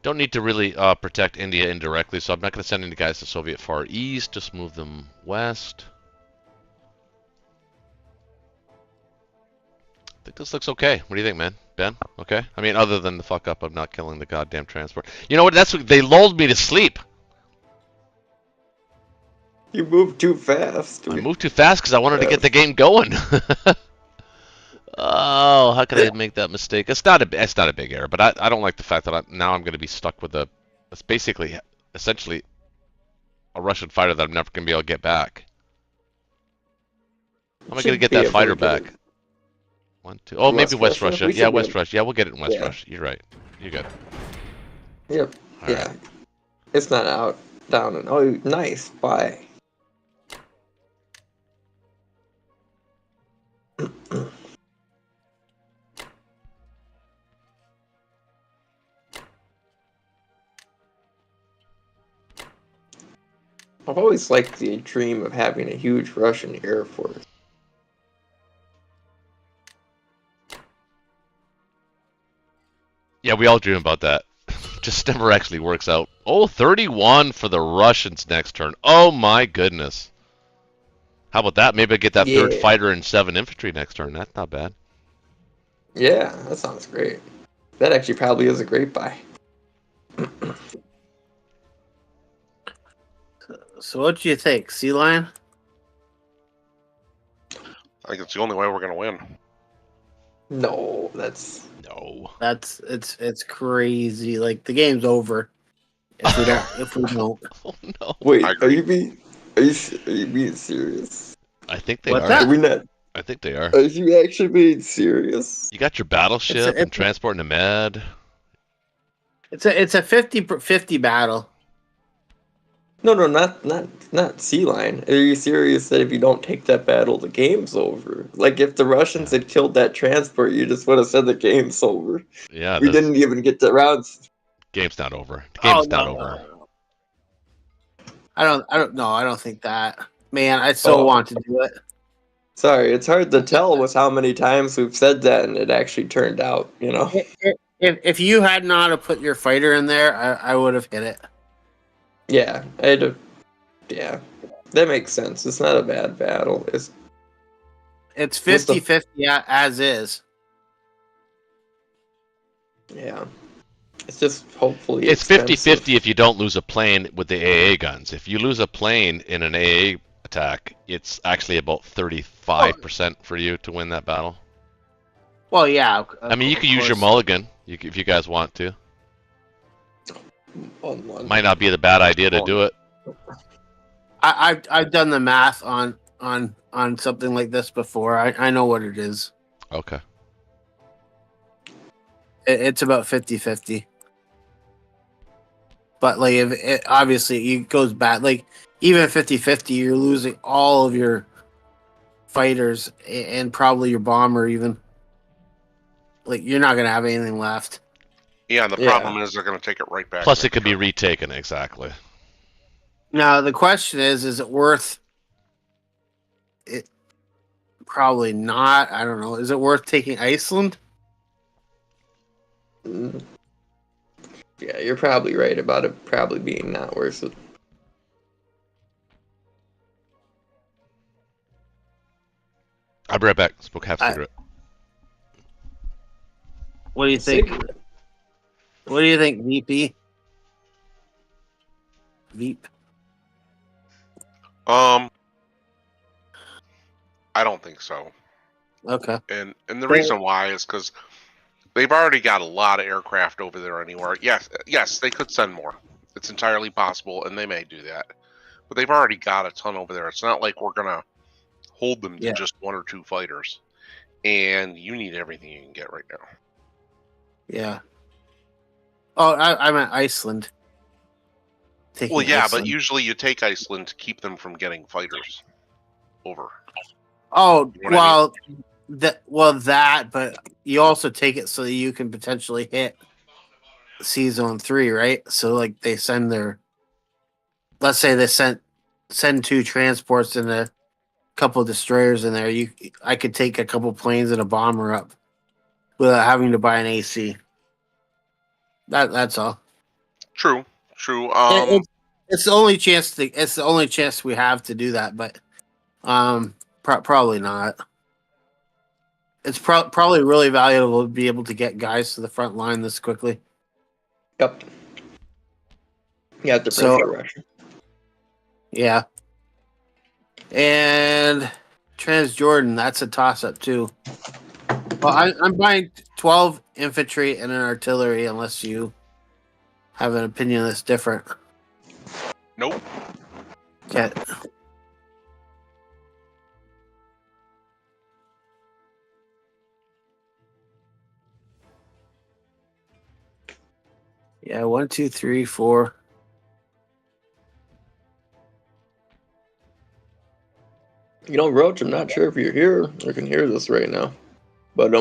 Don't need to really protect India indirectly, so I'm not going to send any guys to Soviet Far East. Just move them west. I think this looks okay. What do you think, man? Ben? Okay? I mean, other than the fuck up of not killing the goddamn transport. You know what? That's what they lulled me to sleep. You moved too fast. I moved too fast because I wanted to get the game going. Oh, how could I make that mistake? It's not a big error, but I don't like the fact that now I'm going to be stuck with it's basically, essentially, a Russian fighter that I'm never going to be able to get back. How am I going to get that fighter back? 1, 2. Oh, maybe West Russia. Yeah, West Russia. Yeah, we'll get it in West Russia. You're right. You're good. Yep. All yeah. right. It's not out, down, and oh, nice. Bye. I've always liked the dream of having a huge Russian air force. Yeah, we all dream about that. Just never actually works out. Oh, 31 for the Russians next turn. Oh my goodness. How about that? Maybe I get that third fighter and 7 infantry next turn. That's not bad. Yeah, that sounds great. That actually probably is a great buy. So what do you think? Sea Lion? I think it's the only way we're going to win. No. It's crazy. Like the game's over if we don't. Oh no. Wait, are you being serious? I think they What's are. that? Are we not? I think they are. Are you actually being serious? You got your battleship and transporting the med. It's a 50-50 battle. No, not Sea Lion. Are you serious that if you don't take that battle, the game's over? Like if the Russians had killed that transport, you just would have said the game's over. Yeah, we didn't even get the rounds. Game's not over. The game's not over. I don't think that. Man, I so want to do it. Sorry, it's hard to tell with how many times we've said that and it actually turned out, you know. If you had not have put your fighter in there, I would have hit it. Yeah, yeah, that makes sense. It's not a bad battle. It's 50-50 as is. Yeah. It's just hopefully it's 50-50 if you don't lose a plane with the AA guns. If you lose a plane in an AA attack, it's actually about 35% for you to win that battle. Well, yeah. I mean, you could use your mulligan if you guys want to. Might not be the bad idea to do it. I've done the math on something like this before. I know what it is. Okay. It's about 50-50. But like, obviously it goes bad. Like even 50-50, you're losing all of your fighters and probably your bomber even. Like you're not gonna have anything left. Yeah, and the problem is they're going to take it right back. Plus, it could be retaken, exactly. Now the question is it worth it? Probably not. I don't know. Is it worth taking Iceland? Mm. Yeah, you're probably right about it probably being not worth it. I'll be right back. Smoke half cigarette. What do you think? Cigarette. What do you think, VP? Veep. I don't think so. Okay. And the reason why is because they've already got a lot of aircraft over there anywhere. Yes, they could send more. It's entirely possible, and they may do that. But they've already got a ton over there. It's not like we're gonna hold them to just 1 or 2 fighters. And you need everything you can get right now. Yeah. Oh, I meant Iceland. Taking Well, yeah, Iceland. but usually you take Iceland to keep them from getting fighters over. Oh, You know what I well, that, but you also take it so that you can potentially hit C-Zone 3, right? So, like, they send their... Let's say they send 2 transports and a couple destroyers in there. I could take a couple planes and a bomber up without having to buy an AC. That's all. True. It's the only chance it's the only chance we have to do that, but probably not. It's probably really valuable to be able to get guys to the front line this quickly. Yep. You have to pressure Russia. Yeah. And Transjordan, that's a toss-up too. Well, I'm buying 12 infantry and an artillery unless you have an opinion that's different. Nope. Okay. Yeah, 1, 2, 3, 4. You know, Roach, I'm not sure if you're here or can hear this right now, but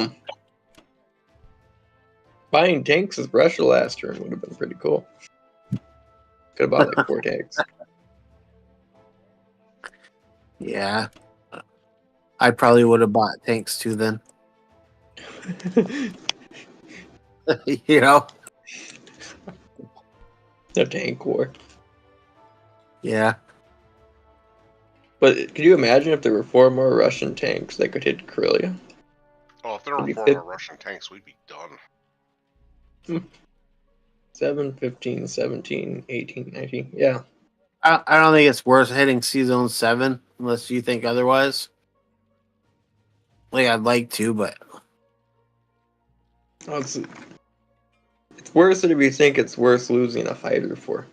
buying tanks as Russia last turn would have been pretty cool. Could have bought like 4 tanks. Yeah. I probably would have bought tanks too then. You know? The tank war. Yeah. But could you imagine if there were 4 more Russian tanks that could hit Karelia? Oh, if there were Maybe 4 fif- more Russian tanks, we'd be done. 7, 15, 17, 18, 19. Yeah. I don't think it's worth hitting C-Zone 7 unless you think otherwise. Like, I'd like to, but... Well, it's worth it if you think it's worth losing a fighter for.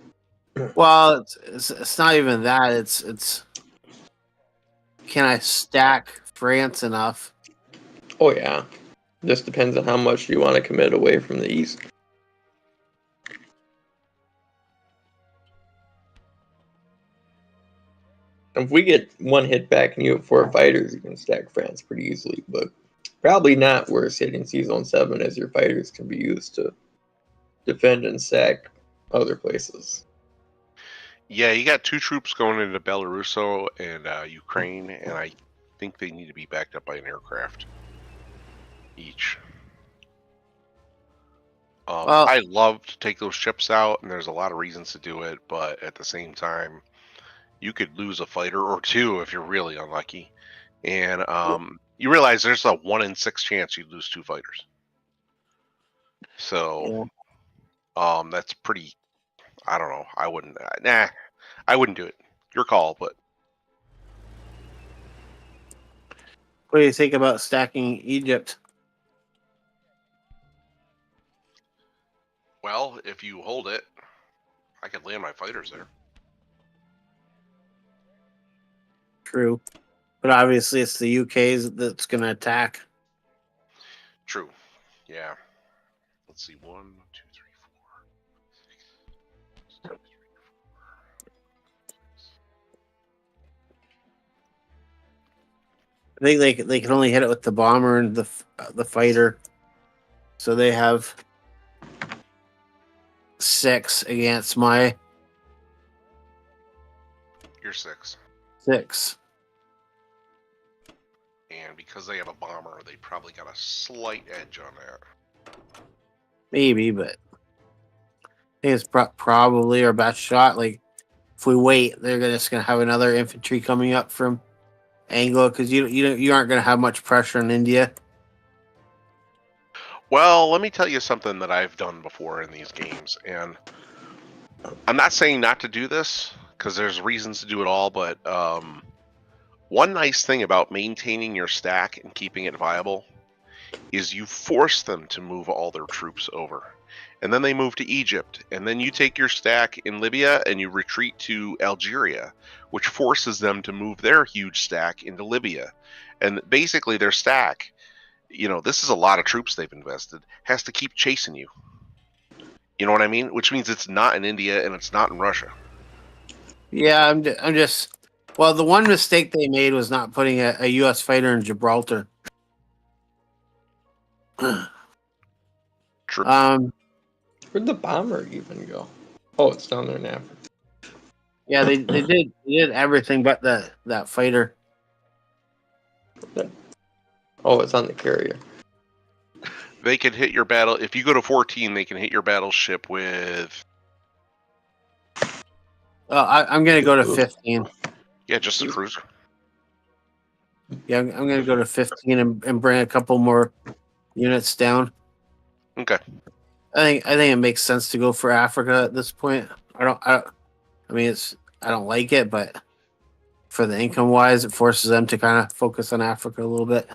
Well, it's not even that. It's can I stack France enough? Oh, yeah. Just depends on how much you want to commit away from the east. If we get 1 hit back and you have 4 fighters, you can stack France pretty easily, but probably not worth hitting C-Zone 7 as your fighters can be used to defend and sack other places. Yeah, you got 2 troops going into Belaruso and Ukraine, and I think they need to be backed up by an aircraft each. I love to take those ships out, and there's a lot of reasons to do it, but at the same time, you could lose a fighter or 2 if you're really unlucky. And you realize there's a 1 in 6 chance you'd lose 2 fighters. So, that's pretty... I don't know. I wouldn't... I wouldn't do it. Your call, but... What do you think about stacking Egypt? Well, if you hold it, I could land my fighters there. True. But obviously it's the UK's that's going to attack. True. Yeah. Let's see. 1, 2, 3, 4. 6, 2, 3, 4. I think they can only hit it with the bomber and the fighter. So they have 6 against my You're 6. 6. And because they have a bomber, they probably got a slight edge on that. Maybe, but I think it's probably our best shot. Like, if we wait, they're just gonna have another infantry coming up from Anglo because you aren't gonna have much pressure on India. Well, let me tell you something that I've done before in these games, and I'm not saying not to do this because there's reasons to do it all, but one nice thing about maintaining your stack and keeping it viable is you force them to move all their troops over. And then they move to Egypt, and then you take your stack in Libya and you retreat to Algeria, which forces them to move their huge stack into Libya. And basically their stack, this is a lot of troops they've invested, has to keep chasing you. You know what I mean? Which means it's not in India and it's not in Russia. Yeah, I'm just. Well, the one mistake they made was not putting a U.S. fighter in Gibraltar. True. Where'd the bomber even go? Oh, it's down there in Africa. Yeah, they did everything but that fighter. Oh, it's on the carrier. They can hit your battle. If you go to 14, they can hit your battleship with. I'm gonna go to 15. Yeah, just a cruiser. Yeah, I'm gonna go to 15 and bring a couple more units down. Okay. I think it makes sense to go for Africa at this point. I don't like it, but for the income wise, it forces them to kind of focus on Africa a little bit.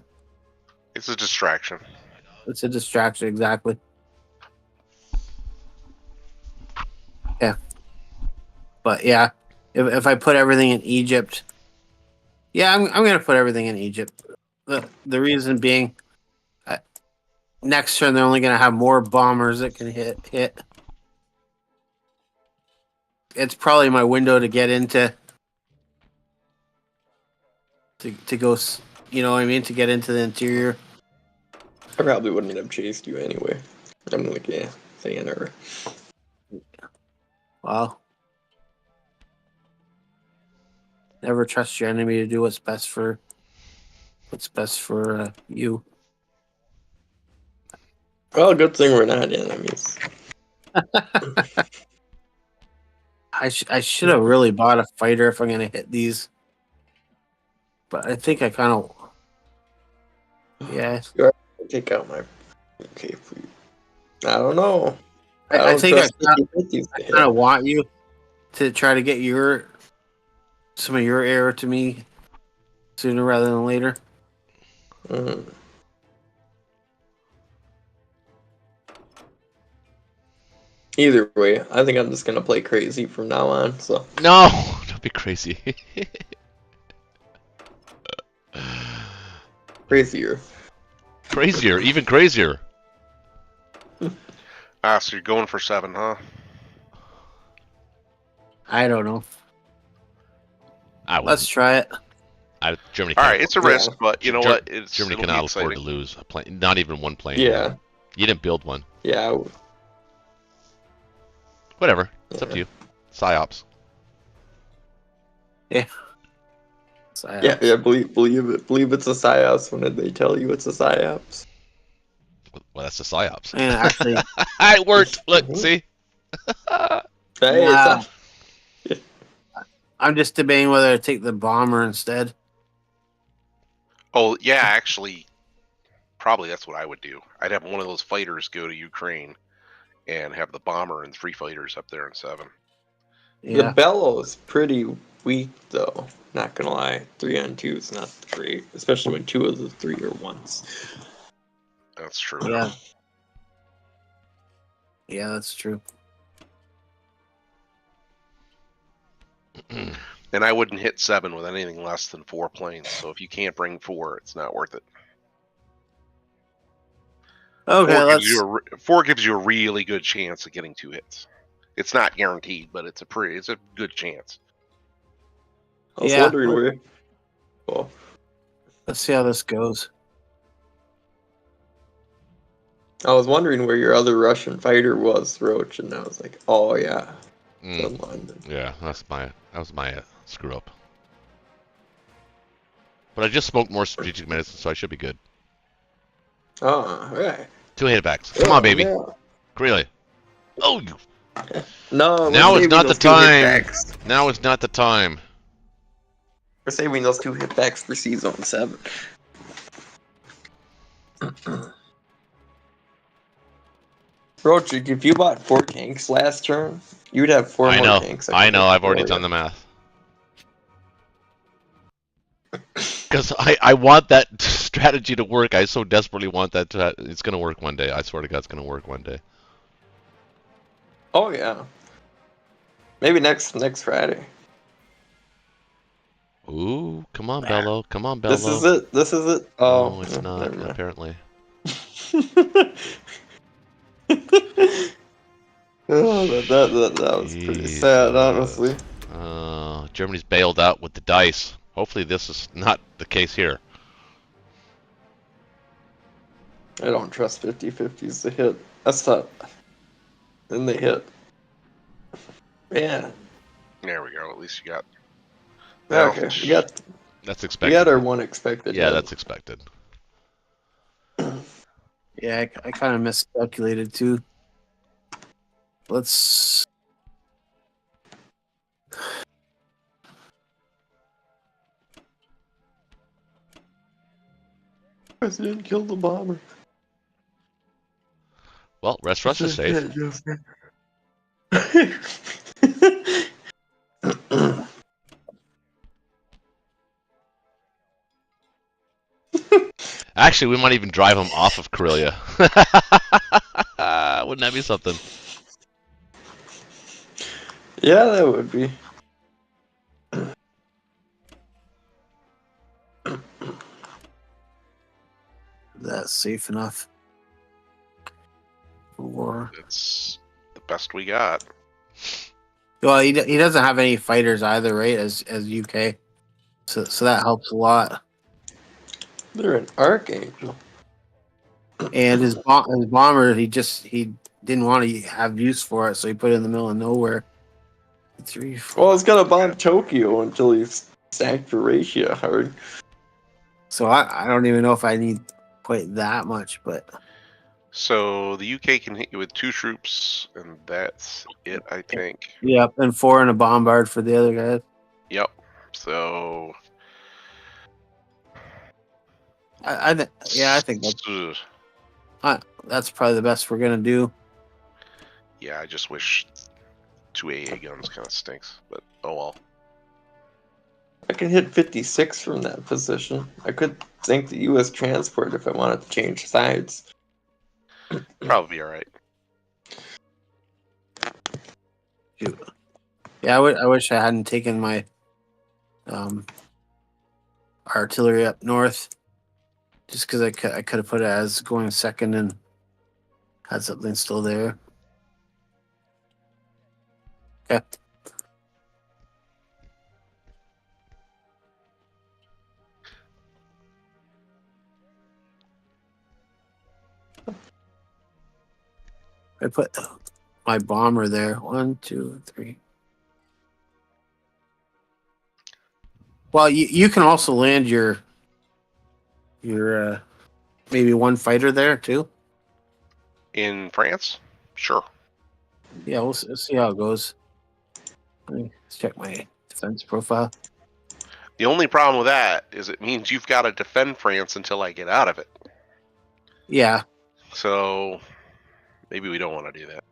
It's a distraction. It's a distraction, exactly. Yeah. But yeah, if I put everything in Egypt, yeah, I'm gonna put everything in Egypt. The reason being, next turn they're only gonna have more bombers that can hit. It's probably my window to get into to go. You know what I mean? To get into the interior. I probably wouldn't have chased you anyway. I'm like, yeah, sayonara. Well, never trust your enemy to do what's best for you. Well, good thing we're not enemies. I should have really bought a fighter if I'm gonna hit these, but I think I kind of Take out my okay fleet. I don't know. I think I kind kind of want you to try to get some of your air to me sooner rather than later. Either way, I think I'm just gonna play crazy from now on. So No, don't be crazy. crazier. Crazier, even crazier. So you're going for 7, huh? I don't know. I Let's try it. Germany. All right, it's a risk, but you know what? Germany it'll be cannot afford to exciting. lose a plane. Not even one plane. Yeah. You didn't build one. Yeah. Whatever. It's up to you. Psyops. Yeah. Yeah. Believe it. Believe it's a psyops. When did they tell you it's a psyops? Well, that's the psyops. And actually, It worked. Look, see. Hey, nah, I'm just debating whether to take the bomber instead. Oh yeah, actually, probably that's what I would do. I'd have one of those fighters go to Ukraine, and have the bomber and 3 fighters up there in 7. Yeah. The Bellow's pretty weak though. Not gonna lie, 3-on-2 is not great, especially when 2 of the 3 are ones. That's true. Yeah. Yeah, that's true. And I wouldn't hit 7 with anything less than 4 planes. So if you can't bring 4, it's not worth it. Okay, 4 gives you a really good chance of getting 2 hits. It's not guaranteed, but it's a good chance. I was Yeah. wondering where. Well, let's see how this goes. I was wondering where your other Russian fighter was, Roach, and I was like, oh yeah, Mm. in London. Yeah, that was my screw up. But I just smoked more strategic medicine, so I should be good. Oh, right. 2 hit backs. Come on, baby. Yeah. Really? Oh, you. No, Now we're is saving not the those 2 time. hit-backs. Now is not the time. We're saving those 2 hit-backs for Season 7. Roach, if you bought 4 tanks last turn, you'd have 4 I more know. tanks. I know. I've already done the math. Because I want that strategy to work. I so desperately want that to. It's going to work one day. I swear to God, it's going to work one day. Oh yeah. Maybe next Friday. Ooh, come on, Bello. Come on, Bello. This is it. This is it. Oh, No, it's not, never mind. apparently. Oh, that was pretty sad, honestly. Germany's bailed out with the dice. Hopefully this is not the case here. I don't trust 50-50s to hit. That's tough. Then they hit. Yeah. There we go. At least you got. Okay. That's We expected. got our one expected. Yeah, hit. that's expected. Yeah, I kind of miscalculated too. Let's. President killed the bomber. Well, rest Russia safe. Actually, we might even drive them off of Karelia. Wouldn't that be something? Yeah, that would be. That's safe enough. Or It's the best we got. well, he doesn't have any fighters either, right? As UK, so that helps a lot. They're an archangel. And his bomber, he didn't want to have use for it, so he put it in the middle of nowhere. 3, 4. Well, he's gonna bomb Tokyo until he's sacked for Russia hard. So I don't even know if I need quite that much, but So the UK can hit you with 2 troops, and that's it, I think. yep, and 4 and a bombard for the other guys. Yep. So. I think that's probably the best we're gonna do. Yeah, I just wish 2 AA guns kind of stinks, but oh well. I can hit 56 from that position. I could sink the U.S. transport if I wanted to change sides. Probably be alright. Yeah, I wish I hadn't taken my artillery up north, just because I could have put it as going second and had something still there. Okay. I put my bomber there. 1, 2, 3. Well, you can also land your maybe 1 fighter there too. In France? Sure. Yeah, we'll see how it goes. Let's check my defense profile. The only problem with that is it means you've got to defend France until I get out of it. Yeah, So maybe we don't want to do that.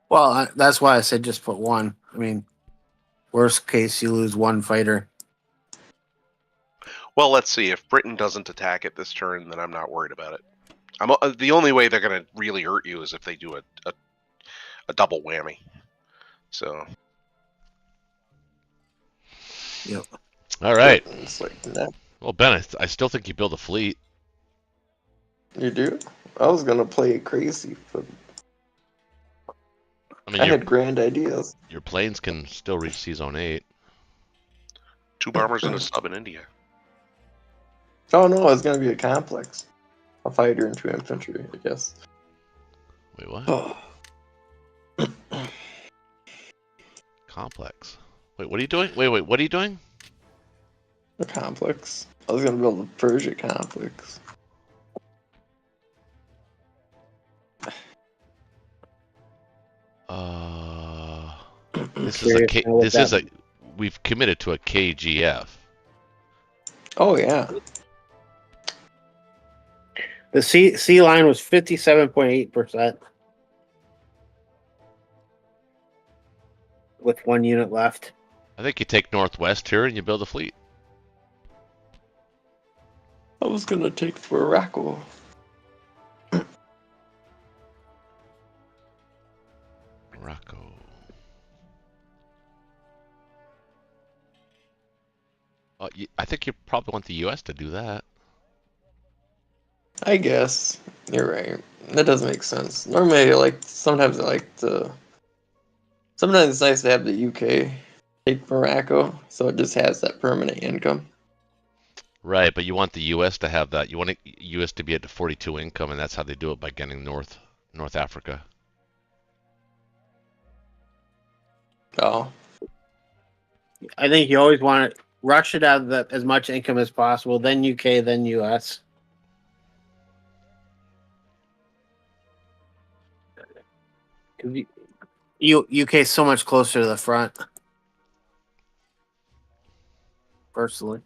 well, that's why I said just put 1. I mean, worst case, you lose 1 fighter. Well, let's see. If Britain doesn't attack it this turn, then I'm not worried about it. The only way they're going to really hurt you is if they do a double whammy. So. Yep. All right. It's like that. Well, Ben, I still think you build a fleet. You do? I was gonna play it crazy, but I mean, I had grand ideas. your planes can still reach Sea Zone 8. 2 bombers and a sub in India. Oh no, it's gonna be a complex. A fighter and 2 infantry, I guess. Wait, what? Oh. Complex. Wait, what are you doing? Wait, what are you doing? A complex. I was gonna build a Persia complex. This is Curious now what that- we've committed to a KGF. Oh yeah. The C line was 57.8%. With 1 unit left. I think you take Northwest here and you build a fleet. I was gonna take Morocco. Morocco. I think you probably want the U.S. to do that. I guess you're right. That does make sense. Normally, sometimes I like to. Sometimes it's nice to have the UK take Morocco, so it just has that permanent income. Right, but you want the U.S. to have that. You want the U.S. to be at the 42 income, and that's how they do it by getting North Africa. Oh, I think you always want Russia to have as much income as possible, then UK, then US. UK is so much closer to the front. Personally.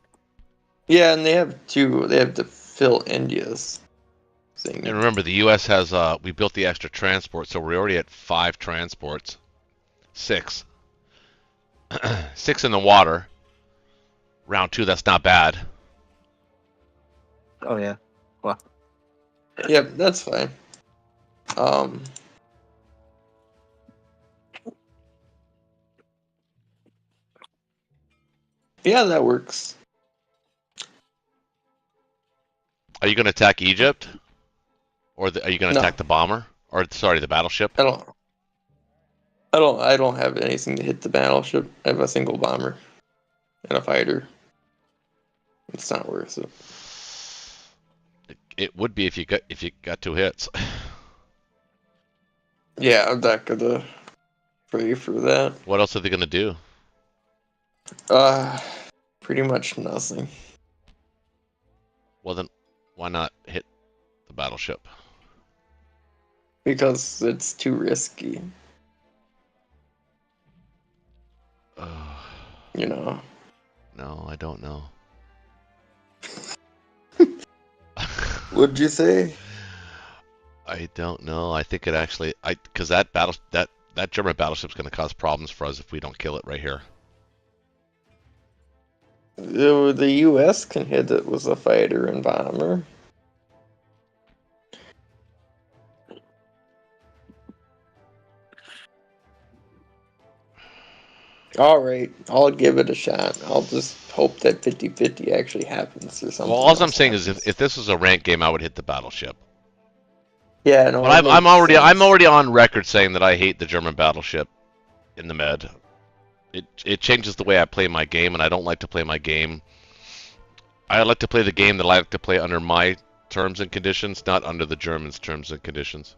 yeah, and they have two. They have to fill India's thing. And remember, the U.S. has we built the extra transport, so we're already at 5 transports, 6, 6 in the water. Round 2, that's not bad. Oh yeah. Well. Yep, that's fine. Yeah, that works. Are you going to attack Egypt, or are you going to No. attack the bomber, or sorry, the battleship? I don't have anything to hit the battleship. I have a single bomber and a fighter. It's not worth it. It would be if you got 2 hits. Yeah, I'm not gonna pray for that. What else are they going to do? Pretty much nothing. Well then, why not hit the battleship? Because it's too risky, you know. No, I don't know. What'd you say? I don't know. I think it actually, because that German battleship's going to cause problems for us if we don't kill it right here. The U.S. can hit it with a fighter and bomber. All right, I'll give it a shot. I'll just hope that 50-50 actually happens or something. Well, all I'm saying is if this was a ranked game, I would hit the battleship. Yeah, no. But I'm already on record saying that I hate the German battleship in the Med. It changes the way I play my game, and I don't like to play my game. I like to play the game that I like to play under my terms and conditions, not under the Germans' terms and conditions.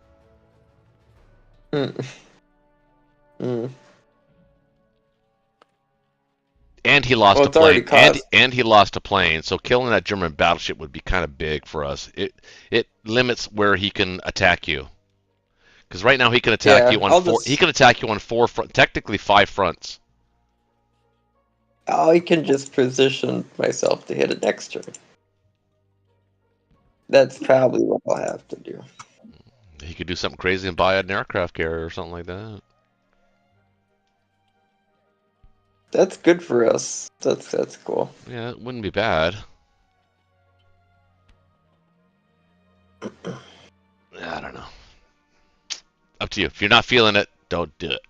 And he lost a plane. And he lost a plane. So killing that German battleship would be kind of big for us. It limits where he can attack you. Because right now he can attack you on 4. He can attack you on 4 technically 5 fronts. I can just position myself to hit it next turn. That's probably what I'll have to do. He could do something crazy and buy an aircraft carrier or something like that. That's good for us. That's cool. Yeah, it wouldn't be bad. I don't know. Up to you. If you're not feeling it, don't do it.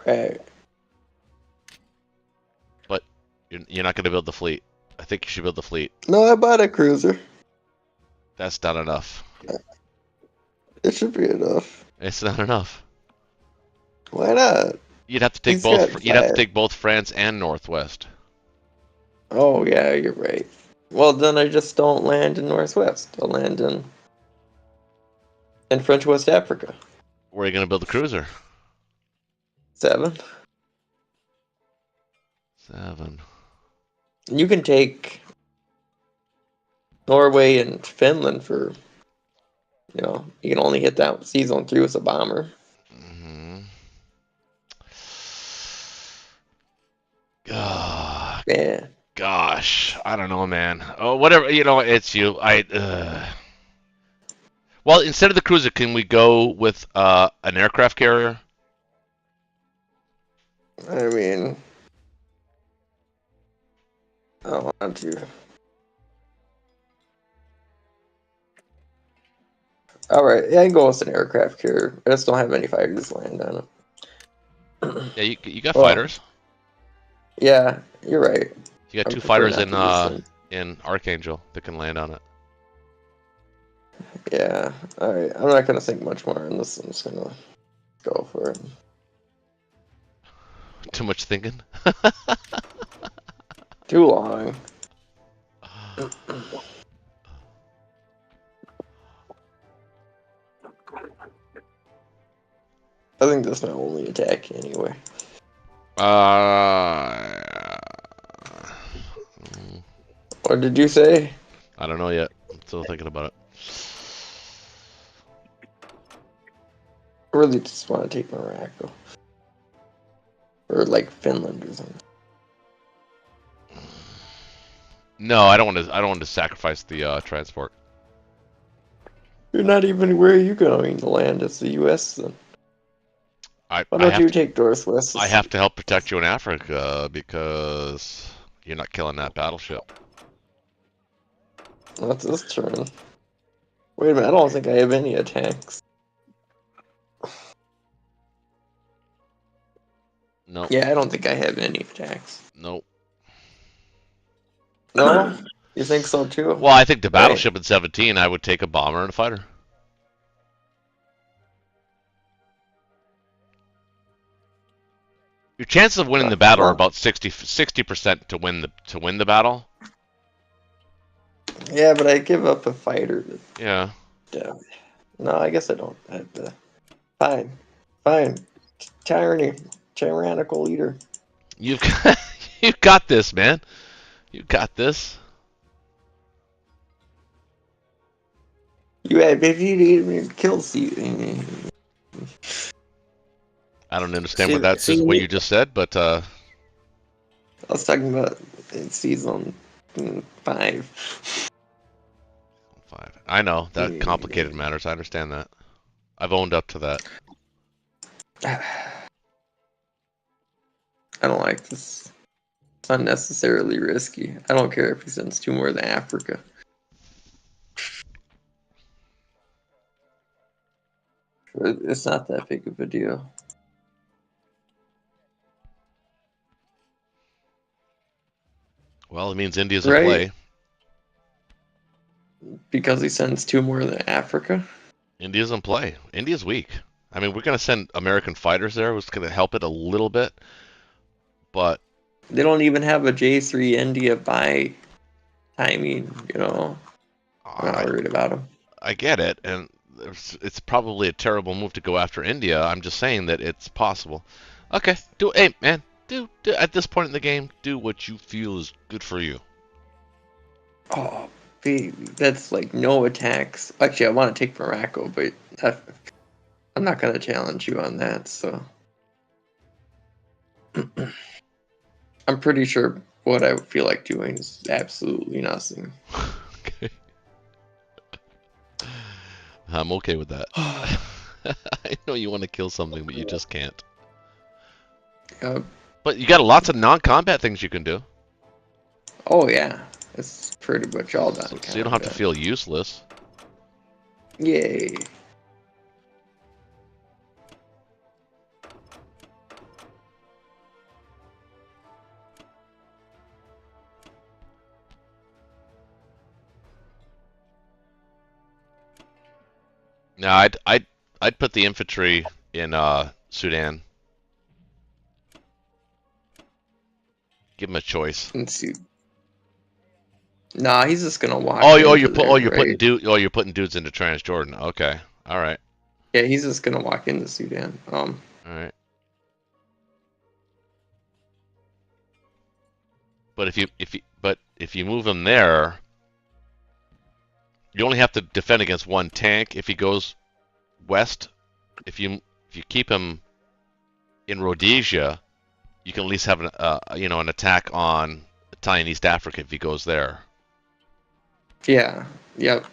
Right. But you're not going to build the fleet. I think you should build the fleet. No, I bought a cruiser. That's not enough. It should be enough. It's not enough. Why not? You'd have to take He's both. got You'd have to 5. take both France and Northwest. Oh yeah, you're right. Well, then I just don't land in Northwest. I'll land in French West Africa. Where are you going to build the cruiser? 7. 7. You can take Norway and Finland for, you can only hit that sea zone 3 with a bomber. Mm-hmm. Yeah. Gosh, I don't know, man. Oh, whatever. It's you. Well, instead of the cruiser, can we go with an aircraft carrier? I mean, I don't want to. All right, yeah, I can go with an aircraft carrier. I just don't have any fighters land on it. Yeah, you got Well, fighters. Yeah, you're right. You got I 2 prefer fighters not to use them. in Archangel that can land on it. Yeah, all right. I'm not gonna think much more on this. I'm just gonna go for it. Too much thinking. Too long. I think that's my only attack anyway. What did you say? I don't know yet. I'm still thinking about it. I really just want to take Morocco. Or like Finland or something. No, I don't want to sacrifice the transport. You're not even where are you going to land? It's the U.S. then. Why don't you take Northwest? I have to help protect you in Africa because you're not killing that battleship. That's this turn. Wait a minute, I don't think I have any attacks. No. Yeah, I don't think I have any attacks. Nope. No? You think so too? Well, I think the battleship in 17, I would take a bomber and a fighter. Your chances of winning the battle are about 60% to win the battle. Yeah, but I give up a fighter. Yeah. No, I guess I don't have the. Fine. Tyrannical leader. You've got this, man. You got this. You had 50 kills. I don't understand what that is. What you just said, but I was talking about in season 5. 5. I know that complicated matters. I understand that. I've owned up to that. I don't like this. It's unnecessarily risky. I don't care if he sends 2 more than Africa. It's not that big of a deal. Well, it means India's in play. Because he sends 2 more than Africa? India's in play. India's weak. I mean, we're going to send American fighters there, which is going to help it a little bit. But they don't even have a J3 India by timing, I'm not worried about them. I get it, and it's probably a terrible move to go after India. I'm just saying that it's possible. Okay, hey, man, do at this point in the game, do what you feel is good for you. Oh, baby, that's like no attacks. Actually, I want to take Morocco, but I'm not going to challenge you on that, so. I'm pretty sure what I feel like doing is absolutely nothing. Okay. I'm okay with that. I know you want to kill something, but you just can't. But you got lots of non-combat things you can do. Oh, yeah. It's pretty much all done. So you don't have to feel useless. Yay. No, I'd put the infantry in Sudan. Give him a choice. Let's see. Nah, he's just gonna walk. You're right? putting dudes into Transjordan. Okay, all right, Yeah, he's just gonna walk into Sudan. all right. But if you move him there, you only have to defend against one tank. If he goes west, if you keep him in Rhodesia, you can at least have an attack on Italian East Africa if he goes there. Yeah. Yep.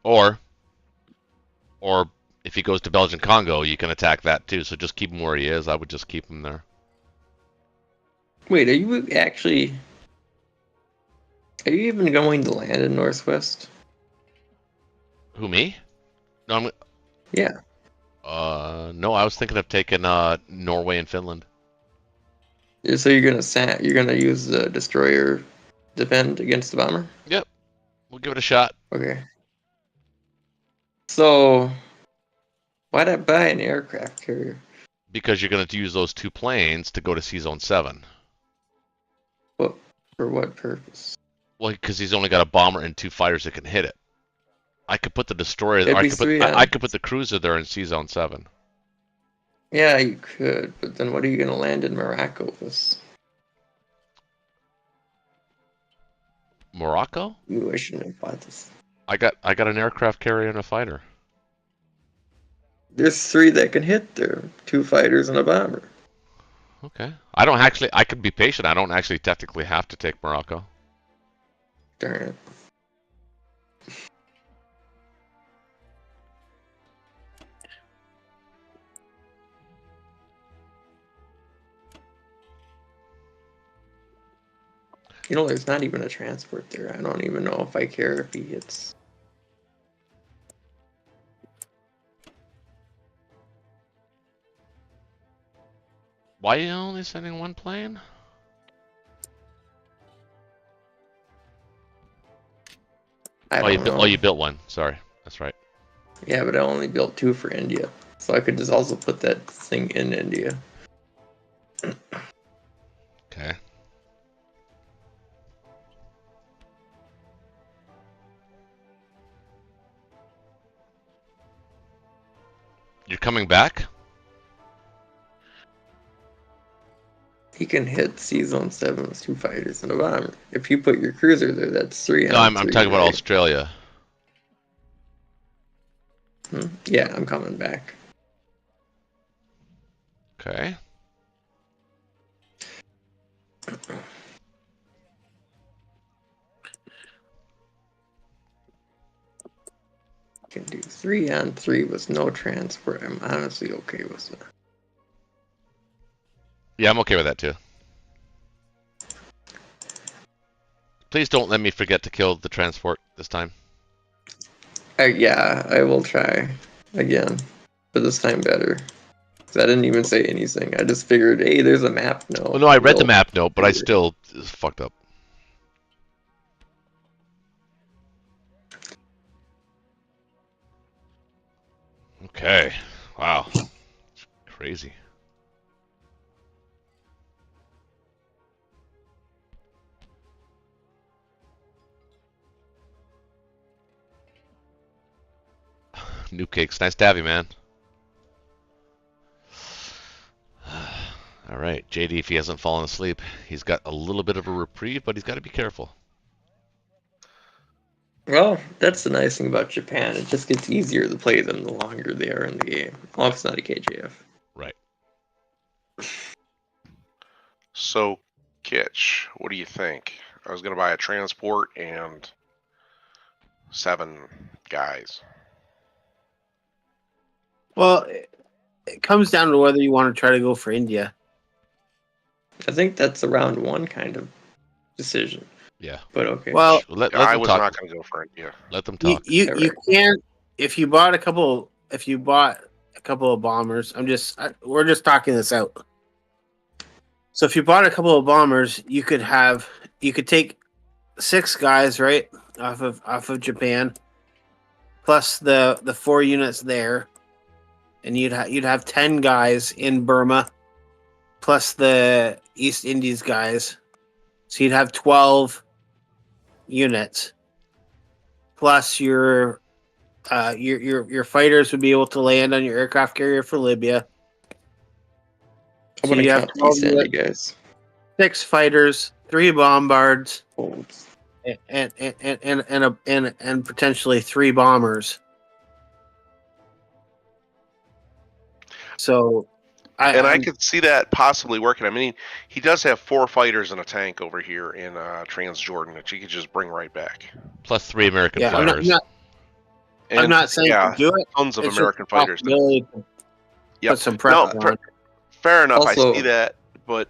Or if he goes to Belgian Congo, you can attack that too. So just keep him where he is. I would just keep him there. Wait, are you even going to land in Northwest? Who, me? No, Yeah. no, I was thinking of taking Norway and Finland. So you're gonna use the destroyer defend against the bomber? Yep. We'll give it a shot. Okay. So why'd I buy an aircraft carrier? Because you're going to use those 2 planes to go to C-Zone 7. For what purpose? Well, because he's only got a bomber and 2 fighters that can hit it. I could put the destroyer, It'd or be three on- I could put the cruiser there in C-Zone 7. Yeah, you could, but then what are you gonna land in Morocco with? Morocco? Ooh, I shouldn't have bought this. I got an aircraft carrier and a fighter. There's 3 that can hit there. 2 fighters and a bomber. Okay. I could be patient. I don't actually technically have to take Morocco. Darn it. You know, there's not even a transport there. I don't even know if I care if he hits. Why are you only sending 1 plane? I don't know. You built 1. Sorry. That's right. Yeah, but I only built 2 for India. So I could just also put that thing in India. Okay. You're coming back? He can hit C-Zone 7 with 2 fighters and a bomber. If you put your cruiser there, that's 3 on No, I'm 3, talking about right? Australia. Yeah, I'm coming back. Okay. Can do 3 on 3 with no transport. I'm honestly okay with it. Yeah, I'm okay with that too. Please don't let me forget to kill the transport this time. Yeah, I will try again, but this time better. 'Cause I didn't even say anything. I just figured, hey, there's a map note. Well, no, I read the Well, map note, but I still it's fucked up. Okay. Wow. Crazy. New cakes. Nice to have you, man. All right, JD, if he hasn't fallen asleep, he's got a little bit of a reprieve, but he's got to be careful. Well, that's the nice thing about Japan. It just gets easier to play them the longer they are in the game. Well, if it's not a KJF. Right. So, Kitch, what do you think? I was going to buy a transport and 7 guys. Well, it comes down to whether you want to try to go for India. I think that's a round 1 kind of decision. Yeah. But okay. Well, Let I them was talk. not going to go for India. Let them talk. you can't if you bought a couple of bombers. We're just talking this out. So if you bought a couple of bombers, you could take 6 guys right off of Japan, plus the 4 units there, and you'd have 10 guys in Burma, plus the East Indies guys. So you'd have 12 units. Plus your fighters would be able to land on your aircraft carrier for Libya. I So wouldn't you have count the 12 East Indy units, guys. 6 fighters, 3 bombards, Oh, and potentially 3 bombers. So I could see that possibly working. I mean, he does have 4 fighters and a tank over here in Transjordan that you could just bring right back. Plus 3 American yeah, fighters. I'm not saying to do it. Tons of It's American just a fighters. possibility to Yep. put some pressure on. Fair enough. Also- I see that, but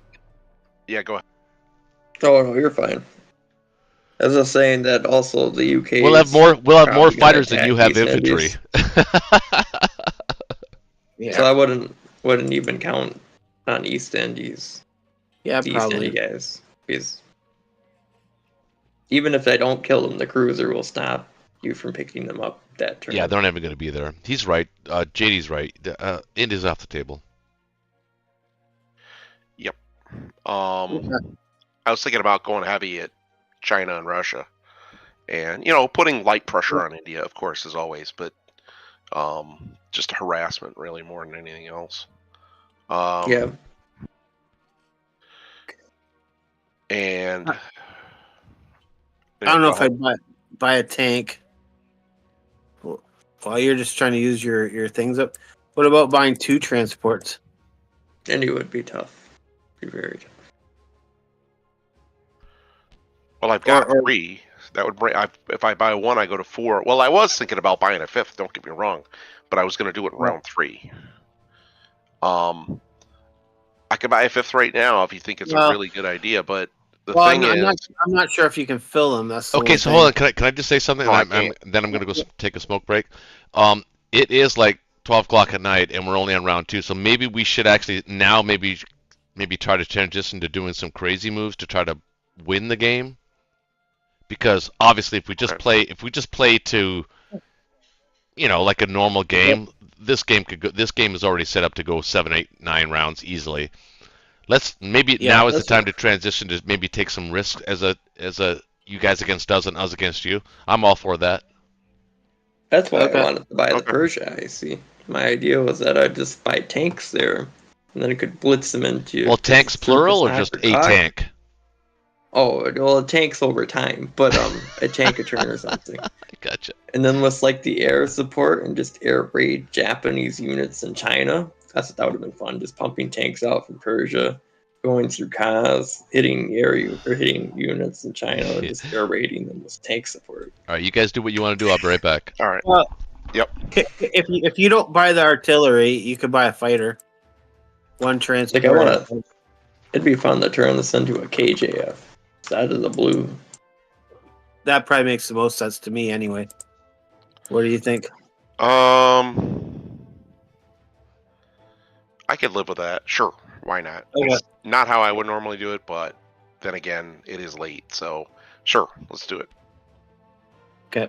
yeah, go ahead. oh no, you're fine. I was just saying that also the UK. We'll have more probably gonna fighters than you attack have East infantry. Indies. Yeah, So I wouldn't even count on East Indies. yeah, The East Indy probably. guys, because even if I don't kill them, the cruiser will stop you from picking them up that turn. Yeah, they're not even going to be there. He's right. JD's right. India's off the table. I was thinking about going heavy at China and Russia, and putting light pressure on India, of course, as always, but just harassment really more than anything else. Yeah. And I don't know if I'd buy a tank while you're just trying to use your things up. What about buying 2 transports? Indy would be tough. Be very tough. Well, I've got Or- 3. That would bring. If I buy 1, I go to 4. Well, I was thinking about buying a 5th. Don't get me wrong, but I was going to do it in round 3. I could buy a 5th right now if you think it's a really good idea. But the thing is, I'm not sure if you can fill them. That's the Okay, only so thing. hold on. Can I just say something? Oh, I Then I'm going to go take a smoke break. It is like 12 o'clock at night, and we're only on round 2. So maybe we should actually now maybe try to transition to doing some crazy moves to try to win the game. Because obviously, if we just play to, like a normal game, this game could go. This game is already set up to go 7, 8, 9 rounds easily. Let's now is the time to transition to maybe take some risks as a you guys against us and us against you. I'm all for that. That's why Okay. I wanted to buy the Persia. I see. My idea was that I'd just buy tanks there, and then I could blitz them into. Well, tanks plural or just a tank? Oh, well, a tank's over time, but a tank a turn or something. Gotcha. And then with like the air support and just air raid Japanese units in China, that would have been fun. Just pumping tanks out from Persia, going through Kaz, hitting units in China, and just air raiding them with tank support. All right, you guys do what you want to do. I'll be right back. all right. Well, Yep. If you don't buy the artillery, you could buy a fighter. 1 transport. Like I want to. It'd be fun to turn this into a KJF. Side of the blue. That probably makes the most sense to me, anyway. What do you think? I could live with that. Sure, why not? Okay. It's not how I would normally do it, but then again, it is late, so sure, let's do it. Okay.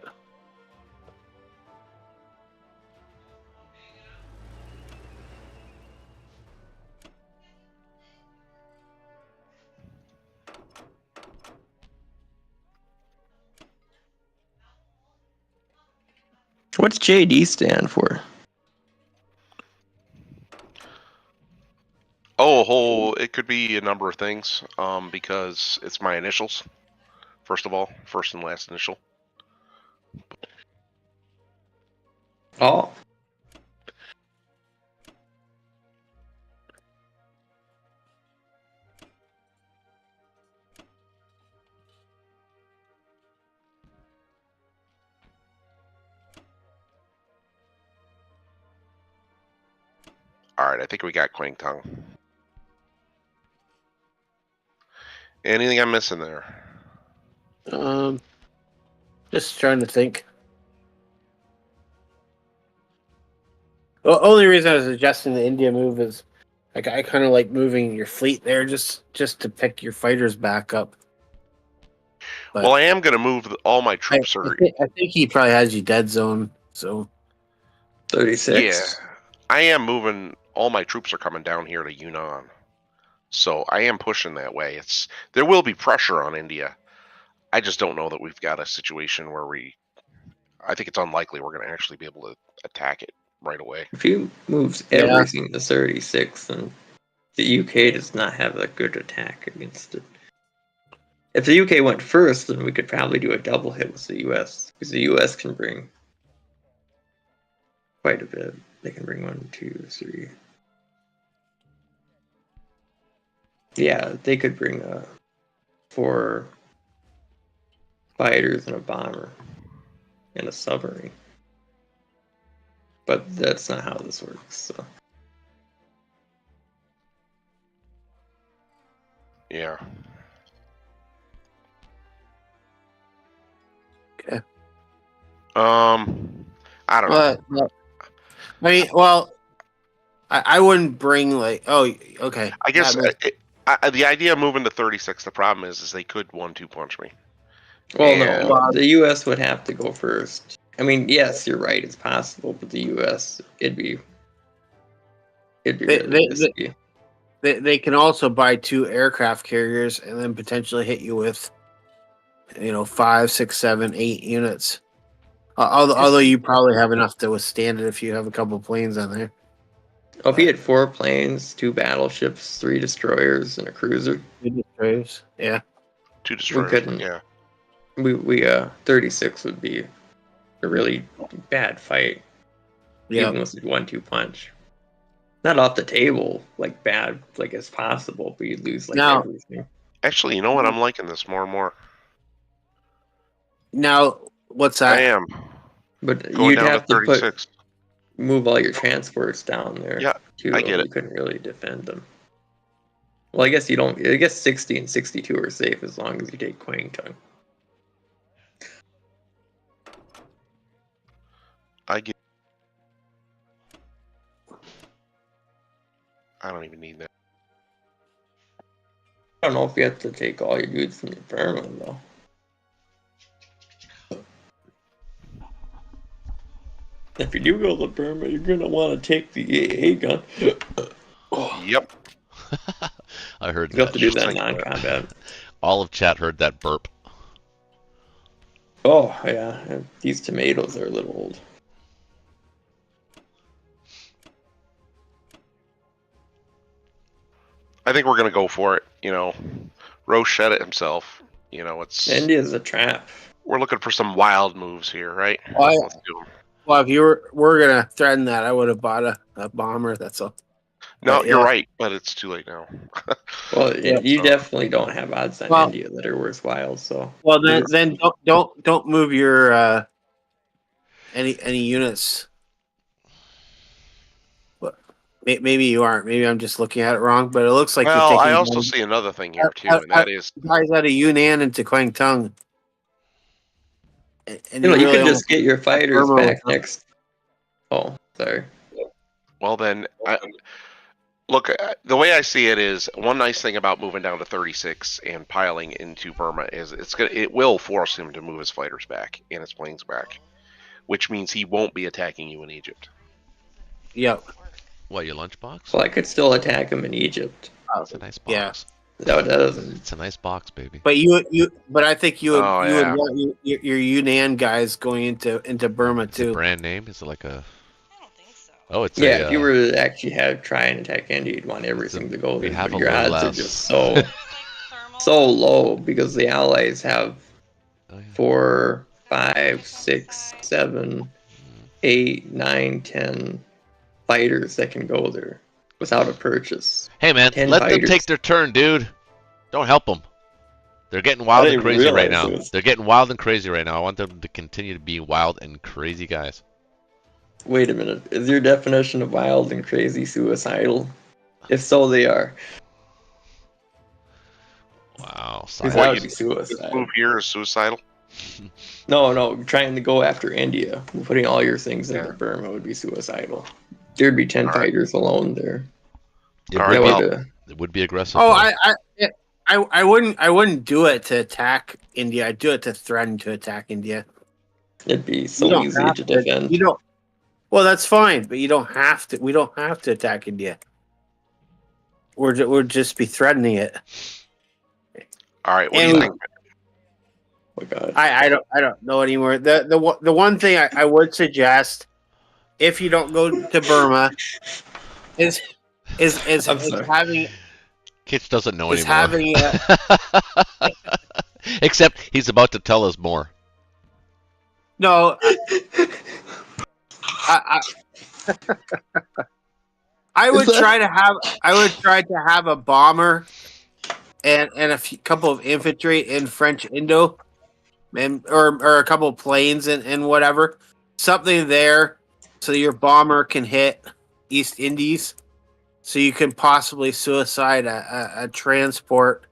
What's JD stand for? Oh, it could be a number of things. Because it's my initials. First of all, first and last initial. Oh. All right, I think we got Quang Tung. Anything I'm missing there? Just trying to think. The only reason I was suggesting the India move is like I kind of like moving your fleet there just to pick your fighters back up. But Well, I am going to move all my troops. I think he probably has you dead zone. So 36. Yeah, I am moving. All my troops are coming down here to Yunnan. So I am pushing that way. There will be pressure on India. I just don't know that we've got a situation where I think it's unlikely we're going to actually be able to attack it right away. If he moves everything to 36, then the UK does not have a good attack against it. If the UK went first, then we could probably do a double hit with the US, because the US can bring quite a bit. They can bring 1, 2, 3. Yeah, they could bring 4 fighters and a bomber and a submarine. But that's not how this works. So. Yeah. Okay. I don't know. I mean, well, I wouldn't bring like. Oh, okay. I guess That makes- the idea of moving to 36. The problem is they could 1-2 punch me. Well, And- no, the U.S. would have to go first. I mean, yes, you're right, it's possible, but the U.S. it'd be really risky. They can also buy 2 aircraft carriers and then potentially hit you with, 5, 6, 7, 8 units. Although you probably have enough to withstand it if you have a couple planes on there. Oh, if he had 4 planes, 2 battleships, 3 destroyers, and a cruiser, 2 destroyers. Yeah. 2 destroyers. couldn't. Yeah. we 36 would be a really bad fight, Yeah. even with a 1-2 punch. Not off the table, like bad, like as possible, but you'd lose like No. everything. Actually, you know what? I'm liking this more and more. Now, what's I that? am But going you'd down to have to 36. move all your transports down there. Yeah, too. I get You it. couldn't really defend them. Well, I guess you don't. I guess 60 and 62 are safe as long as you take Kwangtung. I get. I don't even need that. I don't know if you have to take all your dudes from your Burma though. If you do go to Burma, you're gonna want to take the AA gun. Yep. I heard You have that. to do Just that like that. non-combat. All of chat heard that burp. Oh yeah, these tomatoes are a little old. I think we're gonna go for it. Roche said it himself. India's a trap. We're looking for some wild moves here, right? Well, Let's do 'em. Well, if you were gonna threaten that, I would have bought a bomber. That's all. No, But, you're yeah. right, but it's too late now. Well, Yeah, you so- definitely don't have odds on Well- India that are worthwhile. So Well, then don't move your any units. But maybe you aren't. Maybe I'm just looking at it wrong. But it looks like Well, you're I taking also see another thing here too, and that is guys out of Yunnan into Kwangtung. And you really could almost- just get your fighters Burma back with- next. Oh, sorry. well. Then, look, the way I see it is one nice thing about moving down to 36 and piling into Burma is it will force him to move his fighters back and his planes back, which means he won't be attacking you in Egypt. Yep. What, your lunchbox? Well, I could still attack him in Egypt. It's a nice Yeah. box. That doesn't. It's a nice box, baby. But but I think you would Oh, you yeah. would want your Yunnan guys going into Burma Is it too. brand name? Is it like a? I don't think so. Oh, it's Yeah, a. if you were to actually try and attack India, you'd want everything to go we there. have But a your little odds are less. just so Thermal. so low because the Allies have Oh, yeah. 4, 5, 6, 7, 8, 9, 10 fighters that can go there without a purchase. Hey man, 10 let them fighters. take their turn, dude. Don't help them. They're getting wild and didn't crazy right realize now. it was- They're getting wild and crazy right now. I want them to continue to be wild and crazy guys. Wait a minute. Is your definition of wild and crazy suicidal? If so, they are. Wow. Because Silence. that would you- be This suicidal. move here is suicidal. No, trying to go after India, putting all your things into Yeah. Burma would be suicidal. There'd be 10 All right. fighters alone there. It All would right, be- well- it would be aggressive. Oh, though. I wouldn't do it to attack India. I'd do it to threaten to attack India. It'd be You so don't easy have to defend. You don't. Well, that's fine, but you don't have to. We don't have to attack India. we'll just be threatening it. All right, what do And you we- think? Oh my God. I don't know anymore. The one thing I would suggest, if you don't go to Burma, is I'm sorry. having Kitch doesn't know is anymore. having Except he's about to tell us more. no. I would try to have a bomber and a couple of infantry in French Indo, and or a couple of planes and whatever, something there, so your bomber can hit East Indies, so you can possibly suicide a transport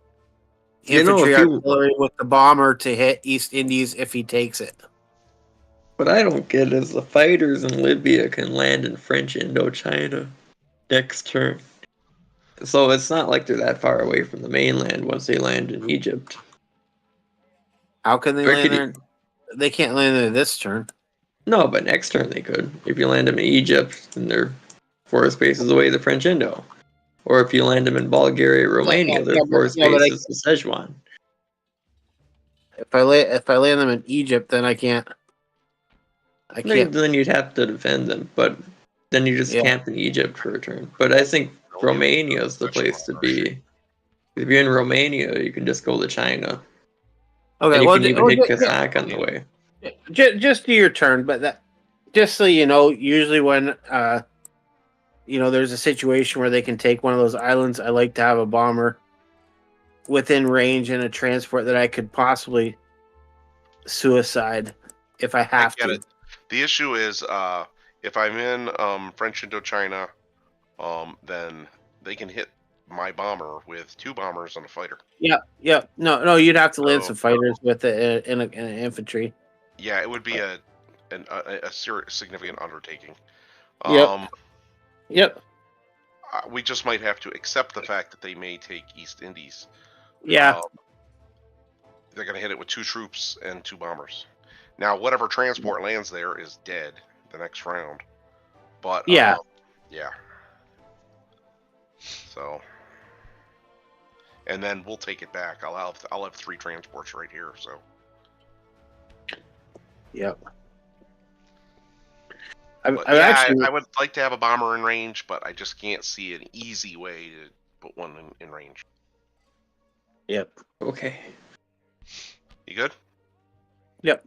You know, infantry if you- artillery with the bomber to hit East Indies if he takes it. What I don't get is the fighters in Libya can land in French Indochina next turn. So it's not like they're that far away from the mainland once they land in Egypt. How can they Or land could there? They can't land there this turn. No, but next turn they could. If you land them in Egypt, then they're 4 spaces away to French Indo. Or if you land them in Bulgaria, Romania, they're 4 spaces to Szechuan. If I land them in Egypt, then I can't. Then you'd have to defend them, but then you just Yeah. camp in Egypt for a turn. But I think Romania is the place to be. If you're in Romania, you can just go to China. Okay, And you well, can even hit Kazakh on the way. just do your turn, but that just so you know, usually when there's a situation where they can take one of those islands, I like to have a bomber within range and a transport that I could possibly suicide if I have get to. it. The issue is if I'm in French Indochina, then they can hit my bomber with 2 bombers and a fighter. Yeah. No, you'd have to land So- some fighters with it in an infantry. Yeah, it would be a significant undertaking. Yep. We just might have to accept the fact that they may take East Indies. Yeah. They're going to hit it with 2 troops and 2 bombers. Now, whatever transport lands there is dead the next round. But Yeah. Yeah. So, and then we'll take it back. I'll have 3 transports right here. So. Yep. But I would like to have a bomber in range, but I just can't see an easy way to put one in range. Yep. Okay. You good? Yep.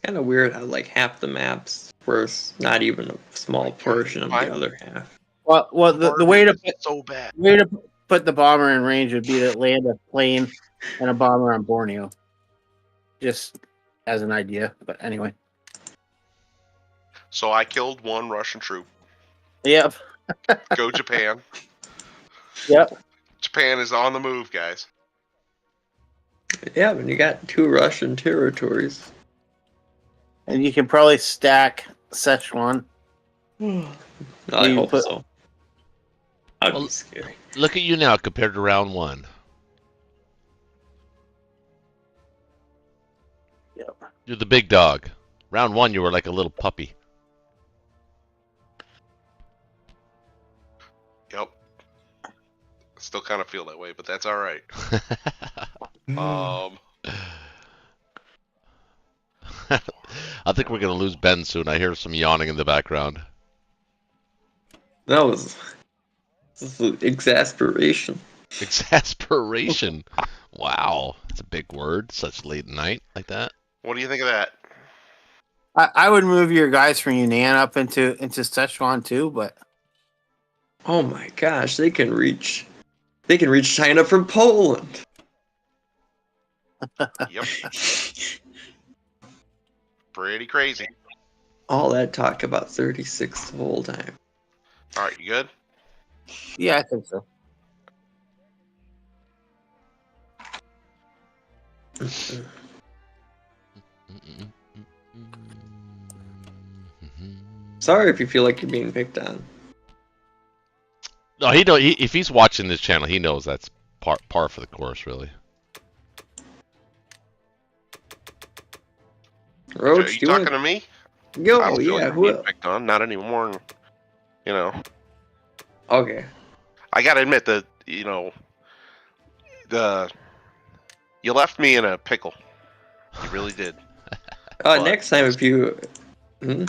Kind of weird how like half the maps were not even a small portion of the other half. Well, the way to so bad. Put the bomber in range would be to land a plane and a bomber on Borneo. Just as an idea, but anyway. So I killed 1 Russian troop. Yep. Go Japan. Yep. Japan is on the move, guys. Yeah, but you got 2 Russian territories. And you can probably stack Szechuan. I hope so. That'd be scary. Look at you now compared to round 1. Yep. You're the big dog. Round 1, you were like a little puppy. Yep. Still kind of feel that way, but that's all right. I think we're gonna lose Ben soon. I hear some yawning in the background. That was exasperation. Exasperation. Wow, that's a big word. Such late at night like that. What do you think of that? I would move your guys from Yunnan up into Szechuan too, but Oh my gosh, they can reach China from Poland. Yep. Pretty crazy. All that talk about 36 the whole time. All right, you good? yeah, I think so. Sorry if you feel like you're being picked on. No, if he's watching this channel, he knows that's par for the course, really. Are Roach, you do you talking want to me? to go? I don't feel Yeah, like who? being picked on. Not anymore. You know, Okay. I gotta admit that the you left me in a pickle. You really did. But Next time if you. Hmm?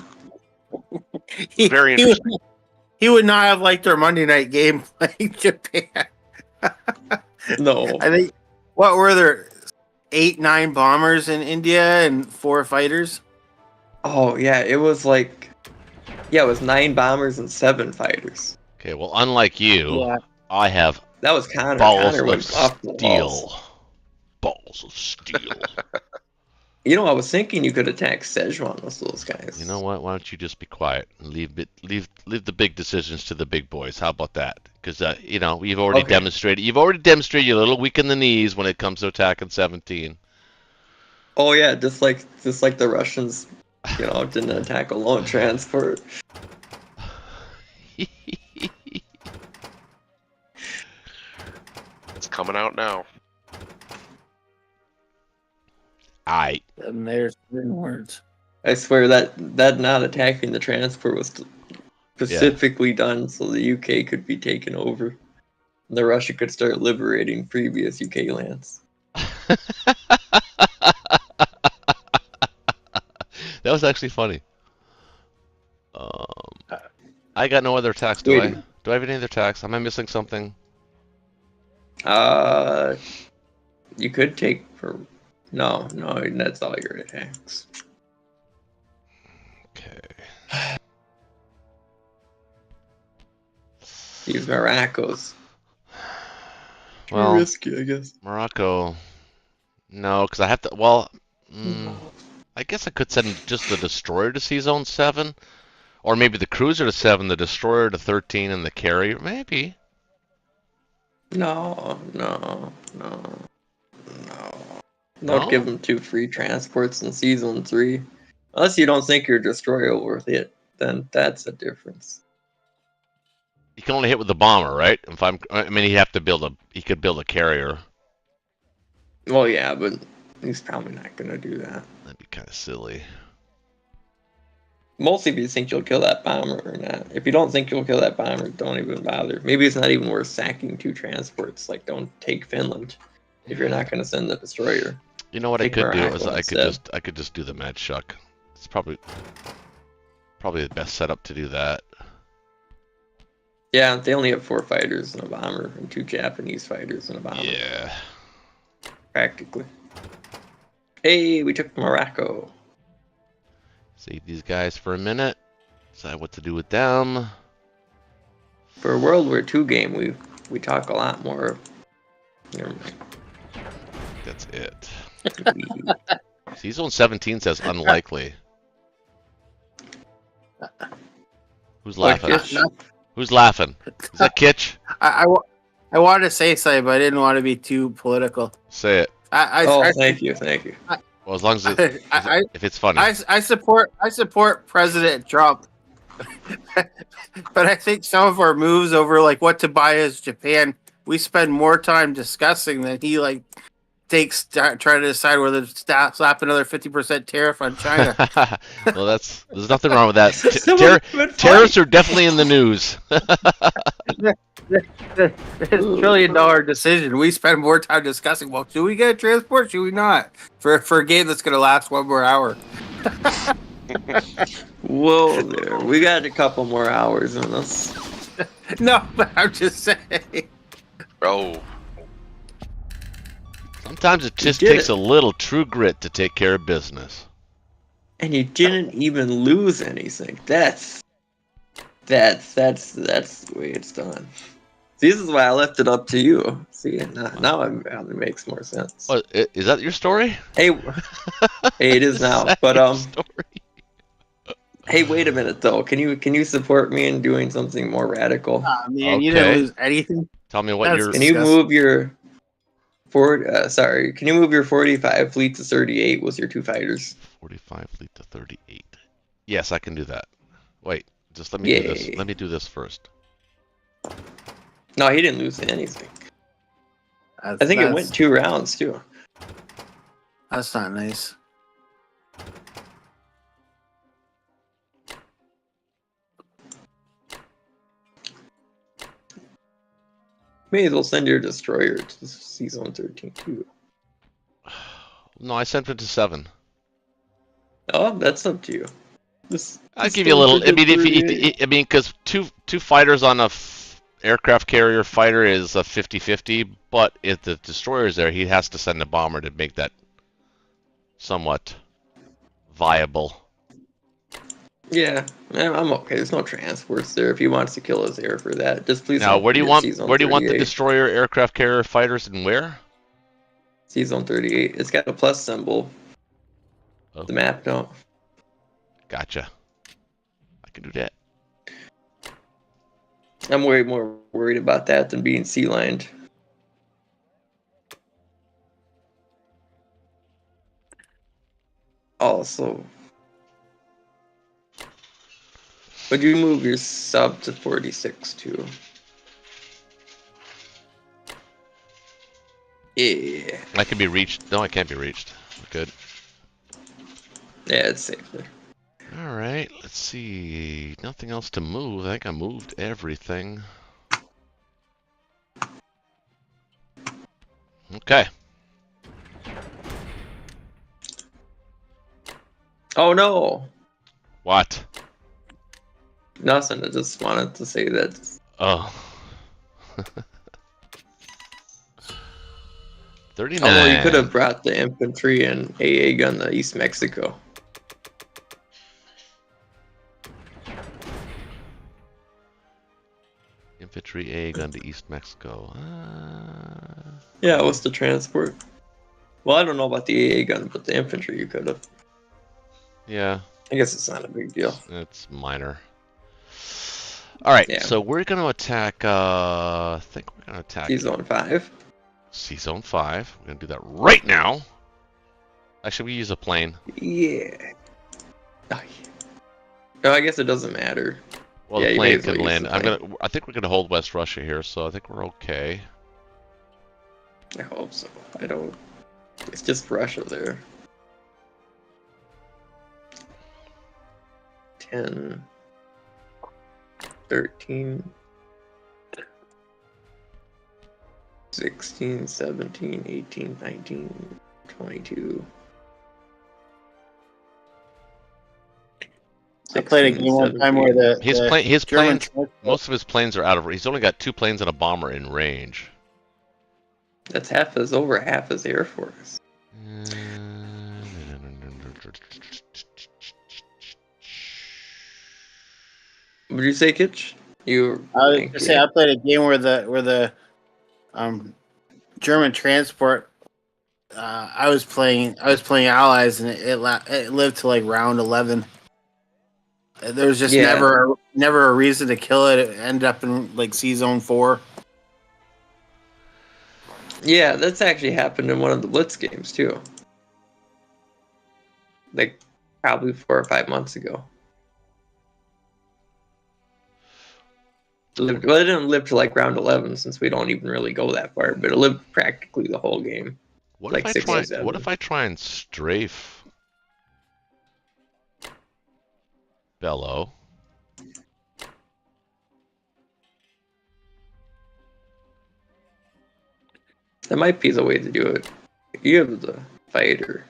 Very he interesting. he would not have liked our Monday night game playing Japan. No. I think what were there 8-9 bombers in India and 4 fighters? Oh yeah, it was like. Yeah, it was 9 bombers and 7 fighters. Okay, well, unlike you, Yeah. I have That was Connor. balls Connor of went off the walls. steel. Balls of steel. You know, I was thinking you could attack Szechuan with those guys. You know what? Why don't you just be quiet and leave the big decisions to the big boys? How about that? Because you've already Okay. demonstrated. You've already demonstrated you're a little weak in the knees when it comes to attacking 17. Oh yeah, just like the Russians, didn't attack a lone transport. It's coming out now. And there's 3 words. I swear that not attacking the transport was specifically done so the UK could be taken over. And the Russia could start liberating previous UK lands. That was actually funny. I got no other attacks, do I? Do I have any other attacks? Am I missing something? You could take for no, that's all your attacks. Okay. Use Morocco's. Well, Risky, I guess. Morocco. No, because I have to. Well, I guess I could send just the destroyer to Sea Zone 7, or maybe the cruiser to 7, the destroyer to 13, and the carrier. Maybe. No. Don't give them 2 free transports in Season 3. Unless you don't think your destroyer worth it, then that's a difference. You can only hit with the bomber, right? He could build a carrier. Well, yeah, but he's probably not gonna do that. That'd be kind of silly. Mostly if you think you'll kill that bomber or not. If you don't think you'll kill that bomber, don't even bother. Maybe it's not even worth sacking 2 transports. Like, don't take Finland if you're not gonna send the destroyer. You know what Take I could do Morocco is I instead. could just do the Mad Shuck. It's probably the best setup to do that. Yeah, they only have 4 fighters and a bomber, and 2 Japanese fighters and a bomber. Yeah. Practically. Hey, we took Morocco. Save these guys for a minute. Decide what to do with them. For a World War II game, we talk a lot more. Never mind. That's it. Sea Zone 17 says unlikely. Who's laughing? Who's laughing? Is that Kitch? I wanted to say something, but I didn't want to be too political. Say it. Thank you. Well, as long as if it's funny. I support President Trump, but I think some of our moves over like what to buy as Japan, we spend more time discussing than he trying to decide whether to slap another 50% tariff on China. Well, there's nothing wrong with that. Tariffs are definitely in the news. It's a $1 trillion decision. We spend more time discussing, well, should we get a transport? Should we not? For a game that's going to last 1 more hour. Whoa there. We got a couple more hours in this. No, but I'm just saying. Oh, Sometimes it just takes a little true grit to take care of business. And you didn't even lose anything. That's the way it's done. See, this is why I left it up to you. See, now it makes more sense. Oh, is that your story? Hey, it is now. But hey, wait a minute though. Can you support me in doing something more radical? Man, you didn't lose anything. Tell me what your. Can you move your Can you move your 45 fleet to 38 with your 2 fighters? 45 fleet to 38. Yes, I can do that. Wait, just let me do this. Let me do this first. No, he didn't lose anything. I think it went 2 rounds too. That's not nice. May as well send your destroyer to C-Zone 13 too. No, I sent it to 7. Oh, that's up to you. I'll give you a little. I mean, because two fighters on a aircraft carrier fighter is a 50-50, but if the destroyer's there, he has to send a bomber to make that somewhat viable. Yeah, I'm okay. There's no transports there. If he wants to kill his air for that, just please. Now, don't where do you forget want C-Zone where do you want the 38. destroyer aircraft carrier fighters and where? C-Zone 38. It's got a plus symbol. Oh. The map don't. Gotcha. I can do that. I'm way more worried about that than being sea-lined. Also, would you move your sub to 46 too? Yeah. I can be reached. No, I can't be reached. Good. Yeah, it's safe there. All right. Let's see. Nothing else to move. I think I moved everything. Okay. Oh no! What? Nothing. I just wanted to say that. Oh. 39. Although you could have brought the infantry and AA gun to East Mexico. Infantry A gun to East Mexico. Yeah, what's the transport? Well, I don't know about the AA gun, but the infantry you could have. Yeah. I guess it's not a big deal. It's minor. All right, Yeah. so we're going to attack. I think we're going to attack C-Zone 5. C-Zone 5. We're going to do that right now. Actually, we use a plane. Yeah. Oh, yeah. Oh, I guess it doesn't matter. Well, Yeah, the you may plane as well can use land. the plane. I think we're going to hold West Russia here, so I think we're okay. I hope so. I don't. It's just Russia there. 10, 13, 16, 17, 18, 19, 22. I played a game one time where His German planes, most of his planes are out of. He's only got 2 planes and a bomber in range. That's over half his Air Force. What did you say, Kitch? You. I was gonna say I played a game where the German transport. I was playing allies, and it lived to like round 11. There was just never a reason to kill it. It ended up in like C-Zone 4. Yeah, that's actually happened in one of the Blitz games too. Like probably 4 or 5 months ago. Well, it didn't live to like round 11 since we don't even really go that far, but it lived practically the whole game. What like if I try and strafe Bellow? That might be the way to do it. You have the fighter.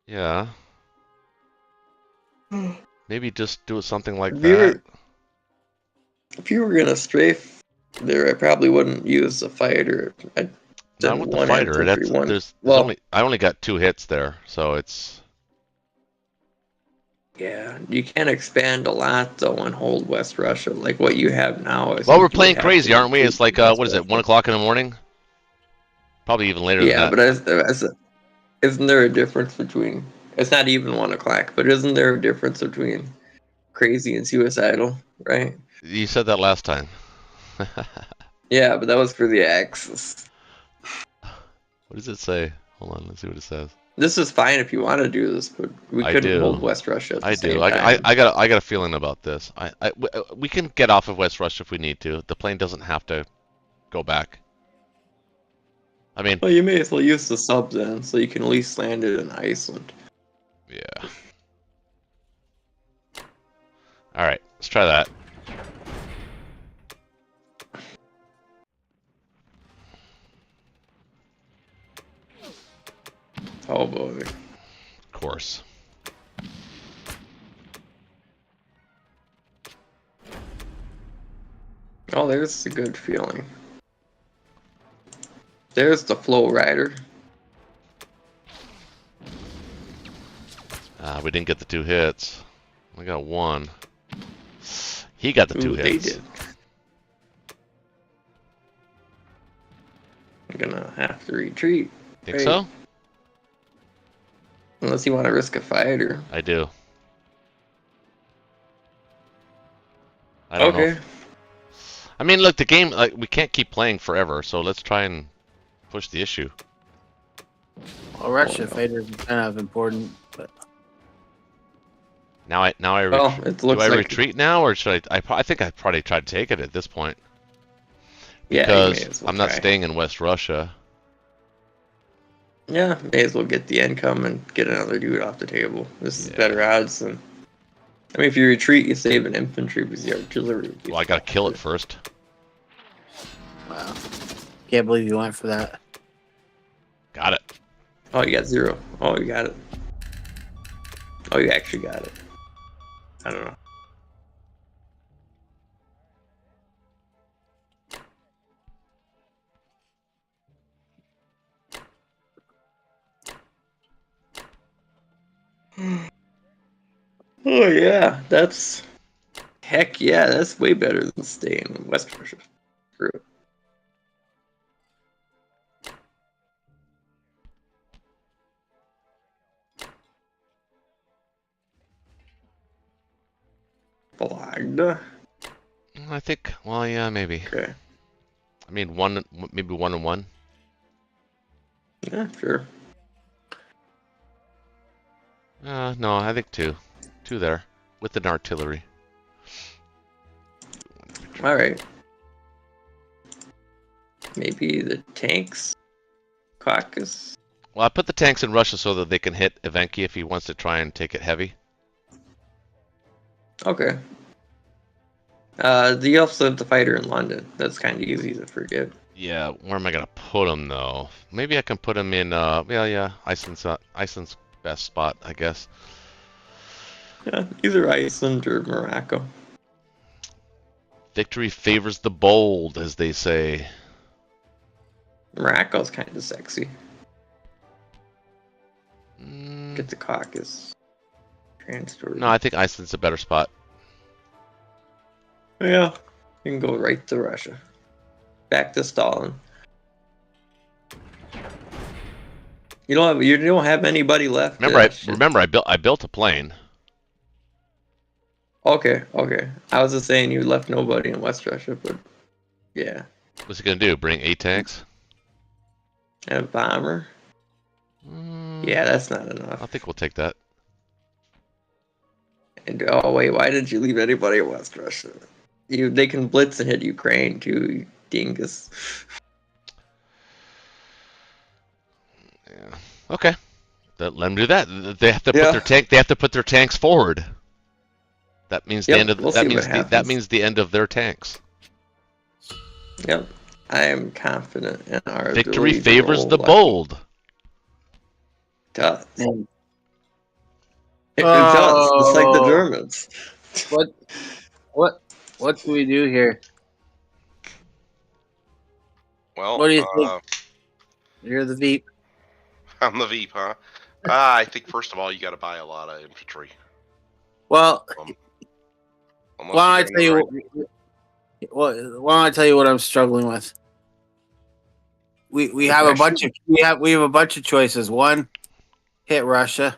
Yeah. Maybe just do something like that. If you were gonna strafe there, I probably wouldn't use the fighter. Not with the fighter. I only got 2 hits there, so it's. Yeah, you can't expand a lot though and hold West Russia like what you have now. Well, we're playing crazy, aren't we? It's like what is it? 1 o'clock in the morning? Probably even later than that. But isn't there a difference between? It's not even 1 o'clock, but isn't there a difference between crazy and suicidal? Right? You said that last time. Yeah, but that was for the Axis. What does it say? Hold on, let's see what it says. This is fine if you want to do this, but we couldn't hold West Russia at the same time. I got a feeling about this. We can get off of West Russia if we need to. The plane doesn't have to go back. I mean, well, you may as well use the sub then, so you can at least land it in Iceland. Yeah. All right, let's try that. Oh boy. Of course. Oh, there's a good feeling. There's the flow rider. We didn't get the 2 hits. We got 1. He got the 2 Ooh, they hits. did. I'm gonna have to retreat. Think Right. so? Unless you want to risk a fighter. I do. I don't know. Okay. I mean, look, the game, like, we can't keep playing forever, so let's try and push the issue. Well, Russia Oh, no. fighters are kind of important, but Now I Well, it do looks I like retreat now, or should I think I probably tried to take it at this point. Yeah, you Because may as well I'm not try. staying in West Russia. Yeah, may as well get the income and get another dude off the table. This is Yeah. better odds than. I mean, if you retreat, you save an infantry because the artillery. would be Well, I gotta kill it faster. first. wow. Can't believe you went for that. Got it. Oh, you got 0. Oh, you got it. Oh, you actually got it. I don't know. Oh yeah, that's heck yeah, that's way better than staying in West Russia. Screw it. Blagda. I think. Well, yeah, maybe. Okay. I mean, maybe 1 and 1. Yeah, sure. No, I think 2. 2 there with an artillery. All right. Maybe the tanks. Caucus. Well, I put the tanks in Russia so that they can hit Evenki if he wants to try and take it heavy. Okay. You also have the fighter in London. That's kind of easy to forget. Yeah, where am I gonna put him though? Maybe I can put him in. Yeah, Iceland's best spot, I guess. Yeah, either Iceland or Morocco. Victory favors the bold, as they say. Morocco's kind of sexy. Mm, Get the Caucasus. Transport. no, I think Iceland's a better spot. Yeah. You can go right to Russia. Back to Stalin. You don't have anybody left. Remember, I built a plane. Okay. I was just saying you left nobody in West Russia, but yeah. What's he gonna do? Bring 8 tanks? And a bomber. Yeah, that's not enough. I think we'll take that. And oh wait, why did you leave anybody in West Russia? They can blitz and hit Ukraine too, you dingus. Yeah. Okay. Let them do that. They have to put Yeah. their tank. They have to put their tanks forward. That means the Yep, end of we'll that see what means that happens. means the end of their tanks. Yep. I am confident in our Victory ability to favors roll the lucky. bold. It does. And It does. It's like the Oh. Germans. what do we do here? Well, What do you think? You're the Veep. I'm the Veep, huh? I think first of all you got to buy a lot of infantry. Well, Unless why you're don't I tell gonna you? Why don't I tell you what I'm struggling with? We have a bunch of we have a bunch of choices. One, hit Russia.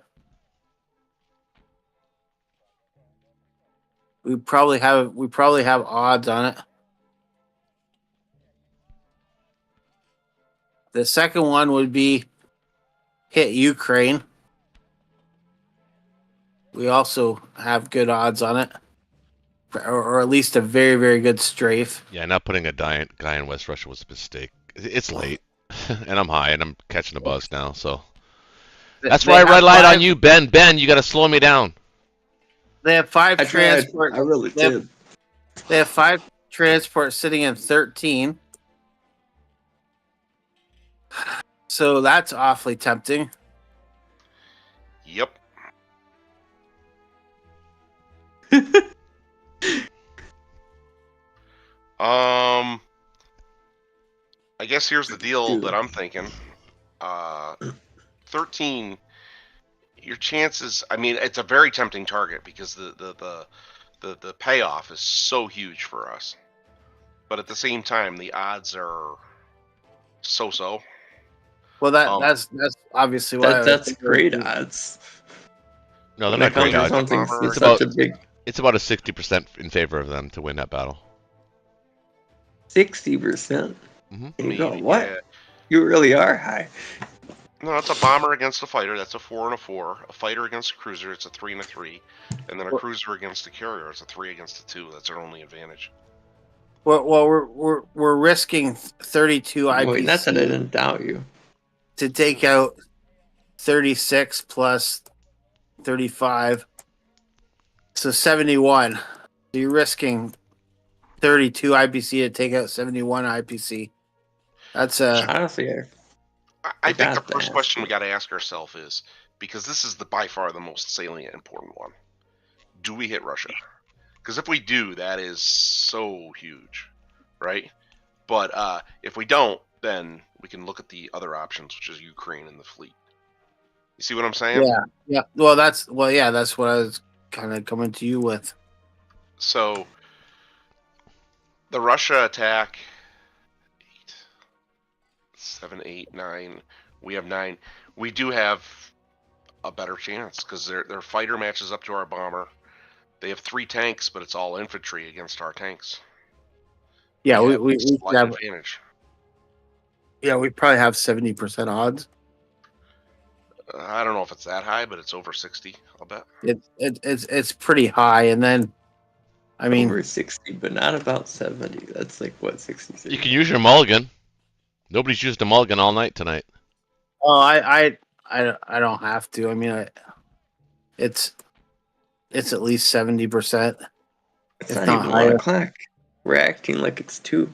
We probably have odds on it. The second one would be hit Ukraine. We also have good odds on it, or at least a very, very good strafe. Yeah, not putting a guy in West Russia was a mistake. It's late, and I'm high, and I'm catching a buzz now. So that's They why I have relied on five- you, Ben. Ben, you got to slow me down. They have 5 I tried. transport. I really they have- did. They have 5 transports sitting in 13. So that's awfully tempting. Yep. I guess here's the deal that I'm thinking. 13. Your chances. I mean, it's a very tempting target because the payoff is so huge for us. But at the same time, the odds are so. Well, that's obviously why That's great odds. No, they're When it not great comes to odds. something Bomber, with It's such about a big it's about a 60% in favor of them to win that battle. 60%. Mhm. And you go, Maybe, what? yeah. You really are high. No, it's a bomber against a fighter. That's a 4 and a 4. A fighter against a cruiser. It's a 3 and a 3. And then a cruiser against a carrier. It's a 3 against a 2. That's our only advantage. Well, we're risking 32 Wait, not that I IPC didn't doubt you. to take out 36 plus 35, so 71. So you're risking 32 IPC to take out 71 IPC. That's Honestly, I think the got first that. question we got to ask ourselves is, because this is by far the most salient important one, do we hit Russia? Because if we do, that is so huge, right? But if we don't, then we can look at the other options, which is Ukraine and the fleet. You see what I'm saying? yeah. Well, that's what I was kind of coming to you with. So the Russia attack, 8, 7, 8, 9. We have 9. We do have a better chance because their fighter matches up to our bomber. They have 3 tanks, but it's all infantry against our tanks. Yeah, we slight have, advantage. yeah, we probably have 70% odds. I don't know if it's that high, but it's over 60. I'll bet. It's pretty high, and then I mean over 60, but not about 70. That's like what, 66? You can use your mulligan. Nobody's used a mulligan all night tonight. oh I don't have to. I mean it's at least 70%. It's If not not even higher. 1 o'clock. We're acting like it's 2.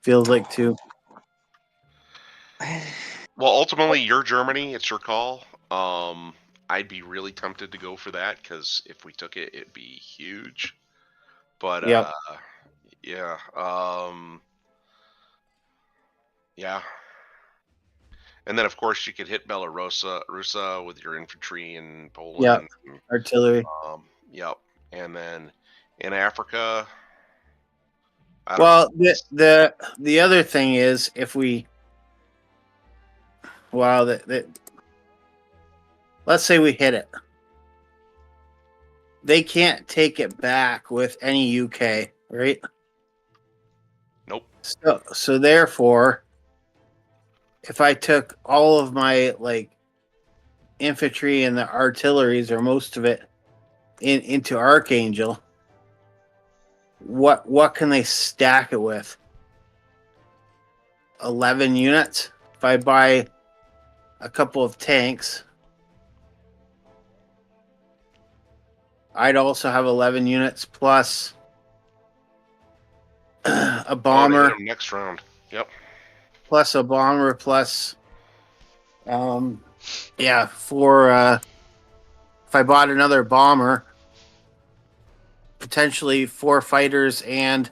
Feels like 2. Well, ultimately, you're Germany. It's your call. I'd be really tempted to go for that because if we took it, it'd be huge. But Yep. yeah, yeah. And then of course you could hit Belarusa with your infantry in Poland. Yep. Artillery. Yep. And then in Africa. Well, the other thing is if we, let's say we hit it, they can't take it back with any UK, right? Nope. So therefore, if I took all of my infantry and the artilleries or most of it into Archangel, what can they stack it with? 11 units. If I buy a couple of tanks, I'd also have 11 units plus a bomber. Oh, they hit 'em next round. Yep. Plus a bomber plus for if I bought another bomber, potentially 4 fighters and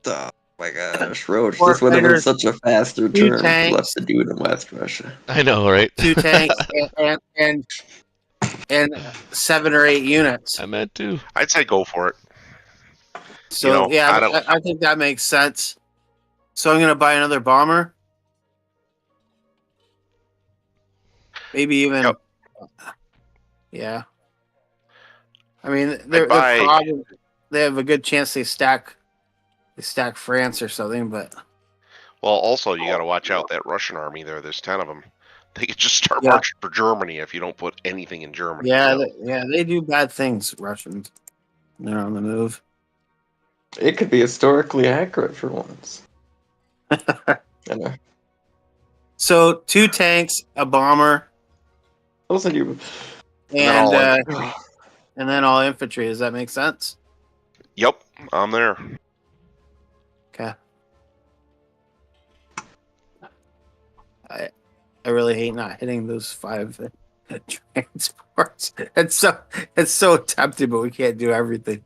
Oh my gosh, Roach, 4 this would have been fighters, such a faster 2 turn tanks. left to do it in West Russia. I know, right? 2 tanks and 7 or 8 units. I meant to. I'd say go for it. So I don't. I think that makes sense. So I'm going to buy another bomber. Maybe even. Yep. Yeah. I mean, they have a good chance they stack France or something, but. Well, also you got to watch out that Russian army there. There's 10 of them. They could just start Yeah. marching for Germany if you don't put anything in Germany. Yeah, So. they do bad things, Russians. They're on the move. It could be historically accurate for once. So 2 tanks, a bomber, Listen, you. and then all infantry. Does that make sense? Yep, I'm there. Okay. I I really hate not hitting those 5 transports. It's so tempting, but we can't do everything.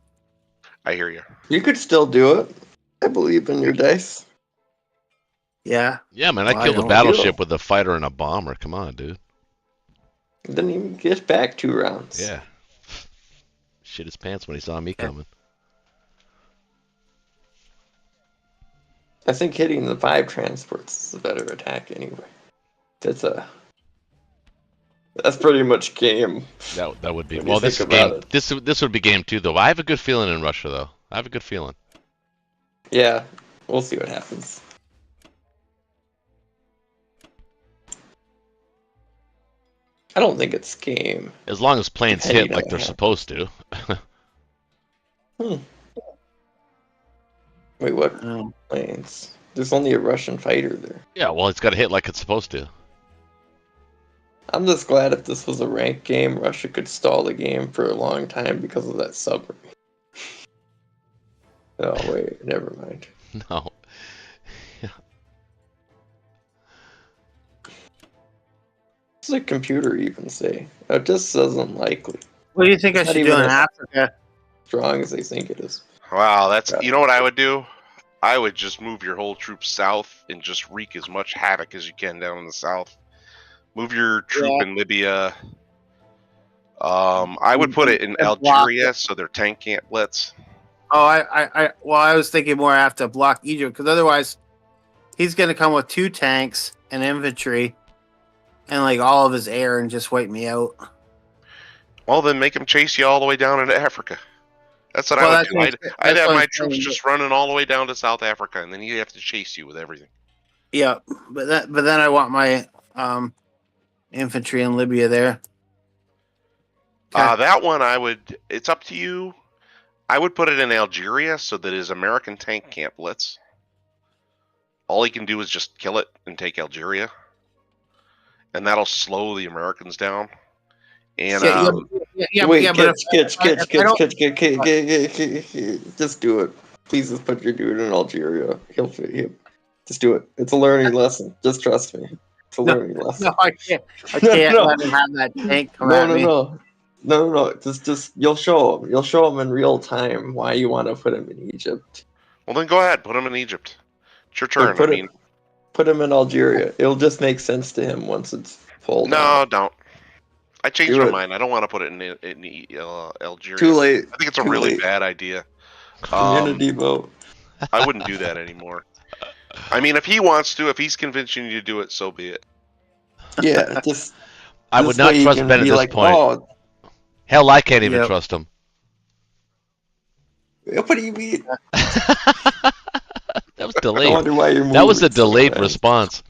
I hear you. You could still do it. I believe in your dice. Yeah. Yeah, man, Well, I I killed a don't battleship with a fighter and a bomber. Come on, dude. Didn't even get back 2 rounds. Yeah. Shit his pants when he saw me coming. I think hitting the 5 transports is a better attack anyway. That's pretty much game. That would be. When Well, you this think game. about it. This would be game 2 though. I have a good feeling in Russia though. I have a good feeling. Yeah, we'll see what happens. I don't think it's game. As long as planes hit Depending like on they're what supposed to. Wait, what Um, planes? There's only a Russian fighter there. Yeah, well, it's got to hit like it's supposed to. I'm just glad if this was a ranked game, Russia could stall the game for a long time because of that submarine. Oh, wait, never mind. No. What's the computer even say? It just says unlikely. what do you think It's I not should do even in a- Africa? Strong as they think it is. Wow, that's Yeah. you know what I would do? I would just move your whole troops south and just wreak as much havoc as you can down in the south. Move your troop in Libya. I would put it in And block Algeria so their tank can't blitz. Oh, I was thinking more I have to block Egypt because otherwise he's going to come with 2 tanks and infantry and like all of his air and just wipe me out. Well, then make them chase you all the way down into Africa. That's what Well, I would that's do. what- I'd that's have what my I'm troops saying. just running all the way down to South Africa, and then he'd have to chase you with everything. Yeah, but then I want my infantry in Libya there. Okay. That one I would. It's up to you. I would put it in Algeria so that his American tank can't blitz. All he can do is just kill it and take Algeria, and that'll slow the Americans down. And Wait, but Kitch, if I don't- just do it. Please just put your dude in Algeria. He'll just do it. It's a learning lesson. Just trust me. It's a learning lesson. no, I can't. I No, can't no. let him have that tank come No, at no, me. no. Just you'll show him. You'll show him in real time why you want to put him in Egypt. well, then go ahead, put him in Egypt. It's your turn. Put I mean, him in Algeria. It'll just make sense to him once it's pulled. no, out. don't. I changed Do my it. mind. I don't want to put it in Algeria. Too late. I think it's a Too really late. bad idea. Community vote. I wouldn't do that anymore. I mean, if he wants to, if he's convincing you to do it, so be it. Yeah, just. I this would not way you trust can Ben at be this like, point. Oh, Hell, I can't even Yep. trust him. what do you mean? That was I delayed. wonder why you're That was a moving so delayed fast. response.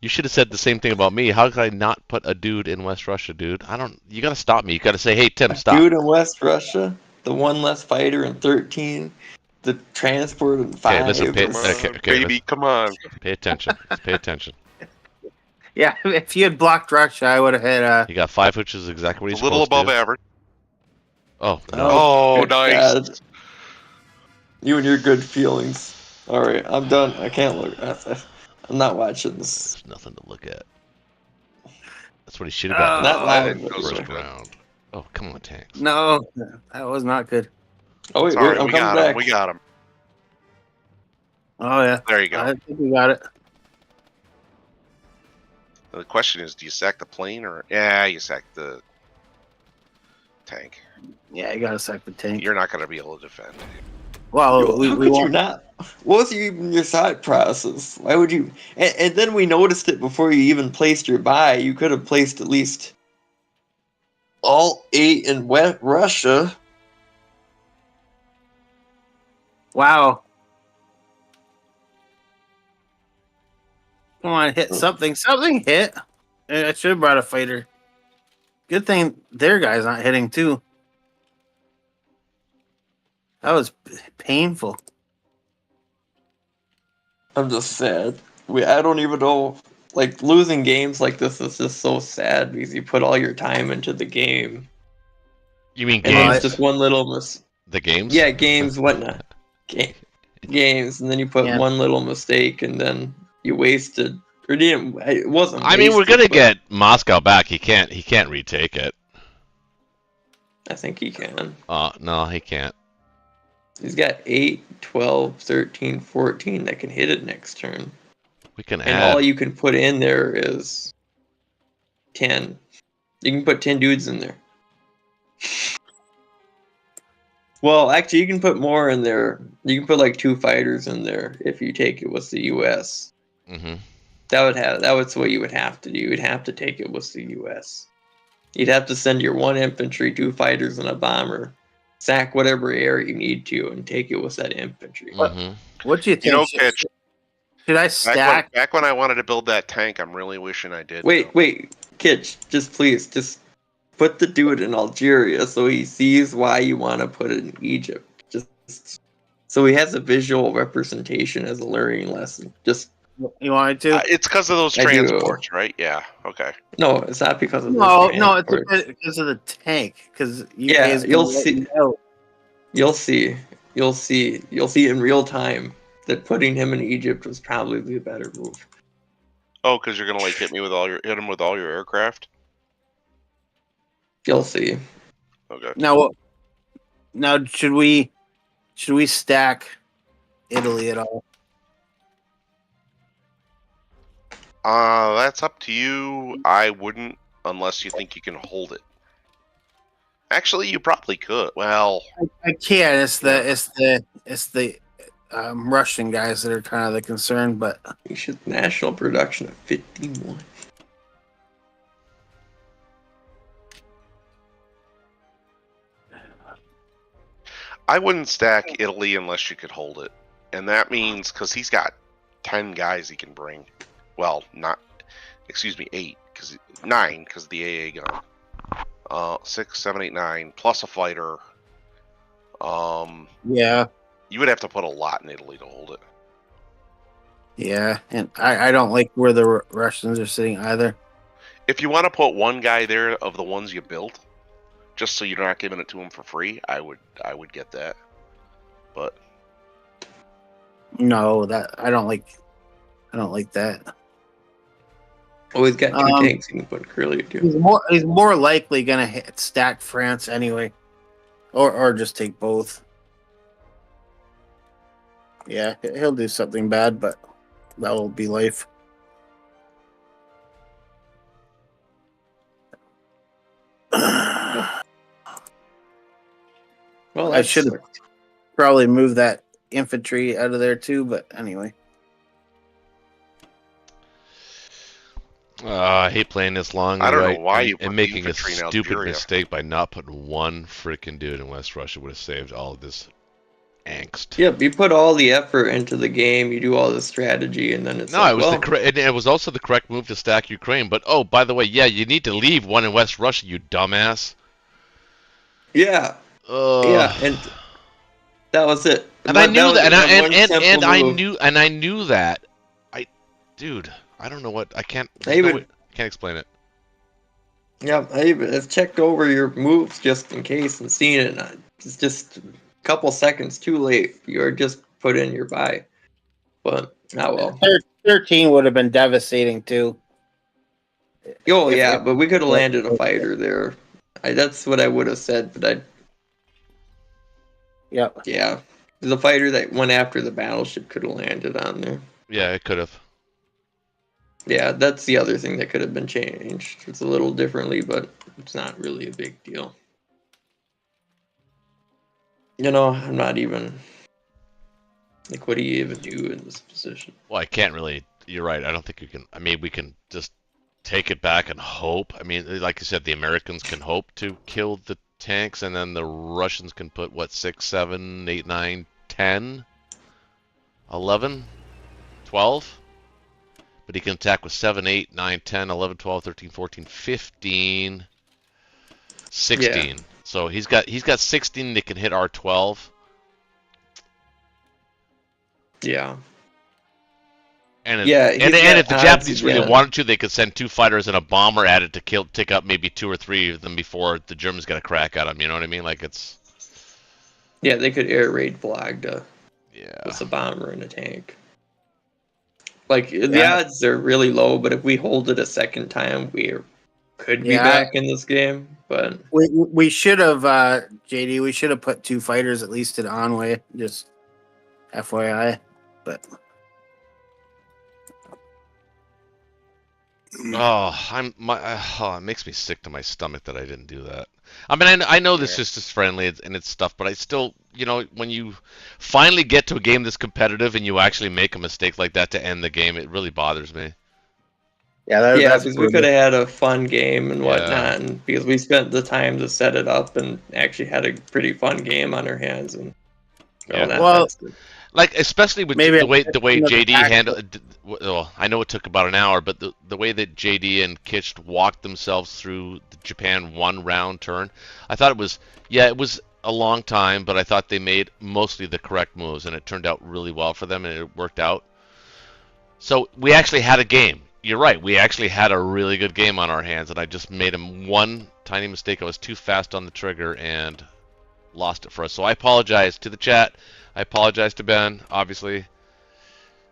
You should have said the same thing about me. How could I not put a dude in West Russia, dude? You gotta stop me. You gotta say, hey, Tim, stop. Dude in West Russia, the one less fighter in 13, the transport in 5. Okay, listen, Come on, okay, baby, come on. Pay attention. Pay attention. Yeah, if you had blocked Russia, I would have had. You got 5, which is exactly what It's he's a little supposed above to. average. Oh, no. Oh, good nice. God. You and your good feelings. All right, I'm done. I can't look. I'm not watching this. There's nothing to look at. That's what he should have gotten. Not that loud. didn't go so First good. round. Oh, come on, tanks. No, that was not good. Oh wait, Sorry, I'm we coming got back. him. We got him. Oh yeah, There you go. I think we got it. The question is, do you sack the plane or you sack the tank? Yeah, you got to sack the tank. You're not going to be able to defend. Well, How we could you won't. not? What was even your thought process? Why would you? And then we noticed it before you even placed your buy. You could have placed at least all 8 in West Russia. Wow. Come on, hit something. Something hit. I should have brought a fighter. Good thing their guy's not hitting too. That was painful. I'm just sad. I don't even know. Like losing games like this is just so sad because you put all your time into the game, You mean and then games? it's just one little The games? Yeah, games, whatnot. Games, and then you put Yeah. one little mistake, and then you wasted Or didn't, it wasn't. I mean, we're wasted, gonna but get Moscow back. He can't retake it. I think he can. No, he can't. He's got 8, 12, 13, 14 that can hit it next turn. We can And add. all you can put in there is 10. You can put 10 dudes in there. Well, actually, you can put more in there. You can put like 2 fighters in there if you take it with the U.S. Mm-hmm. That's what you would have to do. You would have to take it with the U.S. You'd have to send your 1 infantry, 2 fighters, and a bomber, sack whatever area you need to, and take it with that infantry. Mm-hmm. What do you think? You know, Pitch, Should I stack? back when I wanted to build that tank, I'm really wishing I did. Wait, Kitch, just put the dude in Algeria so he sees why you want to put it in Egypt. Just so he has a visual representation as a learning lesson. Just You wanted to? It's because of those I do. transports, right? Yeah. Okay. no, it's not because of No, this no, it's transport. because of the tank. Because Yeah, you'll see. You'll see in real time that putting him in Egypt was probably the better move. Oh, because you're gonna like hit him with all your aircraft. You'll see. Okay. Now, should we stack Italy at all? That's up to you. I wouldn't, unless you think you can hold it. Actually, you probably could. Well, I can't. It's the Russian guys that are kind of the concern, but You should national production of 51. I wouldn't stack Italy unless you could hold it, and that means because he's got 10 guys he can bring. Well, excuse me, 8, 9 because the AA gun. 6, 7, 8, 9 plus a fighter. yeah, You would have to put a lot in Italy to hold it. yeah, and I don't like where the Russians are sitting either. If you want to put one guy there of the ones you built, just so you're not giving it to him for free, I would get that. But No, that I don't like that. Oh, he's got 2 tanks you can put Curly to. He's more likely gonna stack France anyway, or just take both. Yeah, he'll do something bad, but that will be life. Well, I should have probably moved that infantry out of there too, but anyway. I hate playing this long. I don't know right? why and, you put and the making a infantry in stupid Algeria. mistake by not putting one freaking dude in West Russia would have saved all of this angst. Yep, you put all the effort into the game, you do all the strategy, and then it's No, like, it was well, and it was also the correct move to stack Ukraine. But oh, by the way, yeah, you need to leave one in West Russia, you dumbass. yeah, yeah, and that was it. And I knew that, and I knew. knew that. Dude, I don't know what I can't. Can't explain it. Yeah, I've checked over your moves just in case and seen it. And it's just a couple seconds too late. You're just put in your buy. But, well. 13 would have been devastating too. Oh, yeah, but we could have landed a fighter there. That's what I would have said, but Yep. yeah. The fighter that went after the battleship could have landed on there. Yeah, it could have. Yeah, that's the other thing that could have been changed. It's a little differently, but it's not really a big deal. You know, I'm not even... Like, what do you even do in this position? Well, I can't really... You're right, I don't think you can... I mean, we can just take it back and hope. I mean, like you said, the Americans can hope to kill the tanks, and then the Russians can put, what, 6, 7, 8, 9, 10? 11? 12? But he can attack with 7, 8, 9, 10, 11, 12, 13, 14, 15, 16. Yeah. So he's got 16 that can hit R12. Yeah. And if the Japanese really wanted to, they could send 2 fighters and a bomber at it to take up maybe 2 or 3 of them before the Germans get a crack at them. You know what I mean? Like it's. Yeah, they could air raid Blagda. Yeah. With a bomber and a tank. Like the odds are really low, but if we hold it a second time, we could be back in this game. But we should have JD. We should have put 2 fighters at least in Onway. Just FYI, but. It makes me sick to my stomach that I didn't do that. I mean, I know this is just friendly and it's stuff, but I still, when you finally get to a game that's competitive and you actually make a mistake like that to end the game, it really bothers me. Yeah, because we could have had a fun game and whatnot, and because we spent the time to set it up and actually had a pretty fun game on our hands. And like especially with the way JD handled. Well, I know it took about an hour, but the way that JD and Kitch walked themselves through the Japan 1-round turn, I thought it was a long time, but I thought they made mostly the correct moves, and it turned out really well for them, and it worked out. So we actually had a game. You're right. We actually had a really good game on our hands, and I just made one tiny mistake. I was too fast on the trigger and lost it for us. So I apologize to the chat. I apologize to Ben, obviously.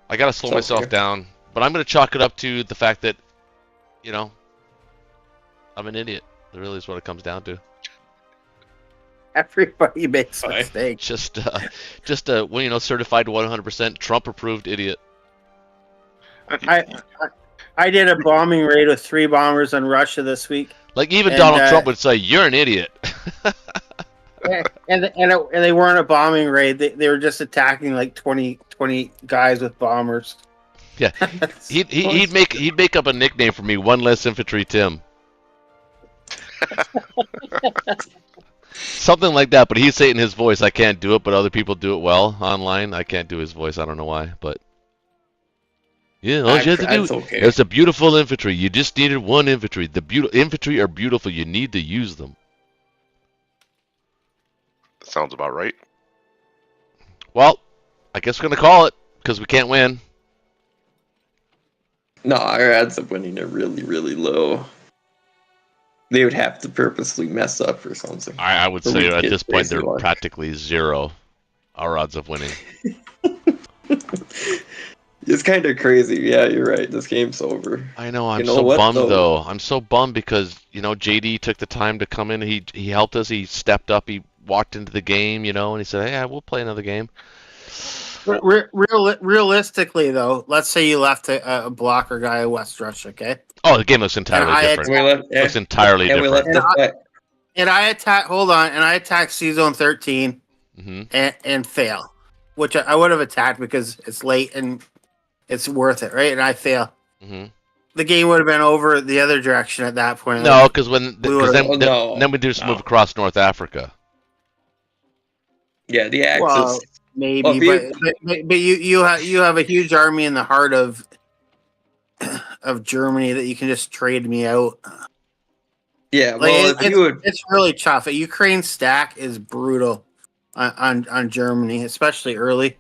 I got to slow myself down, but I'm going to chalk it up to the fact that, I'm an idiot. That really is what it comes down to. Everybody makes mistakes. Just a certified 100% Trump-approved idiot. I did a bombing raid with 3 bombers on Russia this week. Like even Donald Trump would say, "You're an idiot." and they weren't a bombing raid. They were just attacking like 20 guys with bombers. Yeah, he'd make up a nickname for me. One Less Infantry Tim. Something like that. But he'd say it in his voice. I can't do it, but other people do it well online. I can't do his voice. I don't know why, but. Yeah, all you have to do is a beautiful infantry. You just needed 1 infantry. The infantry are beautiful. You need to use them. That sounds about right. Well, I guess we're going to call it because we can't win. No, our odds of winning are really, really low. They would have to purposely mess up or something. I would say at this point they're practically 0, our odds of winning. It's kind of crazy. Yeah, you're right. This game's over. I know. I'm so bummed, though. I'm so bummed because, JD took the time to come in. He helped us. He stepped up. He walked into the game, and he said, hey, we'll play another game. Realistically, though, let's say you left a blocker guy in West Russia, okay? Oh, the game looks entirely different. It looks entirely different. And I attacked C-Zone 13 and fail, which I would have attacked because it's late and it's worth it, right? And I fail. Mm-hmm. The game would have been over the other direction at that point. No, because then we just move across North Africa. Yeah, the axis. Well, maybe, but you have a huge army in the heart of Germany that you can just trade me out. Yeah, well, it's really tough. A Ukraine stack is brutal on Germany, especially early.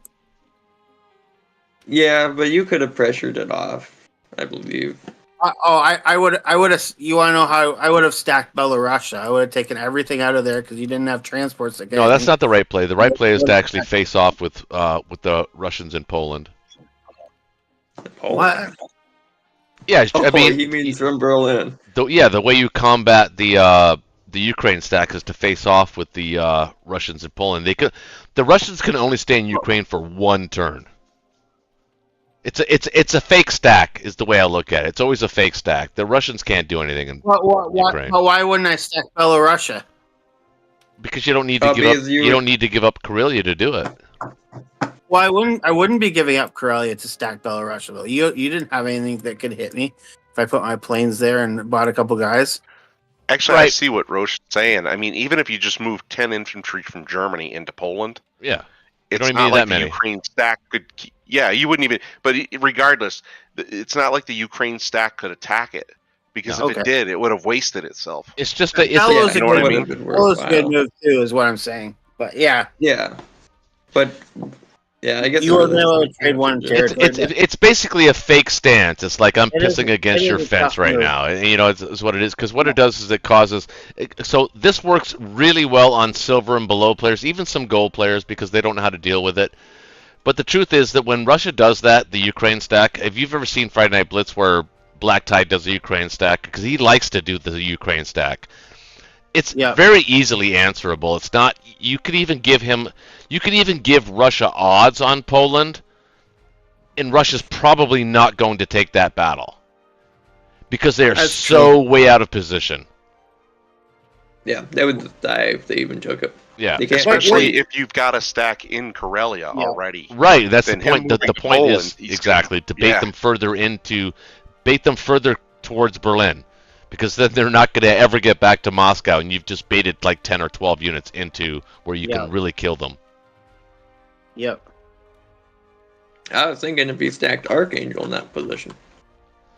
Yeah, but you could have pressured it off, I believe. I would have. You want to know how I would have stacked Belarusia? I would have taken everything out of there because you didn't have transports to get. No, that's not the right play. The right play is to actually face off with the Russians in Poland. What? Yeah, I mean, he means from Berlin. The way you combat the Ukraine stack is to face off with the Russians in Poland. The Russians can only stay in Ukraine for 1 turn. It's a fake stack is the way I look at it. It's always a fake stack. The Russians can't do anything in Ukraine. But why wouldn't I stack Belarusia? Because you don't need to give up. You don't need to give up Karelia to do it. Well, I wouldn't be giving up Karelia to stack Belarusia though. You didn't have anything that could hit me if I put my planes there and bought a couple guys. Actually, right. I see what Roche is saying. I mean, even if you just move 10 infantry from Germany into Poland, it's not like the Ukraine stack could. Yeah, you wouldn't even. But regardless, it's not like the Ukraine stack could attack it because if it did, it would have wasted itself. It's just that was a good move too, is what I'm saying. But yeah, but. Yeah, I guess you were able to trade one territory. It's basically a fake stance. It's like I'm pissing against your fence right now. And, it's what it is. Because what it does is it causes. So this works really well on silver and below players, even some gold players, because they don't know how to deal with it. But the truth is that when Russia does that, the Ukraine stack, if you've ever seen Friday Night Blitz where Black Tide does the Ukraine stack, because he likes to do the Ukraine stack, it's very easily answerable. It's not. You could even give Russia odds on Poland, and Russia's probably not going to take that battle because they are so way out of position. Yeah, they would die if they even took it. Yeah, especially if you've got a stack in Karelia already. Right, that's the Then point. him The moving to point Poland, is he's exactly to bait them further towards Berlin, because then they're not going to ever get back to Moscow, and you've just baited like 10 or 12 units into where you can really kill them. Yep. I was thinking if he stacked Archangel in that position,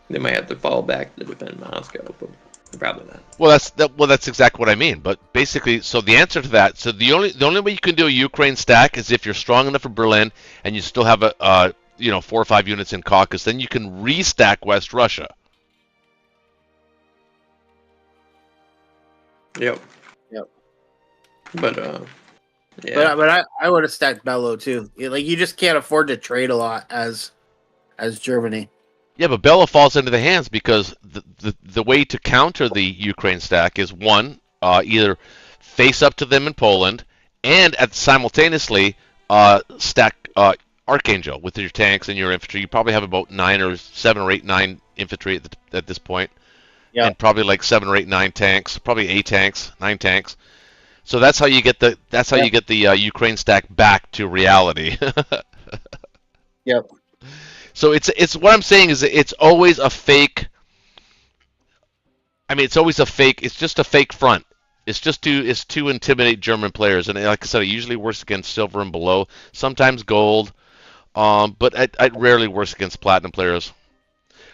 they might have to fall back to defend Moscow, but probably not. Well, that's exactly what I mean. But basically, so the answer to that, so the only way you can do a Ukraine stack is if you're strong enough for Berlin and you still have 4 or 5 units in Caucasus, then you can restack West Russia. Yep. But yeah. But I would have stacked Bello too. Like, you just can't afford to trade a lot as Germany. Yeah, but Bello falls into the hands because the way to counter the Ukraine stack is one, either face up to them in Poland, and simultaneously stack Archangel with your tanks and your infantry. You probably have about 7 or 8, 9 infantry at this point, and probably like 7 or 8, 9 tanks, probably 8 tanks, 9 tanks. So that's how you get the Ukraine stack back to reality. Yep. So it's what I'm saying is it's always a fake. I mean, it's always a fake. It's just a fake front. It's to intimidate German players, and like I said, it usually works against silver and below. Sometimes gold, but it rarely works against platinum players.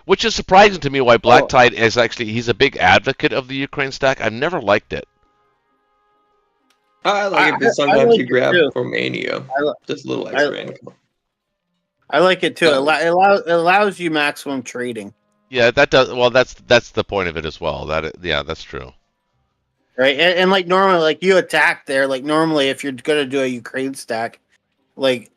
Which is surprising to me. Why Black Tide is he's a big advocate of the Ukraine stack. I've never liked it. I like it, but sometimes you grab Romania, just a little extra income. I like it too. It allows you maximum trading. Yeah, that does. Well, that's the point of it as well. That's true. Right, and like normally, like you attack there. Like normally, if you're gonna do a Ukraine stack, like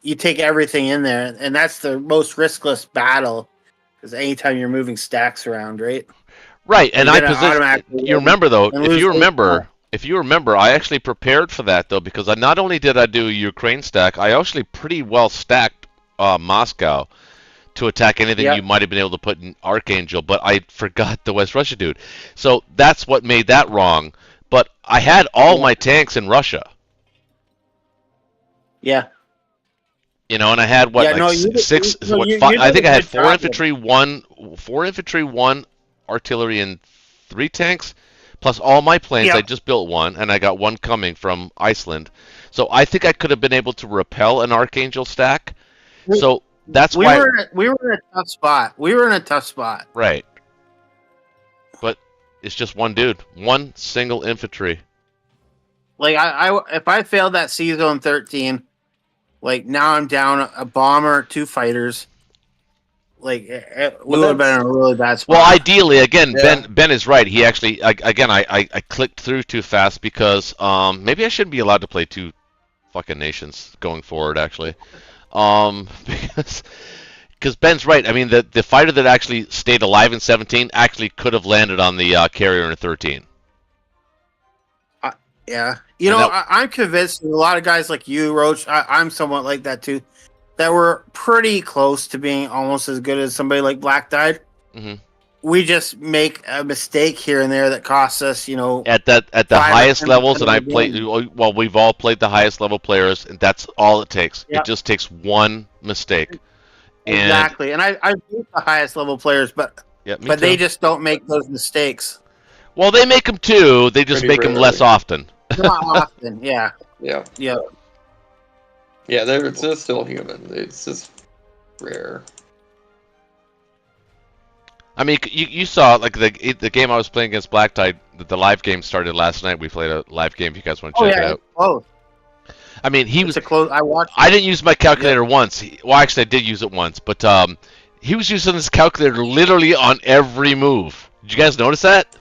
you take everything in there, and that's the most riskless battle. Because anytime you're moving stacks around, right? Right, and you remember though, if you remember, I actually prepared for that though, because not only did I do a Ukraine stack, I actually pretty well stacked Moscow to attack anything you might have been able to put in Archangel, but I forgot the West Russia dude. So that's what made that wrong. But I had all my tanks in Russia. Yeah. And I had six. I think I had 4 infantry, 4 infantry, 1 artillery, and 3 tanks, plus all my planes. I just built 1, and I got 1 coming from Iceland. So I think I could have been able to repel an Archangel stack. So that's why we were in a tough spot. We were in a tough spot. Right. But it's just one dude, 1 single infantry. Like if I failed that C zone 13, like now I'm down a bomber, 2 fighters. Like we would have been in a really bad spot. Well, ideally, again, Ben is right. He actually, I clicked through too fast because maybe I shouldn't be allowed to play 2 fucking nations going forward. Actually. Because Ben's right. I mean, the fighter that actually stayed alive in 17 actually could have landed on the carrier in 13. Yeah. I'm convinced a lot of guys like you, Roach, I'm somewhat like that too, that were pretty close to being almost as good as somebody like Black Tide. Mm-hmm. We just make a mistake here and there that costs us, at the highest levels, and I played. Well, we've all played the highest level players, and that's all it takes. Yep. It just takes 1 mistake. Exactly, and I beat the highest level players, but they just don't make those mistakes. Well, they make them too. They just make them less often. Not often, yeah. Yeah, they're still human. It's just rare. I mean, you saw like the game I was playing against Black Tide. The live game started last night. We played a live game. If you guys want to check it out. Oh. I mean, he was close. I watched. I didn't use my calculator once. Well, actually, I did use it once, but he was using this calculator literally on every move. Did you guys notice that?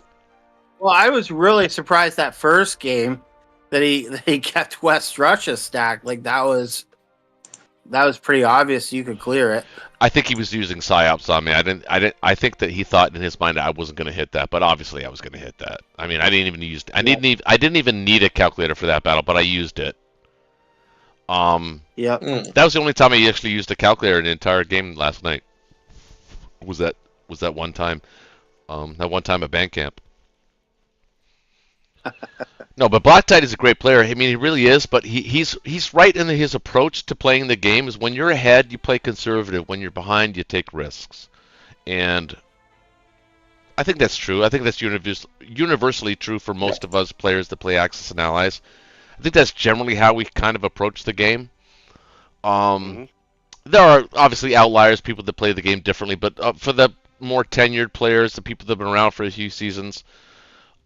Well, I was really surprised that first game that he kept West Russia stacked. Like that was that was pretty obvious. You could clear it. I think he was using psyops on me. I think that he thought in his mind I wasn't going to hit that, but obviously I was going to hit that. I mean, I didn't even need a calculator for that battle, but I used it. Yep. That was the only time I actually used a calculator in the entire game last night. Was that one time? That one time at band camp. No, but Black Tide is a great player. I mean, he really is. But he's right in his approach to playing the game. Is when you're ahead, you play conservative. When you're behind, you take risks. And I think that's true. I think that's universally true for most of us players that play Axis and Allies. I think that's generally how we kind of approach the game. There are obviously outliers, people that play the game differently, but for the more tenured players, the people that have been around for a few seasons,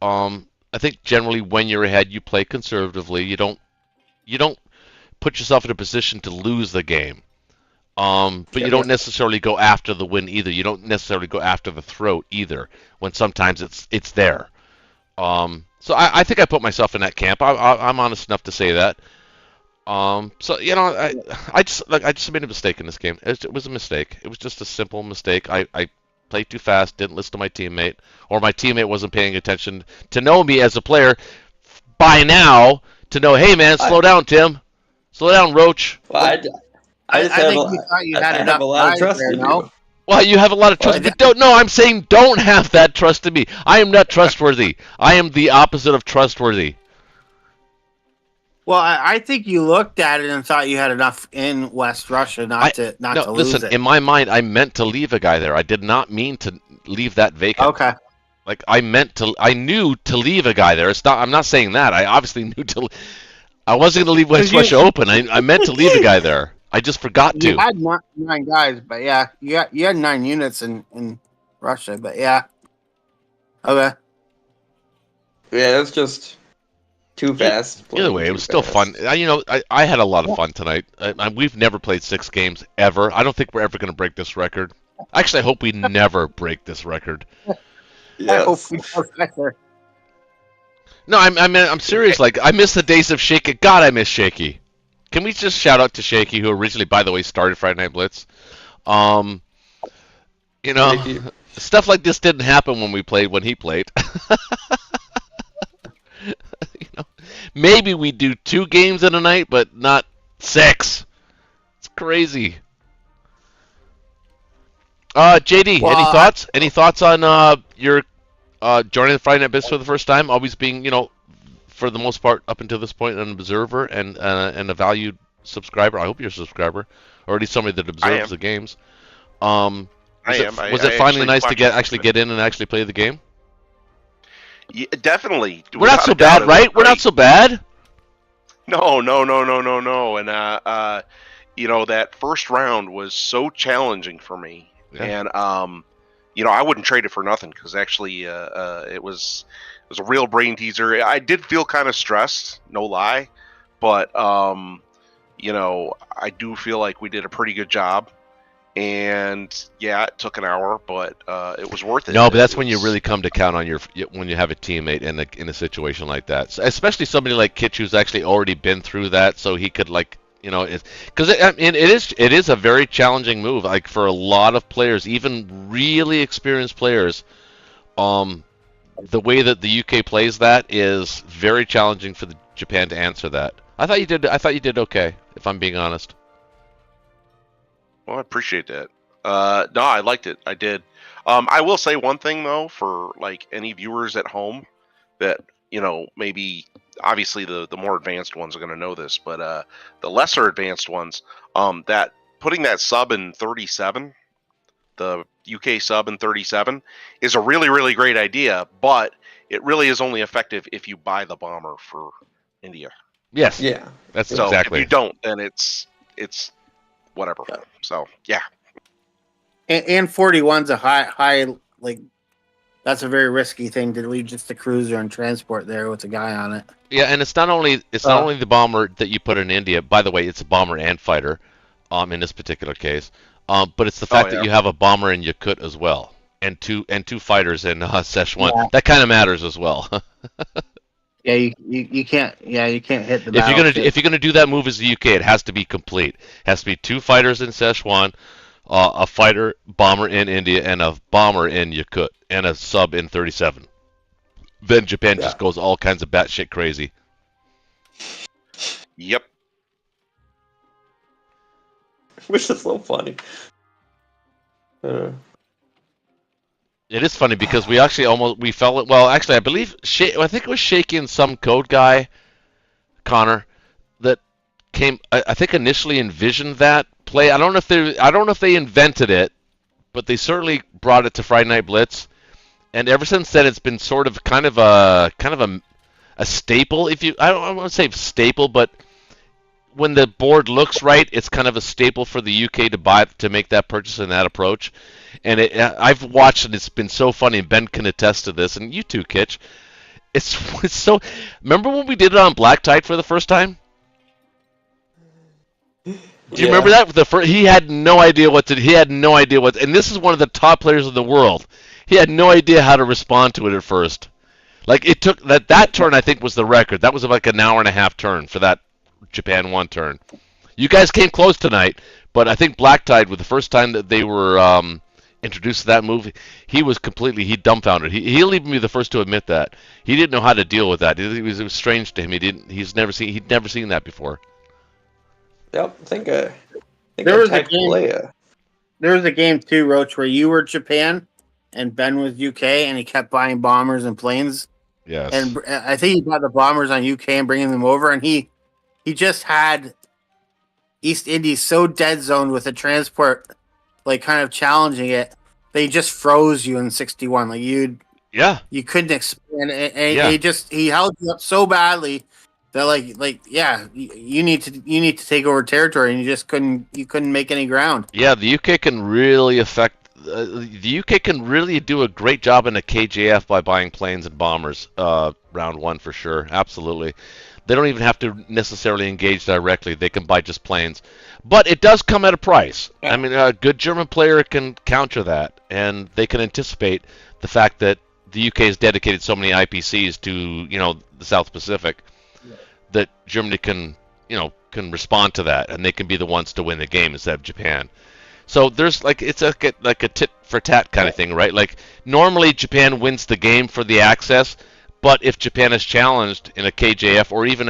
I think generally when you're ahead, you play conservatively. You don't put yourself in a position to lose the game. But you don't necessarily go after the win either. You don't necessarily go after the throat either, when sometimes it's there. So I think I put myself in that camp. I'm honest enough to say that. So I just made a mistake in this game. It was a mistake. It was just a simple mistake. I played too fast, didn't listen to my teammate, or my teammate wasn't paying attention to know me as a player by now to know, hey man, slow down, Tim. Slow down, Roach. Well, I think you thought you had enough a lot of guys trust there, in no? you. Well, you have a lot of trust. I'm saying don't have that trust in me. I am not trustworthy. I am the opposite of trustworthy. Well, I think you looked at it and thought you had enough in West Russia not to lose listen, it. in my mind, I meant to leave a guy there. I did not mean to leave that vacant. Okay. Like I knew to leave a guy there. I'm not saying that. I obviously knew to. I wasn't going to leave West Russia open. I meant to leave a guy there. I just forgot to. You had 9 guys, but yeah, you had 9 units in Russia, but yeah. Okay. Yeah, it's just too fast. Either way, it was still fun. I had a lot of fun tonight. We've never played 6 games ever. I don't think we're ever going to break this record. Actually, I hope we never break this record. I hope we don't either. No, I'm serious. Like, I miss the days of Shaky. God, I miss Shaky. Can we just shout out to Shaky, who originally, by the way, started Friday Night Blitz? Stuff like this didn't happen when he played. Maybe we do 2 games in a night, but not 6. It's crazy. JD, any thoughts? Any thoughts on your joining the Friday Night Blitz for the first time? Always being, for the most part, up until this point, an observer and a valued subscriber. I hope you're a subscriber, or at least somebody that observes the games. Was it finally nice to get in and actually play the game? Yeah, definitely. We're not so bad, right? We're not so bad. No. And that first round was so challenging for me, and I wouldn't trade it for nothing, because actually, it was a real brain teaser. I did feel kind of stressed, no lie, but I do feel like we did a pretty good job. And yeah, it took an hour, but it was worth it. No, but that's when you really come to count on when you have a teammate in a situation like that. So, especially somebody like Kitch, who's actually already been through that, so he could because it is a very challenging move. Like for a lot of players, even really experienced players, the way that the UK plays that is very challenging for Japan to answer that. I thought you did okay, if I'm being honest. Well, I appreciate that. No, I liked it. I did. I will say one thing though, for like any viewers at home that maybe obviously the more advanced ones are going to know this, but the lesser advanced ones, that putting that sub in 37, the UK sub in 37, is a really, really great idea, but it really is only effective if you buy the bomber for India. Yes. Yeah. That's So exactly. if you don't, then it's whatever. Yeah. So yeah. And 41's a high, like, that's a very risky thing to leave just the cruiser and transport there with a guy on it. Yeah, and it's not only the bomber that you put in India. By the way, it's a bomber and fighter, in this particular case. But it's the fact that you have a bomber in Yakut as well, and two fighters in Szechuan. Yeah. That kind of matters as well. Yeah, you can't. Yeah, you can't hit the. If you're gonna do that move as the UK, it has to be complete. It has to be 2 fighters in Szechuan, a fighter bomber in India, and a bomber in Yakut, and a sub in 37. Then Japan just goes all kinds of batshit crazy. Yep. Which is so funny. It is funny because we actually we fell it. Well, actually, I believe I think it was Shaky and some code guy, Connor, that came. I think initially envisioned that play. I don't know if they invented it, but they certainly brought it to Friday Night Blitz, and ever since then it's been sort of kind of a staple. I don't want to say staple, but when the board looks right, it's kind of a staple for the UK to make that purchase and that approach. And I've watched it. It's been so funny. Ben can attest to this, and you too, Kitch. It's so. Remember when we did it on Black Tide for the first time? Do you remember that? He had no idea what to. He had no idea what. And this is one of the top players in the world. He had no idea how to respond to it at first. Like it took that turn. I think was the record. That was like an hour and a half turn for that Japan 1 turn. You guys came close tonight, but I think Black Tide was the first time that they were introduced to that move. He was completely dumbfounded. He'll even be the first to admit that he didn't know how to deal with that. It was strange to him. He'd never seen that before. Yep, I think there was a game. There was a game too, Roach, where you were Japan and Ben was UK, and he kept buying bombers and planes. Yes. And I think he bought the bombers on UK and bringing them over, and he just had East Indies so dead zoned with the transport, like kind of challenging it, they just froze you in 61. Like you couldn't expand, and he held you up so badly that you need to take over territory, and you couldn't make any ground. Yeah, the UK can really affect. The UK can really do a great job in a KJF by buying planes and bombers. Round 1 for sure, absolutely. They don't even have to necessarily engage directly. They can buy just planes. But it does come at a price. Yeah. I mean, a good German player can counter that, and they can anticipate the fact that the UK has dedicated so many IPCs to, the South Pacific, that Germany can respond to that, and they can be the ones to win the game instead of Japan. So there's it's a tit for tat kind of thing, right? Like normally Japan wins the game for the access, but if Japan is challenged in a KJF or even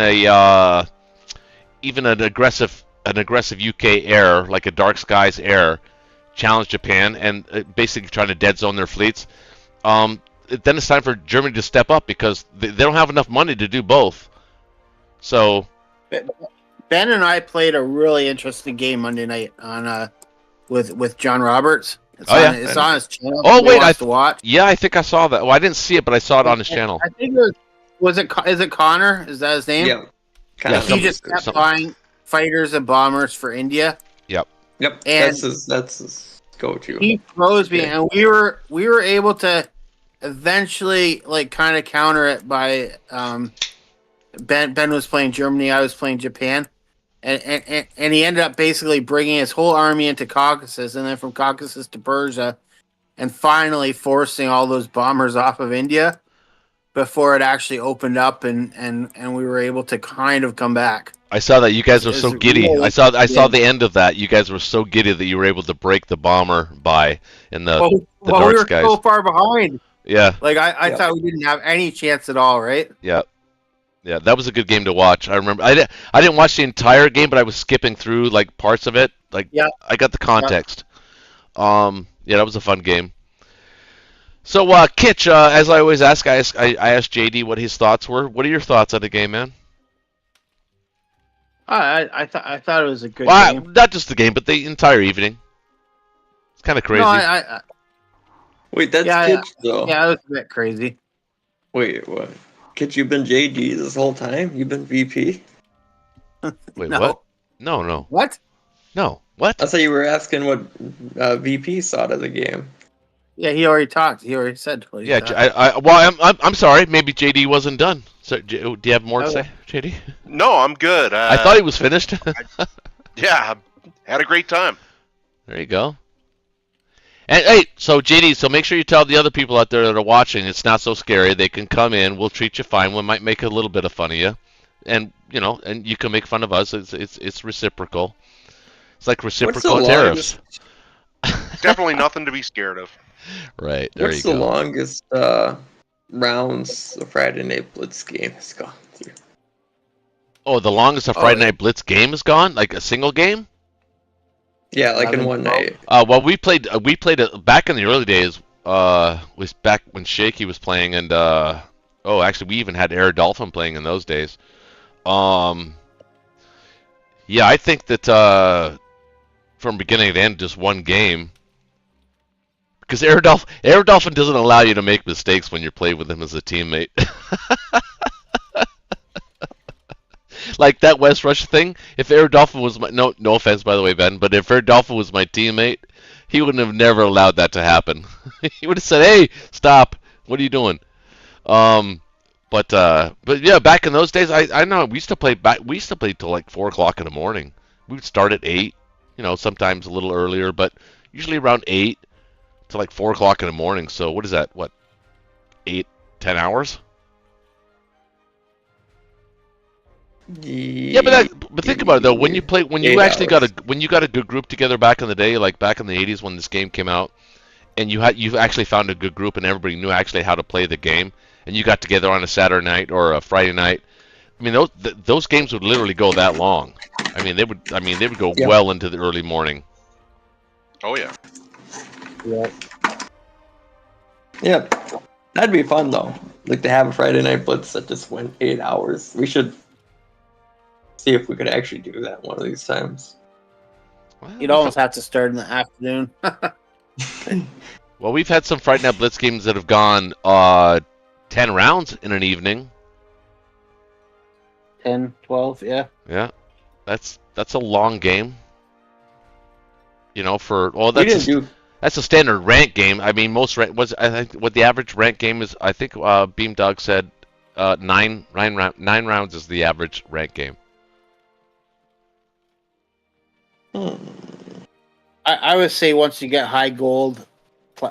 an aggressive UK air like a Dark Skies air challenge Japan and basically trying to dead zone their fleets, then it's time for Germany to step up because they don't have enough money to do both. So Ben and I played a really interesting game Monday night on with John Roberts. It's on his channel. Oh wait, I think I saw that. Well, I didn't see it, but I saw it on his channel. I think is it Connor? Is that his name? Yeah. He just kept buying fighters and bombers for India. Yep. And that's his go-to. He froze me, and we were able to eventually kind of counter it by Ben was playing Germany, I was playing Japan. And he ended up basically bringing his whole army into Caucasus, and then from Caucasus to Persia, and finally forcing all those bombers off of India before it actually opened up, and we were able to kind of come back. I saw that you guys were so giddy. I saw the end of that. You guys were so giddy that you were able to break the bomber by in the Dark we were Skies. So far behind. Yeah. I thought we didn't have any chance at all, right? Yeah. Yeah, that was a good game to watch. I remember I didn't watch the entire game, but I was skipping through parts of it. I got the context. That was a fun game. So Kitch, as I always ask, I asked JD what his thoughts were. What are your thoughts on the game, man? I thought it was a good game. Not just the game, but the entire evening. It's kind of crazy. No, Wait, that's Kitch, though. Yeah, it was a bit crazy. Wait, what? Kitch, you've been JD this whole time? You've been VP? Wait, No. what? No. What? No, what? I thought you were asking what VP thought of the game. Yeah, he already talked. He already said. I'm sorry. Maybe JD wasn't done. So, do you have more to say, JD? No, I'm good. I thought he was finished. Yeah, had a great time. There you go. And hey, so JD, so make sure you tell the other people out there that are watching it's not so scary. They can come in. We'll treat you fine. We might make a little bit of fun of you, and and you can make fun of us. It's reciprocal. It's like reciprocal tariffs. Definitely nothing to be scared of. Right there What's you the go. longest rounds the Friday Night Blitz game has gone through? Oh, the longest a Friday Night Blitz game is gone, like a single game. Yeah, like in one night. Well, we played it back in the early days. Was back when Shaky was playing, and actually, we even had Air Dolphin playing in those days. Yeah, I think that from beginning to end, just one game. Because Air Dolphin doesn't allow you to make mistakes when you play with him as a teammate. Like that West Russia thing, if Air Dolphin was my no offense by the way, Ben, but if Air Dolphin was my teammate, he wouldn't have never allowed that to happen. He would have said, "Hey, stop! What are you doing?" But yeah, back in those days, I know we used to play till like 4 o'clock in the morning. We would start at 8, sometimes a little earlier, but usually around 8 to like 4 o'clock in the morning. So what is that? What, 8, 10 hours? Yeah, but think about it though. When you actually got a good group together back in the day, like back in the 80s when this game came out, and you've actually found a good group and everybody knew actually how to play the game, and you got together on a Saturday night or a Friday night. I mean, those games would literally go that long. I mean, they would go well into the early morning. Oh yeah. Yeah. Yeah, that'd be fun though. Like to have a Friday Night Blitz that just went 8 hours. We should see if we could actually do that one of these times. Well, You'd almost have to start in the afternoon. Well, we've had some Friday Night Blitz games that have gone 10 rounds in an evening. 10, 12, yeah. Yeah, that's a long game. That's a standard rank game. I mean, I think what the average rank game is. I think Beamdog said 9 rounds is the average rank game. I would say once you get high gold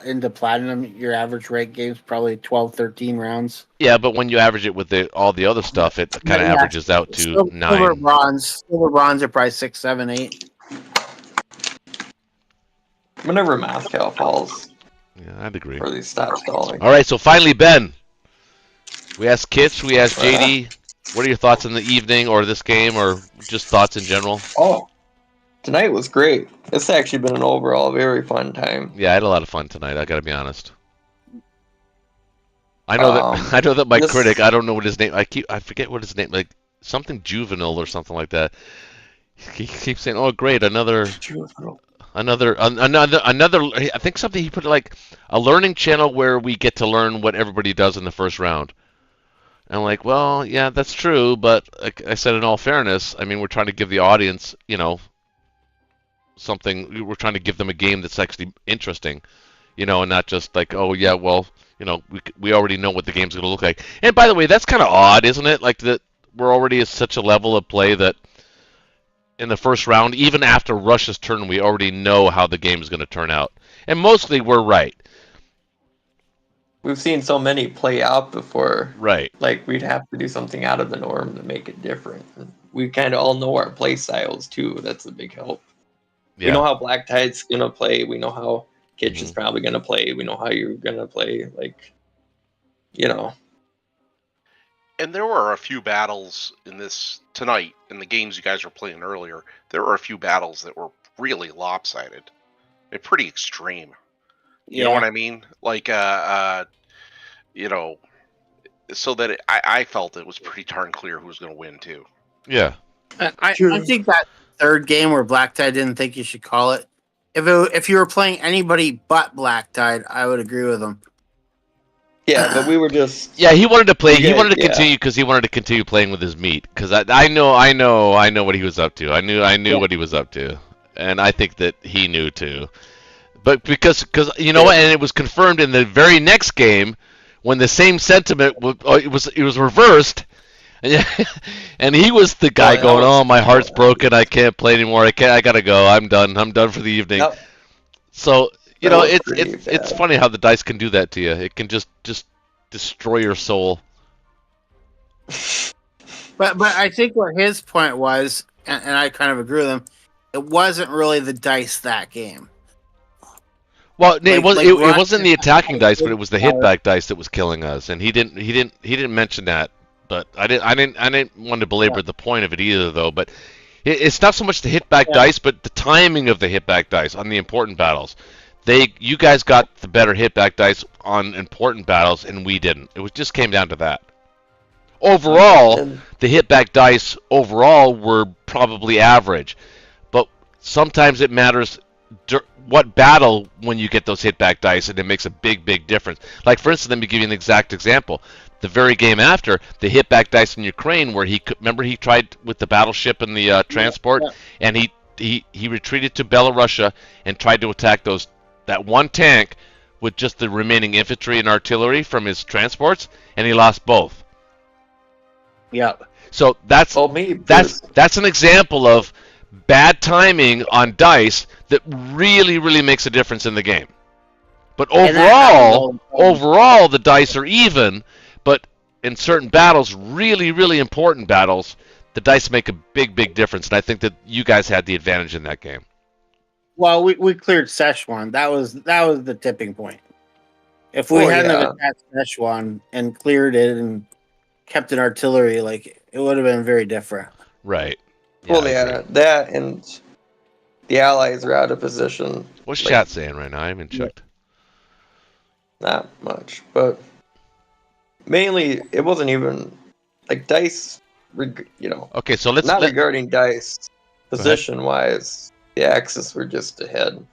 into platinum, your average rank game is probably 12, 13 rounds. Yeah, but when you average it with all the other stuff, it kind of averages out to 9. Silver, bronze are probably 6, 7, 8. Whenever Moscow falls, Yeah, I'd agree. or they stop stalling. All right, so finally, Ben. We asked Kitch, we asked JD. What are your thoughts on the evening or this game, or just thoughts in general? Oh, tonight was great. It's actually been an overall very fun time. Yeah, I had a lot of fun tonight. I got to be honest. I know that my critic. I don't know what his name. I forget what his name. Like something juvenile or something like that. He keeps saying, "Oh, great, another." I think something he put like a learning channel where we get to learn what everybody does in the first round. And I'm like, well, yeah, that's true, but like I said, in all fairness, I mean, we're trying to give the audience, something. We're trying to give them a game that's actually interesting, and not just like, oh yeah, well, we already know what the game's going to look like. And by the way, that's kind of odd, isn't it? Like that we're already at such a level of play that in the first round, even after Russia's turn, we already know how the game is going to turn out. And mostly we're right. We've seen so many play out before. Right. Like, we'd have to do something out of the norm to make it different. We kind of all know our play styles, too. That's a big help. Yeah. We know how Black Tide's going to play. We know how Kitch is probably going to play. We know how you're going to play. Like, And there were a few battles in this tonight, in the games you guys were playing earlier. There were a few battles that were really lopsided. They're pretty extreme. You know what I mean? Like, so that I felt it was pretty darn clear who was going to win, too. Yeah. I think that third game where Black Tide didn't think you should call it. If you were playing anybody but Black Tide, I would agree with him. Yeah, but we were just... Yeah, he wanted to play. He wanted to continue because he wanted to continue playing with his meat. Because I know what he was up to. I knew what he was up to, and I think that he knew too. But because you know what, and it was confirmed in the very next game when the same sentiment it was reversed, and he was the guy going, "Oh, my heart's broken. I can't play anymore. I gotta go. I'm done for the evening." Yep. So You That know, was it's pretty it's bad. funny how the dice can do that to you. It can just destroy your soul. But I think what his point was, and I kind of agree with him, it wasn't really the dice that game. Well, it Like wasn't the attacking dice, but it was the Russia- hitback dice that was killing us, and he didn't mention that. But I didn't want to belabor the point of it either, though. But it's not so much the hitback Yeah. dice, but the timing of the hitback dice on the important battles. You guys got the better hitback dice on important battles, and we didn't. It just came down to that. Overall, And the hitback dice overall were probably average, but sometimes it matters what battle when you get those hitback dice, and it makes a big difference. Like for instance, let me give you an exact example. The very game after, the hitback dice in Ukraine, where remember he tried with the battleship and the transport, and he retreated to Belarusia and tried to attack that one tank with just the remaining infantry and artillery from his transports, and he lost both. Yeah. So that's me, an example of bad timing on dice that really makes a difference in the game. But And that- overall the dice are even, but in certain battles, really important battles, the dice make a big difference, and I think that you guys had the advantage in that game. Well, we cleared Szechuan. That was the tipping point. If we hadn't have attacked Szechuan and cleared it and kept an artillery, like it would have been very different. Right. Well, I yeah, agree. that and the Allies are out of position. What's like, chat saying right now? I haven't checked. Not much, but mainly it wasn't even like dice. Okay, so let's not regarding dice ahead. position wise. The Axis were just ahead.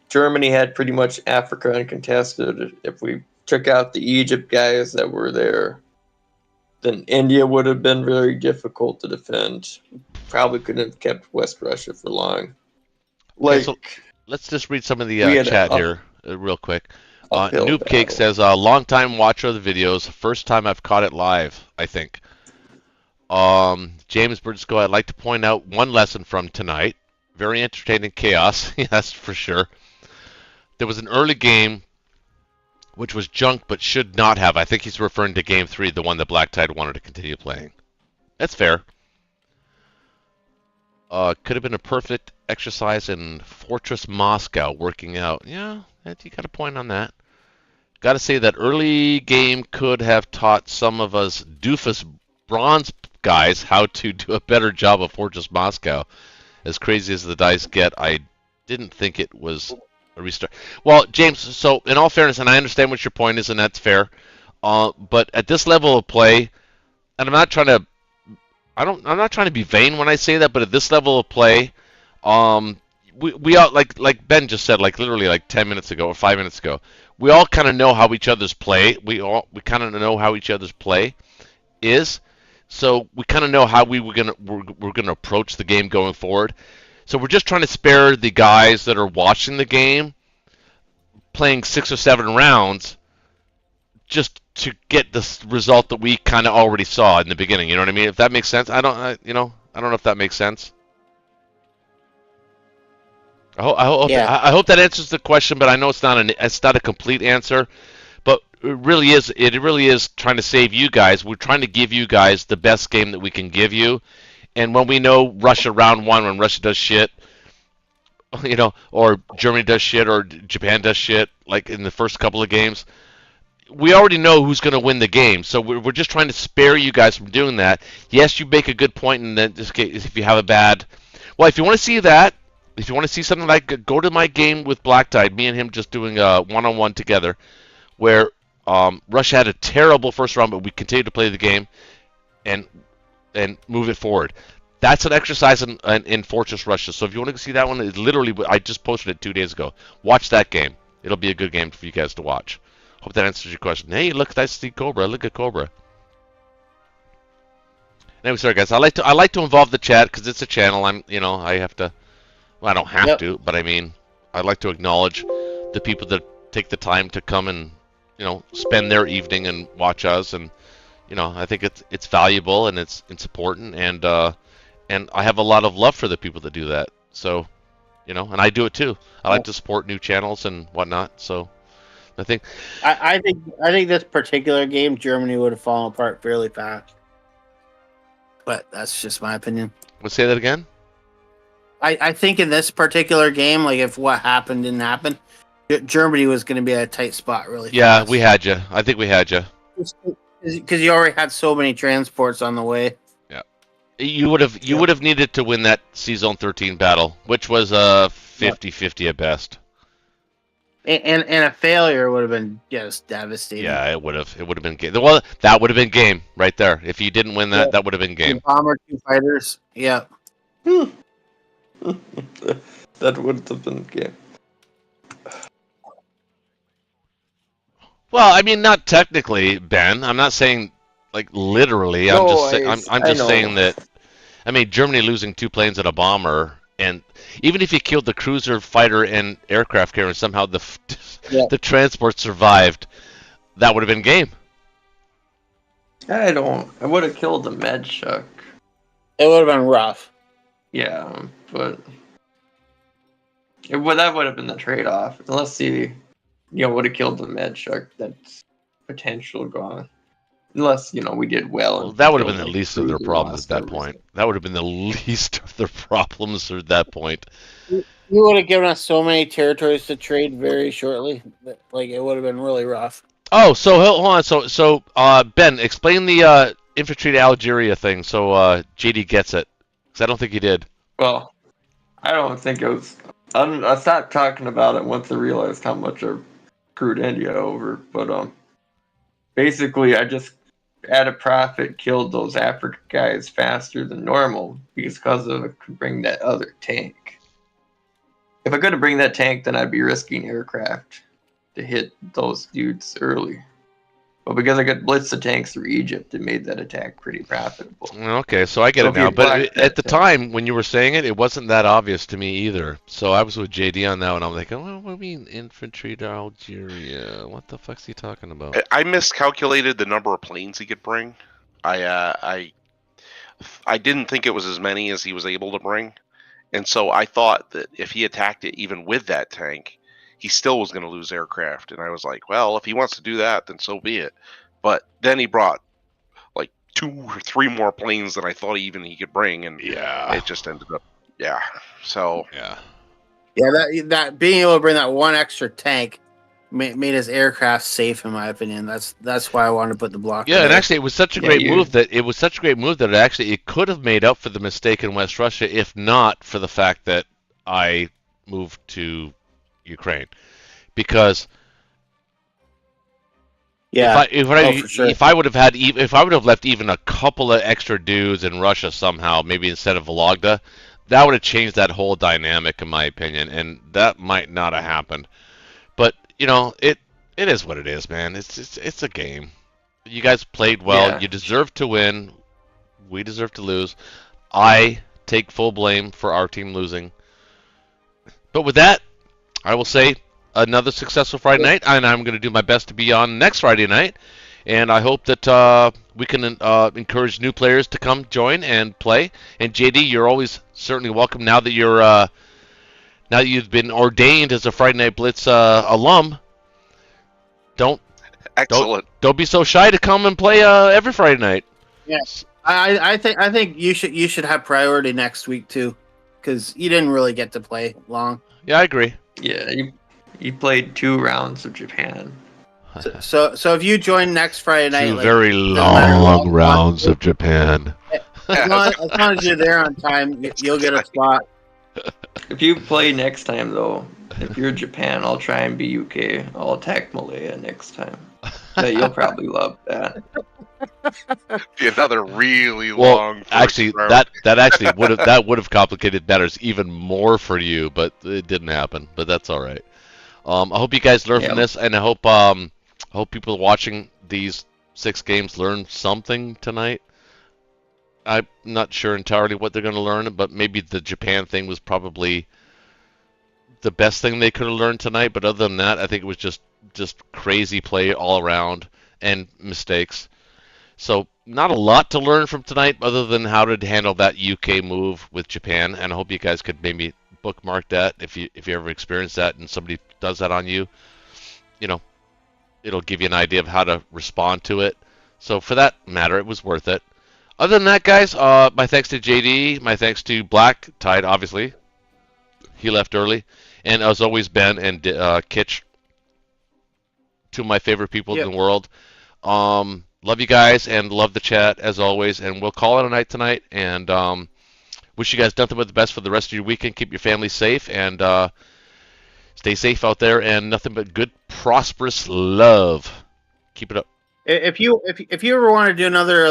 Germany had pretty much Africa uncontested. If we took out the Egypt guys that were there, then India would have been very difficult to defend. Probably couldn't have kept West Russia for long. Okay, so let's just read some of the chat here real quick. Noob Cake says, long time watcher of the videos. First time I've caught it live, I think. James Bridgesco, I'd like to point out one lesson from tonight. Very entertaining chaos. Yes, for sure. There was an early game which was junk but should not have. I think he's referring to Game 3, the one that Black Tide wanted to continue playing. That's fair. Could have been a perfect exercise in Fortress Moscow working out. Yeah, you got a point on that. Got to say that early game could have taught some of us doofus bronze guys how to do a better job of Fortress Moscow. As crazy as the dice get, I didn't think it was a restart. Well, James, so in all fairness, and I understand what your point is, and that's fair, but at this level of play, and I'm not trying to be vain when I say that, but at this level of play, we all like Ben just said, like literally like 10 minutes ago or 5 minutes ago, we all kind of know how each other's play. We kind of know how each other's play is. So we kind of know how we're gonna approach the game going forward. So we're just trying to spare the guys that are watching the game, playing 6 or 7 rounds, just to get this result that we kind of already saw in the beginning. You know what I mean? If that makes sense. I don't know if that makes sense. I hope that answers the question, but I know it's not a complete answer. But it really is trying to save you guys. We're trying to give you guys the best game that we can give you. And when we know Russia round 1, when Russia does shit, or Germany does shit, or Japan does shit, like in the first couple of games, we already know who's going to win the game. So we're just trying to spare you guys from doing that. Yes, you make a good point in this case if you have a bad... Well, if you want to see that, if you want to see something like, go to my game with Black Tide, me and him just doing a one-on-one together, where Russia had a terrible first round, but we continued to play the game and move it forward. That's an exercise in Fortress Russia. So if you want to see that one, it's literally, I just posted it 2 days ago. Watch that game. It'll be a good game for you guys to watch. Hope that answers your question. Hey, look, that's the Cobra. Look at Cobra. Anyway, sorry guys. I like to involve the chat because it's a channel. I have to. Well, I don't have to, but I mean, I like to acknowledge the people that take the time to come and spend their evening and watch us, and I think it's valuable and it's important, and I have a lot of love for the people that do that. So you know, and I do it too. I like to support new channels and whatnot. So I think I think this particular game, Germany would have fallen apart fairly fast. But that's just my opinion. let's say that again. I think in this particular game, like if what happened didn't happen, Germany was going to be at a tight spot really Yeah, fast. we had you. I think we had you. Because you already had so many transports on the way. You would have needed to win that C Zone 13 battle, which was 50-50 at best. And a failure would have been just devastating. Yeah, it would have been game. Well, that would have been game right there. If you didn't win that, that would have been game. Bomber, 2 fighters. Yeah. That would have been game. Well, I mean, not technically, Ben. I'm not saying like literally. I'm just saying that. I mean, Germany losing 2 planes and a bomber, and even if you killed the cruiser, fighter, and aircraft carrier, and somehow the transport survived, that would have been game. I would have killed the med shuck. It would have been rough. Yeah, but that would have been the trade-off. Unless he, would have killed the med shark. That's potential gone. Unless we did well. That would have been the least of their problems at that point. That would have been the least of their problems at that point. You would have given us so many territories to trade very shortly. That, like it would have been really rough. Oh, so hold on. So Ben, explain the infantry to Algeria thing so JD gets it. Because I don't think he did. Well, I don't think it was. I stopped talking about it once I realized how much I screwed India over. But basically, I just at a profit killed those African guys faster than normal because I could bring that other tank. If I couldn't bring that tank, then I'd be risking aircraft to hit those dudes early. But because I could blitz the tanks through Egypt, it made that attack pretty profitable. Okay, so I get it now. But at the time, when you were saying it, it wasn't that obvious to me either. So I was with JD on that one. I'm like, oh, what do you mean infantry to Algeria? What the fuck's he talking about? I miscalculated the number of planes he could bring. I didn't think it was as many as he was able to bring. And so I thought that if he attacked it even with that tank, he still was going to lose aircraft. And I was like, well, if he wants to do that, then so be it. But then he brought like 2 or 3 more planes than I thought he could bring. And it just ended up, So. Yeah, that being able to bring that 1 extra tank made his aircraft safe, in my opinion. That's why I wanted to put the block. Yeah, and actually, it was such a great move that it could have made up for the mistake in West Russia, if not for the fact that I moved to Ukraine, because if I would have left even a couple of extra dudes in Russia somehow, maybe instead of Vologda, that would have changed that whole dynamic, in my opinion, and that might not have happened. But it is what it is, man. It's a game. You guys played well. Yeah. You deserve to win. We deserve to lose. I take full blame for our team losing. But with that, I will say another successful Friday night, and I'm going to do my best to be on next Friday night. And I hope that we can encourage new players to come join and play. And JD, you're always certainly welcome now that you've been ordained as a Friday Night Blitz alum. Don't be so shy to come and play every Friday night. Yes, I think you should have priority next week too, because you didn't really get to play long. Yeah, I agree. Yeah, you played 2 rounds of Japan. So if you join next Friday night, 2 very long rounds of Japan. As long as you're there on time, you'll get a spot. If you play next time, though, if you're Japan, I'll try and be UK. I'll attack Malaya next time. Yeah, you'll probably love that. Be another really long. Actually, that would have complicated matters even more for you, but it didn't happen. But that's all right. I hope you guys learn from this, and I hope people watching these 6 games learn something tonight. I'm not sure entirely what they're going to learn, but maybe the Japan thing was probably the best thing they could have learned tonight. But other than that, I think it was just crazy play all around and mistakes. So not a lot to learn from tonight other than how to handle that UK move with Japan. And I hope you guys could maybe bookmark that if you ever experience that and somebody does that on you, you know, it'll give you an idea of how to respond to it. So for that matter, it was worth it. Other than that, guys, my thanks to JD, my thanks to Black Tide, obviously. He left early. And as always, Ben and Kitch, two of my favorite people in the world. Love you guys and love the chat as always. And we'll call it a night tonight. And wish you guys nothing but the best for the rest of your weekend. Keep your family safe and stay safe out there. And nothing but good, prosperous love. Keep it up. If you ever want to do another